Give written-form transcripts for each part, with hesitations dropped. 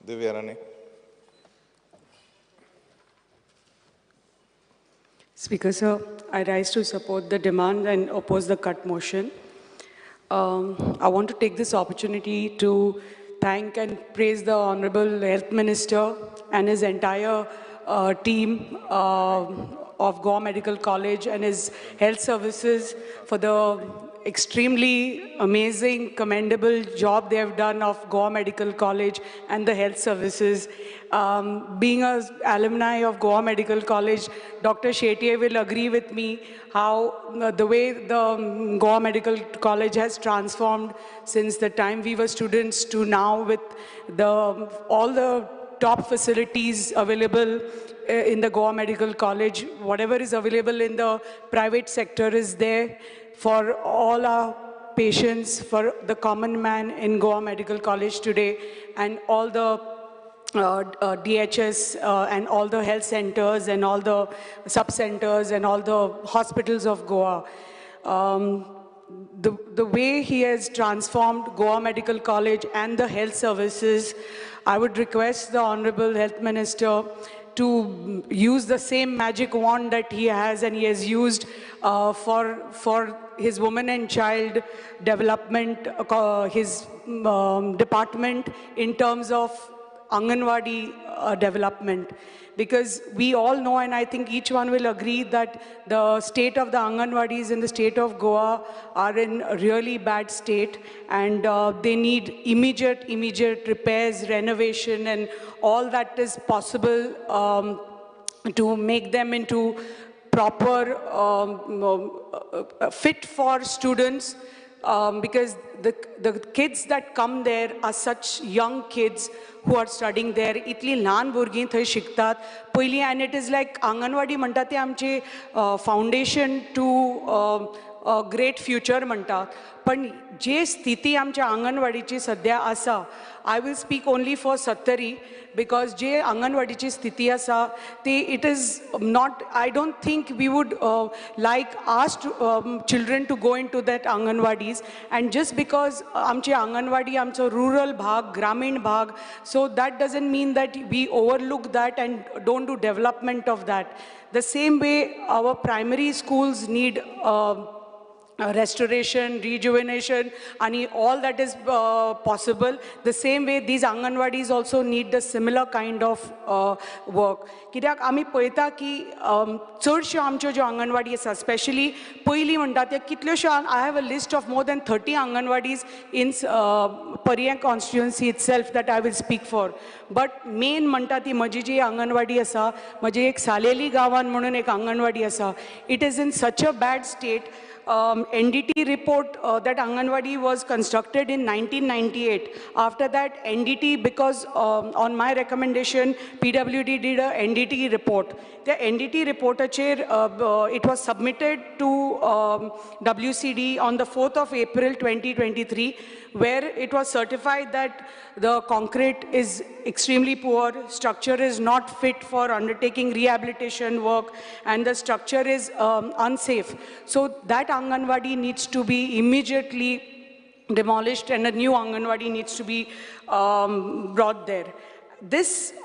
Divya Rane. Speaker, sir, I rise to support the demand and oppose the cut motion. I want to take this opportunity to thank and praise the Honorable Health Minister and his entire team of Goa Medical College and his health services for the extremely amazing, commendable job they have done of Goa Medical College and the health services. Being an alumni of Goa Medical College, Dr. Shetye will agree with me how the way the Goa Medical College has transformed since the time we were students to now with all the top facilities available in the Goa Medical College. Whatever is available in the private sector is there for all our patients, for the common man in Goa Medical College today, and all the DHS and all the health centers and all the sub-centers and all the hospitals of Goa. The way he has transformed Goa Medical College and the health services, I would request the Honorable Health Minister to use the same magic wand that he has and he has used for his women and child development, his department in terms of Anganwadi development. Because we all know, and I think each one will agree, that the state of the Anganwadis in the state of Goa are in a really bad state, and they need immediate repairs, renovation, and all that is possible to make them into proper, fit for students. Because the kids that come there are such young kids who are studying there. Itli ल्हान भुरगीं थंय शिकतात पयलीं, and it is like anganwadi म्हणटा ते आमचे foundation to great future म्हणटात. पण जे स्थिती आमच्या आंगणवाडीची सध्या आसा, I will speak only for Sattari, because जे आंगणवाडीची स्थिती आसा ती, it is not, I don't think we would like our children to go into that Anganwadis, and just because आमची आंगणवाडी आमचो rural भाग, ग्रामीण भाग, so that doesn't mean that we overlook that and don't do development of that. The same way our primary schools need restoration, rejuvenation, and all that is possible. The same way these Anganwadis also need the similar kind of work. कित्याक आमी पळयता की चडश्यो आमच्यो ज्यो आंगणवाडी आसा, specially पयलीं म्हणटा ते कितल्योश्यो, I have a list of more than 30 Anganwadis in Pariyang constituency itself that I will speak for. But main म्हणटा ती म्हजी जी आंगणवाडी आसा, म्हजी एक सालेली गांवान म्हणून एक आंगणवाडी आसा, it is in such a bad state. NDT report that Anganwadi was constructed in 1998. After that, NDT, because on my recommendation, PWD did a NDT report. The NDT report, it was submitted to WCD on the 4th of April 2023, where it was certified that the concrete is extremely poor, structure is not fit for undertaking rehabilitation work, and the structure is unsafe. So that Anganwadi needs to be immediately demolished and a new Anganwadi needs to be brought there.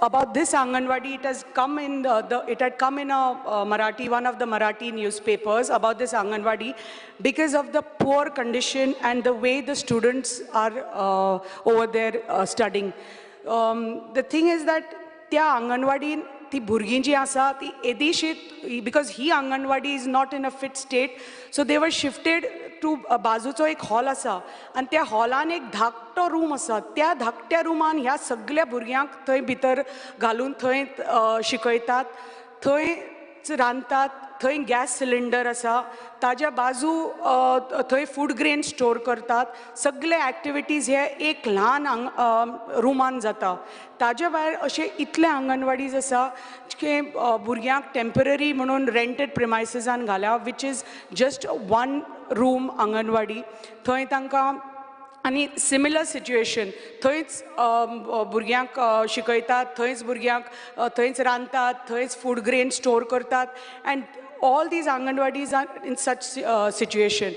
About this Anganwadi, it has come in it had come in a Marathi, one of the Marathi newspapers about this Anganwadi, because of the poor condition and the way the students are over there studying. The thing is that त्या Anganwadi ती भुरगीं जी आसा ती येदेशीत, because he Anganwadi is not in a fit state, so they were shifted to बाजूचो एक hall आसा, आनी त्या हॉलान एक धाकटो रूम आसा. त्या धाकट्या रुमान ह्या सगळ्या भुरग्यांक थंय भितर घालून थंय शिकयतात, थंयच रांदतात, थंय गॅस सिलिंडर आसा, ताज्या बाजू थंय फूड ग्रेन स्टोर करतात. सगळे ॲक्टिविटीज हे एक ल्हान रुमान जाता. ताज्या भायर अशे इतले आंगणवाडीज आसा की भुरग्यांक टेम्पररी म्हणून रेंटेड प्रिमायसिसान घाल्या, which is just one room anganwadi. थंय तांकां आनी सिमिलर सिच्युएशन, थंयच भुरग्यांक शिकयतात, थंयच भुरग्यांक थंयच रांदतात, थंयच फूड ग्रेन स्टोर करतात, and all these Anganwadis are in such situation.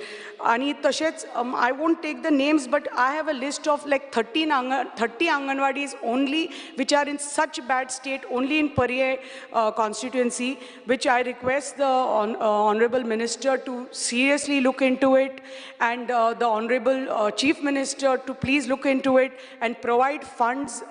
आणि तशेंच I won't take the names, but I have a list of like 30 Anganwadis only, which are in such bad state, only in Pariyar constituency, which I request the Honorable Minister to seriously look into it, and the Honorable Chief Minister to please look into it and provide funds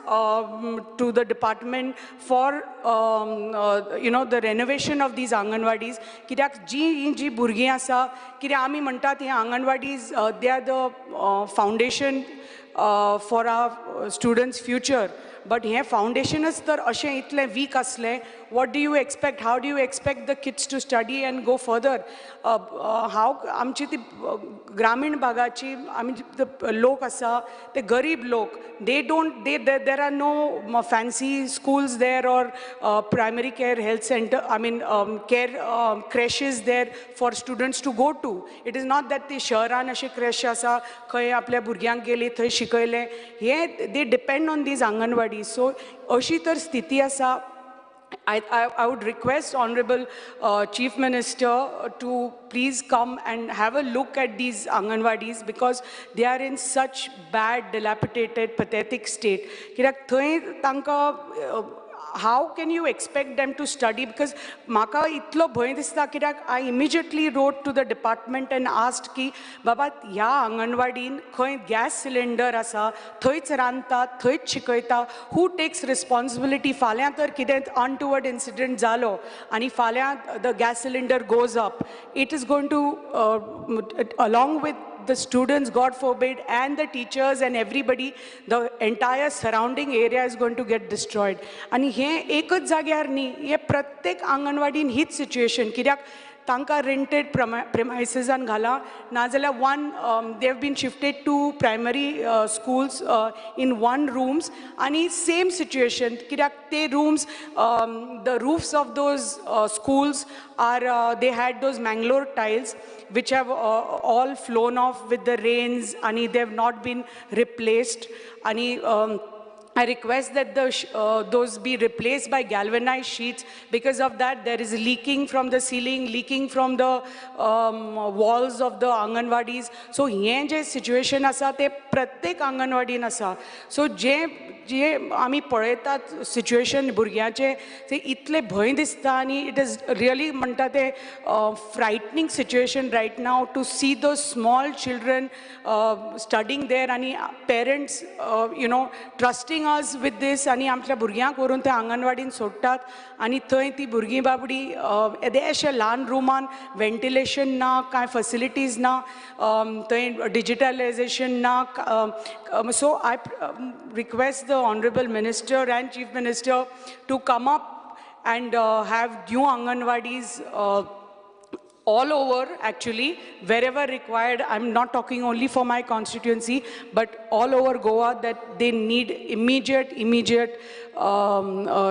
to the department for the renovation of these Anganwadis. कित्याक जी भुरगीं आसा, कित्याक आमी म्हणटात हे Anganwadis, they are the foundation for our students' future. But here foundation is तर अशें इतलें weak असलें. What do you expect? How do you expect the kids to study and go further? How आमची ती ग्रामीण भागाची आमी the लोक आसा ते गरीब लोक, there are no fancy schools there or primary care health center, care creches there for students to go to. It is not that the शहरान अशे creche आसा खंय आपल्या भुरग्यांक गेली थंय शिकयले. हे they depend on these Anganwadis. So अशी तर स्थिती आसा. I would request Honorable Chief Minister to please come and have a look at these Anganwadis, because they are in such bad, dilapidated, pathetic state. कित्याक थंय तांकां how can you expect them to study? Because म्हाका इतलो भंय दिसता, कित्याक I immediately wrote to the department and asked की बाबा ह्या अंगणवाडीन खंय गॅस सिलिंडर आसा, थंयच रांदता, थंयच शिकयता, who takes responsibility? फाल्यां तर कितें untoward incident जालो आनी फाल्यां the gas cylinder goes up, it is going to along with the students, God forbid, and the teachers and everybody, the entire surrounding area is going to get destroyed. And हे एकच जाग्यार न्ही, हे प्रत्येक अंगणवाडीन हीच situation. कित्याक तांकां rented premises and घाला, नाजाल्यार one they have been shifted to primary schools in one rooms, and same situation. कित्याक ते rooms, the roofs of those schools are they had those Mangalore tiles which have all flown off with the rains, and they have not been replaced. And I request that those be replaced by galvanized sheets. Because of that, there is leaking from the ceiling, leaking from the walls of the Anganwadis. So, hey J situation आसा ते प्रत्येक अंगणवाडीन आसा. So, जे आमी पळयतात situation भुरग्यांचे, ते इतले भंय दिसता, आनी it is really म्हणटा ते frightening situation right now to see those small children studying there, and parents trusting us with this, आणि आमच्या भुरग्यांक व्हरून ते आंगणवाडीन सोडटात, आणि थंय ती भुरगीं बाबडी एदेशे ल्हान रुमान वेंटिलेशन ना, कांय फॅसिलिटीज ना, थंय डिजिटलायझेशन ना. So I request the Honorable Minister and Chief Minister to come up and have new Anganwadis all over, actually, wherever required. I'm not talking only for my constituency, but all over Goa, that they need immediate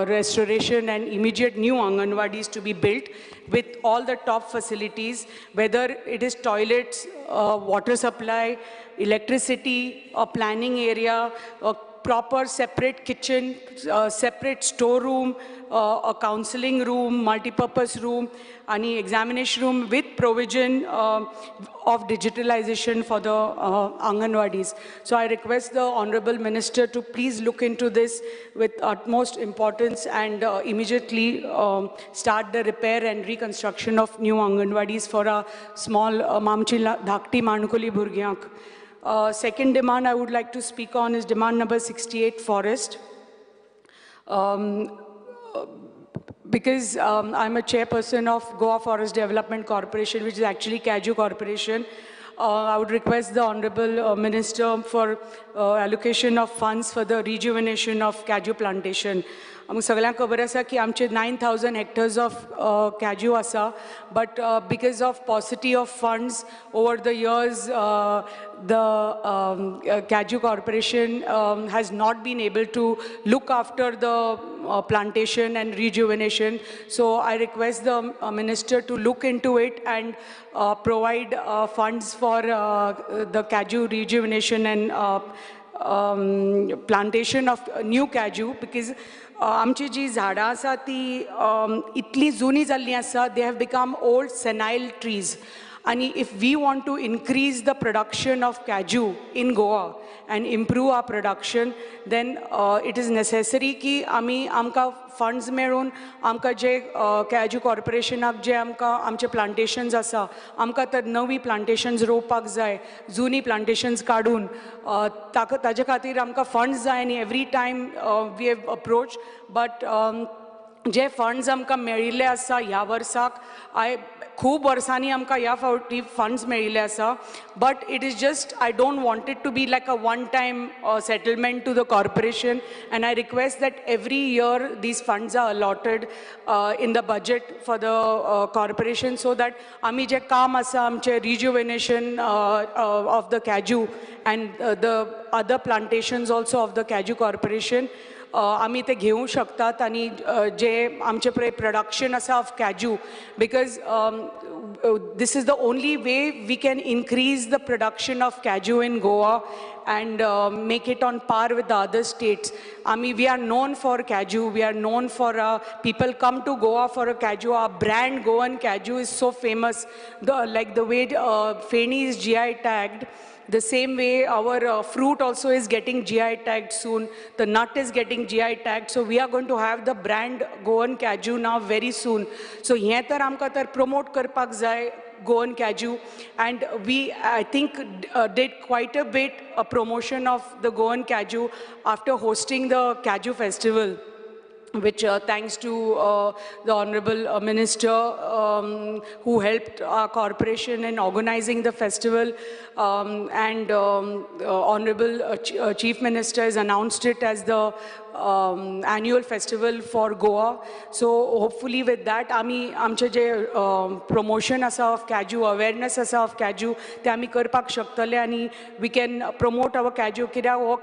restoration and immediate new Anganwadis to be built with all the top facilities, whether it is toilets, water supply, electricity, a planning area, a proper separate kitchen, separate storeroom, a counseling room, multi-purpose room, and examination room with provision of digitalization for the Anganwadis. So I request the Honorable Minister to please look into this with utmost importance and immediately start the repair and reconstruction of new Anganwadis for a small Mamchi Dhakti Manukuli Burgyank. Second demand I would like to speak on is demand number 68, forest. Because I'm a chairperson of Goa Forest Development Corporation, which is actually Kaju Corporation. I would request the Honorable Minister for allocation of funds for the rejuvenation of Kaju plantation. आमकां सगळ्यांक खबर आसा की आमचे 9,000 hectares of Kaju आसा, but because of paucity of funds over the years, the Kaju Corporation has not been able to look after the plantation and rejuvenation. So I request the Minister to look into it and provide funds for the Kaju rejuvenation and plantation of new Kaju, because आमची जी झाडां आसा ती इतली जुनी जाल्ली आसा, they have become old senile trees. And if we want to increase the production of cashew in Goa and improve our production, then it is necessary ki amka funds मेळून आमकां जे cashew कॉर्पोरेशनाक जे आमकां आमचे प्लांटेशन्स आसा आमकां तर नवी plantations रोवपाक जाय जुनी प्लांटेशन्स काडून ताजे खातीर आमकां फंड्स जाय आनी every time we have approach but जे फंड्स आमकां मेळिल्ले आसा ह्या वर्साक खूब वर्सांनी आमकां ह्या फावटी फंड्स मेळिल्ले आसा but it is just I don't want it to be like a one time settlement to the corporation and I request that every year these funds are allotted in the budget for the corporation so that आमी जे काम आसा आमचे rejuvenation of the cashew and the other plantations also of the cashew corporation आमी ते घेवंक शकतात आनी जे आमचे पळय प्रोडक्शन आसा of cashew because this is the only way we can increase the production of cashew in Goa and make it on par with the other states. We are known for cashew. We are known for people come to Goa for a cashew. Our brand Goan cashew is so famous. Like the way Feni is GI tagged. The same way our fruit also is getting GI tagged soon. The nut is getting GI tagged. So we are going to have the brand Goan cashew now very soon. So here tar amka tar promote karpak zay Goan cashew, and we I think did quite a bit a promotion of the Goan cashew after hosting the cashew festival, which thanks to the Honorable Minister who helped our corporation in organizing the festival, and Honorable Chief Minister has announced it as the annual festival for Goa. So hopefully with that आमचे जे promotion asa of cashew, awareness asa of cashew ते आमी करपाक शकतले आनी we can promote our cashew कित्याक हो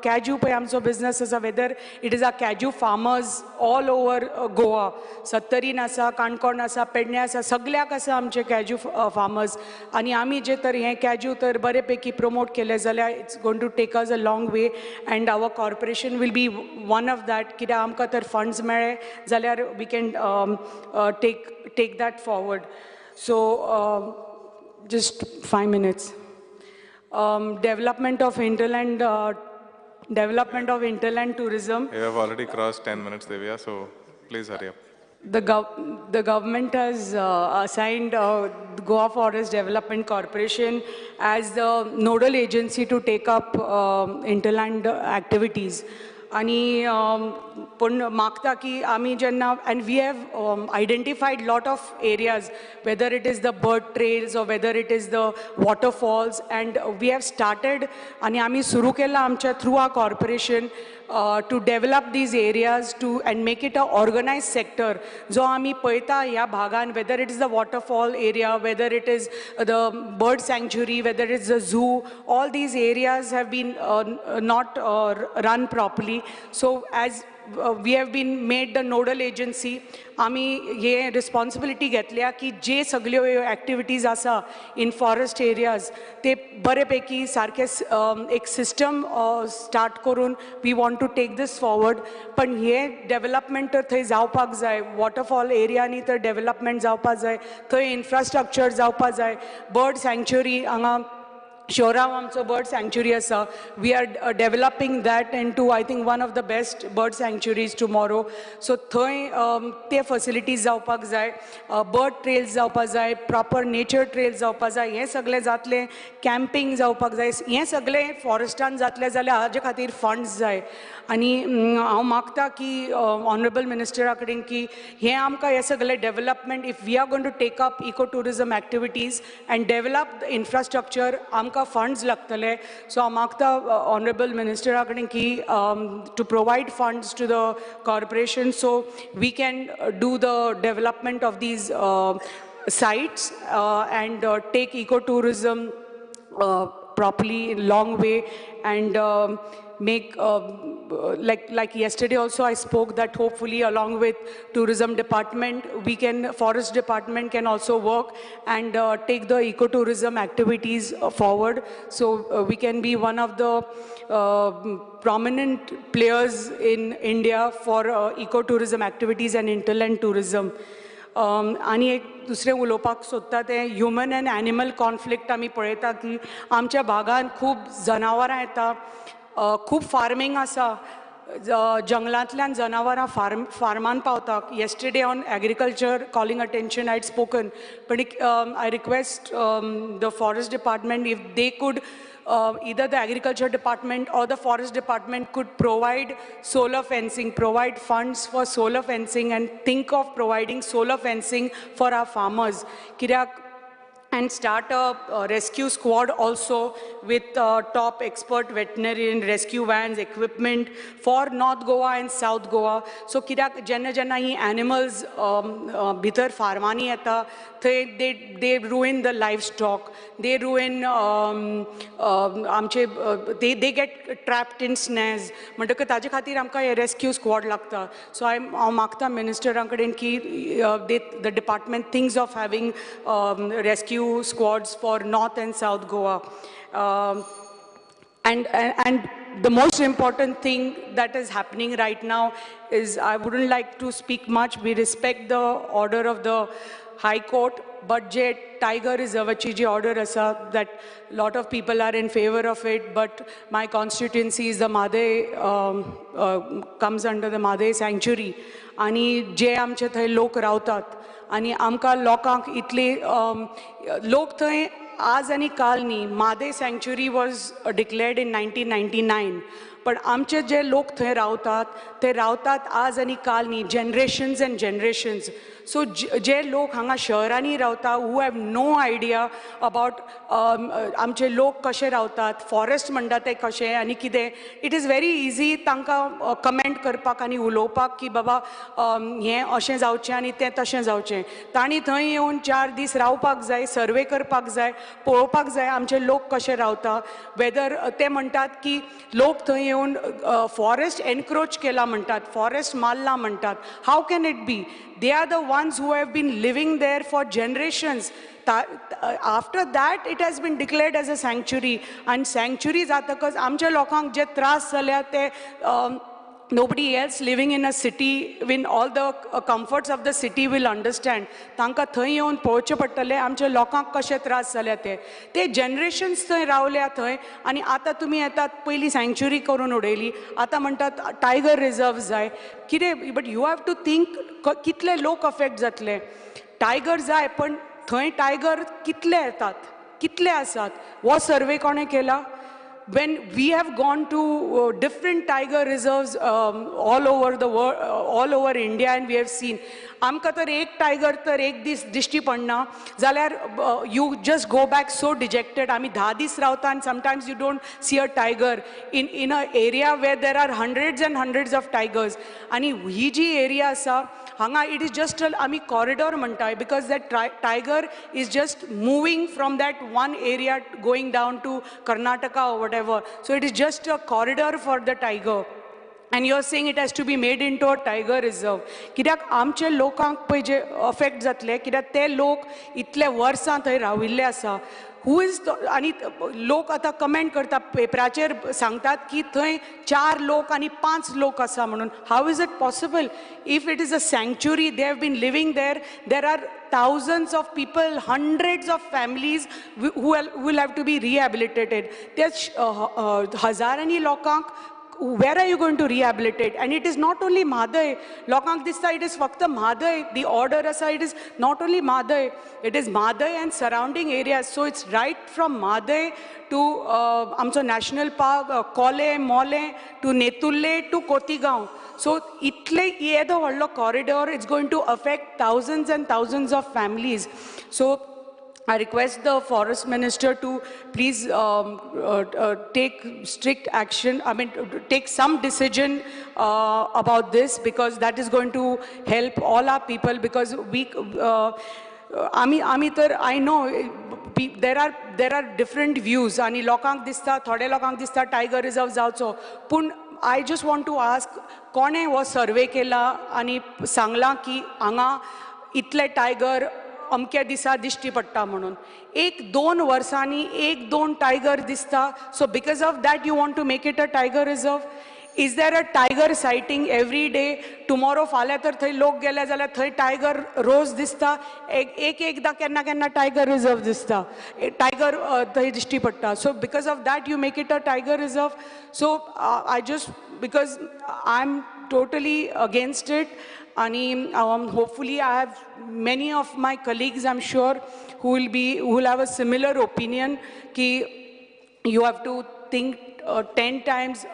cashew पळय आमचो business आसा whether it is our cashew farmers all over Goa, सत्तरीन आसा, काणकोण आसा, पेडणे आसा, सगळ्याक आसा आमचे cashew farmers आनी आमी जे तर हे cashew तर बरे पैकी promote केले जाल्यार it's going to take us a long way and our corporation will be one of that. कित्याक आमकां तर funds मेळ्ळे जाल्यार we can take that forward. So just 5 minutes. Development of hinterland tourism. You have already crossed 10 minutes, Divya, so please hurry up. The government has assigned Goa Forest Development Corporation as the nodal agency to take up hinterland activities. आणि पण मागता की आमी जेन्ना and we have identified lot of areas, whether it is the bird trails or whether it is the waterfalls, and we have started आणि आमी सुरू केला आमच्या through our corporation to develop these areas and make it a organized sector. जो आमी पळयता ह्या भागान, whether it is the waterfall area, whether it is the bird sanctuary, whether it is the zoo, all these areas have been not run properly. So as we have been made the nodal agency, आमी हे responsibility घेतल्या की जे सगळ्यो activities आसा in forest areas ते बरे पैकी सारखे एक system start करून we want to take this forward. पण हे development तर थंय जावपाक जाय, waterfall area नी तर development जावपाक जाय, थंय infrastructure जावपाक जाय, bird sanctuary हांगा Shorav आमचो bird sanctuary आसा. We are developing that into I think one of the best bird sanctuaries tomorrow. So थंय ते facilities जावपाक जाय, bird trails जावपाक जाय, proper nature trails जावपाक जाय, हे सगळे जातले, camping जावपाक जाय, हे सगळे forestan जातले जाल्यार हाजे खातीर funds जाय. आनी हांव मागता की honorable minister कडेन की हे आमकां हे सगळे development, if we are going to take up ecotourism activities and develop the infrastructure, आमकां funds लागतले. So हांव मागता honorable minister कडेन की to provide funds to the corporation so we can do the development of these sites and take ecotourism properly in long way and make like yesterday also I spoke that hopefully along with tourism department forest department can also work and take the ecotourism activities forward, so we can be one of the prominent players in India for ecotourism activities and hinterland tourism. आनी एक दुसरें उलोवपाक सोदता तें human and animal conflict आमी पळयता की आमच्या भागान खूब जनावरां येता, खूब फार्मींग आसा, जंगलांतल्यान जनावरां फार्मान पावतात. Yesterday on agriculture calling attention I had spoken, but I request the forest department if they could either the agriculture department or the forest department could provide solar fencing, provide funds for solar fencing and think of providing solar fencing for our farmers. And start a rescue squad also with top expert veterinarian, rescue vans, equipment for North Goa and South Goa. So kidak jenna hi animals bhitar farmani yeta, they ruin the livestock, they ruin they get trapped in snares. म्हणटकच ताजे खातीर आमकां हे rescue squad लागता. So हांव मागता मिनिस्टरां कडेन की the department thinks of having rescue squads for North and South Goa. And the most important thing that is happening right now is, I wouldn't like to speak much, we respect the order of the High Court, but je tiger reservachi ji order asa, that lot of people are in favor of it, but my constituency is the Madhe, comes under the Madhe sanctuary. Ani je amche thai lok रावतात आणि आमकां लोकांक इतले लोक थंय आज आनी काल न्ही, मादे सँक्च्युरी वॉज डिक्लेअर्ड इन 1999, पण आमचे जे लोक थंय रावतात ते रावतात आज आनी काल न्ही, जनरेशन्स एंड जनरेशन्स. सो जे लोक हांगा शहरांनी रावता, who have no idea about आमचे लोक कशे रावतात, फॉरेस्ट म्हणटा ते कशें आनी कितें, इट इज व्हेरी इजी तांकां कमेंट करपाक आनी उलोवपाक की बाबा हें अशें जावचें आनी तें तशें जावचें. तांणी थंय येवन 4 दीस रावपाक जाय, सर्वे करपाक जाय, पळोवपाक जाय आमचे लोक कशे रावता. वेदर ते म्हणटात की लोक थंय येवन फॉरेस्ट एनक्रोच केला म्हणटात, फॉरेस्ट मारला म्हणटात. How can it be? They are the ones who have been living there for generations. After that, it has been declared as a sanctuary. And sanctuary जातकच आमच्या लोकांक जे त्रास जाल्या ते nobody else living in a city with all the comforts of the city will understand. तांकां थंय येवन पळोवचें पडटलें आमच्या लोकांक कशे त्रास जाल्या ते जनरेशन्स थंय रावल्या थंय. आनी आतां तुमी येतात, पयलीं सँक्च्युरी करून उडयली, आतां म्हणटात टायगर रिजर्व जाय. कितें? But you have to think कितले लोक अफेक्ट जातले. टायगर जाय, पण थंय टायगर कितले येतात, कितले आसात, हो सर्वे कोणें केला? When we have gone to different tiger reserves all over the world, all over India, and we have seen, आमकां तर एक टायगर तर एक दीस दिश्टी पडना जाल्यार you just go back so dejected. आमी 10 दीस रावता and sometimes you don't see a tiger in a area where there are hundreds and hundreds of tigers. आनी ही जी एरिया आसा हांगा, it is just आमी corridor म्हणटाय, because that tiger is just moving from that one area going down to Karnataka or whatever. So it is just a corridor for the tiger. And you're saying it has to be made into a tiger reserve. कित्याक आमचे लोकांक पळय जे affect जातले, कित्याक ते लोक इतले वर्सां थंय राविल्ले आसा. हू इज आनी लोक आतां कमेंट करता, पेपराचेर सांगतात की थंय 4 लोक आनी 5 लोक आसा म्हणून. How is it possible? If it is a sanctuary, they have been living there are thousands of people, hundreds of families who will have to be rehabilitated. There's हजारांनी लोकांक, where are you going to rehabilitate? And it is not only Madhay. Lokank dista, it is fakta Madhay. The order aside, it is not only Madhay. It is Madhay and surrounding areas. So it's right from Madhay to Amso National Park, Kole, Mole, to Netulle, to Kotigaon. So itle yedo vallo corridor, it's going to affect thousands and thousands of families. So I request the forest minister to please take strict action, take some decision about this, because that is going to help all our people, because we, I know there are different views, and lokank dista, thode lokank dista tiger reserve जावचो, पूण I just want to ask, कोणे हो सर्वे केला आणि सांगला की हांगा इतले tiger अमक्या दिसा दिश्टी पडटा म्हणून? 1-2 वर्सांनी 1-2 टायगर दिसता. So because of that you want to make it a tiger reserve? is there a tiger sighting every day? Tomorrow फाल्यां तर थंय लोक गेले जाल्यार थंय टायगर रोज दिसता, एकदा केन्ना केन्ना टायगर रिजर्व दिसता, टायगर थंय दिश्टी पडटा. So because of that you make it a tiger reserve. So I just, because I'm totally against it, and hopefully I have many of my colleagues, I'm sure, who will have a similar opinion ki you have to think 10 times.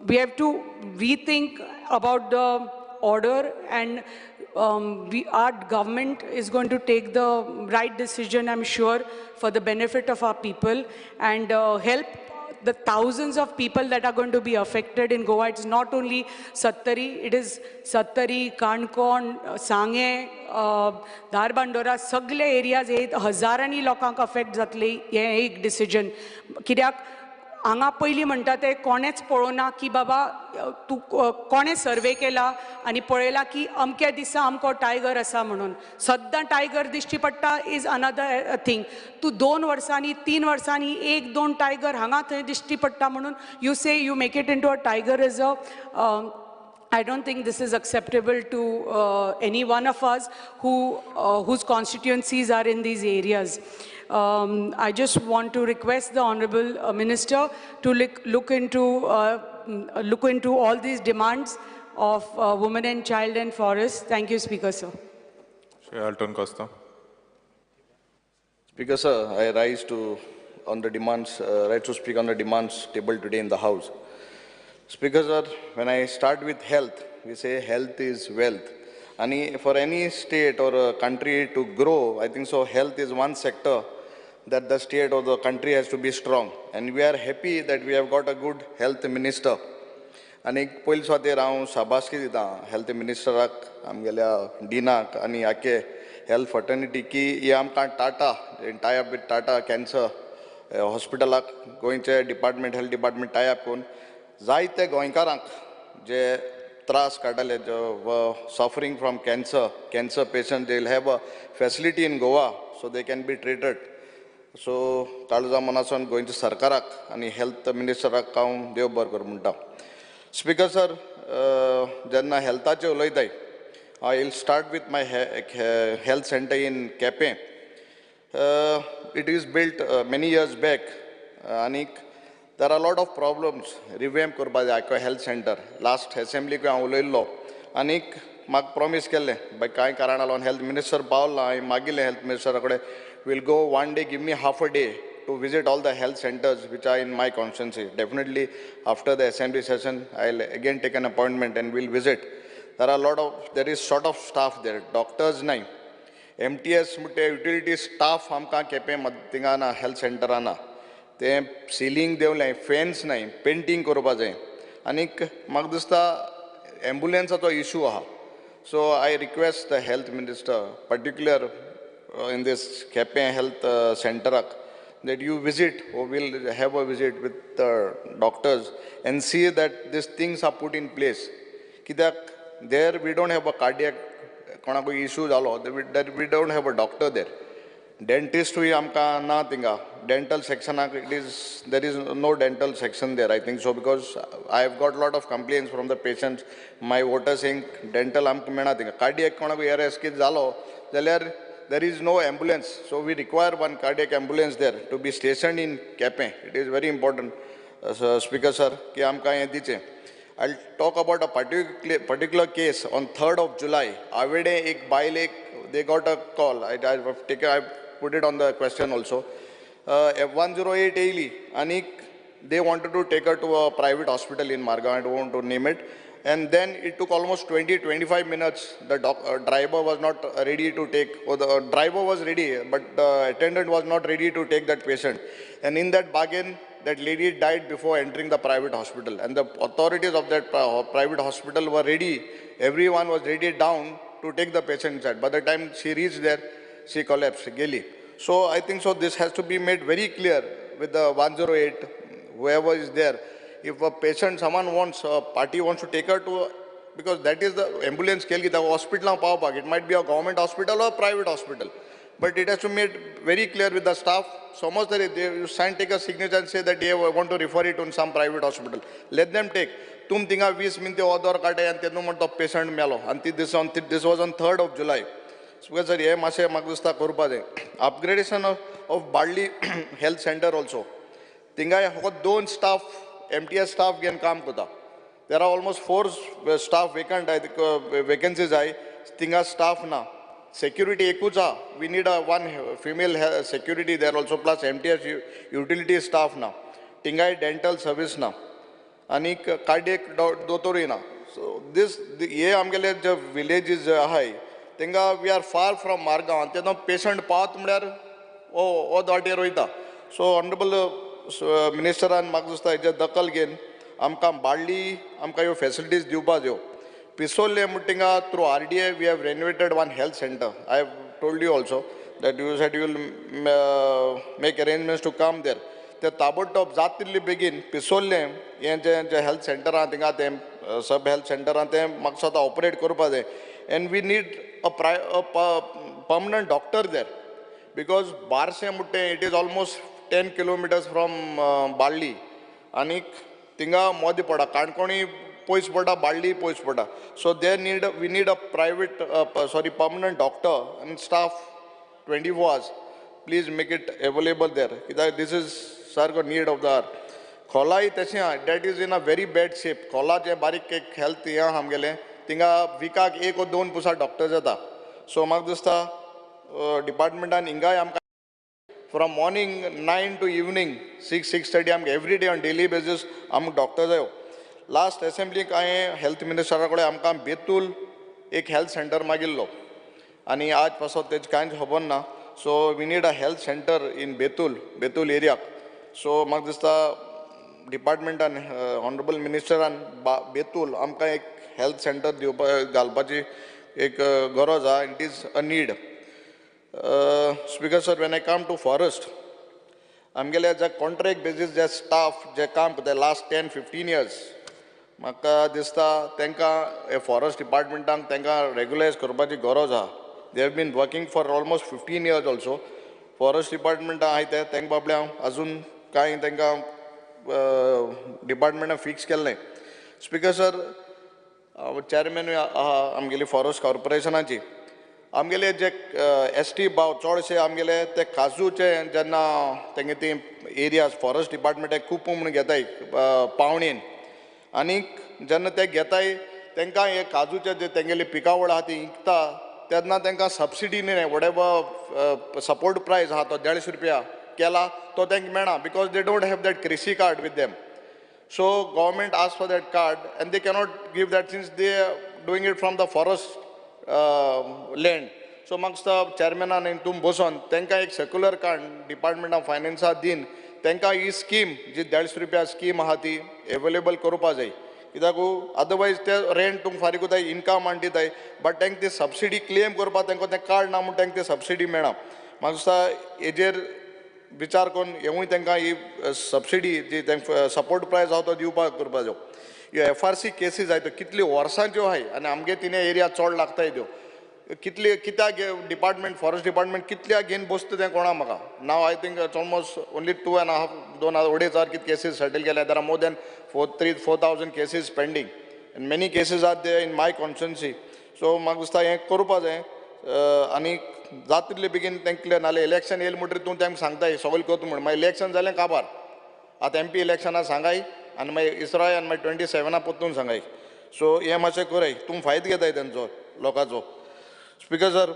We have to rethink about the order, and our government is going to take the right decision, I'm sure, for the benefit of our people, and help the thousands of people that are going to be affected in Goa. It's not only Sattari, it is Sattari, Kankon, Sange, Dharbandora, sagle areas, हजारांनी लोकांक affect जातले हे एक decision. कित्याक हांगा पयलीं म्हणटा ते कोणेच पळोवना की बाबा तूं कोणे सर्वे केला आनी पळयला की अमक्या दिसा अमको टायगर आसा म्हणून. सद्दां टायगर दिश्टी पडटा इज अनदर थिंग. तूं 2 वर्सांनी 3 वर्सांनी 1-2 टायगर हांगा थंय दिश्टी पडटा म्हणून यू से you make it into a tiger reserve. I don't think this is acceptable to any one of us whose constituencies are in these areas. I just want to request the Honorable Minister to look into all these demands of women and child and forest. Thank you, Speaker, sir. Alton Costa. Speaker, sir, I rise to speak on the demands tabled today in the House. Speaker, sir, when I start with health, we say health is wealth. And for any state or a country to grow, I think so health is one sector that the state or the country has to be strong. And we are happy that we have got a good health minister. And I पयलीं स्वातेर हांव शाबासकी दिता health मिनिस्टराक आमगेल्या डिनाक आनी आखे health fraternity की हे आमकां Tata tie up with Tata cancer हॉस्पिटलाक गोंयचे department health department tie up करून जायते गोंयकारांक जे त्रास काडटाले suffering from cancer patients, they'll have a facility in Goa so they can be treated. So काळजा मनासून गोंयच्या सरकाराक आनी हेल्थ मिनिस्टराक हांव देव बरें करूं म्हणटा. स्पीकर सर, जेन्ना हेल्थाचें उलयताय, I will start with my health center in Kepe. It is built many years back, and there are a lot of problems. Revamp करपा जाय health center. Last assembly को हांव उलयल्लो, आनी म्हाका promise केल्लें by कांय कारणा लागून health minister पावला, हांवें मागिल्लें health minister कडेन will go one day, give me half a day to visit all the health centers which are in my constituency. Definitely after the assembly session, I'll again take an appointment and we'll visit. There is sort of staff there, doctors nahi. MTS utility staff हमका Quepem मतिंगाना health center आना. ते ceiling देवले, fans nahi, painting करपा जाय. आनीक म्हाका दिसता ambulanceचो issue आहा. So I request the health minister, particular in this Kepe health center, that you visit or will have a visit with the doctors and see that these things are put in place. There we don't have a cardiac issue, that we don't have a doctor there. Dentist amka na tinga. Dental section, there is no dental section there, I think so, because I have got a lot of complaints from the patients. My voters saying dental amka mena tinga. Cardiac ARS ki jalo, there is no ambulance, so we require one cardiac ambulance there to be stationed in Kepe. It is very important, Speaker sir, ki amka ye diche. I'll talk about a particular case on 3rd of July. Avede ek baile, they got a call. I put it on the question also. F108 Ailey, and they wanted to take her to a private hospital in Marga. I don't want to name it. And then it took almost 20-25 minutes. The driver was not ready to take, or the driver was ready, but the attendant was not ready to take that patient. And in that bargain, that lady died before entering the private hospital. And the authorities of that private hospital were ready. Everyone was ready down to take the patient inside. By the time she reached there, she collapsed, gaily. So I think so this has to be made very clear with the 108, whoever is there. If a patient, a party wants to take her to, because that is the ambulance scale, the hospital, it might be a government hospital or a private hospital. But it has to be made very clear with the staff. Somos they you sign take a signature and say that they want to refer it to some private hospital. Let them take. Tum tinga 20 minute odor kade and tenu monto patient melo. And this was on 3rd of July. So sir, ye mase magdusta korpa de. Upgradation of Barley Health Center also. Tinga got 2 staff, MTS staff gen kaam kuta. There are almost 4 staff vacant. I think vacancies. I tinga staff na. Security ekucha. We need a 1 female security there also plus MTS utility staff na. Tinga dental service na. Ani cardiac doctor na. So this ye amgele the village is high. Tinga we are far from Marga. Ante no patient path mudar o dati roita. So honorable Minister and Magdusta is dakal gen. Amka Barley amka yo facilities diupa jo. Pisolle Mutinga through RDA we have renovated 1 health center. I have told you also that you said you will make arrangements to come there. The tabotop zatilli begin Pisolle health center antinga them sub health center antem maksata operate korupade. And we need a permanent doctor there because Barse Mutte it is almost 10 kilometers from Barley. Anik tinga modi pada Kankoni pois pada Barley pois pada. So we need a private permanent doctor and staff 24 hours. Please make it available there. This is sir need of the hour. Kholai that is in a very bad shape. Khola je barik health ya hum gele tinga vikak 1 or 2 pusa doctor jata. So magdusta department and inga from morning 9 to evening 6:30 every day on daily basis doctors ayo. Last assembly काय health minister कडे आमकां बेतूल एक health center मागिल्लो आणि आज पासून तेच कांयच खबर ना. So we need a health center in Betul area. So म्हाका दिसता department and honorable minister and Betul आमकां एक health center दिवपा घालपाची एक गरज आहा. It is a need. Speaker sir, when I come to forest, आमगेले जे contract basis जे staff जे काम करता last 10-15 years. म्हाका दिसता तांकां forest departmenटाक तांकां regularize करपाची गरज आहा. They have been working for almost 15 years also. Forest department आहाय ते तांकां बाबड्या अजून कांय तांकां department fix केलें नाय. Speaker sir, chairman आहा आमगेली forest corporationची. आमगेले जे ST भाव चडशे आमगेले ते काजूचे जेन्ना तेंगे ती areas forest department खूब म्हणून घेताय पावणेन. आनीक जेन्ना ते घेताय तांकां हे काजूचे जे तेंगेली पिकावळ आहा ती विकता तेन्ना तांकां सबसिडी न्ही वॉटेवर सपोर्ट प्रायस आहा तो 150 रुपया केला तो तांकां मेळना because they don't have that कृषी card with them. So government ask for that card and they cannot give that since they are doing it from the forest land. सो म्हाका चॅरमॅनान तुमी बसून तांकां एक सेक्युलर कार्ड डिपार्टमेंट ऑफ फायनान्सा दिन तांकां ही स्कीम जी 150 रुपया स्कीम आहा ती एवेलेबल करपा जाय. कित्याक अदरवायज ते रेंट तुमकां फारीक कोताय इनकम आनी दिताय बट तांकां ती सबसिडी क्लेम करपाक तांकां तें कार्ड ना म्हूण तांकां ती सबसिडी मेळना. म्हाका दिसता हेजेर विचार करून हेवूय तांकां ही सबसिडी जी तांकां सपोर्ट प्रायस आहा तो दिवपाक करपा जाय. ह्यो FRC केसीस आहाय त्यो कितली वर्सांच्यो आहाय आनी आमगे तिने एरिया चड लागताय त्यो कितले कित्याक डिपार्टमेंट फॉरेस्ट डिपार्टमेंट कितल्याक घेवन बसता तें कोणा म्हाका. नाव I think it's almost only 2.5 cases settle केल्या. There are more than 4,000 cases pending and many cases are there in my constituency. सो म्हाका दिसता हें करपा जाय आनी जाता तितले बेगीन तांकां नाल्यार इलेक्शन येयले म्हणटरीर तूं तांकां सांगताय सगळें करता म्हणून मागीर इलेक्शन जालें काबार. आतां MP इलेक्शनां सांगाय आनी मागीर इसराय आनी मागीर 27 परतून सांगाय. सो हें मातशें कराय तूं फायदो घेताय तेंचो लोकांचो. स्पीकर सर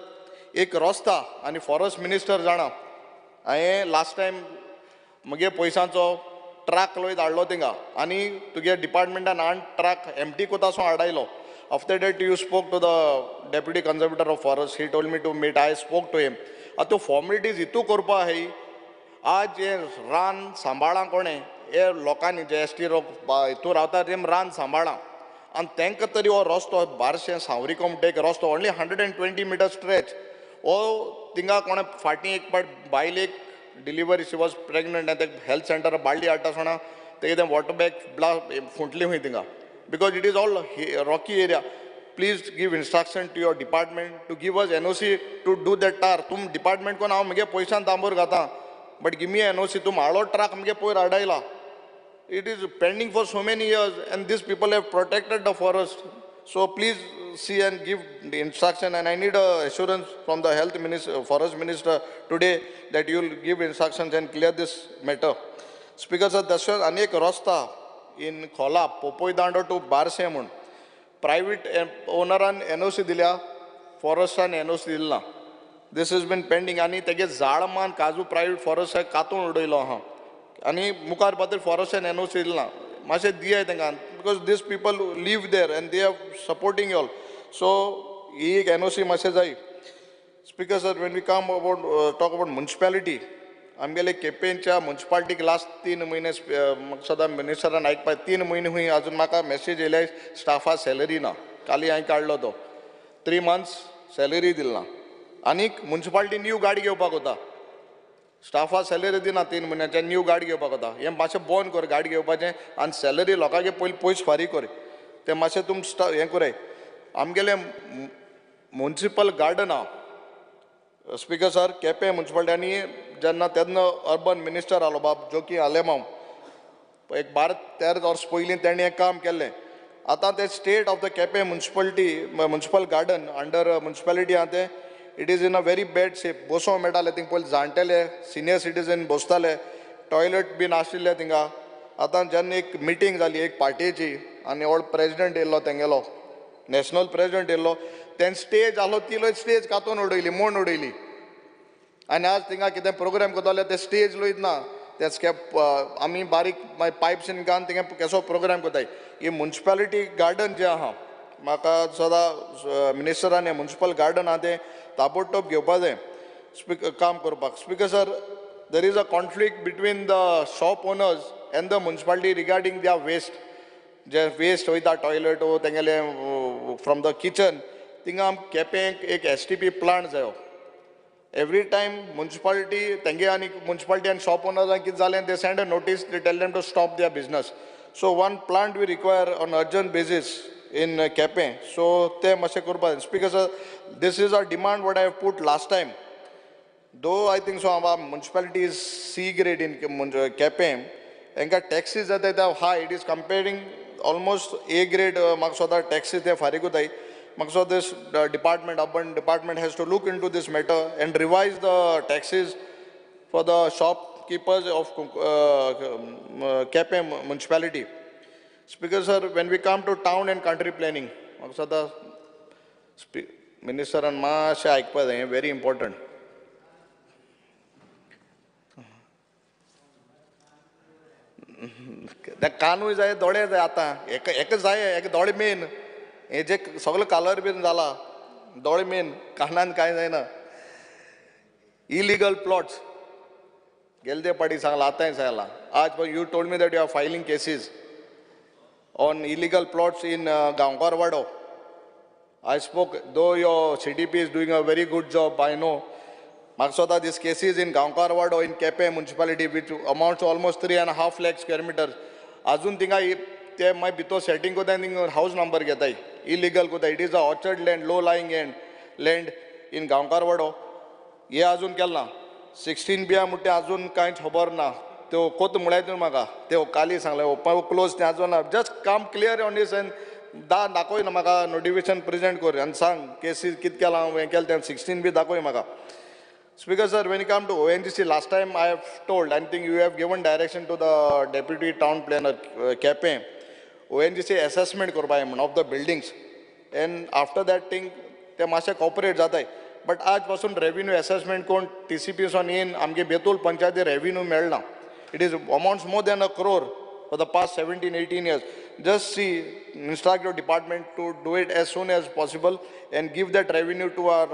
एक रस्ता आनी फॉरेस्ट मिनिस्टर जाणा हांवें लास्ट टायम म्हगे पयसांचो ट्रक लोयत हाडलो थिंगा आनी तुगे डिपार्टमेंटान हांवें ट्रक एम्प्टी कोतासो हाडायलो. After that you spoke to the deputy conservator of forest. He told me to meet. I spoke to him. आतां त्यो फॉर्मेलिटीज हितू करपा आहाय. आज हे रान सांबाळा कोणें हे लोकांनी जे ST हितू रावता तेम रान सांबाळा आनी तांकां तरी हो रस्तो बारशें सावरिको म्हणटा एक रस्तो ओन्ली 120 मिटर स्ट्रेच हो थिंगा कोणें फाटीं एक पाट बायलेक डिलिव्हरी शी वॉज प्रेग्नंट आनी ते हेल्थ सेंटर बाळ्ळी हाडटा आसतना ते वॉटर बॅग फुटली खंय थिंगा because it is all Rocky area. please give instruction to your department to give us NOC to do that tar. Tum department ko na mage poisan tambor gata, but give me NOC. Tum alo truck mage poir adaila. It is pending for so many years, and these people have protected the forest. So please see and give the instruction, and I need assurance from the health minister, forest minister today that you will give instructions and clear this matter. Speaker sir, Dashar anek rasta in Khola, Popoidando to Barsemun. Private owner and NOC दिल्या, forest and NOC दिला. This has been pending. आणि तेगे झाडमान काजू private forest आहे कातून उडयलो हा. आणि मुखार बद्दल forest and NOC दिला. मासे दिया तेंगा because these people live there and they are supporting you all. So ही एक NOC मासे जाई. Speaker sir, when we come about talk about municipality, आमगेले केपेंच्या म्युनिसिपालिटीक लास्ट 3 महिने सदा मिनिस्टरान ऐकपाय 3 महिने हुई अजून म्हाका मेसेज येयले स्टाफा सॅलरी ना काली हांवें काडलो तो 3 months सॅलरी दिलना आनीक म्युनिसिपालिटी न्यू गाडी घेवपाक होता स्टाफा सॅलरी दिना 3 म्हयन्याचे न्यू गाडी घेवपाक होता हें मातशें बंद कर गाडी घेवपाचें आनी सॅलरी लोकांगे पयलीं पयस फारीक कर तें मातशें तुम हें कराय आमगेलें म्युनिसिपल गार्डन आहा स्पीकर सर केपें म्युनिसिपालिटी जेन्ना तेन्ना अर्बन मिनिस्टर आलो बाब जोकी आलेमांव एक 12-13 वर्स पयलीं तेणें हें काम केल्लें आतां तें state of the Quepem municipal garden under municipality आहा तें it is in a very bad shape बसोंक मेळटालें थिंग पयलीं जाणटेले सिनियर सिटीजन बसताले टॉयलेट बीन आशिल्ले थिंगा आतां जेन्ना एक मिटींग जाली एक पार्टीची आनी ओल्ड प्रेजिडेंट येयल्लो तेंगेलो नॅशनल प्रेजिडेंट येयल्लो तें स्टेज आसलो ती स्टेज कातून उडयली म्हूण उडयली आनी आज थिंगा कितें प्रोग्राम करताले ते स्टेज लोयत ना ते स्कॅप आमी बारीक पायप्स घालून थिंगा केसो प्रोग्राम करताय ही म्युनिसिपालिटी गार्डन जें आहा म्हाका सदां मिनिस्टरान हें म्युनिसिपल गार्डन आहा तें ताबडतोब घेवपा जाय काम करपाक speaker sir there is a conflict between the shop owners and the municipality regarding द्या वेस्ट जे वेस्ट वयता टॉयलेट तेंगेले फ्रॉम द किचन थिंगा केपें एक STP प्लांट जायो एवरी टायम म्युनिसिपालिटी तेंगे आनी म्युनिसिपालिटी आनी शॉप ओनर्सांक कितें जालें they send a notice they tell them to stop their business so one plant we require on urgent basis in Quepem so ते मातशें करपाक speaker sir this is a demand what I have put last time. Though I think so our municipality is C grade in Kepe, and taxes that they have high, it is comparing almost A grade Maksoda taxes they Farigutai. Makso this department, urban department has to look into this matter and revise the taxes for the shopkeepers of Kepe municipality. Speaker sir, when we come to town and country planning, Maksoda Minister and Masha Aikpa, very important. The Kanu is a Dode Ata, Ekazai, Dode mean, Ejek Sogla color bin Zala, Dode mean, Kanan Kaina. Illegal plots. Gelde Padi Salata and Sala. You told me that you are filing cases on illegal plots in Gangarwado. I spoke, though your CDP is doing a very good job, I know. Maksoda, this case is in Gangarwado in Kepe municipality, which amounts to almost 3.5 lakh square meters. Azun tinga, my bito setting ko house number getai. Illegal ko it is a orchard land, low-lying land in Gangarwado. Ye azun kelna. 16 biya mutte azun kain khobar na. Teo kot mulai tu maga. Teo kali sangla. Opa close te azun. Just come clear on this and da dakoi na maga notification present kore and sang cases kit kala venkel them 16 bhi dakoi maga. Speaker sir, when you come to ONGC, last time I have told, I think you have given direction to the deputy town planner Kepe, ONGC assessment korba of the buildings, and after that thing they must cooperate jata. But आज पासून revenue assessment कोण TCPs on in आमगे Betul panchayat revenue मेळना. It is amounts more than 1 crore for the past 17-18 years. Just see, instruct your department to do it as soon as possible and give that revenue to our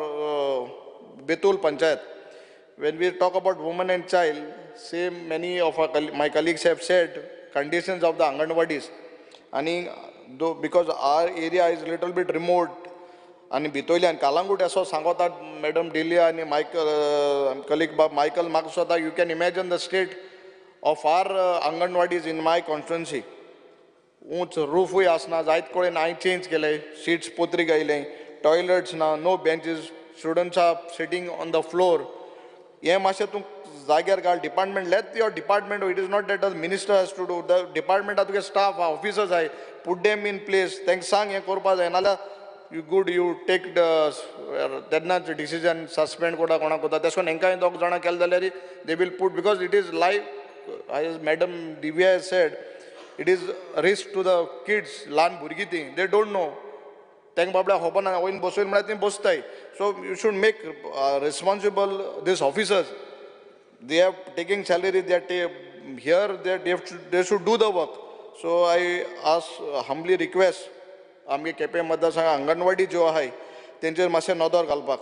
Betul Panchayat. When we talk about women and child, same many of my colleagues have said conditions of the Anganwadis. And though because our area is a little bit remote, and Bitoli and Kalangut aso sangota Madam Delia and Michael colleague Michael Maksota, you can imagine the state of our Anganwadis in my constituency. ऊंच रूफूय आसना, जायत कडेन हांवें change केले, seats पोत्री गायले, toilets ना, no benches, students are sitting on the floor. हे मातशें तूं जाग्यार घाल. Department, let your department, it is not that the minister has to do. The डिपार्टमेंटा तुगे स्टाफ आहा, ऑफिसर्स आहाय, पुट देम इन प्लेस. तांकां सांग हें करपा जाय, नाल्यार यू गूड यू टेक तेन्नाच डिसिजन सस्पेंड कोणा कोणाक कोता. तेश कोन्न हेंकांय दोग जाणां केलें जाल्यार they will put, because it is life, as madam Divya has said, it is risk to the kids. ल्हान भुरगीं तीं, दे डोंट नो, तांकां बाबड्या खबर ना, वयर बसोवन म्हळ्यार तीं बसताय. So you should make responsible these officers. They are taking salary, they are here, they should do the work. So I ask, humbly request, आमगे केपें मतदारसंघ अंगणवाडी ज्यो आहाय तेंचेर मातशें नदर घालपाक.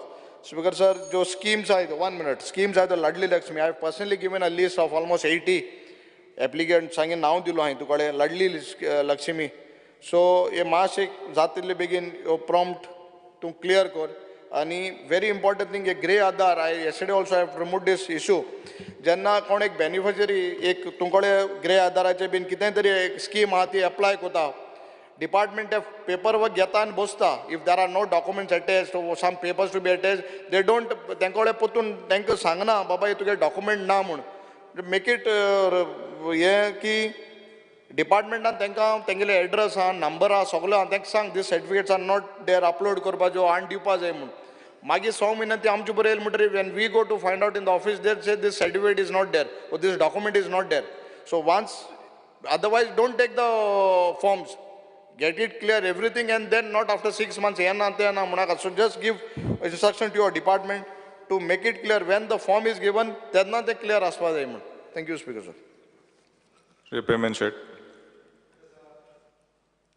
स्पीकर सर, ज्यो स्किम्स आहाय, 1 minute, स्किम्स आहाय, लाडली Lakshmi, I have personally given a list of almost 80 applicants, सांगे नांव दिलो हांवें तुकडे, लाडली लक्ष्मी. सो हे मातशें जातले बेगीन प्रॉम्प्ट तूं क्लियर कर. आणि very important thing, grey Aadhaar, yesterday also I promote this issue. जेन्ना कोण एक बेनिफिशरी एक तुमकडे ग्रे आधाराचे बीन कितें तरी एक स्कीम आहा ती एप्लाय कोता, डिपार्टमेंट पेपर वर्क घेता आनी बसता. If there are no documents attached, some papers to be attached, they don't, तेंकडे पोतून तांकां सांगना बाबा हे तुगे डॉक्युमेंट ना म्हूण. मेक इट हें की डिपार्टमेंटान तांकां तेंगेले एड्रेस आहा, नंबर आहा, सगळें आहा, तांकां सांग these certificates are not there, upload करपाच्यो आनी दिवपा जाय म्हूण. मागीर 6 म्हयने ती आमचे बरें येयले म्हणटरी when we go to find out in the office, there say this certificate is not there, or this document is not there. So once, otherwise don't take the forms, get it clear everything, and then not after 6 months yana tena munaka. So just give instruction to your department to make it clear when the form is given, tenna te clear aspa jay. Thank you, Speaker sir. Repayment sheet.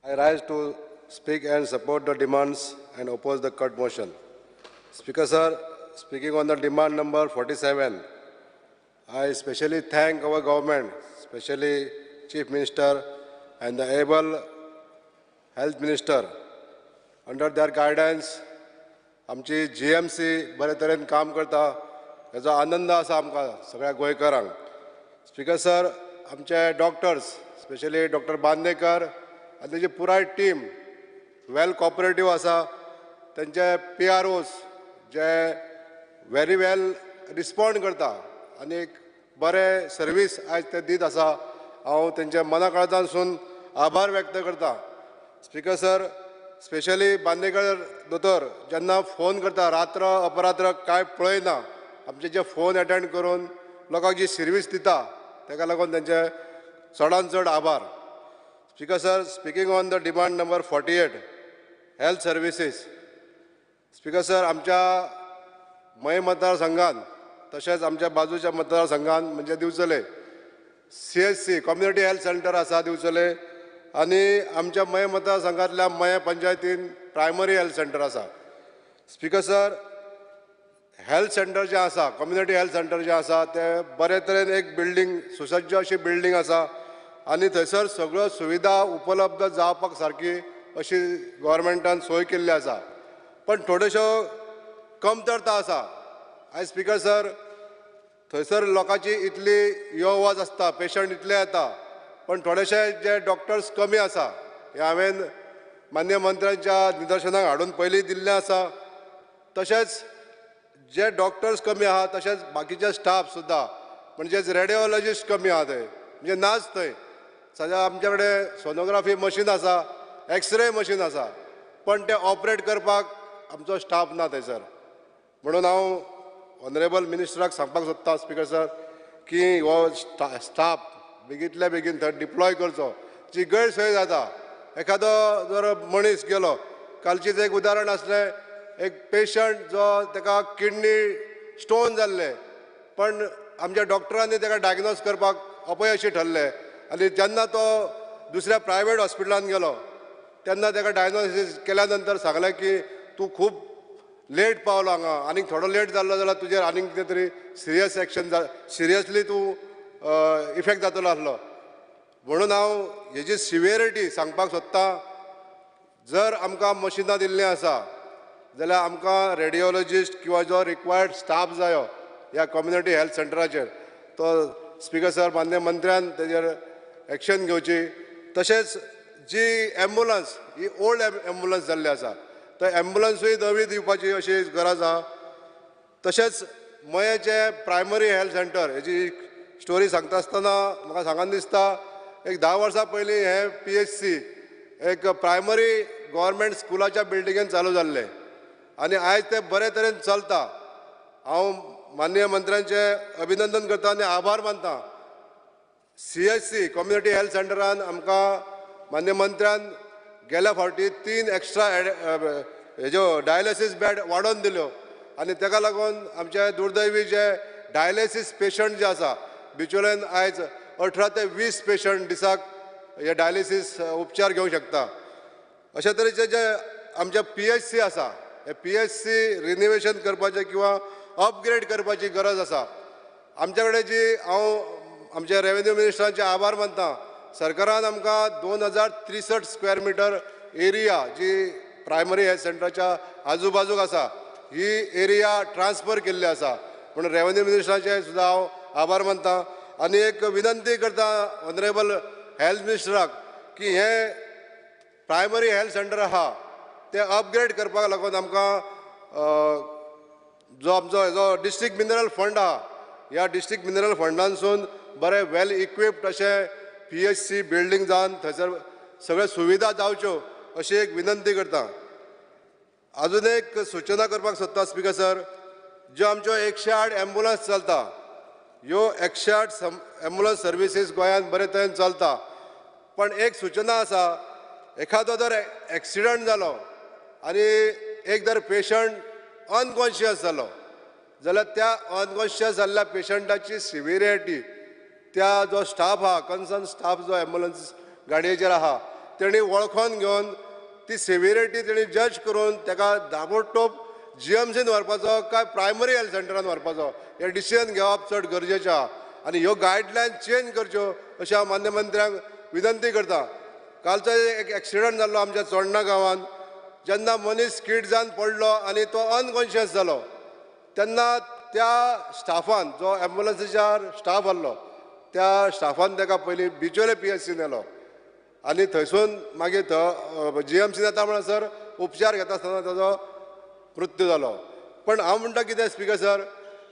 I rise to speak and support the demands and oppose the cut motion. Speaker sir, speaking on the demand number 47, I especially thank our government, especially Chief Minister and the able Health Minister. Under their guidance, आमची GMC बरे तरेन काम करता, हेजो आनंद आसा आमकां सगळ्या गोंयकारांक. स्पीकर सर, आमचे डॉक्टर्स, स्पेशली डॉक्टर बांदेकर आनी तेजी पुराय टीम वेल कॉपरेटीव आसा. तेंचे PROs जे व्हेरी वेल रिस्पॉन्ड करता आनी एक बरे सर्वीस आयज ते दीत आसा. हांव तेंच्या मना काळजांतसून आभार व्यक्त करता. स्पीकर सर, स्पेशली बांदेकर दोतोर जेन्ना फोन करता, रात्र अपरात्र काय पळयना, आमचे जे फोन अटेंड करून लोकांक जी सर्वीस दिता, ताका लागून तेंचे चडांत चड आभार. Speaker sir, speaking on the demand number 48, health services. Speaker sir, आमच्या मय मतदारसंघात तशेंच आमच्या बाजूच्या मतदारसंघात म्हणजे दिवचले CHC कम्युनिटी हेल्थ सेंटर आसा दिवचले, आनी आमच्या मय मतदारसंघातल्या मय पंचायतीन प्रायमरी हेल्थ सेंटर आसा. स्पीकर सर, हेल्थ सेंटर जे आसा, कम्युनिटी हेल्थ सेंटर जे आसा, ते बरे तरेन एक बिल्डींग, सुसज्ज अशी बिल्डींग आसा आनी थंयसर सगळ्यो सुविधा उपलब्ध जावपाक सारकी अशी गव्हर्मेंटान सोय केल्ली आसा. पण थोड्योशो कमतरता आसा. आयज स्पीकर सर, थंयसर लोकांची इतली यो वच आसता, पेशंट इतले येता, पण थोडेशे जे डॉक्टर्स कमी आसा. हे हांवें मान्य मंत्र्यांच्या निदर्शनाक हाडून पयलीं दिल्लें आसा. तशेंच जे डॉक्टर्स कमी आहा, तशेंच बाकीचे स्टाफ सुद्दां, म्हणजेच रेडिओलॉजिस्ट कमी आहा थंय, म्हणजे नाच थंय. सद्या आमचे कडेन सोनोग्राफी मशीन आसा, एक्सरे मशीन आसा, पण ते ऑपरेट करपाक आमचो स्टाफ ना थंयसर. म्हणून हांव ऑनरेबल मिनिस्टराक सांगपाक सोदता स्पीकर सर की हो स्टाफ बेगींतल्या बेगीन थंय डिप्लॉय करचो. जी गैरसोय जाता, एखादो जर मनीस गेलो, कालचीच एक उदाहरण आसलें, एक पेशंट जो ताका किडनी स्टोन जाल्ले, पण आमच्या डॉक्टरांनी ताका डायग्नोज करपाक अपयशी ठरले, आनी जेन्ना तो दुसऱ्या प्रायवेट हॉस्पिटलान गेलो तेन्ना ताका डायग्नोसीस केल्या नंतर सांगलें की तूं खूब लेट पावलो हांगा, आनीक थोडो लेट जाल्लो जाल्यार तुजेर आनीक कितें तरी सिरियस एक्शन सिरियसली तूं इफेक्ट जातलो आसलो. म्हणून हांव हेजी सिवियरिटी सांगपाक सोदतां. जर आमकां मशिनां दिल्लीं आसा जाल्यार आमकां रेडिओलॉजिस्ट किंवा जो रिक्वायर्ड स्टाफ जायो ह्या कम्युनिटी हेल्थ सेंटराचेर, तो स्पीकर सर मान्य मंत्र्यान तेजेर एक्शन घेवची. तशेंच जी ॲम्ब्युलन्स ही ओल्ड ॲम्ब्युलन्स जाल्ली आसा, तर ॲम्ब्युलन्सूय नवी दिवपाची अशी गरज आहा. तशेंच मयेचे प्रायमरी हेल्थ सेंटर हेजी स्टोरी सांगता आसतना म्हाका सांगन दिसता एक 10 वर्सां पयलीं हे PHC एक प्रायमरी गव्हर्मेंट स्कुलाच्या बिल्डिंगेन चालू जाल्लें आनी आयज ते बरे तरेन चलता. हांव माननीय मंत्र्यांचे अभिनंदन करता आनी आभार मानता. CHC कम्युनिटी हेल्थ सेंटरान आमकां माननीय मंत्र्यान गेल्या फावटी 3 एक्स्ट्रा हेज्यो डायलिसीस बेड वाडोवन दिल्यो आनी ताका लागून आमचे दुर्दैवी जे डायलिसीस पेशंट जे आसा बिचोलेन आयज 18 ते 20 पेशंट दिसाक हे डायलिसीस उपचार घेवंक शकता. अशा तरेचे जे आमचे PHC आसा हे PHC रिनोवेशन करपाचें किंवा अपग्रेड करपाची गरज आसा. आमच्या कडेन जी हांव आमच्या रेव्हेन्यू मिनिस्टरांचे आभार मानता. सरकारान आमकां 2063 स्क्वेअर मिटर एरिया जी प्रायमरी हेल्थ सेंटराच्या आजूबाजूक आसा ही एरिया ट्रान्सफर केल्ली आसा. म्हणून रेव्हेन्यू मिनिस्टरांचे सुद्दां हांव आभार मानता आनी एक विनंती करता ऑनरेबल हेल्थ मिनिस्टराक की हे प्रायमरी हेल्थ सेंटर आहा ते अपग्रेड करपाक लागून आमकां जो आमचो हेजो डिस्ट्रिक्ट मिनरल फंड आहा ह्या डिस्ट्रिक्ट मिनरल फंडानसून बरे वेल इक्विप्ड अशे PHC बिल्डींग जावन थंयसर सगळे सुविधा जावच्यो अशी एक विनंती करता. अजून एक सूचना करपाक सोदता स्पीकर सर, ज्यो आमच्यो 108 ॲम्ब्युलन्स चलता ह्यो 108 ॲम्ब्युलन्स सर्विसीस गोंयांत बरे तरेन चलता. पण एक सूचना आसा, एखादो जर एक्सिडंट जालो आनी एक जर पेशंट अनकॉन्शियस जालो जाल्यार त्या अनकॉन्शियस जाल्ल्या पेशंटाची सिविरिटी त्या जो स्टाफ आहा कन्सर्न स्टाफ जो ॲम्ब्युलन्स गाडयेचेर आहा तेणी वळखून घेवन ती सिविरिटी तेणी जज करून ताका दाबोटोब GMCन व्हरपाचो काय प्रायमरी हेल्थ सेंटरान व्हरपाचो हे डिसिजन घेवप चड गरजेचें आहा. आनी ह्यो गायडलायन चेंज करच्यो अशें हांव मान्य मंत्र्यांक विनंती करता. कालचो एक एक्सिडंट जाल्लो आमच्या चोडणा गांवांत जेन्ना मनीस स्कीड जावन पडलो आनी तो अनकॉन्शियस जालो तेन्ना त्या स्टाफान जो ॲम्ब्युलन्सीच्या स्टाफ आसलो त्या स्टाफान ताका पयलीं बिचोले PHC नेलो आनी थंयसून मागीर GMC येता म्हणसर उपचार घेता आसतना ताजो मृत्यू जालो. पण हांव म्हणटा कितें स्पीकर सर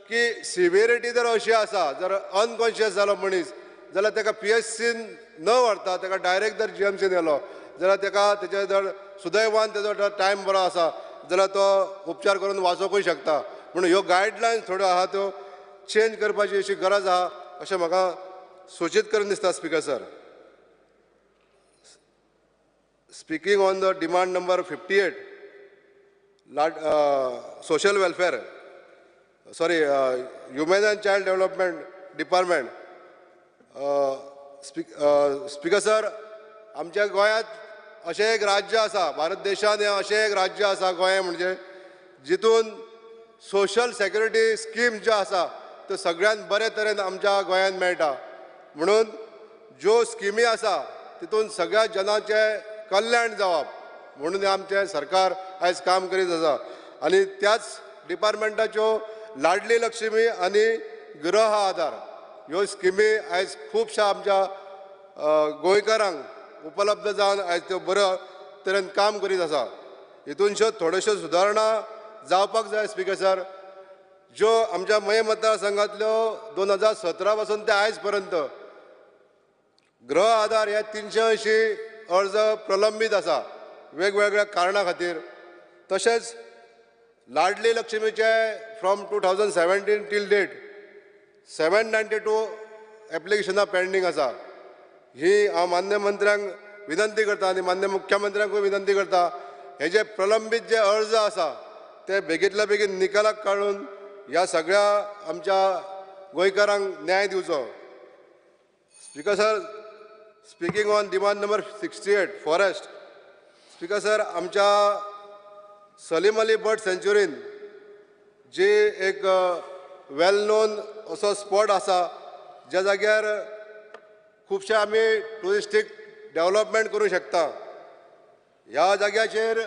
की सिविरिटी जर अशी आसा जर अनकॉन्शियस जालो मनीस जाल्यार ताका PHCन न व्हरता ताका डायरेक्ट जर GMC नेलो जाल्यार ताका तेजे जर सुदैवान तेजो जर टायम बरो आसा जाल्यार तो उपचार करून वाचोवंकूय शकता. म्हणून ह्यो गायडलायन्स थोड्यो आहा त्यो चेंज करपाची अशी गरज आहा अशें म्हाका सूचित करून दिसता speaker sir. Speaking on the demand number 58, social welfare, Human and Child Development Department. Speaker sir, आमच्या गोंयांत अशें एक राज्य आसा, भारत देशांत हें अशें एक राज्य आसा गोंय म्हणजे जितून सोशल सेक्युरिटी स्कीम ज्यो आसा त्यो सगळ्यांत बरे तरेन आमच्या गोंयांत मेळटा. म्हणून ज्यो स्किमी आसा तितून सगळ्या जनांचें कल्याण जावप म्हणून आमचें सरकार आयज काम करीत आसा. आनी त्याच डिपार्टमेंटाच्यो लाडली लक्ष्मी आनी गृह आधार ह्यो स्किमी आयज खुबश्या आमच्या गोंयकारांक उपलब्ध जावन आयज त्यो बऱ्या तरेन काम करीत आसा. हितूनच्यो थोड्योश्यो सुदारणा जावपाक जाय स्पीकर सर. ज्यो आमच्या मये मतदारसंघांतल्यो 2017 पासून ते आयज पर्यंत गृह आधार हे 380 अर्ज प्रलंबीत आसा वेगवेगळ्या कारणां खातीर. तशेंच लाडली लक्ष्मीचे फ्रॉम 2017 टील डेट 792 एप्लिकेशनां पेंडींग आसा. ही हांव मान्य मंत्र्यांक विनंती करता आनी मान्य मुख्यमंत्र्यांकूय विनंती करता हे जे प्रलंबीत जे अर्ज आसा ते बेगींतल्या बेगीन निकालाक काडून ह्या सगळ्या आमच्या गोंयकारांक न्याय दिवचो. Speaker sir, speaking on demand number 68 forest. Speaker sir, आमच्या सलीम अली बर्ड सँच्युरीन जी एक वेल नोन असो स्पॉट आसा ज्या जाग्यार खुबशे आमी टुरिस्टीक डेवलपमेंट करूं शकता. ह्या जाग्याचेर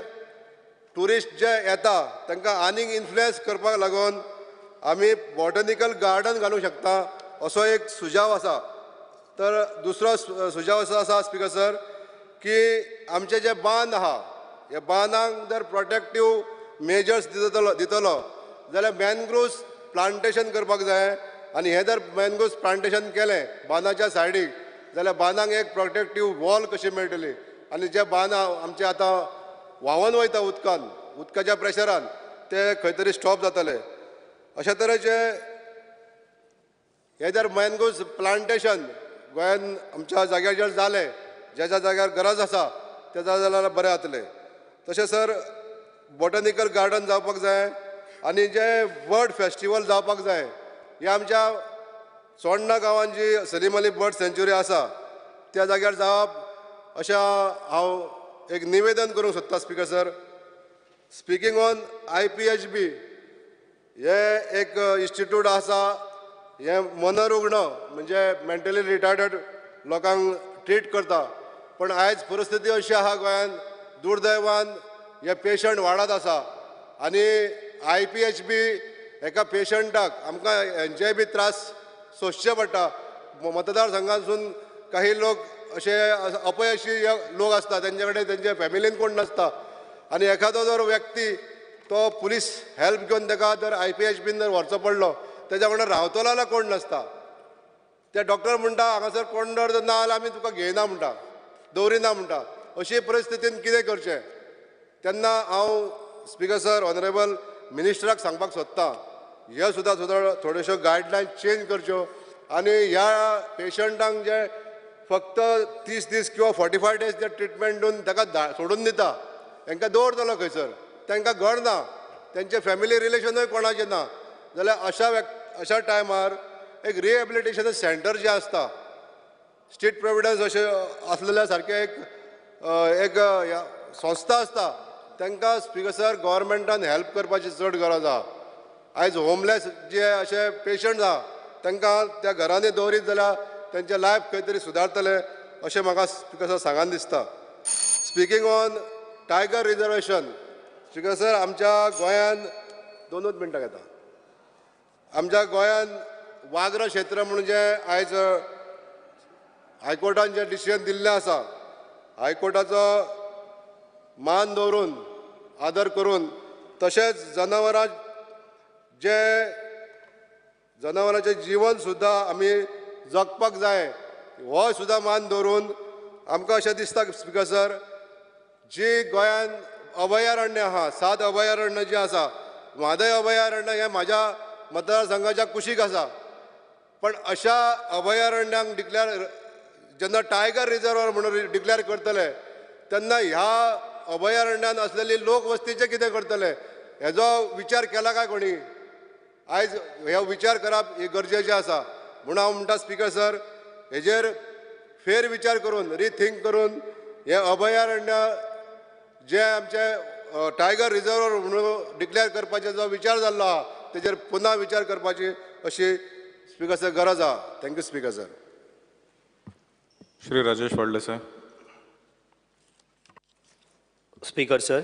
टुरिस्ट जे येता तांकां आनीक इन्फ्लुयन्स करपाक लागून आमी बॉटनिकल गार्डन घालूंक शकता असो एक सुजाव आसा. तर दुसरो सुजाव असो आसा स्पीकर सर की आमचे जे बांद आहा ह्या बांदांक जर प्रोटेक्टीव मेजर्स दितलो जाल्यार मॅनग्रोव्स प्लांटेशन करपाक जाय आनी हे जर मॅनग्रोव्स प्लांटेशन केलें बांदाच्या सायडीक जाल्यार बांदांक एक प्रोटेक्टीव वॉल कशी मेळटली आनी जे बांद आमचे आतां व्हांवून वयता उदकाच्या प्रेशरान ते खंय तरी स्टॉप जातले. अशा तरेचे हे जर मॅनग्रोव्स प्लांटेशन गोंयान आमच्या जाग्यार जर जालें ज्या ज्या जाग्यार गरज आसा त्या जाल्यार बरें जातलें. तशें सर बॉटनिकल गार्डन जावपाक जाय आनी जे बर्ड फेस्टिवल जावपाक जाय हे आमच्या सोण्णा गांवांत जी सलीम अली बर्ड सँच्युरी आसा त्या जाग्यार जावप अशें हांव एक निवेदन करूंक सोदता speaker sir. Speaking on IPHB हे एक इन्स्टिट्यूट आसा हे मनोरुग्ण म्हणजे मेंटली रिटार्डेड लोकांक ट्रीट करता पण आयज परिस्थिती अशी आहा गोंयान दुर्दैवान हे पेशंट वाडत आसा आनी IPHB एका पेशंटाक आमकां हेंचेय बी त्रास सोंसचे पडटा. मतदारसंघांतसून काही लोक असे अपयशी लोक असतात तेंचे कडेन तेंचे फॅमिलीन कोण नसता आनी एखादो जर व्यक्ती तो पुलीस हेल्प घेवन ताका जर IPHBन जर व्हरचो पडलो तेज्या वांगडा रावतलो जाल्यार कोण नसता. ते डॉक्टर म्हणटा हांगासर कोण जर ना जाल्यार आमी तुका घेयना म्हणटा दवरिना म्हणटा. अशी परिस्थितीन कितें करचें तेन्ना हांव स्पीकर सर ऑनरेबल मिनिस्टराक सांगपाक सोदतां हे सुद्दां थोड्योश्यो गायडलायन चेंज करच्यो आनी ह्या पेशंटांक जे फक्त 30 दीस किंवा 45 डेज जे ट्रिटमेंट दिवन ताका सोडून दिता तांकां दवरतलो खंयसर तांकां घर ना तेंचे फॅमिली रिलेशनूय कोणाचें ना जाल्यार अशा टायमार एक रिहेबिलिटेशन सेंटर जे आसता स्टेट प्रोविडन्स अशें आसलेल्या सारकें एक संस्था आसता तांकां स्पीकर सर गव्हर्मेंटान हेल्प करपाची चड गरज आहा. आयज होमलेस जे अशे पेशंट आहा तांकां त्या घरांनी दवरीत जाल्यार तेंचें लायफ खंय तरी सुदारतलें अशें म्हाका स्पीकर सर सांगान दिसता. Speaking on tiger reservation speaker sir आमच्या गोंयान 2 मिनटां घेता. आमच्या गोंयान वाघर क्षेत्र म्हणून जे आयज हायकोर्टान जे डिसिजन दिल्लें आसा हायकोर्टाचो मान दवरून आदर करून तशेंच जनावरांचें जीवन सुद्दां आमी जगपाक जाय हो सुद्दां मान दवरून आमकां अशें दिसता स्पीकर सर जी गोंयान अभयारण्य आहा 7 अभयारण्य जी आसा म्हादय अभयारण्य हें म्हाज्या मतदारसंघाच्या कुशीक आसा पण अशा अभयारण्यांक डिक्लेअर जेन्ना टायगर रिजर्व म्हणून डिक्लेअर करतले तेन्ना ह्या अभयारण्यान असलेली लोकवस्तीचें कितें करतले हेजो विचार केला काय कोणी. आयज हे विचार करप हे गरजेचें आसा म्हणून हांव म्हणटा स्पीकर सर हेजेर फेर विचार करून रिथिंक करून हे अभयारण्य जे आमचे टायगर रिजर्व म्हणून डिक्लेअर करपाचे जो विचार जाल्लो आहा तेजेर पुन्हा विचार करपाची अशी स्पीकर सर गरज आहा. Thank you speaker sir. Shri Rajesh Vadle. Speaker sir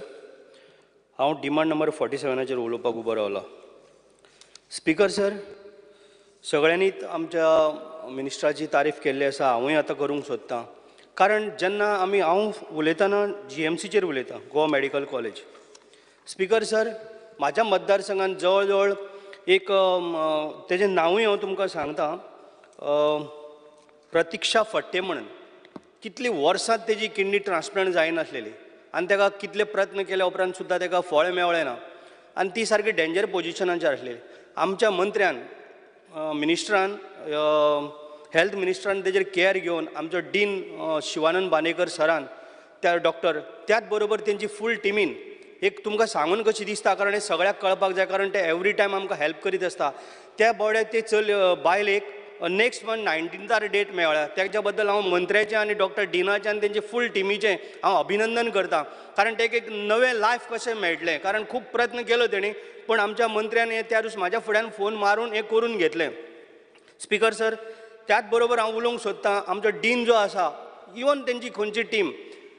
हांव डिमांड नंबर 47 उलोवपाक उबो रावला. स्पीकर सर सगळ्यांनीच आमच्या मिनिस्टराची तारीफ केल्ली आसा हांवूय आतां करूंक सोदतां कारण जेन्ना हांव उलयतना GMCचेर उलयतां Goa medical college. Speaker sir म्हाज्या मतदारसंघान जवळ जवळ एक तेजें नांवूय हांव तुमकां सांगतां प्रतीक्षा फट्टे म्हणून कितलीं वर्सां तेजी किडनी ट्रान्सप्लांट जायनासलेली आनी ताका कितले प्रयत्न केल्या उपरांत सुद्दां ताका फळ मेवलें ना आनी ती सारकी डेंजर पोजिशनाचेर आसलेली. आमच्या मंत्र्यान मिनिस्टरान हेल्थ मिनिस्टरान तेजेर केअर घेवन आमचो डीन शिवानंद बानेकर सरान त्या डॉक्टर त्याच बरोबर तेंची फूल टिमीन एक तुमकां सांगून कशी दिसता कारण हें सगळ्याक कळपाक जाय कारण ते एवरी टायम आमकां हेल्प करीत आसता. त्या बोडे ते बायलेक नेक्स्ट मंथ 19th डेट मेळ्ळ्या त्याच्या बद्दल हांव मंत्र्याचें आनी डॉक्टर डिनाचें आनी तेंचे फूल टिमीचें हांव अभिनंदन करतां कारण तेका एक नवें लायफ कशें मेळटलें कारण खूब प्रयत्न केलो तेणी पूण आमच्या मंत्र्यान हें त्या दिस म्हाज्या फुड्यान फोन मारून हें करून घेतलें. स्पीकर सर त्याच बरोबर हांव उलोवंक सोदतां आमचो डीन जो आसा इवन तेंची खंयची टीम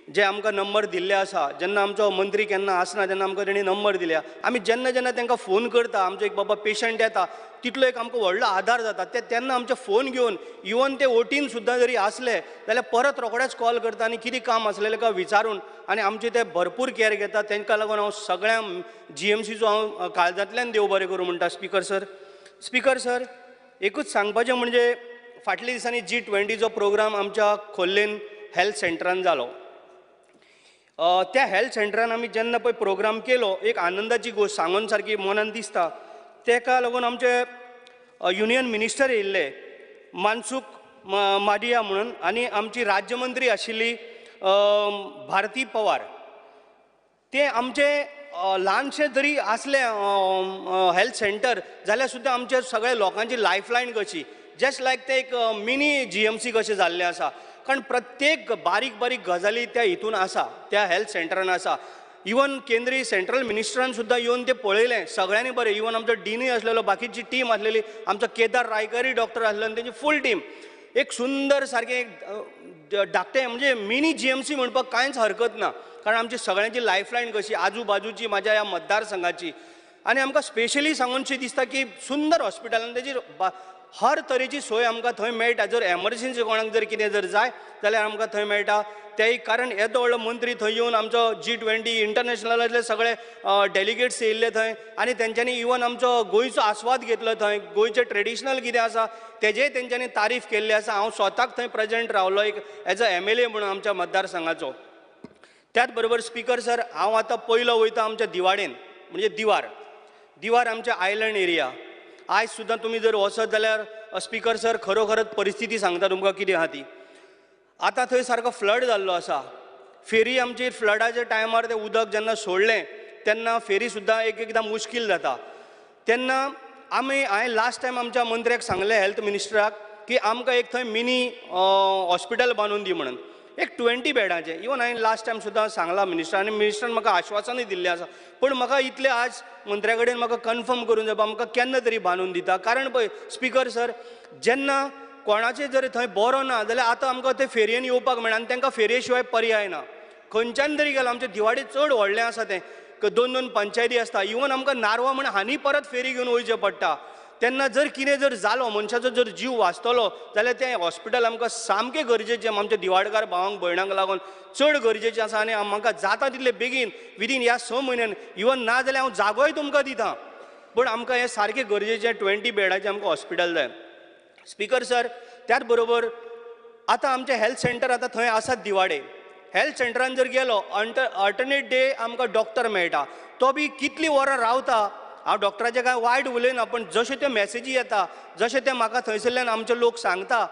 जे आमकां नंबर दिल्ले आसा, जेन्ना आमचो मंत्री केन्ना आसना तेन्ना आमकां तेणी नंबर दिल्या. आमी जेन्ना जेन्ना तांकां फोन करता, आमचो एक बाबा पेशंट येता, तितलो एक आमकां व्हडलो आदार जाता. तेन्ना आमचे फोन घेवन इवन ते ओटीन सुद्दां जरी आसले जाल्यार परत रोखडेच कॉल करता आनी कितें काम आसलेलें काय विचारून आनी आमचे ते भरपूर केअर घेता. तांकां लागून हांव सगळ्या GMCचो हांव काळजांतल्यान देव बरें करूं म्हणटा. स्पीकर सर, एकूच सांगपाचें म्हणजे फाटल्या दिसांनी G20चो प्रोग्राम आमच्या खोर्लेन हेल्थ सेंटरान जालो. त्या हेल्थ सेंटरान आमी जेन्ना पळय प्रोग्राम केलो, एक आनंदाची गोश्ट सांगून सारकी मनान दिसता. तेका लागून आमचे युनियन मिनिस्टर येयल्ले मानसूख माडिया म्हणून आनी आमची राज्यमंत्री आशिल्ली भारती पवार. ते आमचे ल्हानशें जरी आसलें हेल्थ सेंटर जाल्यार सुद्दां आमच्या सगळ्या लोकांची लायफलायन कशी, जस्ट लायक ते एक मिनी GMC कशें जाल्लें आसा. कारण प्रत्येक बारीक बारीक गजाली त्या हितून आसा, त्या हेल्थ सेंटरान आसा. इवन केंद्रीय सेंट्रल मिनिस्टरान सुद्दां येवन ते पळयलें, सगळ्यांनी बरें. इवन आमचो डीनूय आसलेलो, बाकीची टीम आसलेली, आमचो केदार रायकरी डॉक्टर आसलो आनी तेजी फूल टीम. एक सुंदर सारकें धाकटें म्हणजे मिनी GMC म्हणपाक कांयच हरकत ना. कारण आमची सगळ्यांची लायफलायन कशी आजूबाजूची म्हाज्या ह्या मतदारसंघाची. आनी आमकां स्पेशली सांगूनशी दिसता की सुंदर हॉस्पिटल आनी तेजी हर तरेची सोय आमकां थंय मेळटा. जर एमर्जन्सी कोणाक जर कितें जर जाय जाल्यार आमकां थंय मेळटा. तेय कारण येदो व्हडलो मंत्री थंय येवन आमचो G20 इंटरनॅशनलांतले सगळे डेलिगेट्स येयल्ले थंय आनी तेंच्यांनी इवन आमचो गोंयचो आस्वाद घेतलो. थंय गोंयचें ट्रेडिशनल कितें आसा तेजेय तेंच्यांनी तारीफ केल्ली आसा. हांव स्वताक थंय प्रेजेंट रावलो एक एज अ MLA म्हणून आमच्या मतदारसंघाचो. त्याच बरोबर स्पीकर सर, हांव आतां पयलो वयता आमच्या दिवाडेन, म्हणजे दिवार आमच्या आयलंड एरिया. आयज सुद्दां तुमी जर वचत जाल्यार स्पीकर सर खरोखरच परिस्थिती सांगता तुमकां कितें आहा ती. आतां थंय सारको फ्लड जाल्लो आसा. फेरी आमची फ्लडाच्या टायमार तें उदक जेन्ना सोडलें तेन्ना फेरी सुद्दां एकदां मुश्कील जाता. तेन्ना हांवें लास्ट टायम आमच्या मंत्र्याक सांगलें, हेल्थ मिनिस्टराक, की आमकां एक थंय मिनी हॉस्पिटल बांदून दी म्हणून, एक 20 बेडाचें. इवन हांवें लास्ट टायम सुद्दां सांगलां मिनिस्टरान, आनी मिनिस्टरान म्हाका आश्वासनूय दिल्लें आसा. पूण म्हाका इतलें आज मंत्र्या कडेन म्हाका कन्फर्म करून जाय म्हाका केन्ना तरी बांदून दिता. कारण पळय स्पीकर सर, जेन्ना कोणाचें जर थंय बरो ना जाल्यार आतां आमकां ते फेरयेन येवपाक मेळना आनी तांकां फेरये शिवाय पर्याय ना. खंयच्यान तरी गेलो, आमचें दिवाडी चड व्हडलें आसा तें, 2-2 पंचायती आसता. इवन आमकां नारवा म्हण हानी परत फेरी घेवन वयचें पडटा. तेन्ना जर कितें जर जालो, मनशाचो जर जीव वाचतलो जाल्यार तें हॉस्पिटल आमकां सामकें गरजेचें. आमच्या दिवाडकार भावांक भयणांक लागून चड गरजेचें आसा आनी म्हाका जाता तितले बेगीन विदीन ह्या 6 म्हयन्यान, इवन ना जाल्यार हांव जागोय तुमकां दितां, पूण आमकां हें सारकें गरजेचें 20 बेडाचें आमकां हॉस्पिटल जाय. स्पीकर सर, त्याच बरोबर आतां आमचें हेल्थ सेंटर आतां थंय आसात दिवाडे. हेल्थ सेंटरान जर गेलो अल्टरनेट डे आमकां डॉक्टर मेळटा. तो बी कितलीं वरां रावता. हांव डॉक्टराचें कांय वायट उलयना, पण जश्यो त्यो मॅसेजी येता, जशें ते म्हाका थंयसरल्यान आमचे लोक सांगता,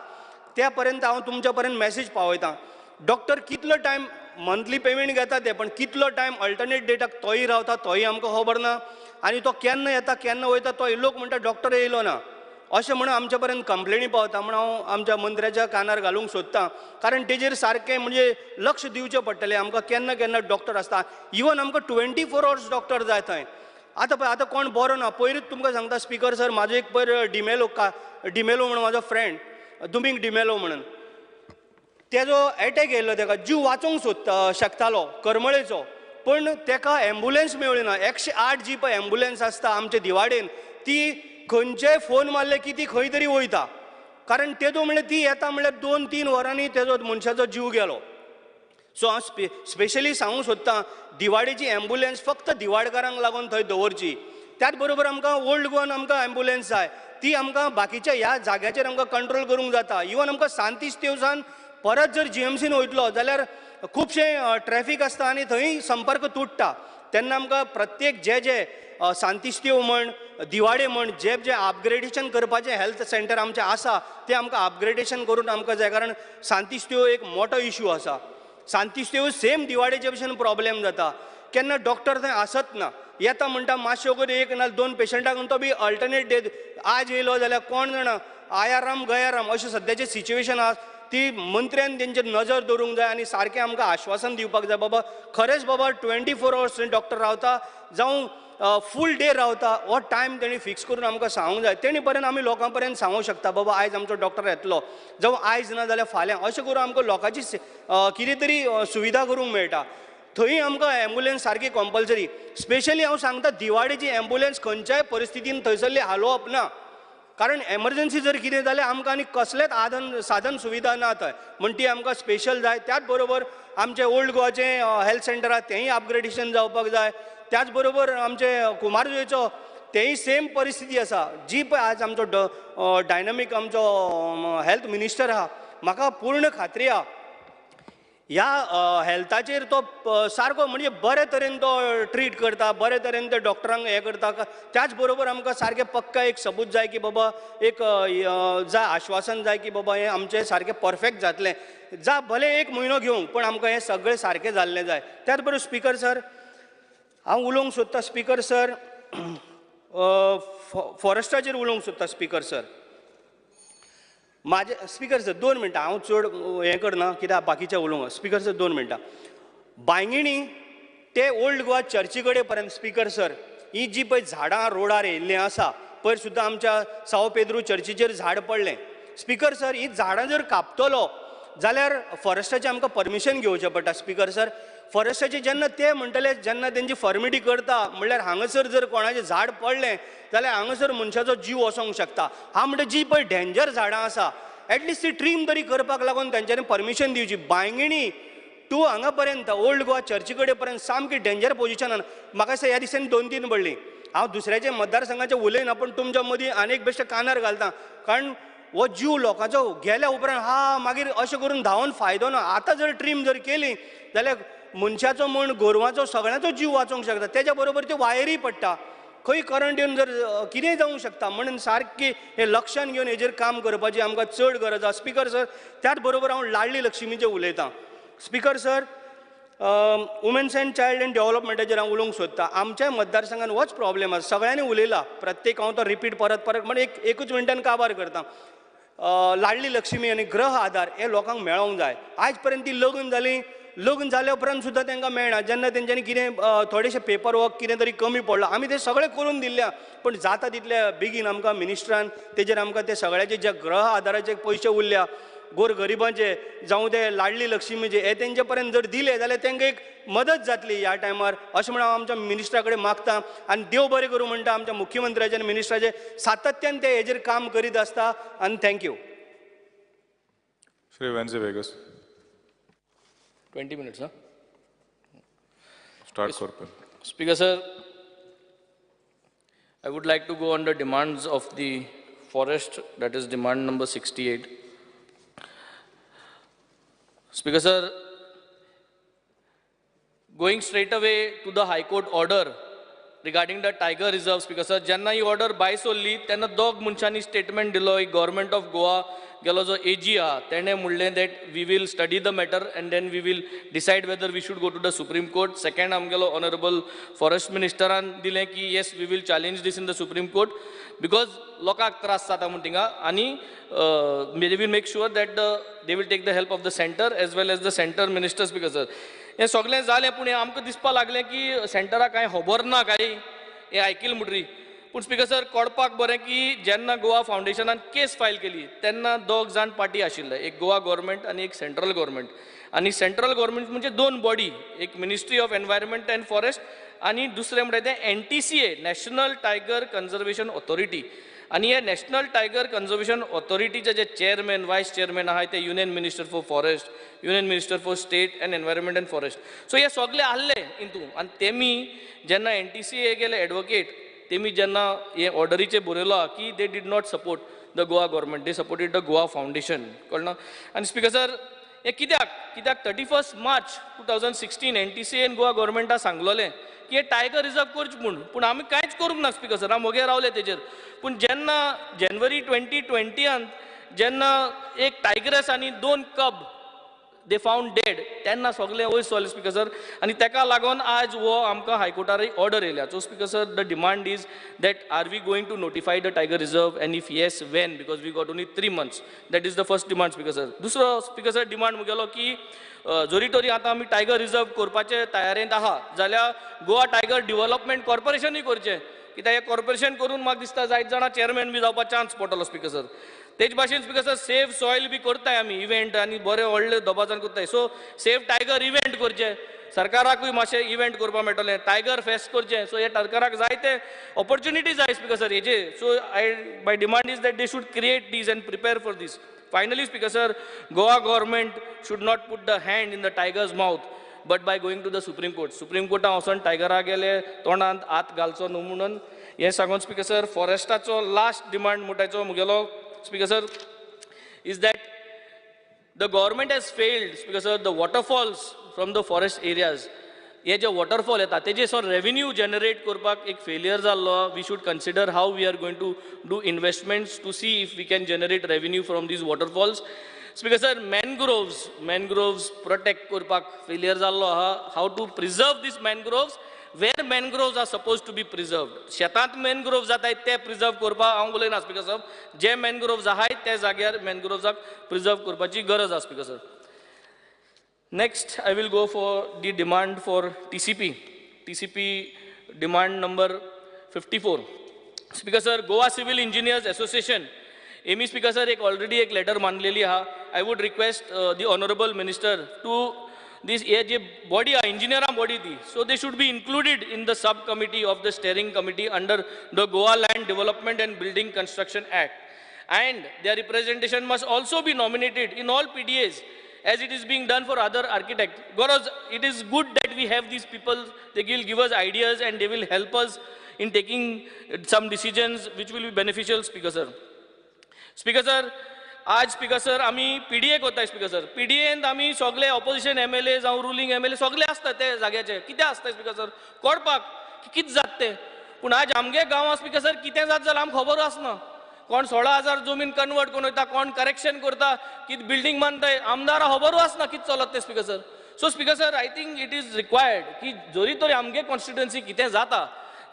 त्या पर्यंत हांव तुमच्या पर्यंत मॅसेज पावयतां. डॉक्टर कितलो टायम मंथली पेमेंट घेता ते, पण कितलो टायम अल्टरनेट डेटाक तोय रावता तोय आमकां खबर ना. आनी तो केन्ना येता केन्ना वयता तोय लोक म्हणटा डॉक्टर येयलो ना अशें म्हणून आमचे पर्यंत कंप्लेनी पावता. म्हणून हांव आमच्या मंत्र्याच्या कानार घालूंक सोदतां, कारण तेजेर सारकें म्हणजे लक्ष दिवचें पडटलें. आमकां केन्ना केन्ना डॉक्टर आसता, इवन आमकां 24 hours डॉक्टर जाय थंय. आतां कोण बरो ना. पयलींच तुमकां सांगता स्पीकर सर, म्हाजो एक पयर डिमेलो म्हणून म्हाजो फ्रेंड दुमींग डिमेलो म्हणून, तेजो एटॅक येयल्लो, तेका जीव वाचोवंक शकतालो करमळेचो, पण तेका एम्बुलन्स मेळ्ळी ना. 108 जी पळय एम्बुलन्स आसता आमचे दिवाडेन, ती खंयचेय फोन मारले की ती खंय तरी वयता. कारण तेजो म्हणल्यार ती येता म्हणल्यार 2-3 वरांनी तेजो मनशाचो जीव गेलो. सो हांव स्पेशली सांगूंक सोदतां, दिवाडेची एम्बुलन्स फक्त दिवाडकारांक लागून थंय दवरची. त्याच बरोबर आमकां ओल्ड गोवन आमकां एम्बुलन्स जाय, ती आमकां बाकीच्या ह्या जाग्याचेर आमकां कंट्रोल करूंक जाता. इवन आमकां सांतिस्थेवसान परत जर GMCन वयतलो जाल्यार खुबशे ट्रॅफिक आसता आनी थंय संपर्क तुटता. तेन्ना आमकां प्रत्येक जे सांतिस्थेव म्हण दिवाडे म्हण जे अपग्रेडेशन करपाचें हेल्थ सेंटर आमचें आसा तें आमकां अपग्रेडेशन करून आमकां जाय. कारण सांतिस्थेव एक मोठो इश्यू आसा. सांतिस्थेव सेम दिवाडेचे भशेन प्रॉब्लेम जाता. केन्ना डॉक्टर थंय आसत ना, येता म्हणटा मातशें वगैरे 1 ना 2 पेशंटाक, तो बी अल्टरनेट डे आज येयलो जाल्यार कोण जाणा आयाराम गयाराम अशें सद्याचें सिच्युएशन आसा. ती मंत्र्यान तेंचेर नजर दवरूंक जाय आनी सारकें आमकां आश्वासन दिवपाक जाय बाबा खरेंच बाबा 24 hours डॉक्टर रावता जावं फूल डे रावता हो टायम तेणी फिक्स करून आमकां सांगूंक जाय तेणी पर्यंत आमी लोकां पर्यंत सांगूंक शकता बाबा आयज आमचो डॉक्टर येतलो जावं आयज ना जाल्यार फाल्यां अशें करून आमकां लोकांची कितें तरी सुविधा करूंक मेळटा थंय आमकां एम्बुलन्स सारकी कंपल्सरी स्पेशली हांव सांगता दिवाळेची एम्बुलन्स खंयच्याय परिस्थितीन थंयसरली हालोवप ना कारण एमर्जन्सी जर कितें जाल्यार आमकां आनी कसलेंच साधन सुविधा ना थंय म्हण ती आमकां स्पेशल जाय त्याच बरोबर आमचे ओल्ड गोवाचें हेल्थ सेंटर आसा तेंय अपग्रेडेशन जावपाक जाय त्याच बरोबर आमचे कुमारजुंवेचो तेंय सेम परिस्थिती आसा जी पळय आज आमचो डायनामीक आमचो हेल्थ मिनिस्टर आहा म्हाका पूर्ण खात्री आहा ह्या हेल्थाचेर तो सारको म्हणजे बरे तरेन तो ट्रीट करता बरे तरेन ते डॉक्टरांक हें करता त्याच बरोबर आमकां सारकें पक्का एक सबूत जाय की बाबा एक जाय आश्वासन जाय की बाबा हें आमचें सारकें परफेक्ट जातलें जा भले 1 म्हयनो घेवंक पण आमकां हें सगळें सारकें जाल्लें जाय त्याच बरोबर स्पिकर सर हांव उलोवंक सोदता स्पिकर सर फॉरेस्टाचेर उलोवंक सोदता स्पिकर सर माझे स्पिकर सर 2 मिनटां हांव चड हें करना कित्याक बाकीचे उलोवंक स्पिकर सर 2 मिनटां बांयगिणी ते ओल्ड गोवा चर्ची कडेन पर्यंत स्पिकर सर ही जी पळय झाडां रोडार येयल्लीं आसा पयर सुद्दां आमच्या साव पेद्रू चर्चीचेर झाड पडलें स्पिकर सर ही झाडां जर कापतलो जाल्यार फॉरेस्टाचें आमकां परमिशन घेवचें पडटा स्पिकर सर फॉरेस्टाचे जेन्ना ते म्हणटले जेन्ना तेंची फॉर्मिटी करता म्हणल्यार हांगासर जर कोणाचें झाड पडलें जाल्यार हांगासर मनशाचो जीव वचोंक शकता हांव म्हणटा जी पळय डेंजर झाडां आसा एटलिस्ट ती ट्रीम तरी करपाक लागून तेंच्यांनी परमिशन दिवची बांयगिणी टू हांगा पर्यंत ओल्ड गोवा चर्ची कडेन पर्यंत सामकी डेंजर पोजिशनान म्हाका दिसता ह्या दिसांनी 2-3 पडली हांव दुसऱ्याचे मतदारसंघाचे उलयना पण तुमच्या मदीं आनीक बेश्टे कानार घालता कारण हो जीव लोकांचो गेल्या उपरांत मागीर अशें करून धांवन फायदो ना आतां जर ट्रीम जर केली जाल्यार मनशाचो म्हण गोरवांचो सगळ्यांचो जीव वाचोवंक शकता तेच्या बरोबर त्यो वायरी पडटा खंय करंट येवन जर कितेंय जावंक शकता म्हणून सारकी हे लक्षान घेवन हेजेर काम करपाची आमकां चड गरज आसा स्पिकर सर त्याच बरोबर हांव लाडली लक्ष्मीचें उलयतां speaker sir women's and child and डेव्हलपमेंटाचेर हांव उलोवंक सोदतां आमच्या मतदारसंघान होच प्रॉब्लेम आसा सगळ्यांनी उलयला प्रत्येक हांव तो रिपीट परत म्हणजे एकूच मिनटान काबार करता लाडली लक्ष्मी आनी ग्रह आधार हे लोकांक मेळोंक जाय आयज पर्यंत ती लग्न जाल्या उपरांत सुद्दां तांकां मेळना जेन्ना तेंच्यांनी कितें थोडेशे पेपर वर्क कितें तरी कमी पडलो आमी ते सगळें करून दिल्ल्या पण जाता तितल्या बेगीन आमकां मिनिस्ट्रान तेजेर आमकां ते सगळ्याचे जे ग्रह आधाराचे पयशे उरल्या गोरगरिबांचे जावं ते लाडली लक्ष्मीचे हे तेंचे पर्यंत जर दिले जाल्यार तांकां एक मदत जातली ह्या टायमार अशें म्हणून हांव आमच्या मिनिस्टरा कडेन मागतां आनी देव बरें करूं म्हणटा आमच्या मुख्यमंत्र्याचे आनी मिनिस्टराचे सातत्यान ते हेजेर काम करीत आसता आनी thank you Shri Venzy Viegas 20 minutes, huh? Start corporate. Speaker sir, I would like to go on the demands of the forest, that is demand number 68. Speaker sir, going straight away to the High Court order regarding the tiger reserve, Speaker sir, jenna he order by solli, त्यांना दोग मनशांनी statement दिलो, government of Goa गेलो जो AG हा, तेणे म्हणलें that we will study the matter and then we will decide whether we should go to the Supreme Court. Second, आमगेलो honorable forest ministeraन दिलें की yes, we will challenge this in the Supreme Court because लोकांक त्रास जाता म्हण थिंगा आनी they will make sure that they will take the help of the center as well as the center minister, Speaker sir. हें सगळें जालें पूण हें आमकां दिसपाक लागलें की सेंटराक कांय खबर ना काय हें आयकिल्लें म्हणटरी पूण स्पिकर सर कळपाक बरें की जेन्ना गोवा फावंडेशनान केस फायल केली तेन्ना दोग जाण पार्टी आशिल्ले एक गोवा गव्हर्मेंट आनी एक सेंट्रल गव्हर्मेंट आनी सेंट्रल गव्हर्मेंट म्हणजे 2 बॉडी एक ministry of environment and forest आनी दुसरें म्हणटा तें NTCA national tiger conservation authority आनी हे नॅशनल टायगर कन्जर्वेशन ऑथॉरिटीचे जे चेअरमॅन वायस चेअरमॅन आहाय ते union minister for forest union minister for state and environment and forest so हे सगळे आहले इंतू आनी तेमी जेन्ना NTCA गेले एडवोकेट तेमी जेन्ना हे ऑर्डरीचे बरयलो की they did not support the Goa government they supported the Goa foundation कळना आनी स्पिकर सर हे कित्याक 31 मार्च 2016 NTCA गोवा गव्हर्मेंटा सांगलोलें की हे टायगर रिजर्व करचे म्हूण पूण आमी कांयच करूंक ना स्पिकर सर हांव मोगे रावले तेजेर पूण जेन्ना जानेवारी 2020 जेन्ना एक टायगरस आनी 2 कब दे फाउंड डेड तेन्ना सगळें वयर सरलें स्पीकर सर आनी ताका लागून आज हो आमकां हायकोर्टार ऑर्डर येयल्या. So speaker sir the demand is that are we going to notify the tiger reserve and if yes when because we got only 3 months. That is the first demand speaker sir. दुसरो speaker sir demand मुगेलो की जोरी तोरी आतां आमी tiger reserve करपाचे तयारेंत आहा जाल्यार गोवा टायगर डिव्हलपमेंट कॉर्पोरेशनूय करचें कित्याक हें कॉर्पोरेशन करून म्हाका दिसता जायत जाणां चेअरमॅन बी जावपाक चान्स पडटलो स्पीकर सर. तेच भाशेन स्पीकर सर सेफ सॉयल बी करताय आमी इव्हेंट आनी बरे व्हडले दबाजान करताय. सो सेफ टायगर इव्हेंट करचे सरकाराकूय मातशें इव्हेंट करपाक मेळटलें टायगर फेस्ट करचें. सो हे सरकाराक जायते ऑपॉर्च्युनिटीज जाय स्पीकर सर हेजे. So my demand is that they should create this and prepare for this. Finally, Speaker Sir, Goa government should not put the hand in the tiger's mouth, but by going to the Supreme Court. Supreme Court वचून टायगरा गेले तोंडांत हात घालचो न्हू म्हणून हे सांगून speaker sir फॉरेस्टाचो लास्ट डिमांड मुटायचो मुगेलो speaker sir is that the government has failed speaker sir the waterfalls from the forest areas. हे जे वॉटरफॉल येता तेजे सो रेव्हेन्यू जनरेट करपाक एक फेलियर जाल्लो. We should consider how we are going to do investments to see if we can generate revenue from these waterfalls. Speaker sir mangroves protect करपाक failure जाल्लो आहा. How to preserve these mangroves where mangroves are supposed to be preserved. शेतांत mangroves जाताय ते preserve करपाक हांव उलयना speaker sir. जे मॅनग्रोव्स आहाय त्या जाग्यार मॅनग्रोव्साक प्रिजर्व करपाची गरज आसा speaker sir. Next, I will go for the demand for TCP. TCP demand number 54. Speaker sir, Goa Civil Engineers Association. AMI Speaker sir, already एक letter मानलेली हा. I would request the honorable minister to this body, engineer body thi. So they should be included in the subcommittee of the steering committee under the Goa Land Development and Building Construction Act. And their representation must also be nominated in all PDAs, as it is being done for other architects. Because it is good that we have these people, they will give us ideas and they will help us in taking some decisions which will be beneficial, Speaker sir. Speaker sir, आज speaker sir आमी PDA करताय speaker sir. PDAंत आमी सगळे opposition MLA जावं ruling MLA सगळे आसता ते जाग्याचे. कितें आसता स्पीकर सर कळपाक कितें जाता तें. पूण आज आमगे गांवां स्पीकर सर कितें जाता जाल्यार आमकां खबर आसना. कोण 16,000 जमीन कन्वर्ट करून वयता, कोण करेक्शन करता, कितें बिल्डींग बांदताय आमदारां खबरू आसना कितें चलत तें speaker sir. So speaker sir I think it is required की जोरी तरी आमगे कॉन्स्टिट्युएन्सी कितें जाता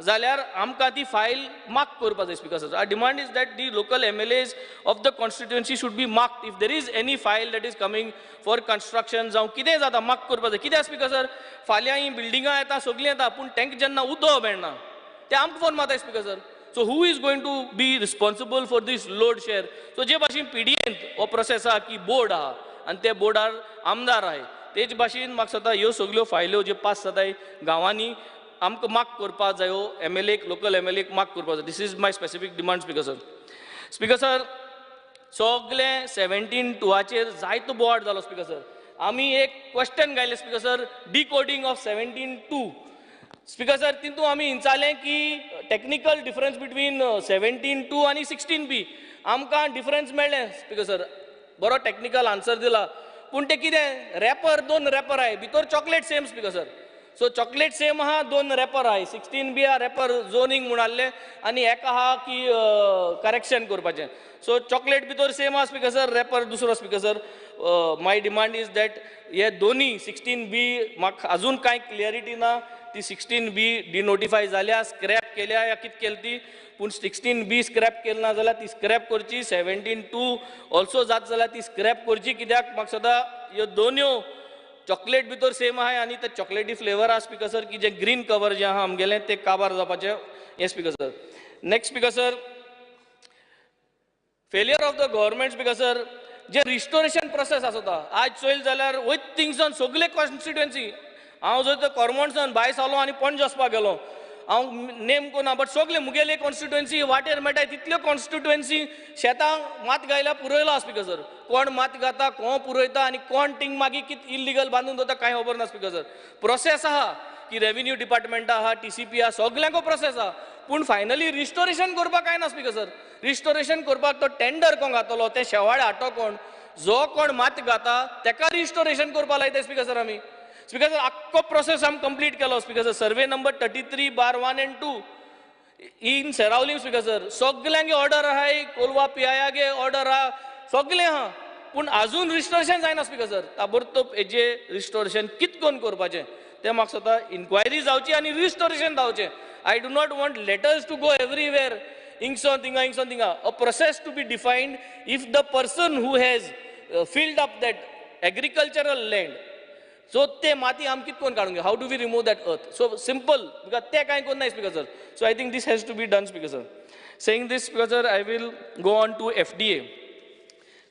जाल्यार आमकां ती फायल मार्क करपा जाय speaker sir. Our demand is that the local MLAs of the constituency should be marked if there is any file that is coming for construction जावं कितें जाता मार्क करपा जाय. कित्याक स्पीकर सर फाल्यां ही बिल्डिंगां येता सगळीं येता पूण तांकां जेन्ना उदो मेळना ते आमकां फोन मारताय speaker sir. So who is going to be responsible for this load share? So जे भाशेन PDAंत हो प्रोसेस आहा की बोर्ड आहा आनी ते बोर्डार आमदार आहाय तेच भाशेन म्हाका सदां ह्यो सगळ्यो फायल्यो ज्यो पास जाताय गांवांनी आमकां मार्क करपाक जायो. MLAक लोकल MLAक मार्क करपाक जाय. This is my specific demand speaker sir. Speaker sir सगळे 17(2)चेर जायतो बोवाड जालो स्पीकर सर. आमी एक क्वेश्चन घायलें speaker sir decoding of 17(2). Speaker sir तितून आमी इंचालें की टेक्निकल डिफरन्स बिटवीन 17(2) आनी 16(b). आमकां डिफरन्स मेळ्ळें स्पीकर सर. बरो टेक्निकल आन्सर दिला पूण ते कितें रॅपर 2 रॅपर आहाय भितर चॉकलेट सेम स्पीकर सर. सो चॉकलेट सेम आहा 2 रॅपर आहाय 16(b) आहा रॅपर झोनींग म्हूण आहलें आनी एक आहा की करेक्शन करपाचें. सो चॉकलेट भितर सेम आहा स्पीकर सर रॅपर दुसरो speaker sir. My demand is that हे दोनी 16(b) म्हाका अजून कांय क्लियरिटी ना. ती 16(b) डिनोटिफाय जाल्या स्क्रॅप केल्या या कितें केली ती पूण 16(b) स्क्रॅप केली ना जाल्यार ती स्क्रॅप करची. 17(2) ऑल्सो जाता जाल्यार ती स्क्रॅप करची. कित्याक म्हाका सदां ह्यो दोनूय चॉकलेट भितर सेम आहाय आनी ते चॉकलेटी फ्लेवर आहा स्पीकर सर की जे ग्रीन कवर जे आहा आमगेलें ते काबार जावपाचें हें speaker sir. Next speaker sir failure of the government speaker sir J restoration process आसता आज चोयल जाल्यार वयत थिंगसान सगळे कॉन्स्टिट्युएन्सी हांव जर तर कोरमोणसान भायर सालो आनी पणजे वचपाक गेलो हांव नेम कोना बट सगळे मुगेले कॉन्स्टिट्युएन्सी वाटेर मेळटाय तितल्यो कॉन्स्टिट्युएन्सी शेतांक मात गायल्या पुरयला स्पीकर सर. कोण मात घाता कोण पुरयता आनी कोण थिंग मागीर कितें इल्लिगल बांदून दवरता कांय खबर ना स्पीकर सर. प्रोसेस आहा की रेव्हेन्यू डिपार्टमेंट आहा TCP आहा सगळ्यांको प्रोसेस आहा पूण फायनली रिस्टोरेशन करपाक कांय ना स्पीकर सर. रिस्टोरेशन करपाक तो टेंडर कोण घातलो ते शेवाळे हाटो कोण जो कोण मात घाता तेका रिस्टोरेशन करपाक लायताय स्पीकर सर आमी. स्पीकर सर आख्खो प्रोसेस आमी कंप्लीट केलो speaker sir. Survey number 33/1 and 2 in Seraulim speaker sir. सगळ्यांगे ऑर्डर आहाय कोलवा PIAगे ऑर्डर आहा सगळे आहा पूण अजून रिस्टोरेशन जायना स्पीकर सर. ताबडतोब हेजे रिस्टोरेशन कित कोन करपाचें तें म्हाका स्वता इन्क्वायरी जावची आनी रिस्टोरेशन जावचें. I do not want letters to go everywhere हिंगसोन थिंगा. A process to be defined if the person who has filled up that agricultural land, so ते माती आम कित कोण काडूंक, how do we remove that earth? So simple, because ते काय कोण नाही speaker sir. So I think this has to be done speaker sir. Saying this speaker sir, I will go on to FDA.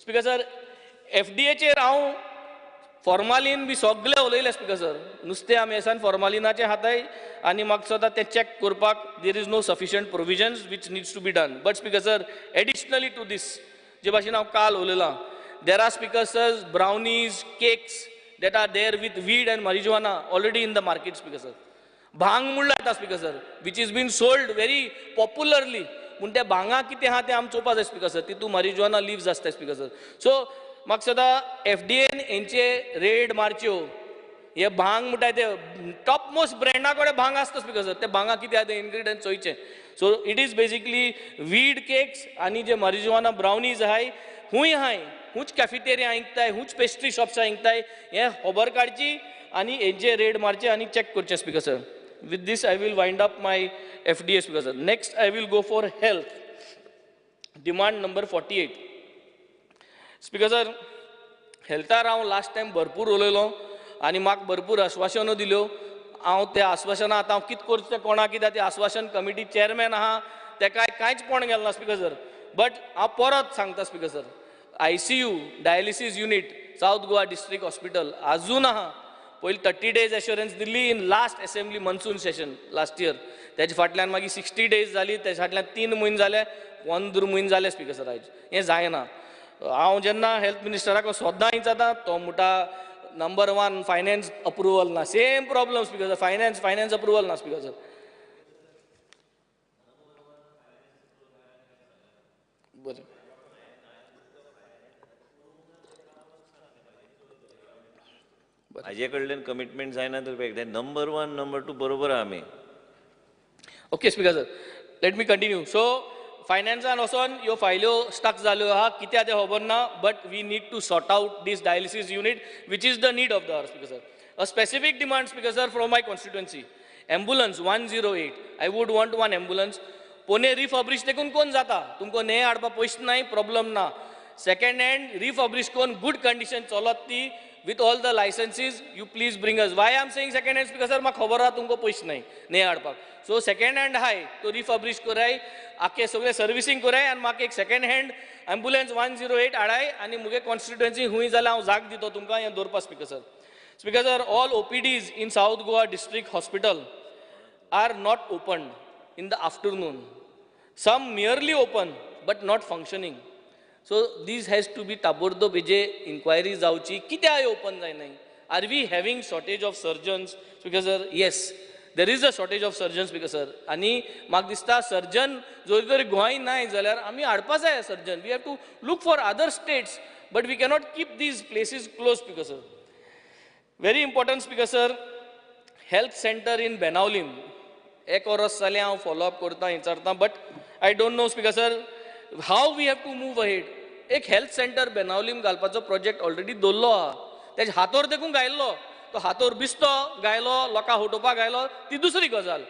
Speaker sir, FDA चेर हांव formalin बी सगळे उलयले speaker sir. नुस्तें आमी येसान फॉर्मालिनाचे हाताय आनी म्हाका स्वता तें चॅक करपाक there is no sufficient provisions which needs to be done. But speaker sir, additionally to this जे भाशेन हांव काल उलयलां, there are speaker sirs, brownies, cakes that are there with weed and marijuana already in the market speaker sir. Bhang म्हणला येता speaker sir, which is being sold very popularly. पूण त्या भांगा कितें आहा तें आम चोवपा जाय स्पीकर सर. तितू marijuana leaves आसता स्पीकर सर. सो म्हाका सदां FDAन हेंचे रेड मारच्यो. हे भांग म्हणटा ते टॉप मोस्ट ब्रँडा कडेन भांग आसता स्पीकर सर. ते भांगा कितें आहा ते इन्ग्रिडियंट चोयचे. So it is basically weed cakes आनी जे marijuana ब्राउनीज आहाय खूंय आहाय, खूंच कॅफेटेरिया इंकताय, खूंच पेस्ट्री शॉप्सां इंकताय, हें खबर काडची आनी हेंचे रेड मारचे आनी चॅक करचे speaker sir. With this I will wind up my FDA speaker sir. Next I will go for health. Demand number 48 speaker sir. हेल्थार हांव लास्ट टायम भरपूर उलयलो आनी म्हाका भरपूर आश्वासनां दिल्यो. हांव त्या आश्वासनां आतां हांव कितें करचें तें कोणाक कित्याक ते आश्वासन कमिटी चेअरमॅन आहा तेका कांयच कोण गेलो ना स्पीकर सर. बट हांव परत सांगता speaker sir, ICU dialysis unit south Goa district hospital अजून आहा. पयलीं 30 days assurance Delhi in last assembly monsoon session last year. तेजे फाटल्यान मागीर 60 days जाली, तेजे फाटल्यान 3 म्हयने जाले, 15 म्हयने जाले स्पीकर सर. आयज हें जायना. हांव जेन्ना हेल्थ मिनिस्टराक सद्दां विचारता तो म्हणटा नंबर 1 फायनान्स अप्रुवल ना. Same problem speaker sir. Finance approval ना स्पीकर सर. बरें. हाजे कडल्यान कमिटमेंट जायना तर नंबर 1 नंबर 2 बरोबर आहा आमी. Okay speaker sir, let me continue. So फायनान्सान वचोन ह्यो फायल्यो स्टक जाल्यो आहा, कित्याक तें खबर ना. But we need to sort out this dialysis unit which is the need of the hour speaker sir. A specific demand speaker sir from my constituency. Ambulance 108. I would want 1 ambulance. पोने refurbish देखून कोण जाता, तुमकां न्हे हाडपाक पयशे नाय, problem ना. Second hand refurbish कोण गुड कंडिशन चलत ती with all the licenses, you please bring us. Why I am saying second hand because sir म्हाका खबर आहा तुमकां पयशे नाय न्हे हाडपाक. सो सेकंड हँड आहाय तो रिफर्बिश कराय, आख्खे सगळे सर्विसींग कराय आनी म्हाका एक सेकंड हँड एम्बुलन्स 108 हाडाय आनी मुगे कॉन्स्टिट्युएन्सी हुंय जाल्यार हांव जाग दितो तुमकां हें दवरपा speaker sir. Speaker sir, all OPDs in South Goa District Hospital are not opened in the afternoon. Some merely open but not functioning. So this has to be tabordo beje inquiry जावची कित्याक open जायनाय. Are we having shortage of surgeons? Because sir, yes, there is a shortage of surgeons because sir. आनी म्हाका दिसता surgeon जर तर गोंय नाय जाल्यार आमी हाडपा जाय surgeon. We have to look for other states, but we cannot keep these places closed speaker sir. Very important speaker sir. Health center in Benaulim. एक वर्स जालें हांव फॉलो अप करता विचारता, but I don't know speaker sir how we have to move ahead. एक health centre Benaulim घालपाचो project already दवरलो आहा. तेजे हातोर देखून गायल्लो, तो हातोर बिस्तो गायलो, लोकांक होटोवपाक गायलो, ती दुसरी गजाल.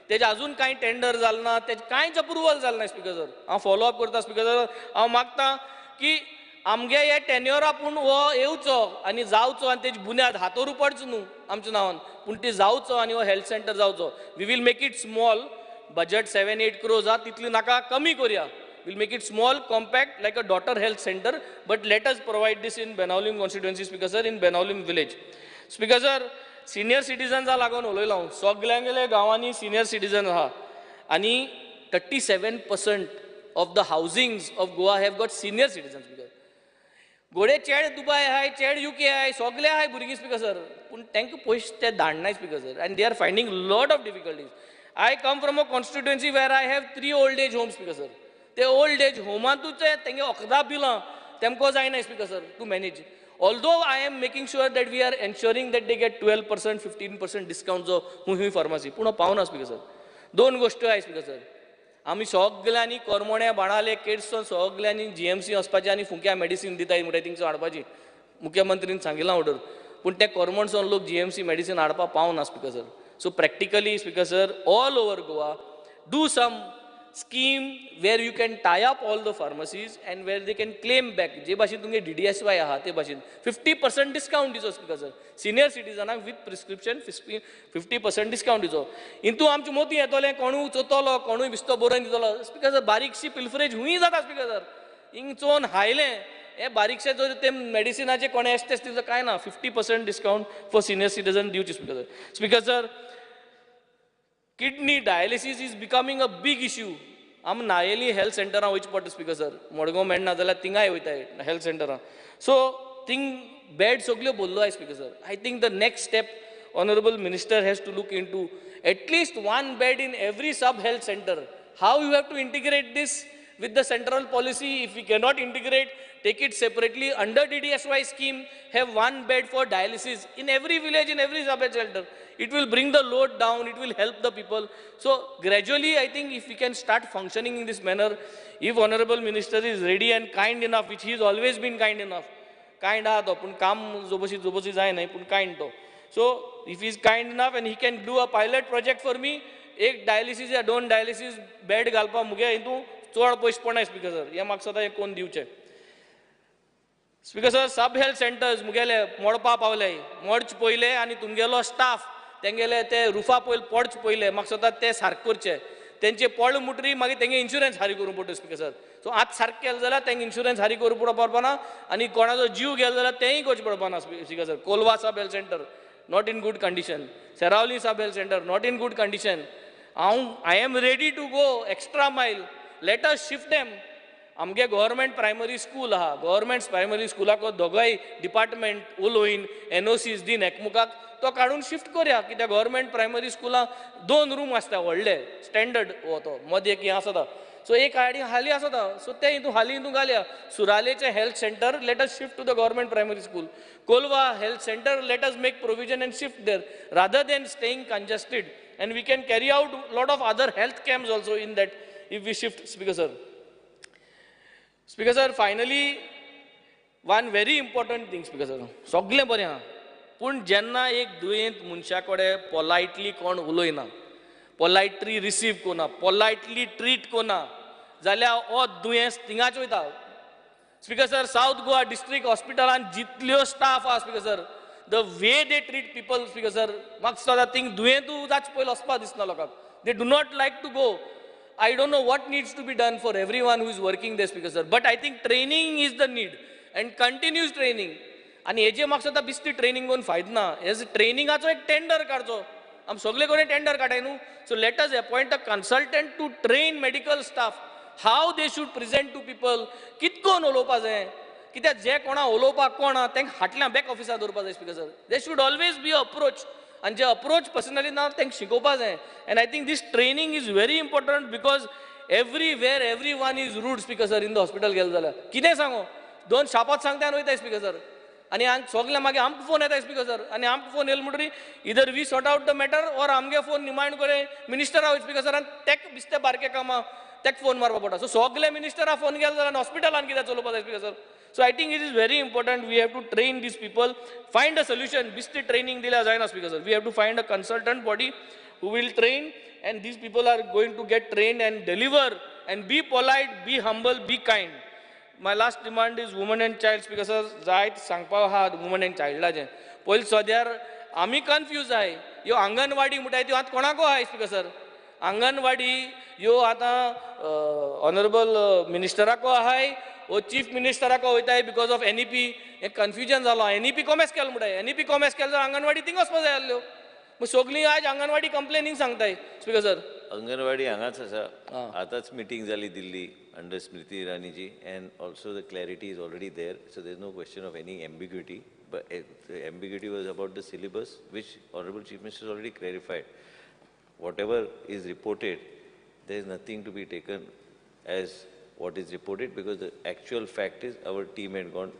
तेजे अजून कांय टेंडर जालें ना, तेजे कांयच अप्रुवल जालें ना स्पीकर सर. हांव फॉलो अप करता स्पीकर सर. हांव मागता की आमगे हे टेन्युअरा पूण हो येवचो आनी जावचो आनी तेजी बुन्याद हातोर पडचो न्हू आमच्या नांवान, पूण ती जावचो आनी हो हेल्थ सेंटर जावचो. We will make it small. Budget 7-8 crores आहा, तितली नाका, कमी करुया. We'll make it small, compact, like a daughter health center, but let us provide this in Benaulim constituency, Speaker sir, in Benaulim village. Speaker sir, senior citizens are लागून उलयला हांव. सगळ्यांगेले गांवांनी senior citizens आहा आनी 37% of the housings of Goa have got senior citizens. Speaker, गोडे चेड दुबय आहाय, चेड UK आहाय, सगळे आहाय भुरगीं स्पीकर सर, पूण तांकां पयशे ते धाडनाय speaker sir, and they are finding lot of difficulties. I come from a constituency where I have 3 old age homes, Speaker sir. ते ओल्ड एज होमांतूच तेंगे वखदां बिलां तेमको जायना speaker sir to manage. Although I am making sure that we are ensuring that they get 12% 15% discount जो हुंय pharmacy, पूण पावना स्पीकर सर. 2 गोश्टी आहाय स्पीकर सर. आमी सगल्यांनी करमोणे बाणाले केड्स सगल्यांनी GMC वचपाचें आनी फुंक्या मेडिसीन दिताय म्हणटा थिंगसर हाडपाची मुख्यमंत्रीन सांगिलां ऑर्डर पूण ते करमणसून लोक GMC मेडिसीन हाडपाक पावना speaker sir so practically speaker sir all over Goa do some scheme where you can tie up all the pharmacies and where they can claim back जे भाशेन तुमगे DDSY आहा ते भाशेन 50% डिस्काउंट दिसो स्पीकर सर सिनियर सिटीजनाक विथ प्रिस्क्रिप्शन 50% डिस्काउंट दिसो इंतू आमचे मोती येतले कोणूय चोतलो कोणूय बिस्तो बरोवन दितलो स्पीकर सर बारीकशी पिल्फरेज हुंय जाता स्पीकर सर हिंग चोन हायलें हे बारीकशे जर ते मेडिसिनाचे कोणे एस्टेस दिवचो काय ना 50% डिस्काउंट फॉर सिनियर सिटीजन दिवचे speaker sir kidney dialysis is becoming a big issue आम नायेली हेल्थ सेंटरां वयचे पडटा स्पीकर सर मडगांव मेळना जाल्यार थिंगाय वयताय हेल्थ सेंटरां सो थिंग बेड सगल्यो भरल्यो I speaker sir I think the next step honourable minister has to look in to at least one bed in every sub health centre how you have to integrate this with the central policy. If we cannot integrate, take it separately under DDSY scheme, have one bed for dialysis in every village, in every sub-health center. It will bring the load down, it will help the people. So gradually I think if we can start functioning in this manner, if Honorable Minister is ready and kind enough, which he has always been kind enough, kind ahat pun kam zobosi jay nahi pun kind to. So if he is kind enough and he can do a pilot project for me, एक dialysis या दोन dialysis bed घालपा मुगे हितू चोड पयस पडना speaker sir हे म्हाका सदां कोण दिवचे स्पीकर सर सब हेल्थ सेंटर्स मुगेले मोडपा पावले मोडच पयले आनी तुमगेलो स्टाफ तेंगेले ते रुफा पयले पडच पयले म्हाका सदां ते सारके करचे तेंचे पडले मुटरी मागीर तेंगे इन्शुरन्स हारी करूं पडटा स्पीकर सर सो आज सारकें केलें जाल्यार तेंगे इन्शुरन्स हारी करूं पडपाना आनी कोणाचो जीव गेलो जाल्यार तेंय करचें पडपाना speaker sir Colva sub health centre not in good condition Seraulim sub health centre not in good condition I am ready to go extra mile. Let us shift them. आमगे गव्हर्मेंट प्रायमरी स्कूल आहा गव्हर्मेंट प्रायमरी स्कुलाक दोगांय department उलोवन NOCs दिन एकमुखाक तो काडून shift करया कित्याक गव्हर्मेंट प्रायमरी स्कुलाक 2 रूम आसता व्हडले स्टँडर्ड हो तो मदीं एक आसता सो एक हाली आसता सो ते हितू हाली हितू घालया सुरालेचे health centre let us shift to the government primary school Colva health centre let us make provision and shift there rather than staying congested and we can carry out lot of other health camps also in that if we shift speaker sir finally one very important thing speaker sir सगळे बरें आहा पूण जेन्ना एक दुयेंत मनशा कडेन पोलायटली कोण उलयना पोलायटली रिसीव कोना पोलायटली ट्रीट कोना जाल्यार हो दुयेंस थिंगाच वयता speaker sir south Goa district हॉस्पिटलान जितल्यो स्टाफ आहा speaker sir the way they treat people speaker sir म्हाका that thing दुयेंतू जाच पयलो वचपा दिसना लोकांक they do not like to go I don't know what needs to be done for everyone who is working there speaker sir but I think training is the need and continuous training आणि हेजे म्हाका बिस्ती training कोण फायदो ना hedge ट्रेनिंगाचो एक tender काडचो आम सगळे कोणी टेंडर काडाय न्हू so let us appoint a consultant to train medical staff how they should present to people कितकोन उलोवपा जाय कित्याक जे कोणा उलोवपाक कोण तांकां फाटल्यान बॅक ऑफिसार दवरपा जाय speaker sir they should always be approach आनी जे अप्रोच पर्सनली ना तांकां शिकोवपा जाय and I think this training is very important because everywhere every one is rude speaker sir in the hospital गेलो जाल्यार कितें सांगू 2 शापात सांगता आनी वयताय स्पीकर सर आनी सगळे मागीर आमकां फोन येताय स्पीकर सर आनी आमकां फोन येयलो म्हणटरी इधर we sort out the matter or आमगे फोन निमाण करे मिनिस्टरा वयता स्पीकर सर आनी तेक बिस्ते बारके कामां तेक फोन मारपा पडटा सो सगळे मिनिस्टरा फोन गेलो जाल्यार हॉस्पिटलान कित्याक चलोवपा जाय speaker sir So I think it is very important we have to train these people, find a solution. Bisti training dila jayna speaker sir. We have to find a consultant body who will train and these people are going to get trained and deliver and be polite, be humble, be kind. My last demand is women and child speaker sir. Zayt sangpa ha women and child la je. Poil sodyar आमी confuse आहाय ह्यो अंगणवाडी म्हणटाय त्यो आतां कोणाको आहाय speaker sir anganwadi ह्यो आतां honourable मिनिस्टराको आहाय वो चीफ मिनिस्टराको वयताय बिकॉज ऑफ NEP एक कन्फ्युजन जालो NEP कॉमेस केलो म्हणटाय NEP कॉमेस केलो जाल्यार अंगणवाडी थिंग वचपा जाय आसल्यो सगळीं आज अंगणवाडी कंप्लेनिंग सांगताय स्पीकर सर अंगणवाडी हांगाच आसा आतांच मिटींग जाली दिल्ली अंडर स्मृती इरानीची and also the clarity is already there so there is no question of any ambiguity but the ambiguity was about the syllabus which honorable chief minister has already clarified whatever is reported there is nothing to be taken as what is reported because the actual fact is our team had gone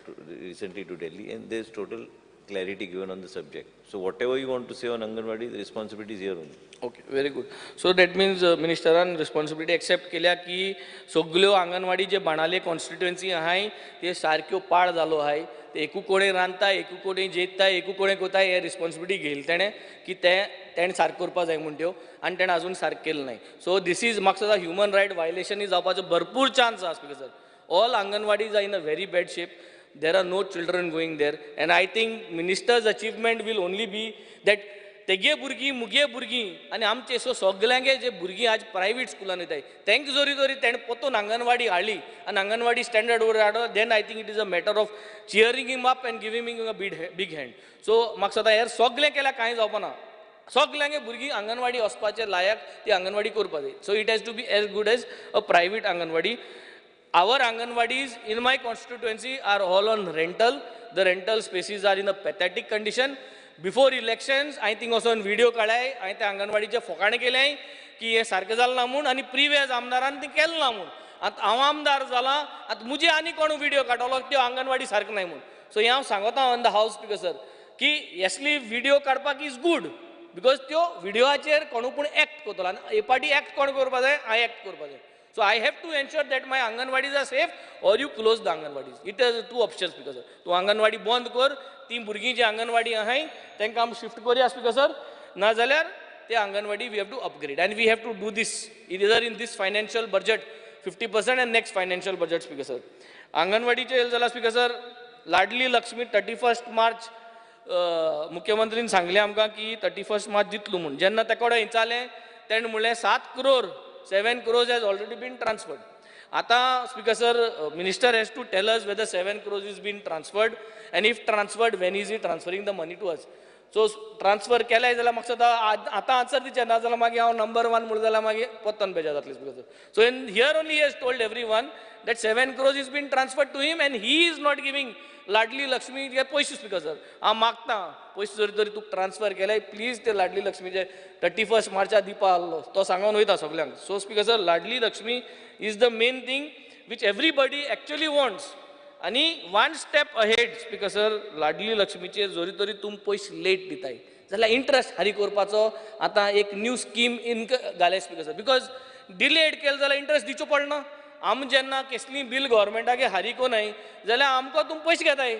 recently to Delhi and there is total clarity given on the subject. So whatever you want to say on Anganwadi, the responsibility is here only. Okay, very good. So that means Ministerial responsibility accept केल्या की सगळ्यो अंगणवाडी जे बाणाले constituency आहाय ते सारक्यो पाड जालो आहाय ते एकू कोणे रांदता एकू कोणे जेयता एकू कोणे कोता हे रिस्पॉन्सिबिलिटी घेतली तेणे की तेणें सारक करपा जाय म्हणट्यो आनी तेणें अजून सारक केलें नाही. सो दिस इज म्हाका सुद्दां ह्युमन रायट वायलेशन जावपाचो भरपूर चान्स आसा speaker sir. All anganwadis are in a very bad shape. There are no children going there, and I think minister's achievement will only be that तेगे भुरगीं मुगे भुरगीं आनी आमचे सो सगळ्यांगे जे भुरगीं आज प्रायवेट स्कुलान येताय तेंक जोरी तेणें पोतून अंगणवाडी हाडली आनी अंगणवाडी स्टँडर्ड वर हाडलो, then I think it is a matter of cheering him up and giving him a big hand. सो म्हाका सदां हेर सगळें केल्यार कांय जावपा ना. सगळ्यांगे भुरगीं अंगणवाडी वचपाचे लायक ती अंगणवाडी करपा जाय. So it has to be as good as a private anganwadi. Our Anganwadis in my constituency are all on rental. The rental spaces are in a pathetic condition. Before elections, I think also on video काढाय, I think अंगणवाडीचे फोकाणे केले की हे सारकें जालें ना म्हूण आनी previous आमदारान ते केलें ना म्हूण. आतां हांव आमदार जाला, आतां मुजे आनी कोण व्हिडिओ काडलो त्यो अंगणवाडी सारकें नाही म्हूण. सो हे हांव सांगता on the house speaker sir की येसली व्हिडिओ काडपाक इज गुड बिकॉज त्यो व्हिडिओचेर कोणू पूण एक्ट करतलो आनी हे पाटी एक्ट कोण करपा जाय, हांवें एक्ट करपा जाय. So I have to ensure that my Anganwadis are safe or you close the Anganwadis. It has two options speaker sir. तो अंगणवाडी बंद कर, ती भुरगीं जी अंगणवाडी आहाय तांकां आमी शिफ्ट करूया स्पीकर सर. ना जाल्यार ते anganwadi we have to upgrade and we have to do this either in this financial budget 50% and next financial budget speaker sir. अंगणवाडीचे येल जाल्यार speaker sir Ladli Lakshmi 31 March मुख्यमंत्रीन सांगलें आमकां की 31 मार्च दितलो म्हूण. जेन्ना ते कडेन विचारलें तेणें म्हणलें 7 crore 7 crores has already been transferred. Ata speaker sir, minister has to tell us whether 7 crores is been transferred and if transferred, when is he transferring the money to us. So transfer केलाय जाल्यार म्हाका सदां आतां answer दिचें ना जाल्यार मागीर हांव number 1 म्हणूं जाल्यार मागीर पोत्तान बेजार जातलें speaker sir. So in here only he has told everyone that 7 crores is been transferred to him and he is not giving लाडली लक्ष्मी जे पयशे स्पीकर सर. हांव मागता पयशे जरी तरी तुका ट्रान्सफर केले प्लीज ते लाडली लक्ष्मीचे 31 मार्चा दिवपा आसलो तो सांगून वयता सगळ्यांक. So speaker sir Ladli Lakshmi is the main thing which everybody actually wants. आनी one step ahead speaker sir Ladli लक्ष्मीचे जरी तरी तुम पयशे लेट दिताय जाल्यार इंट्रस्ट हारी करपाचो आतां एक न्यू स्कीम इन घाले स्पीकर सर. बिकॉज डिलेड केले जाल्यार इंट्रस्ट दिवचो पडना. आम जेन्ना कसली बील गव्हर्मेंटागे हारिको न्हय जाल्यार आमकां तुम पयशे घेताय.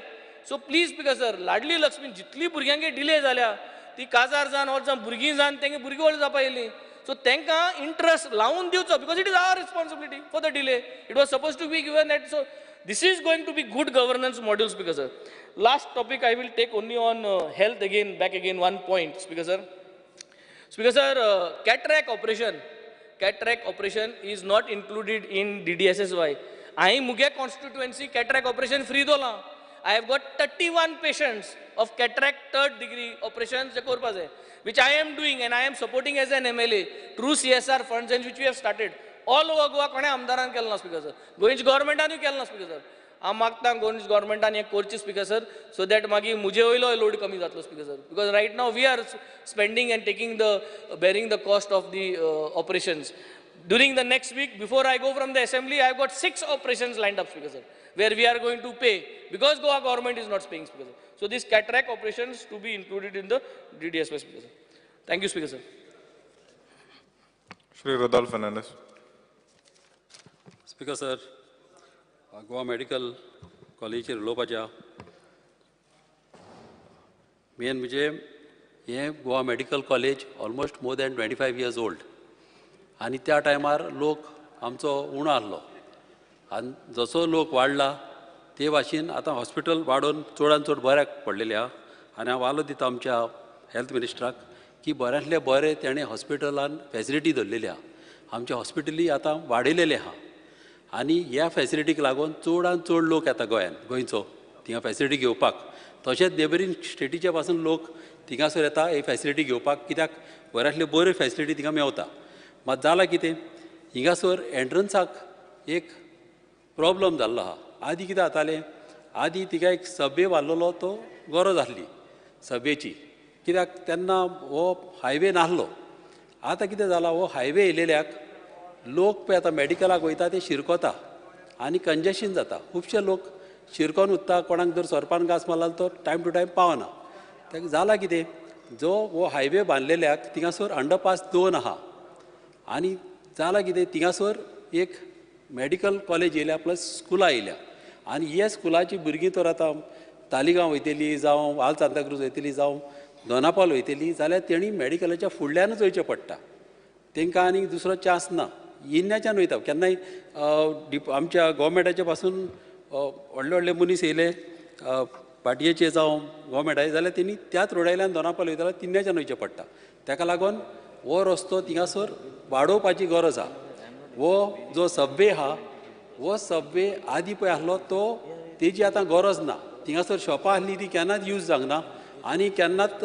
So please speaker sir Ladli Lakshmi जितली भुरग्यांगे डिले जाल्या ती काजार जावन ऑर जावन भुरगीं जावन तेंगे भुरगीं व्हड जावपा येयलीं. सो तांकां इंट्रस्ट लावन दिवचो because it is our responsibility for the delay. It was suppose to be given at. So this is going to be good governance module speaker sir. Last topic I will take only on health again back again one point speaker sir. Speaker sir cataract operation is not included in DDSSY. I muge constituency cataract operation free dola. I have got 31 patients of cataract 3rd degree operations which I am doing and I am supporting as an MLA through CSR funds and which we have started all over Goa. कोणे आमदारान केलं ना speaker sir, गोंयच्या गव्हर्मेंटानूय केलं ना speaker sir. हांव मागता गोंयच्या गव्हर्मेंटान हें करचें स्पीकर सर सो दॅट मागीर मुजे वयलो लोड कमी जातलो speaker sir. Because right now we are spending and taking the bearing the cost of the operations. During the next week, before I go from the assembly, I have got 6 operations lined up, speaker sir, where we are going to pay because Goa government is not paying, speaker sir. So these cataract operations to be included in the DDSY, speaker sir. Thank you, speaker sir. Shri Rodolfo Fernandez. Speaker sir, Goa Medical College उलोवपाच्या main म्हणजे हे Goa medical college almost more than 25 years old आणि त्या टायमार लोक आमचो उणो आसलो आनी जसो लोक वाडला ते भाशेन आतां हॉस्पिटल वाडोवन चडान चड बऱ्याक पडलेले आहा. आनी हांव वालो दिता आमच्या हेल्थ मिनिस्टराक की बऱ्यांतले बरें तेणें हॉस्पिटलान फॅसिलिटी धरलेली आहा. आमचे हॉस्पिटली आतां वाडयलेले आहा आनी ह्या फॅसिलिटीक लागून चडान चड लोक येता गोंयचो थिंगा फॅसिलिटी घेवपाक. तशेंच नेबरींग स्टेटीचे पासून लोक थिंगासर येता ही फॅसिलिटी घेवपाक कित्याक बऱ्यांतल्यो बऱ्यो फॅसिलिटी थिंगा मेवता. मात जालां कितें हिंगासर एंट्रन्साक एक प्रॉब्लम जाल्लो आहा. आदीं कितें जातालें, आदीं तिका एक सबवे बांदलेलो तो गरज आसली सबवेची कित्याक तेन्ना हो हायवे नासलो. आतां कितें जालां हो हायवे येयलेल्याक लोक पळय आतां मॅडिकलाक वयता ते शिरकोता आनी कंजेशन जाता. खुबशे लोक शिरकोन उत्ता, कोणाक जर सरपान घास मारला तो टायम टू टायम पावना. ताका जाला कितें, जो हो हायवे बांदलेल्याक थिंगासर अंडरपास 2 आहा आनी जाला कितें, थिंगासर एक मेडिकल कॉलेज येयल्या प्लस स्कुलां येयल्या आनी हे स्कुलाची भुरगीं तर आतां तालिगांव वयतलीं जावं आल सांताक्रूज वयतलीं जावं दोनापावल वयतलीं जाल्यार तेणी मेडिकलाच्या फुडल्यानूच वयचें पडटा. तांकां आनी दुसरो चान्स ना. येन्नाच्यान वयता. केन्नाय आमच्या गोवमेंटाच्या पासून व्हडले व्हडले मनीस येयले पाटयेचे जावं गोवमेंटाचे जाल्यार तेणी त्याच रोडायल्यान दोनापावल वयता जाल्यार तिन्नाच्यान वयचें पडटा. ताका लागून हो रस्तो थिंगासर वाडोवपाची गरज आहा. हो जो सबवे आहा, हो सबवे आदी पळय आसलो तो तेजी आतां गरज ना. थिंगासर शॉपां आसलीं ती केन्नाच यूज जावंक ना आनी केन्नाच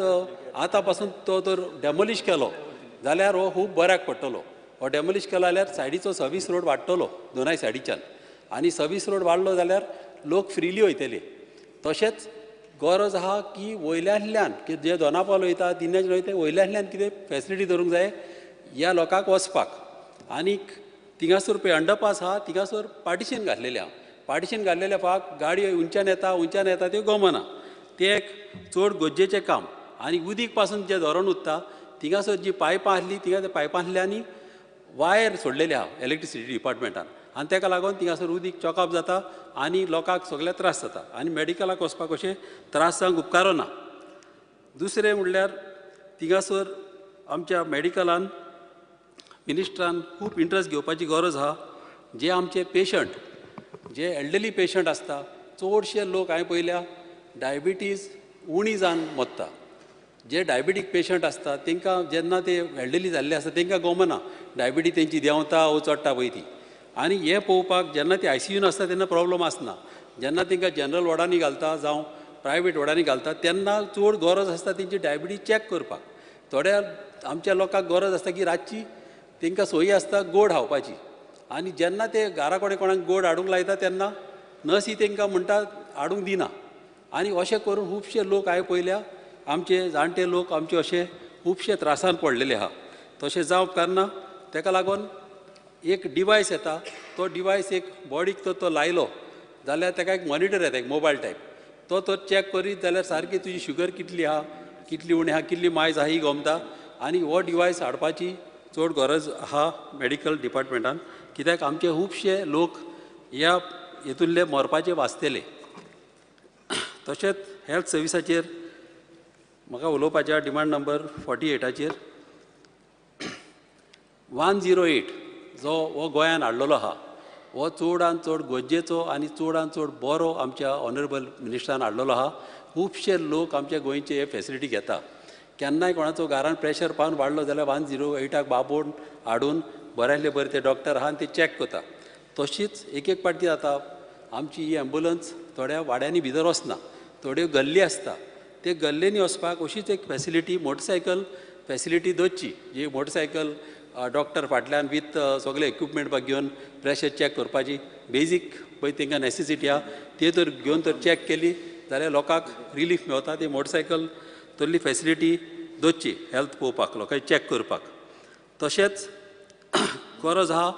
आतां पासून तो जर डॅमोलिश केलो जाल्यार हो खूब बऱ्याक पडटलो. हो डॅमोलिश केलो जाल्यार सायडीचो सर्वीस रोड वाडटलो दोनाय सायडीच्यान आनी सर्वीस रोड वाडलो जाल्यार लोक फ्रिली वयतले. तशेंच गरज आहा की वयल्यातल्यान जे दोनापावल वयता तिन्नाच्यान वयता वयल्यातल्यान कितें फॅसिलिटी दवरूंक जाय ह्या लोकांक वचपाक. आनीक थिंगासर पळय अंडरपास आहा थिंगासर पार्टिशन घातलेलें आहा. पार्टिशन घातलेल्या फाक गाडी उंच्यान येता त्यो गमना. तें एक चड गरजेचें काम. आनी उदीक पासून जें धरण उत्ता थिंगासर जी पायपां आसलीं थिंगा त्या पायपांतल्यानी वायर सोडलेले आहा इलेक्ट्रिसिटी डिपार्टमेंटान आनी ताका लागून थिंगासर उदीक चॉकअप जाता आनी लोकांक सगळ्याक त्रास जाता आनी मेडिकलाक वचपाक अशें त्रास जावंक उपकारो ना. दुसरें म्हणल्यार थिंगासर आमच्या मेडिकलान मिनिस्ट्रान खूब इंट्रस्ट घेवपाची गरज आहा. जे आमचे पेशंट, जे एल्डरली पेशंट आसता, चडशे लोक हांवें पळयल्या डायबिटीज उणी जावन मरता. जे डायबिटीक पेशंट आसता तांकां जेन्ना ते एल्डरली जाल्ले आसता तांकां गमना डायबिटीज तेंची देंवता वो चडटा पळय ती. आनी हें पळोवपाक जेन्ना ती ICUन आसता तेन्ना प्रॉब्लम आसना. जेन्ना तांकां जनरल वॉर्डांनी घालता जावं प्रायवेट वॉर्डांनी घालता तेन्ना चड गरज आसता तेंची डायबिटीज चॅक करपाक. थोड्या आमच्या लोकांक गरज आसता की रातची तांकां सोयी आसता गोड खावपाची आनी जेन्ना ते घरा कडेन कोणाक गोड हाडूंक लायता तेन्ना नर्सी तांकां म्हणटा हाडूंक दिना. आनी अशें करून खुबशे लोक हांवें पळयल्या आमचे जाणटे लोक आमचे अशे खुबशे त्रासान पडलेले आहा. तशें जावंक उपकारना. ताका लागून एक डिवायस येता, तो डिवायस एक बॉडीक तो लायलो जाल्यार ताका एक मॉनिटर येता एक मोबायल टायप. तो चॅक करीत जाल्यार सारकी तुजी शुगर कितली आहा, कितली उणी आहा, कितली मायज आहा ही गमता. आनी हो डिवायस हाडपाची चड गरज आहा मेडिकल डिपार्टमेंटान. कित्याक आमचे खुबशे लोक ह्या हितूंतले मरपाचे वाचतेले. तशेंच हेल्थ सर्विसाचेर म्हाका उलोवपाच्या डिमांड नंबर 48चेर 108 जो हो गोंयान हाडलेलो आहा हो चडान चड गरजेचो आनी चडान चड बरो आमच्या ऑनरेबल मिनिस्टरान हाडलेलो आहा. खुबशे लोक आमच्या गोंयचे हे फॅसिलिटी घेता. केन्नाय कोणाचो घरान प्रेशर पावन वाडलो जाल्यार 108 बाबोन हाडून बऱ्यातले बरे ते डॉक्टर आहा आनी ते चॅक करता. तशीच एक पाटी जाता आमची ही एम्ब्युलन्स थोड्या वाड्यांनी भितर वचना, थोड्यो गल्ली आसता. ते गल्लेनी वचपाक अशीच एक फॅसिलिटी मोटरसायकल फॅसिलिटी दवरची, जी मोटरसायकल डॉक्टर फाटल्यान विथ सगळे इक्विपमेंट घेवन प्रेशर चॅक करपाची बेजीक पळय तांकां नॅसेसिटी आहा ते तर घेवन तर चॅक केली जाल्यार लोकांक रिलीफ मेळटा. ती मोटरसायकल तसली फॅसिलिटी दवरची हेल्थ पळोवपाक, लोकांक चॅक करपाक. तशेंच गरज आहा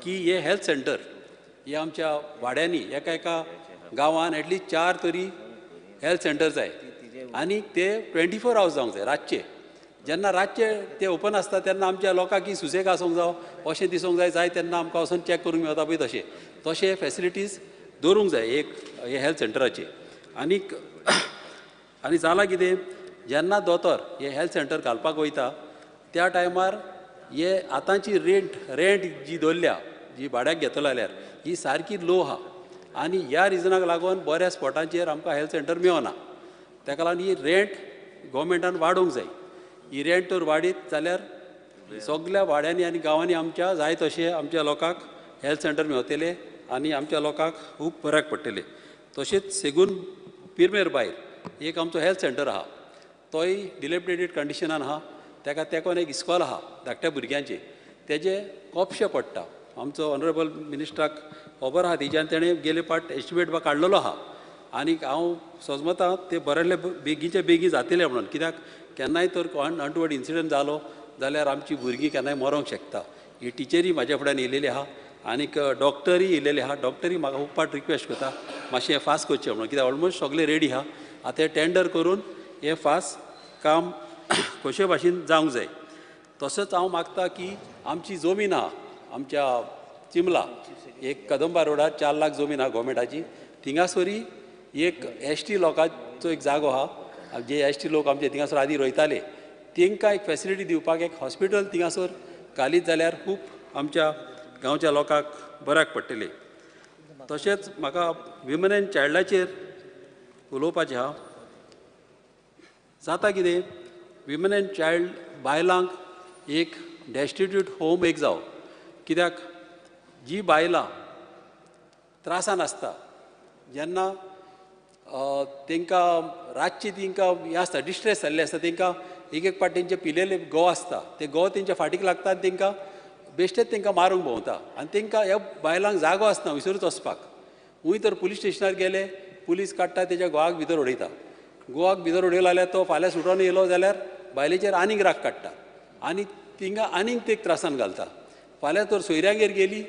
की हे हेल्थ सेंटर हे आमच्या वाड्यांनी एका गांवान एटलीस्ट 4 तरी हेल्थ सेंटर जाय आनी ते 24 hours जावंक जाय. रातचे जेन्ना रातचे ते ओपन आसता तेन्ना आमच्या लोकांक सुसेग आसूंक जावं अशें दिसूंक जाय तेन्ना आमकां वचून चॅक करूंक मेळटा पळय तशें फॅसिलिटीज दवरूंक जाय एक हे हेल्थ सेंटराचे. आनी जालां कितें, जेन्ना दोतोर हे हेल्थ सेंटर घालपाक वयता त्या टायमार हे आतांची रेंट जी दवरल्या जी भाड्याक घेतलो जाल्यार ही सारकी लो आहा आनी ह्या रिजनाक लागून बऱ्या स्पॉटांचेर आमकां हेल्थ सेंटर मेळना. ताका लागून ही रेंट गोवमेंटान वाडोवंक जाय. ही रेंट तर वाडीत जाल्यार सगळ्या वाड्यांनी आनी गांवांनी आमच्या जाय तशें आमच्या लोकांक हेल्थ सेंटर मेळटले आनी आमच्या लोकांक खूब बऱ्याक पडटले. तशेंच सेगून पिरमेर भायर एक आमचो हेल्थ सेंटर आहा, तोय डिलेबरेटेड कंडिशनान आहा. ताका तेकोन एक इस्कॉल आहा धाकट्या भुरग्यांचे, तेजे खुबशे पडटा. आमचो ऑनरेबल मिनिस्टराक खबर आहा तेज्यान तेणें गेले पाट एस्टिमेट काडलेलो आहा आनीक हांव सोजमतां ते बरेले बेगीचे बेगीन जातले म्हणून. कित्याक केन्नाय तर अनटुवर्ड इन्सिडंट जालो जाल्यार आमची भुरगीं केन्नाय मरोंक शकता. ही टिचरी म्हाज्या फुड्यान येयलेली आहा आनीक डॉक्टरी येयलेले आहा. डॉक्टरी म्हाका खूब पाट रिक्वेस्ट करता मातशें हें फास्ट करचें म्हणून, कित्याक ऑलमोस्ट सगळें रेडी आहा. आतां हें टेंडर करून हें फास्ट काम कशे भाशेन जावंक जाय. तसोच हांव मागता की आमची जमीन आहा आमच्या चिमला, एक कदंबा रोडार 4 लाख जमीन आहा गोवमेंटाची. थिंगासोरी एक एसटी लोकांचो एक जागो आहा, जे एसटी लोक आमचे थिंगासोर आदीं रोयताले, तांकां एक फॅसिलिटी दिवपाक एक हॉस्पिटल थिंगासोर घालीत जाल्यार खूब आमच्या गांवच्या लोकांक बऱ्याक पडटलें. तशेंच म्हाका विमन एंड चायल्डाचेर उलोवपाचें आहा. जाता कितें, विमन एंड चायल्ड बायलांक एक डेस्टिट्यूट होम एक जावं, कित्याक जी बायलां त्रासान आसता, जेन्ना तांकां रातची तांकां हें आसता, डिस्ट्रेस जाल्ले आसता, तांकां एक पाट तेंचे पिलेले घोव आसता, ते घोव तेंच्या फाटीक लागता आनी तांकां बेश्टेच तांकां मारूंक भोंवता. आनी तांकां ह्या बायलांक जागो आसना विसरूच वचपाक. खूंय तर पुलीस स्टेशनार गेले, पुलीस काडटा तेच्या घोवाक भितर उडयता. घोवाक भितर उडयलो जाल्यार तो फाल्यां सुटोन येयलो जाल्यार बायलेचेर आनीक राग काडटा आनी तिंगा आनीक ते त्रासान घालता. फाल्यां तर सोयऱ्यांगेर गेली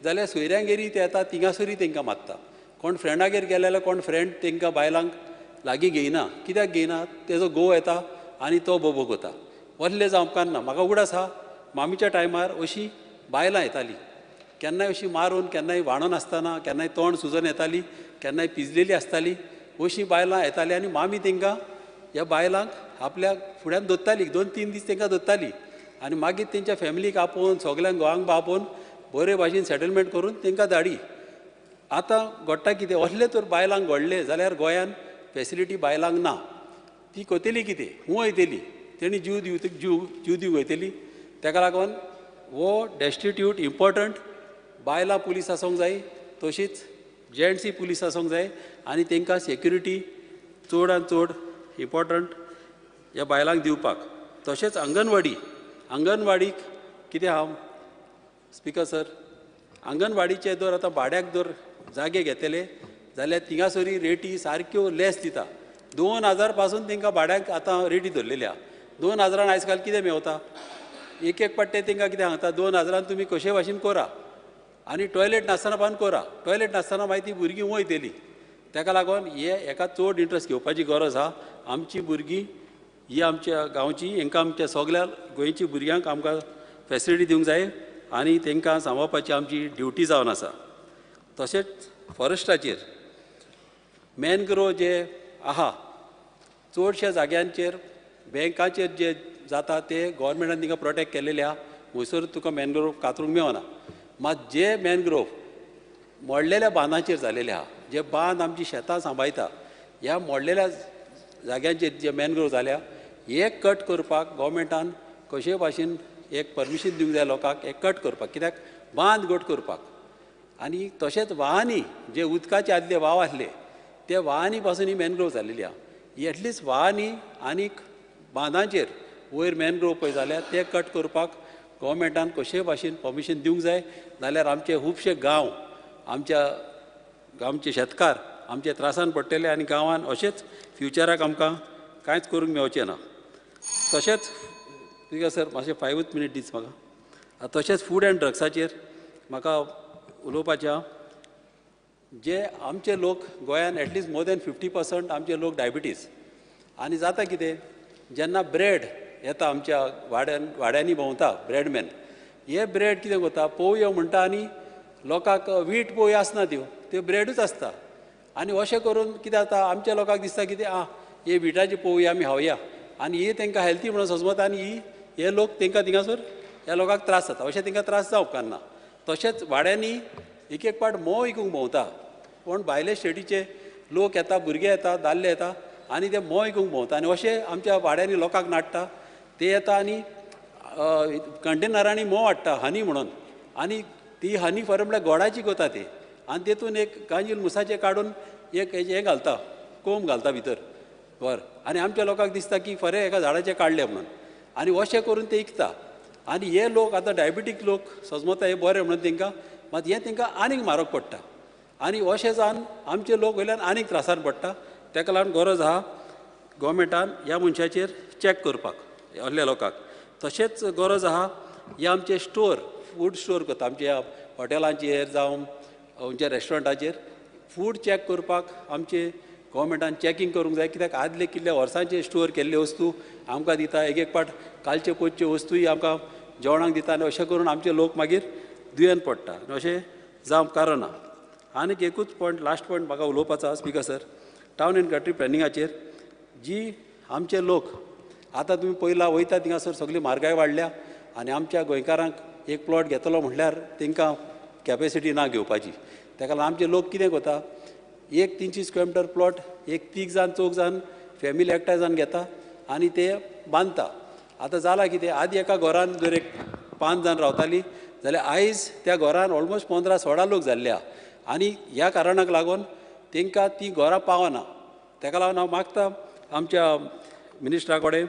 जाल्यार सोयऱ्यांगेरी ते येता, थिंगासोरी तांकां मारता. कोण फ्रेंडागेर गेले जाल्यार कोण फ्रेंड तांकां बायलांक लागीं घेयना. कित्याक घेयना, तेजो घोव येता आनी तो बोबो करता. वसलें जावं उपकारना. म्हाका उगडास आहा, मामीच्या टायमार अशीं बायलां येतालीं, केन्नाय अशीं मारून, केन्नाय वाणोन आसतना, केन्नाय तोंड सुजोन येतालीं, केन्नाय पिजलेलीं आसतालीं. अशीं बायलां येतालीं आनी मामी तांकां ह्या बायलांक आपल्या फुड्यान दवरताली, 2-3 दीस तांकां दवरताली आनी मागीर तेंच्या फॅमिलीक आपोवन, सगल्यांक घोवांक आपोवन बरे भाशेन सेटलमेंट करून तांकां धाडी. आतां घडटा कितें, असले तर बायलांक घडले जाल्यार गोंयांत फॅसिलिटी बायलांक ना. ती कोतेली कितें, हूं वयतली, तेणी जीव दिवंक वयतली. ताका लागून हो डेस्टिट्यूट इम्पॉर्टंट. बायलां पुलीस आसूंक जाय, तशीच जेंट्सय पुलीस आसूंक जाय आनी तांकां सेक्युरिटी चडांत चड इम्पॉर्टंट ह्या बायलांक दिवपाक. तशेंच अंगणवाडीक कितें आहा स्पिकर सर, अंगणवाडीचे जर आतां भाड्याक जर जागे घेतले जाल्यार थिंगासोरी रेटी सारक्यो लेस दिता. 2000 पासून तांकां भाड्याक आतां रेटी धरलेली आहा. 2000 आयज काल कितें मेवता, एक पाट्टे तांकां कितें सांगता, 2000 तुमी कशे भाशेन करा आनी टॉयलेट नासतना पावन करा. टॉयलेट नासतना मागीर ती भुरगीं वयतलीं. ताका लागून हेका चड इंट्रस्ट घेवपाची गरज आहा. आमची भुरगीं ही आमच्या गांवची, हांकां आमच्या सगळ्या गोंयच्या भुरग्यांक आमकां फॅसिलिटी दिवंक जाय आनी तांकां सांबाळपाची आमची ड्युटी जावन आसा. तशेंच फॉरेस्टाचेर मॅनग्रोव जे आहा, चडश्या जाग्यांचेर बँकाचेर जे जाता ते गोवोरमेंटान तांकां प्रोटेक्ट केल्लेले आहा. थंयसर तुका मॅनग्रोव कातरूंक मेळना. मात जे मॅनग्रोव मोडलेल्या बांदांचेर जालेले आहा, जे बांद आमची शेतां सांबाळटा, ह्या मोडलेल्या जाग्यांचेर जे मॅनग्रोव जाल्या, एक कट करपाक गोवोरमेंटान कशे भाशेन एक परमिशन दिवंक जाय लोकांक एक कट करपाक, कित्याक बांद घट करपाक. आनी तशेंच व्हाळांनी जे उदकाचे आदले व्हाव आसले, ते व्हाळांनी पासून ही मॅनग्रोव जाल्लेली आहा. एटलिस्ट व्हाळांनी आनीक बांदांचेर वयर मॅनग्रोव पळय जाल्यार ते कट करपाक गोवोरमेंटान कशे भाशेन परमिशन दिवंक जाय. जाल्यार आमचे खुबशे गांव, आमचे शेतकार आमचे त्रासान पडटले आनी गांवांत अशेंच फ्युचराक आमकां कांयच करूंक मेळचें ना. तशेंच ठीक सर, मातशें 5 मिनीट दीस म्हाका. तशेंच फूड एंड ड्रग्साचेर म्हाका उलोवपाचें आहा. जे आमचे लोक गोंयांत एटलिस्ट मोर दॅन 50% आमचे लोक डायबिटीज. आनी जाता कितें, जेन्ना ब्रेड येता आमच्या वाड्यांनी भोंवता ब्रेडमॅन, हे ब्रेड कितें करता, पोवयो म्हणटा आनी लोकांक वीट पोवयो आसना, त्यो ब्रेडूच आसता. आनी अशें करून कितें जाता, आमच्या लोकांक दिसता कितें हे विटाची पोवयो आमी खावया आनी ही तांकां हेल्थी म्हणून समजता आनी हे लोक तांकां थिंगासर ह्या लोकांक त्रास जाता. अशें तांकां त्रास जावं उपकारना. तशेंच वाड्यांनी एक पाट मोव विकूंक भोंवता, पूण भायले स्टेटीचे लोक येता, भुरगे येता, दादले येता आनी ते मोव विकूंक भोंवता. आनी अशें आमच्या वाड्यांनी लोकांक नाडटा. ते येता आनी कंटेनरांनी मोव हाडटा हनी म्हणून, आनी ती हनी फॉर म्हळ्यार गोडाची करता ते, आनी तेतून एक गांजील मुसाचें काडून एक हें घालता, कोंब घालता भितर वर, आनी आमच्या लोकांक दिसता की खरें एका झाडाचें काडलें म्हणून, आनी अशें करून ते विकता. आनी हे लोक आतां डायबिटीक लोक समजता हे बरें म्हणून तांकां, मात हें तांकां आनीक म्हारग पडटा. आनी अशें जावन आमचे लोक वयल्यान आनीक त्रासान पडटा. ताका लागून गरज आहा गोवोरमेंटान ह्या मनशाचेर चॅक करपाक असल्या लोकांक. तशेंच गरज आहा हे आमचे स्टोर, फूड स्टोर करता, आमचे हॉटेलांचेर जावं खंयच्या रेस्टॉरंटाचेर फूड चॅक करपाक आमचे गव्हर्मेंटान चॅकींग करूंक जाय, कित्याक आदले कितले वर्सांचे स्टोर केल्ले वस्तू आमकां दिता, एक एक पाट कालचे पोचचे वस्तूय आमकां जेवणाक दिता आनी अशें करून आमचे लोक मागीर दुयेंत पडटा, अशें जावंक कारण ना. आनीक एकूच पॉयंट, लास्ट पॉयंट म्हाका उलोवपाचो आसा speaker sir, town and country प्लॅनिंगाचेर जी आमचे लोक आतां तुमी पयला वयता थिंगासर सगळी म्हारगाय वाडल्या आनी आमच्या गोंयकारांक एक प्लॉट घेतलो म्हटल्यार तांकां कॅपेसिटी ना घेवपाची. ताका लागून आमचे लोक कितें करता, एक 300 स्क्वेअर मिटर प्लॉट एक 3 जाण 4 जाण फॅमिली एकठांय जावन घेता आनी ते बांदता. आतां जालां कितें, आदी एका घरान जर एक 5 जाण रावतालीं जाल्यार आयज त्या घरान ऑलमोस्ट 15-16 लोक जाल्ल्या आनी ह्या कारणाक लागून तांकां ती घरां पावना. ताका लागून हांव मागतां आमच्या मिनिस्टरा कडेन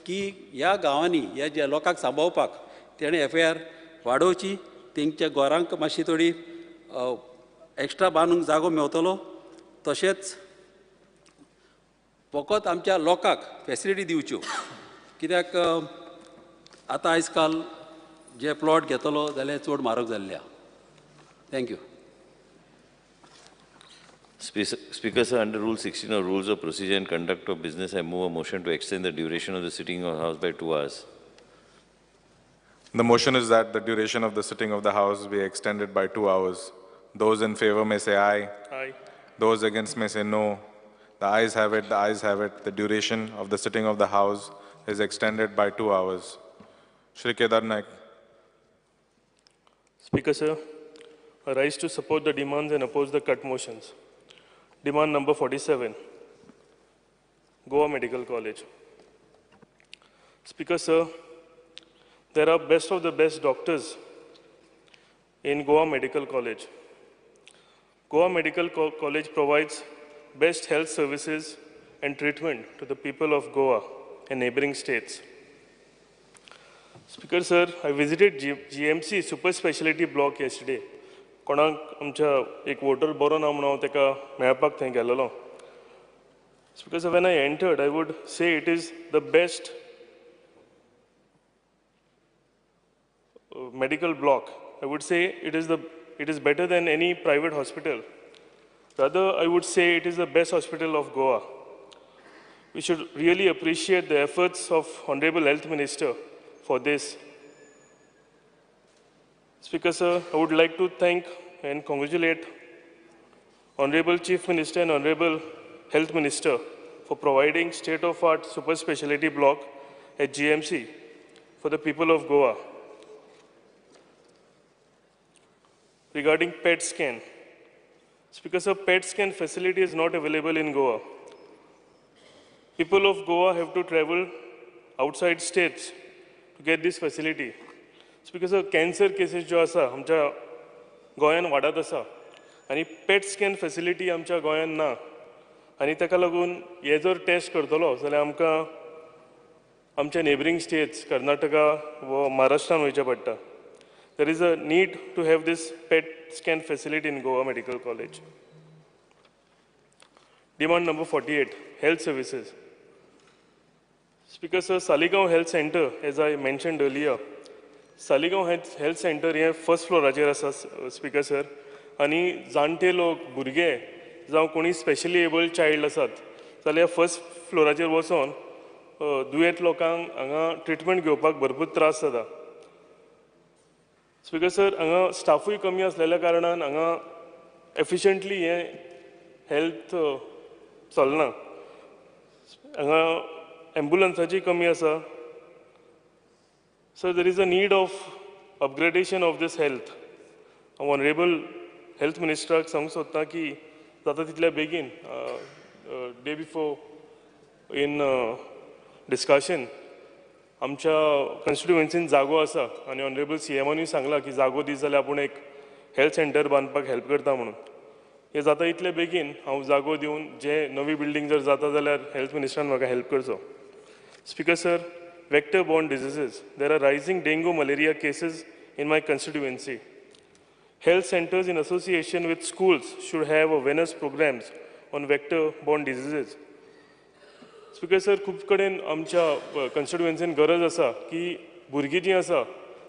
की ह्या गांवांनी ह्या ज्या लोकांक सांबाळपाक तेणें FIR वाडोवची, तेंच्या घरांक मातशी थोडी एक्स्ट्रा बांदूंक जागो मेवतलो, तशेंच फकत आमच्या लोकांक फॅसिलिटी दिवच्यो, कित्याक आतां आयज काल जे प्लॉट घेतलो जाल्यार चड म्हारग जाल्ल्या. Thank you. Speaker, sir, under Rule 16 of Rules of Procedure and Conduct of Business, I move a motion to extend the duration of the sitting of the House by 2 hours. The motion is that the duration of the sitting of the House be extended by 2 hours. Those in favor may say aye. Aye. Those against may say no. The ayes have it, the ayes have it. The duration of the sitting of the House is extended by 2 hours. Shri Kedar Naik. Speaker, sir, I rise to support the demands and oppose the cut motions. Demand number 47, Goa Medical College. Speaker, sir, there are best of the best doctors in Goa Medical College. Goa Medical College provides best health services and treatment to the people of Goa and neighboring states. Speaker, sir, I visited GMC super specialty block yesterday. कोणाक आमच्या एक voter बरो ना म्हणून हांव ताका मेळपाक थंय गेल्लो. Because when I entered, I would say it is the best medical block. I would say it is better than any private hospital. Rather, I would say it is the best hospital of Goa. We should really appreciate the efforts of Honorable Health Minister for this. Speaker, sir, I would like to thank and congratulate Honorable Chief Minister and Honorable Health Minister for providing state-of-art super specialty block at GMC for the people of Goa. Regarding PET scan, Speaker, sir, PET scan facility is not available in Goa. People of Goa have to travel outside states to get this facility. Speaker, sir, cancer cases जो आसा आमच्या गोंयान वाडत आसा आनी पेट scan facility आमच्या गोंयान ना आनी ताका लागून हे जर टेस्ट करतलो जाल्यार आमकां आमच्या नेबरिंग स्टेट्स कर्नाटका व महाराष्ट्रान वयचें पडटा. There is a need to have this PET scan facility in Goa medical College. Demand number 48, health services. Speaker, sir, Saligaon Health Center, as I mentioned earlier, Saligaon Health Center hey first फ्लोराचेर आसा speaker sir, आनी जाणटे लोक भुरगे जावं कोणी specially abled child आसात जाल्यार first फ्लोराचेर वचोन दुयेंत लोकांक हांगा ट्रिटमेंट घेवपाक भरपूर त्रास जाता. स्पिकर सर, हांगा स्टाफूय कमी आसलेल्या कारणान हांगा एफिशियंटली हे हेल्थ चलना. हांगा एम्बुलन्साची कमी आसा. So there is a need of upgradation of this health. Honorable Health Minister सांगूंक सोदता की जाता तितल्या बेगीन डे बिफोर इन डिस्कशन आमच्या कॉन्स्टिट्युएन्सीन जागो आसा आनी ऑनरेबल CMनूय सांगला की जागो दीत जाल्यार आपूण एक हेल्थ सेंटर बांदपाक हेल्प करता म्हणून. हे जाता इतले बेगीन हांव जागो दिवन जे नवी बिल्डींग जर जाता जाल्यार हेल्थ मिनिस्टरान म्हाका हेल्प करचो. Speaker sir, vector-borne diseases. There are rising dengue malaria cases in my constituency. Health centers in association with schools should have awareness programs on vector-borne diseases. Speaker sir, खूब कडेन आमच्या constituency गरज आसा की भुरगीं जीं आसा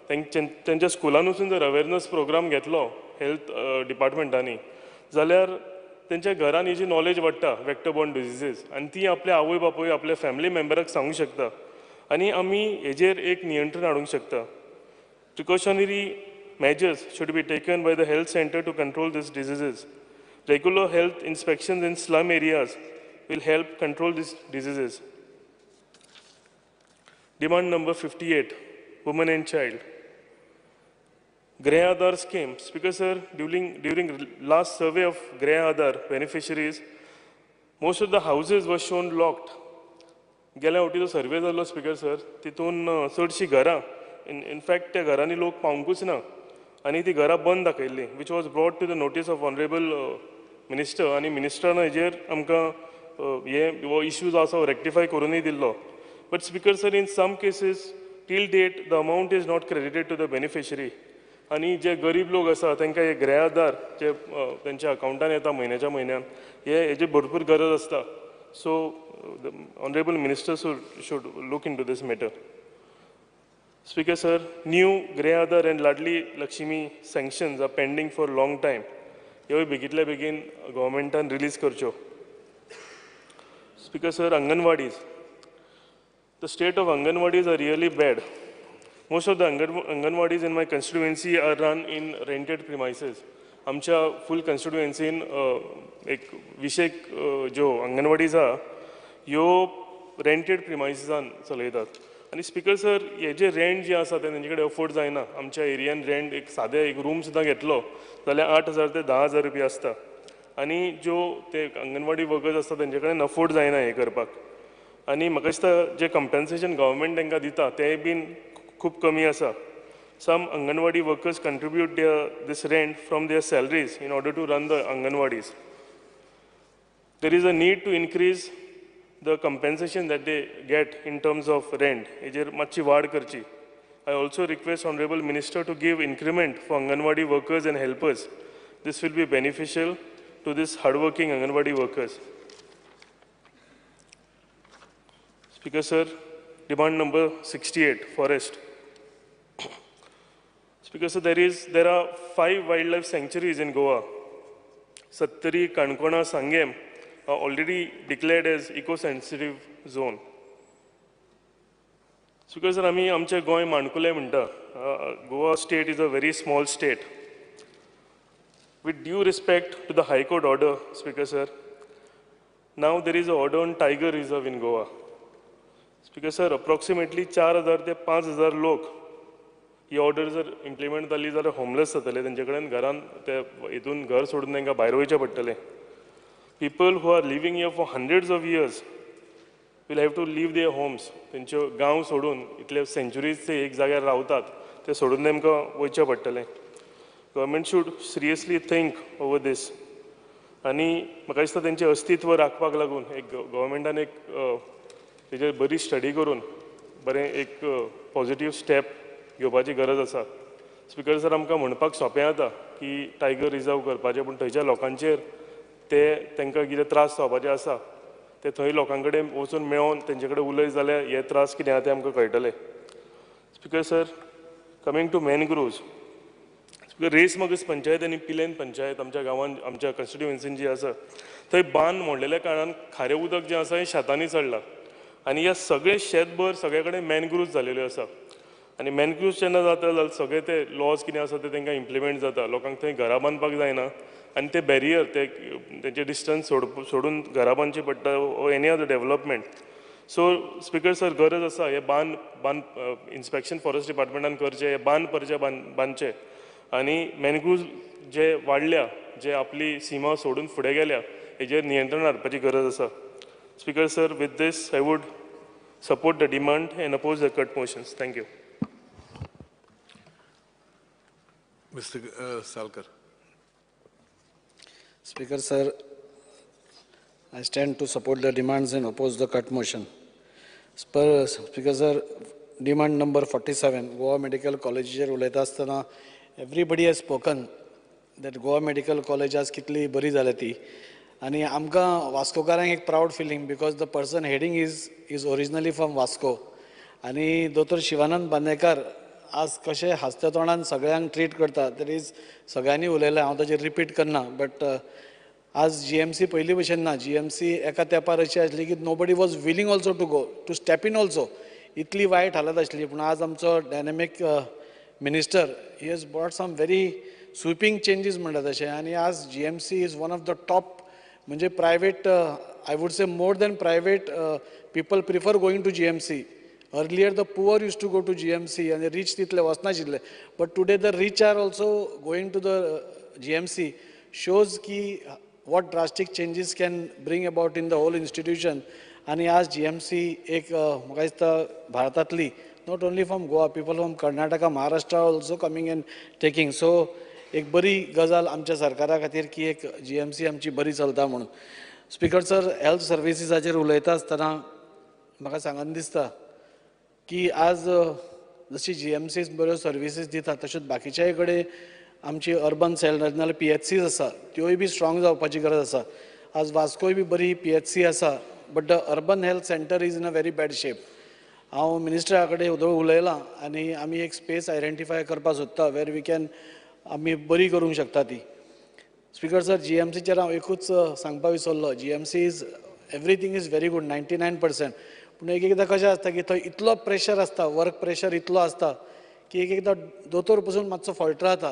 त्यांच्या स्कुलान वचून जर अवेरनस प्रोग्राम घेतलो हेल्थ डिपार्टमेंटांनी जाल्यार त्यांच्या घरान ही जी नॉलेज वाडटा वेक्टर बॉर्न डिजिजीस आनी ती आपल्या आवय बापूय आपल्या फॅमिली मेंबराक सांगूंक शकता आनी आमी हेजेर एक नियंत्रण हाडूंक शकता. Precautionary measures should be taken by the health center to control these diseases. Regular health inspections in slum areas will help control these diseases. Demand number 58, women and child. Grey Aadhar scheme. Speaker sir, during last survey of Grey Aadhar beneficiaries, most of the houses were shown locked. गेल्या फावटी जो सर्वे जाल्लो speaker sir तितून चडशीं घरां in fact त्या घरांनी लोक पावूंकूच ना आनी ती घरां बंद दाखयल्ली which was brought to the notice of honorable minister आनी मिनिस्टरान हेजेर आमकां हो इश्यू जो आसा रेक्टिफाय करूनय दिल्लो. But speaker sir in some cases till date the amount is not credited to the beneficiary आनी जे गरीब लोक आसा तांकां हे ग्रे आधार जे त्यांच्या अकाउंटान येता म्हयन्याच्या म्हयन्यान हेजी भरपूर गरज आसता. So the honourable minister should look into this matter. Speaker sir, new Grey Aadhar and Ladli Lakshmi sanctions are pending for a long time. ह्योय बेगींतल्या बेगीन गव्हर्मेंटान रिलीज करच्यो. Speaker sir, Anganwadis. The state of Anganwadis are really bad. Most of the Anganwadis in my constituency are run in rented premises. आमच्या full constituency एक विशेक ज्यो अंगणवाडीज आहा ह्यो rented प्रिमायसिसान चलयतात. आनी speaker sir हे जे rent जे आसा ते तेंचे कडेन अफोर्ड जायना. आमच्या एरियान रेंट एक सादे एक रूम सुद्दां घेतलो जाल्यार 8,000 ते 10,000 रुपया आसता आनी ज्यो ते अंगणवाडी वर्कर्स आसता तेंचे कडेन अफोर्ड जायना हे करपाक. आनी म्हाका दिसता जे कंपेन्सेशन गव्हर्मेंट तांकां दिता तेंय बीन खूब कमी आसा. Some Anganwadi workers contribute this rent from their salaries in order to run the Anganwadis. There is a need to increase the compensation that they get in terms of rent. हेजेर मातशी वाड करची. I also request Honorable Minister to give increment for Anganwadi workers and helpers. This will be beneficial to this hardworking Anganwadi workers. Speaker sir, demand number 68, forest. Speaker sir, there are 5 wildlife sanctuaries in Goa. Sattari, Kankona, Sangem are already declared as eco-sensitive zone. Speaker sir, आमी आमचे गोंय माणकुले म्हणटा. Goa state is a very small state. With due respect to the High Court order, Speaker sir, now there is an order on tiger reserve in Goa. Speaker sir, approximately 4,000 ते 5,000 लोक ही order जर implement जाली जाल्यार homeless जातले. तेंचे कडेन घरान ते हितून घर सोडून तांकां भायर वयचें पडटलें. People who are living here for hundreds of years will have to leave their homes. तेंच्यो गांव सोडून इतले सेंच्युरीज ते एक जाग्यार रावतात ते सोडून तांकां वयचें पडटलें. Government should seriously think over this. आनी म्हाका दिसता तेंचें अस्तित्व राखपाक लागून एक गव्हर्मेंटान एक तेजेर बरी स्टडी करून बरें एक पॉझिटीव स्टेप घेवपाची गरज आसा. स्पिकर सर आमकां म्हणपाक सोंपें जाता की टायगर रिजर्व करपाचें पूण थंयच्या लोकांचेर तांकां कितें त्रास जावपाचे आसा ते थंय लोकां कडेन वचून मेळोन तेंचे कडेन उलयत जाल्यार हे त्रास कितें आहा ते आमकां कळटले. Speaker sir, coming to mangroves. Speaker रेसमगस पंचायत आनी पिलेन पंचायत आमच्या गांवांत आमच्या कॉन्स्टिट्युएन्सीन जी आसा थंय बांद मोडलेल्या कारणान खारें उदक जें आसा हें शेतांनी चडलां आनी ह्या सगळे शेतभर सगळे कडेन मॅनग्रोव्ज जालेल्यो आसा. आनी मॅनग्रोव्ज जेन्ना जाता जाल्यार सगळे ते लॉज कितें आसा ते तांकां इम्प्लिमेंट जाता. लोकांक थंय घरां बांदपाक जायना आनी ते बॅरियर तेंचे डिस्टन्स सोडून घरां बांदची पडटा ओ एनी अदर डेवलपमेंट. सो स्पिकर सर गरज आसा हे बांद इन्स्पेक्शन फॉरेस्ट डिपार्टमेंटान करचें, हे बांदचे आनी मॅनग्रोव्ज जे वाडल्या जे आपली सीमा सोडून फुडें गेल्या हेजेर नियंत्रण हाडपाची गरज आसा. Speaker sir, with this I would support the demand and oppose the cut motions. Thank you. Mr. Salkar. Speaker sir, I stand to support the demands and oppose the cut motion. Speaker sir, demand number 47, Goa Medical College उलयता आसतना everybody has spoken that Goa Medical College आज कितली बरी जाल्या ती. आनी आमकां वास्कोकारांक एक proud feeling because the person heading is originally from Vasco. आनी दोतोर शिवानंद बांदेकार आज कशें हास्या तोंडान सगळ्यांक ट्रीट करता तरी सगळ्यांनी उलयलें, हांव ताचेर रिपीट करना. बट आज GMC पयलीं भशेन ना. GMC एका तेंपार अशी आसली की nobody was willing also to go to step in also. इतली वायट हालत आसली. पूण आज आमचो dynamic minister he has brought some very sweeping changes म्हणटा तशें. आनी आज GMC is one of the top म्हणजे private I would say more than private people prefer going to GMC. Earlier the poor used to go to GMC and the rich तितले वचनाशिल्ले. But today the rich are also going to the GMC. Shows की what drastic changes can bring about in the whole institution. आणि आज GMC एक म्हाका दिसता भारतांतली not only from Goa, people from Karnataka, Maharashtra also coming and taking. So एक बरी गजाल आमच्या सरकारा खातीर की एक GMC आमची बरी चलता म्हणून. स्पीकर सर, हेल्थ सर्विसीसाचेर उलयता आसतना म्हाका सांगन दिसता की आज जशी GMCs बऱ्यो सर्विसीस दिता तश्योच बाकीच्याय कडेन आमची अर्बन सेल नाजाल्यार PHCs आसा त्योय बी स्ट्रॉंग जावपाची गरज आसा. आज वास्कोय बी बरी PHC आसा. But the urban health centre is in a very bad shape. हांव मिनिस्टरा कडेन उलयलां आनी आमी एक स्पेस आयडेंटिफाय करपाक सोदता वेर वी कॅन आमी बरी करूंक शकता ती. स्पीकर सर, GMCचेर हांव एकूच सांगपाक विसरलो. GMC is everything is very good 99%. पूण एकदां कशें आसता की थंय इतलो प्रेशर आसता, वर्क प्रेशर इतलो आसता की एकदां दोतोर पसून मातसो फॉल्टराता.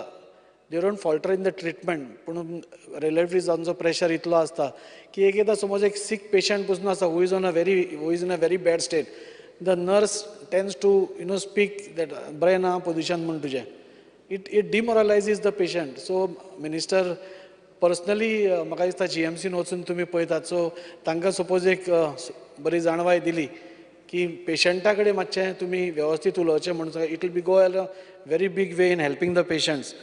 They don't falter in the treatment. पूण रिलेटिव्जांचो प्रेशर इतलो आसता की एकदां समज एक सीक पेशंट पसून आसा who is in a very bad state, the nurse tends to speak that बरें ना पोजिशन म्हूण तुजें. It demoralises the patient. So minister personally म्हाका दिसता GMCन वचून तुमी पळयतात. सो तांकां सपोज एक बरी जाणवाय दिली की पेशंटा कडेन मातशें तुमी वेवस्थीत उलोवचें म्हणून it will be go a very big way in helping the patients.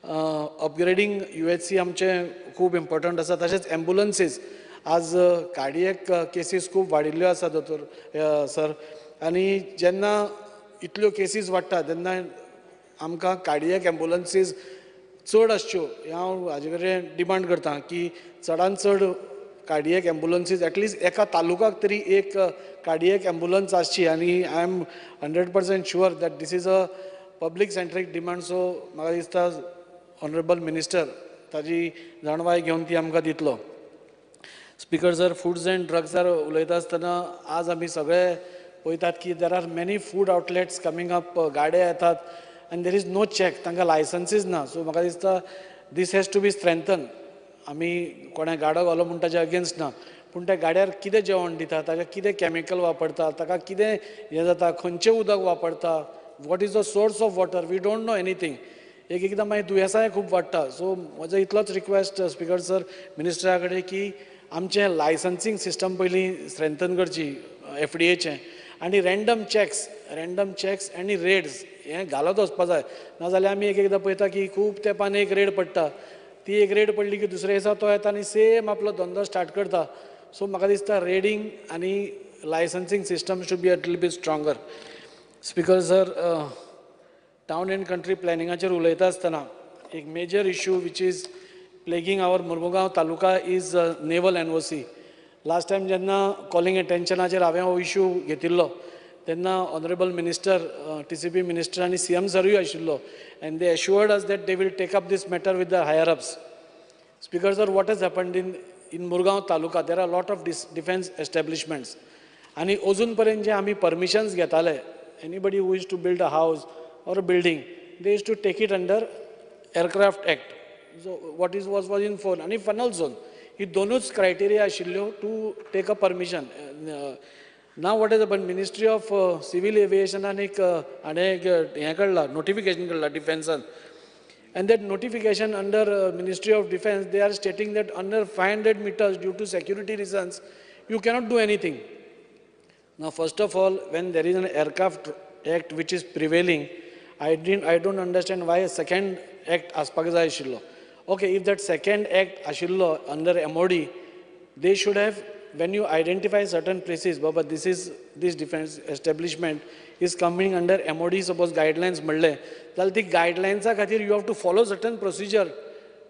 Upgrading UHC आमचें खूब इम्पॉर्टंट आसा. तशेंच एम्बुलन्सीस आज कार्डियक केसीस खूब वाडिल्ल्यो आसा दोतोर सर. आनी जेन्ना इतल्यो केसीस वाडटा तेन्ना आमकां कार्डियक एम्बुलन्सीस चड आसच्यो हांव हाजे कडेन डिमांड करता की चडांत चड कार्डियक एम्बुलन्सीस एटलिस्ट एका तालुकाक तरी एक कार्डियक एम्बुलन्स आसची. आनी I am 100% sure that this is a public centric demand. So म्हाका दिसता ऑनरेबल मिनिस्टर ताजी जाणवाय घेवन ती आमकां दितलो. स्पीकर सर, फूड्स एंड ड्रग्सार उलयता आसतना आज आमी सगळे पळयतात की there are many food outlets coming up. गाडे येतात आनी देर इज नो चॅक, तांकां लायसन्सीस ना. सो म्हाका दिसता दीस हॅज टू बी स्ट्रेंथन. आमी कोणें गाडो घालो म्हूण ताच्या अगेन्स्ट ना, पूण त्या गाड्यार कितें जेवण दिता, ताका कितें कॅमिकल वापरता, ताका कितें हें जाता, खंयचें उदक वापरता, what is the source of water, we don't know anything. एकदां मागीर दुयेंसांय खूब वाडटा. सो म्हजो इतलोच रिक्वेस्ट स्पीकर सर मिनिस्टरा कडेन की आमचें लायसन्सींग सिस्टम पयलीं स्ट्रेंथन करची FDAचें. आनी रँडम चॅक्स आनी रेड्स हें घालत वचपा जाय. नाजाल्यार आमी एकदां पळयता की खूब तेंपान एक रेड पडटा, ती एक रेड पडली की दुसऱ्या दिसा तो येता आनी सेम आपलो धंदो स्टार्ट करता. सो म्हाका दिसता रेडींग आनी licensing system should be a little bit stronger. Speaker sir, town and country प्लॅनिंगाचेर उलयता आसतना एक major issue which is plaguing our Mormugao taluka is naval NOC. Last time जेन्ना कॉलिंग एटेन्शनाचेर हांवें हो इश्यू घेतिल्लो तेन्ना ऑनरेबल मिनिस्टर, TCP मिनिस्टर आनी CM सरूय आशिल्लो, and they assured us that they will take up this matter with the higher ups. Speaker sir, what has happened in Murgaon Taluka? There are a lot of defense establishments. आणि अजून पर्यंत जे आम्ही permissions घेताले, anybody who is to build a house or a building, they used to take it under Aircraft Act. So what was in phone आणि funnel zone. ही दोनूच criteria आशिल्ल्यो to take a permission. Now what has happened? Ministry of Civil Aviation and एक हें काडला, notification काडला defense. And that notification under Ministry of Defense, they are stating that under 500 meters due to security reasons, you cannot do anything. Now, first of all, when there is an Aircraft Act which is prevailing, I don't understand why a second act aspak jay ashillo. Okay, if that second act ashillo under MOD, they should have, when you identify certain places, Baba, this defense establishment is coming under MOD, suppose guidelines madle, then the guidelines are khatir you have to follow certain procedure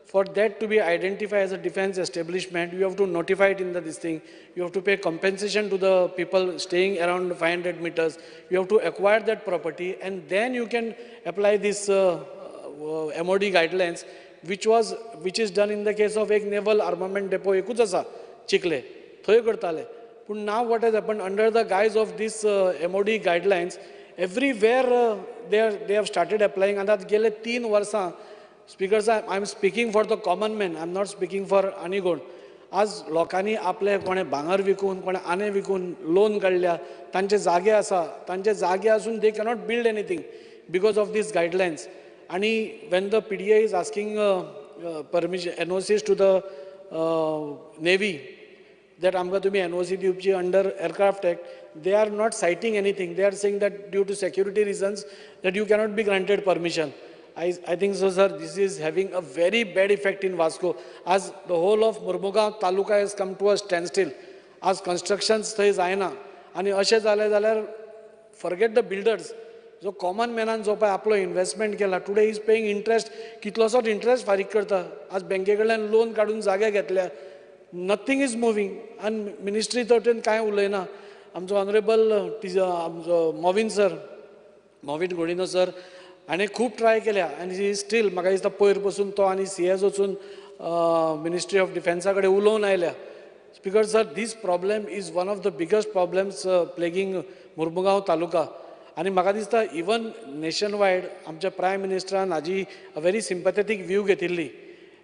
For that to be identified as a defense establishment, you have to notify it in this thing. You have to pay compensation to the people staying around 500 meters. You have to acquire that property, and then you can apply this MOD guidelines, which is done in the case of a naval armament depot एकूच आसा चिखले थंय करताले. But now what has happened, under the guise of this MOD guidelines, everywhere they have started applying, and that गेले 3 वर्सां. Speakers, I'm speaking for the common man, I'm not speaking for Anigon. आज लोकांनी आपले कोणे भांगर विकून कोणे आने विकून लोन काढल्या, तांचे जागे आसा, तांचे जागे आसून they cannot build anything because of these guidelines. आणि when the PDA is asking permission, NOCs to the Navy, that आमकां तुमी NOC दिवची under Aircraft Act, they are not citing anything. They are saying that due to security reasons that you cannot be granted permission. I think so, sir. This is having a very bad effect in Vasco. As the whole of Murmugaon Taluka has come to a standstill, as constructions thai जायना, आणि अशें जालें जाल्यार forget the builders. जो common man जो पळय आपलो investment केला, today is paying interest, कितलोसोच interest फारीक करता. आज बँके कडल्यान लोन काडून जागे घेतल्या. Nothing is moving, and ministry तर्फेन कांय उलयना. आमचो ऑनरेबल आमचो मोविन गोडिनो सर, आणि खूप ट्राय केल्या, आणि स्टील म्हाका दिसता पयर बसून तो आनी CS वचून मिनिस्ट्री ऑफ डिफेन्सा कडेन उलोवन आयल्या. Speaker sir, this problem is one of the biggest problems plaguing Mormugao taluka. आणि म्हाका दिसता इवन नेशन वायड आमच्या प्रायम मिनिस्टरान हाजी अ व्हेरी सिंपॅथेटीक व्यू घेतिल्ली.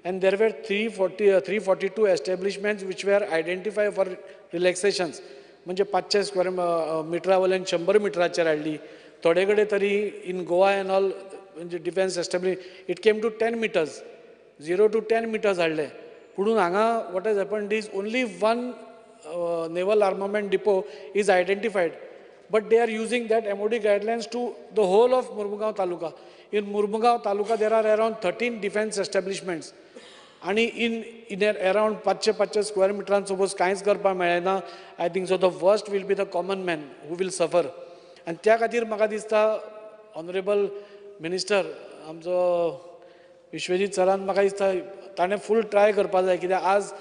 And there were 342 establishments which were identified for relaxations. म्हणजे 500 स्क्वेअर मिटरा वयल्यान 100 मिटराचेर हाडली. थोडे कडेन तरी in Goa and all, म्हणजे defense establishment, it came to 10 meters, 0 to 10 meters हाडले. पुणून हांगा what has happened is only one naval armament depot is identified, but they are using that MOD guidelines to the whole of Murmugaon Taluka. In Murmugaon Taluka there are around 13 defense establishments. आणि in around 500 square मिटरान suppose कांयच करपाक मेळना, I think so the worst will be the common man who will suffer. आनी त्या खातीर म्हाका दिसता ऑनरेबल मिनिस्टर आमचो विश्वजीत सरान म्हाका दिसता ताणें फूल ट्राय करपाक जाय, कित्याक आज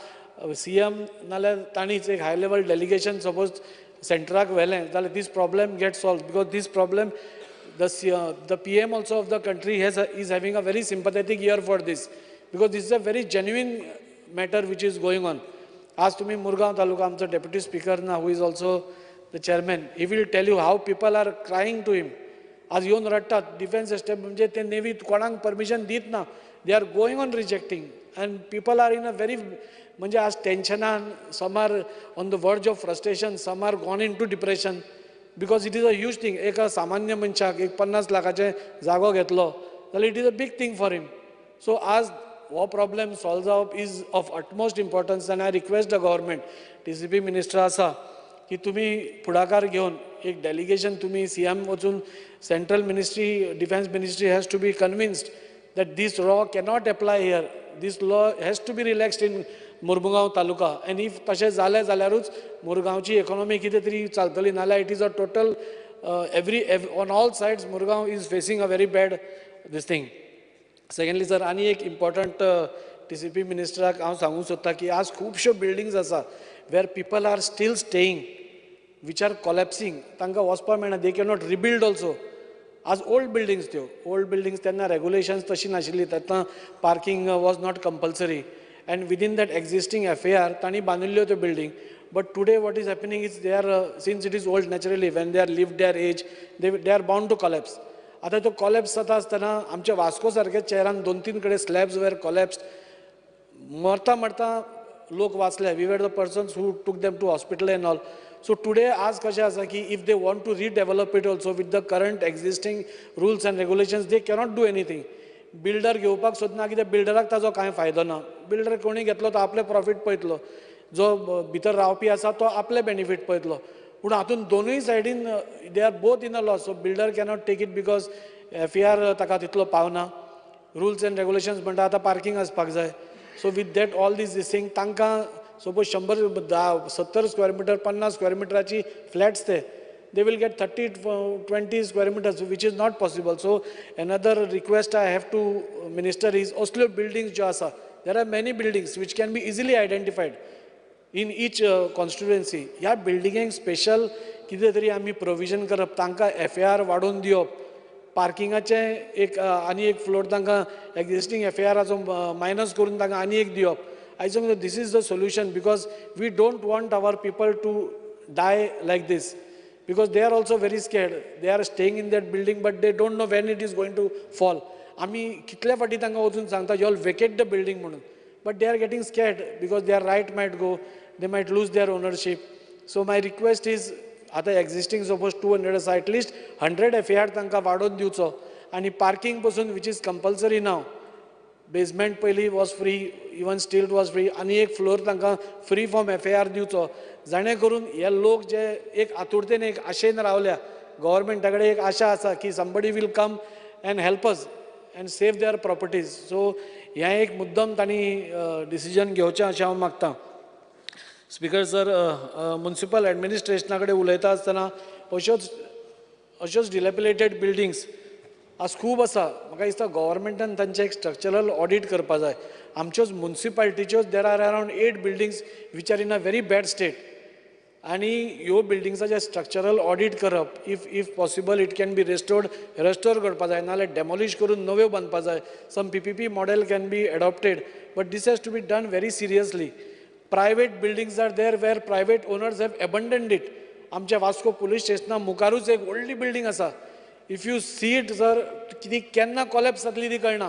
CM नाल्यार तांणीच एक हाय लेवल डेलिगेशन सपोज सेंटराक व्हेलें जाल्यार this problem get solved, because this problem the PM also of the country is having a very sympathetic ear for this, because this is a very genuine matter which is going on. As to me, Murgaon Taluka, आमचो deputy speaker now, who is also the chairman, he will tell you how people are crying to him. As येवन रडटात, defense system म्हणजे ते navy कोणाक permission दीत ना, they are going on rejecting, and people are in a very म्हणजे आज टेन्शनान, some are on the verge of frustration, some are gone into depression. Because it is a huge thing. एक सामान्य मनशाक एक 50 लाखाचे जागो घेतलो जाल्यार it is a big thing for him. So as हो problem solve जावप is of utmost importance, and I request the government, TCP minister आसा, की तुम्ही फुडाकार घेवन एक delegation तुम्ही CM वचून central ministry, defense ministry has to be convinced that this law cannot apply here. This law has to be relaxed in Murmugaon Taluka, and if तशें जालें जाल्यारूच मुरगांवची economy कितें तरी चलतली, नाल्यार it is a total on all sides Murgaon is facing a very bad this thing. Secondly, sir, आनी एक important TCP ministeraक हांव सांगूंक सोदतां की आज खुबश्यो buildings आसा where people are still staying, which are collapsing. तांकां वचपाक मेळना, they cannot rebuild also. आज old buildings त्यो old buildings तेन्ना regulations तशी नाशिल्ली, तेन्ना parking was not compulsory. And within that existing FAR, तांणी बांदिल्ल्यो त्यो building. But today what is happening is they are, since it is old naturally, when they are lived their age, they are bound to collapse. आता तो collapse जाता आसतना आमच्या Vasco सारक्या शहरान 2-3 कडेन slabs were collapsed. मरता लोक वाचले. We were the persons who took them to hospital and all. So today आज कशें आसा की if they want to redevelop it also with the current existing rules and regulations, they cannot do anything. Builder घेवपाक सोदना, कित्याक बिल्डराक ताजो कांय फायदो ना. बिल्डर कोणी घेतलो तो आपले प्रॉफिट पळयतलो, जो भितर रावपी आसा तो आपले बेनिफीट पळयतलो. पूण हातून दोनूय सायडीन they are both in a loss. So builder cannot take it because FAR ताका तितलो पावना. रुल्स एंड रेगुलेशन्स म्हणटा आतां पार्किंग आसपाक जाय. So with that all these thing तांकां सपोज 170 स्क्वेअर मिटर 50 स्क्वेअर मिटराची फ्लॅट्स ते they will get 30-20 square meters, which is not possible. So another request I have to minister is असल्यो buildings ज्यो आसा There are many buildings which can be easily identified in each constituency. ह्या बिल्डिंगेक special कितें तरी आमी provision करप, तांकां FAR वाडोवन दिवप, पार्किंगाचे एक आनी एक फ्लोर तांकां एक्जिस्टींग FARाचो मायनस करून तांकां आनी एक दिवप. I think this is the solution, because we don't want our people to die like this, because they are also very scared. They are staying in that building, but they don't know when it is going to fall. आमी कितल्या फाटी तांकां वचून सांगता you all vacate the building म्हणून, but they are getting scared because their right might go, they might lose their ownership. So my request is, आता existing suppose 200 आसा, at least 100 FAR तांकां वाडोवन दिवचो, आनी parking पासून which is compulsory now. Basement पयलीं was free, even still was free, आनी एक फ्लोर तांकां फ्री फ्रॉम FAR दिवचो, जाणे करून हे लोक जे एक आतुरतेन एक आशेन रावल्या, गव्हर्मेंटा कडेन एक आशा आसा की somebody will come and help us and save their properties. So हें एक मुद्दम तांणी डिसिजन घेवचें अशें हांव मागतां. स्पिकर सर, म्युनिसिपल एडमिनिस्ट्रेशना कडेन उलयता आसतना अश्योच डिलॅपिलेटेड बिल्डिंग्स आज खूब आसा. म्हाका दिसता गव्हर्मेंटान तांचें एक स्ट्रक्चरल ऑडिट करपा जाय. आमच्योच म्युनिसिपालिटीच्योच there are around 8 buildings which are in a very bad state, आनी ह्यो बिल्डिंग्साचें स्ट्रक्चरल ऑडिट करप, if possible it can be restore करपा जाय, नाजाल्यार डेमोलिश करून नव्यो बांदपा जाय. Some PPP model can be adopted, but this has to be done very seriously. Private buildings are there where private owners have abandoned it. आमच्या Vasco police स्टेशना मुखारूच एक व्हडली बिल्डिंग आसा. If you see it, sir, ती केन्ना collapse जातली ती कळना,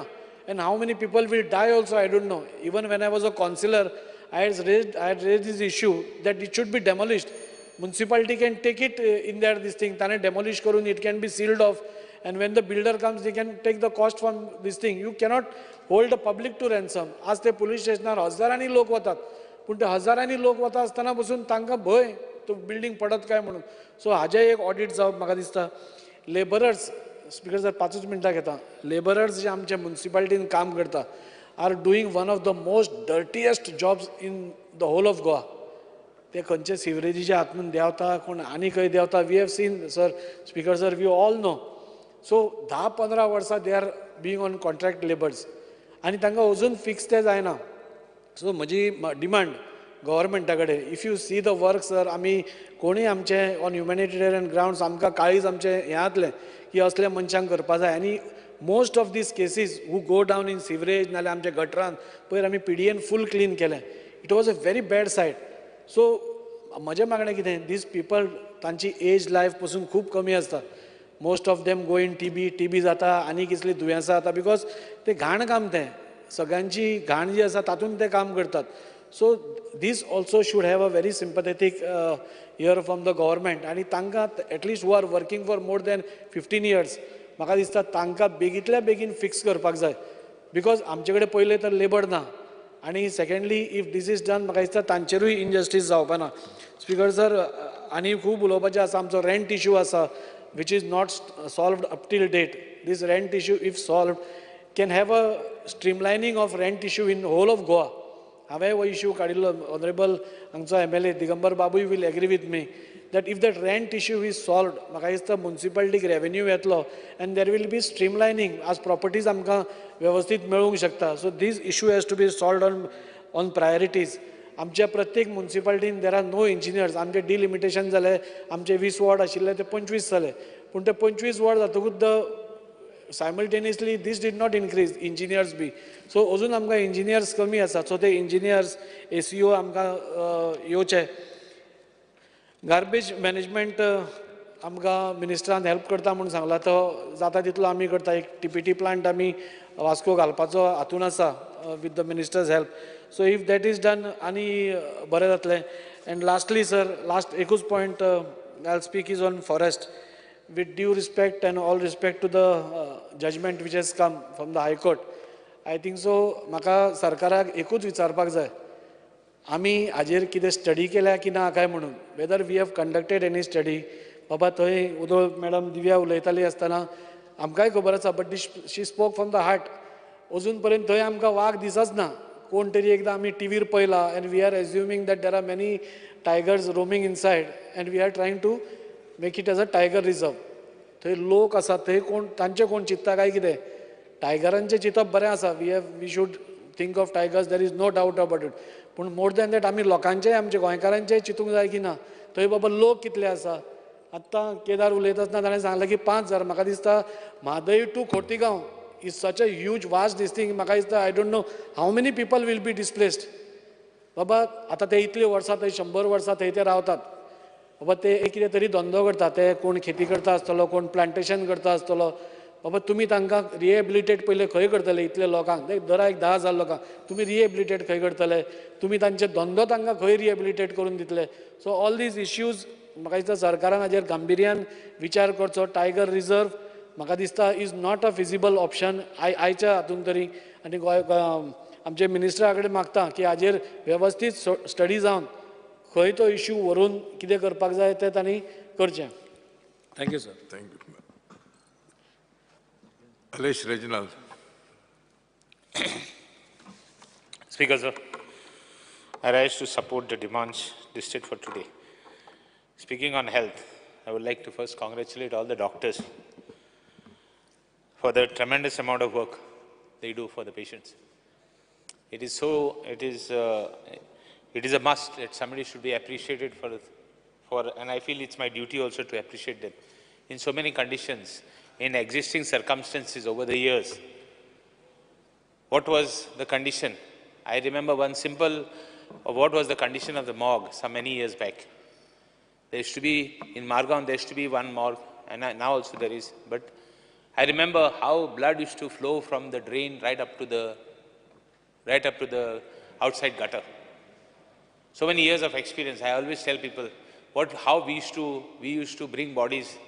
and how many people will die also I don't know. Even when I was a councillor, I had raised this issue that it should be demolished. Municipality can take it in their this thing, ताणे demolish करून it can be sealed off, and when the builder comes they can take the cost from this thing. You cannot hold the public to ransom. आज ते police स्टेशनार हजारांनी लोक वतात, पूण ते हजारांनी लोक वता आसतना पसून तांकां भंय तो बिल्डिंग पडत काय म्हणून. सो हाजें एक ऑडिट जावप म्हाका दिसता. लेबरर्स, स्पीकर सर 5 मिनटां घेता. लेबरर्स जे आमच्या म्युनिसिपालिटीन काम करता are doing one of the most dirtiest jobs in the whole of Goa. ते खंयचे सिवरेजीच्या हातून देंवता, कोण आनी खंय देंवता. We have seen sir, speaker sir, we all know. So 10-15 वर्सां they are being on contract labours, आनी तांकां अजून फिक्स ते जायना. सो म्हजी डिमांड गव्हर्मेंटा कडेन, if you see the work sir, आमी कोणीय आमचे ऑन ह्युमॅनिटेरियन ग्रावंड्स आमकां काळीज आमचें हें जातलें की असल्या मनशांक करपा जाय. आनी most of this cases who go down in sewerage नाल्यार आमच्या गटरांत पयर आमी PDN फूल क्लीन केलें. It was a very bad sight. So म्हजें मागणें कितें, दीस पीपल तांची एज लायफ पसून खूब कमी आसता. Most of them go in TB जाता, आनी कसली दुयेंसां जाता, बिकॉज ते घाण काम, तें सगळ्यांची घाण जी आसा तातूंत ते काम करतात. So this also should have a very sympathetic ear from the government, and तांकां at least who are working for more than 15 years, म्हाका दिसता तांकां बेगींतल्या बेगीन फिक्स करपाक जाय, बिकॉज आमचे कडेन पयलें तर लेबर ना, आनी secondly if this is done म्हाका दिसता तांचेरूय इनजस्टीस जावपा ना. स्पीकर सर, आनी खूब उलोवपाचें आसा. आमचो रेंट इश्यू आसा which is not solved up till date. This rent issue, if solved, can have a streamlining of rent issue in whole of Goa. हांवें हो इश्यू काडिल्लो. ऑनरेबल हांगचो MLA दिगंबर बाबूय will agree with me that if that rent issue is solved, म्हाका दिसता म्युनिसिपालिटीक revenue येतलो, and there will be streamlining as properties आमकां वेवस्थीत मेळूंक शकता. So this issue has to be solved on priorities. आमच्या प्रत्येक म्युनिसिपालिटीन देर आर नो इंजिनियर्स. आमचे डिलिमिटेशन जालें, आमचे 20 वॉर्ड आशिल्ले ते 25 जाले, पूण ते 25 वॉर्ड जातकूच simultaneously this did not increase engineers बी. सो अजून आमकां इंजिनियर्स कमी आसा. सो ते इंजिनियर्स ACO आमकां येवचे. गार्बेज मॅनेजमेंट आमकां मिनिस्टरान हेल्प करता म्हणून सांगला, तो जाता तितलो आमी करता. एक TPT प्लांट आमी वास्को घालपाचो हातून आसा with the ministers help. So if that is done आनी बरें जातलें. एंड लास्टली सर, लास्ट एकूच point I will speak is on forest. With due respect and all respect to the judgment which has come from the High Court, I think so. म्हाका सरकाराक एकूच विचारपाक जाय, आमी हाजेर कितें स्टडी केल्या की ना काय म्हणून. Whether we have conducted any study. बाबा थंय उदळ मॅडम दिव्या उलयताली आसतना आमकांय खबर आसा, but she spoke from the heart. अजून पर्यंत थंय आमकां वाग दिसच ना. कोण तरी एकदां आमी टीव्हीर पळयला, and we are assuming that there are many tigers roaming inside, and we are trying to make it as a tiger reserve. थंय लोक आसा, थंय कोण तांचे कोण चिंतता काय कितें. टायगरांचें चिंतप बरें आसा. We should think of tigers, there is no doubt about it. पण more than that, आमी लोकांचेय आमचे गोंयकारांचेय चिंतूंक जाय की ना, थंय बाबा लोक कितले आसा. आत्तां केदार उलयता आसतना ताणें सांगलें की 5,000. म्हाका दिसता Mhadei to Khotigao is such a huge vast this thing. म्हाका दिसता I don't know how many people will be displaced. बाबा आतां ते इतली वर्सां थंय 100 वर्सां थंय ते रावतात. बाबा ते एक कितें तरी धंदो करता, ते कोण खेती करता आसतलो, कोण प्लांटेशन करता आसतलो. बाबा तुमी तांकां रिहेबिलिटेट पयले खंय करतले इतले लोकांक, दर एक 10,000 लोकांक तुमी रिहेबिलिटेट खंय करतले, तुमी तांचे धंदो तांकां खंय रिहेबिलिटेट करून दितले. सो ऑल दीज इश्यूज म्हाका दिसता सरकारान हाजेर गांभिर्यान विचार करचो. टायगर रिझर्व म्हाका दिसता is not a feasible option आयच्या हातून तरी. आनी आमचे मिनिस्टरा कडेन मागता की हाजेर वेवस्थीत स्टडी जावन खंय तो इश्यू व्हरून कितें करपाक जाय तें तांणी करचें. Thank you sir. Thank you. Alesh Reginald. Speaker, sir, I rise to support the demands listed for today. Speaking on health, I would like to first congratulate all the doctors for the tremendous amount of work they do for the patients. It is a must that somebody should be appreciated and I feel it's my duty also to appreciate them. In so many conditions, in existing circumstances over the years, what was the condition? I remember one simple of what was the condition of the morgue some many years back. There used to be, in Margaon, there used to be one morgue, and now also there is, but I remember how blood used to flow from the drain right up to the outside gutter. So many years of experience. I always tell people how we used to bring bodies.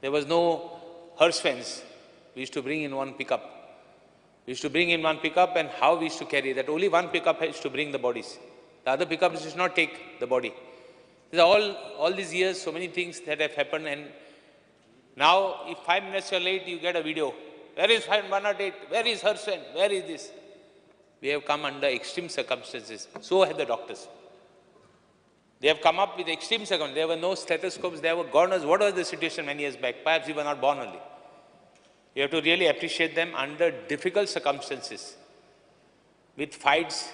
There was no hearse fence. We used to bring in one pickup. And how we used to carry that. Only one pickup used to bring the bodies. The other pickups used not take the body. All these years, so many things that have happened, and now if 5 minutes you're late, you get a video. Where is 108? Where is hearse fence? Where is this? We have come under extreme circumstances. So have the doctors. They have come up with extreme circumstances. There were no stethoscopes. There were God knows what was the situation many years back. Perhaps we were not born only. You have to really appreciate them under difficult circumstances, with fights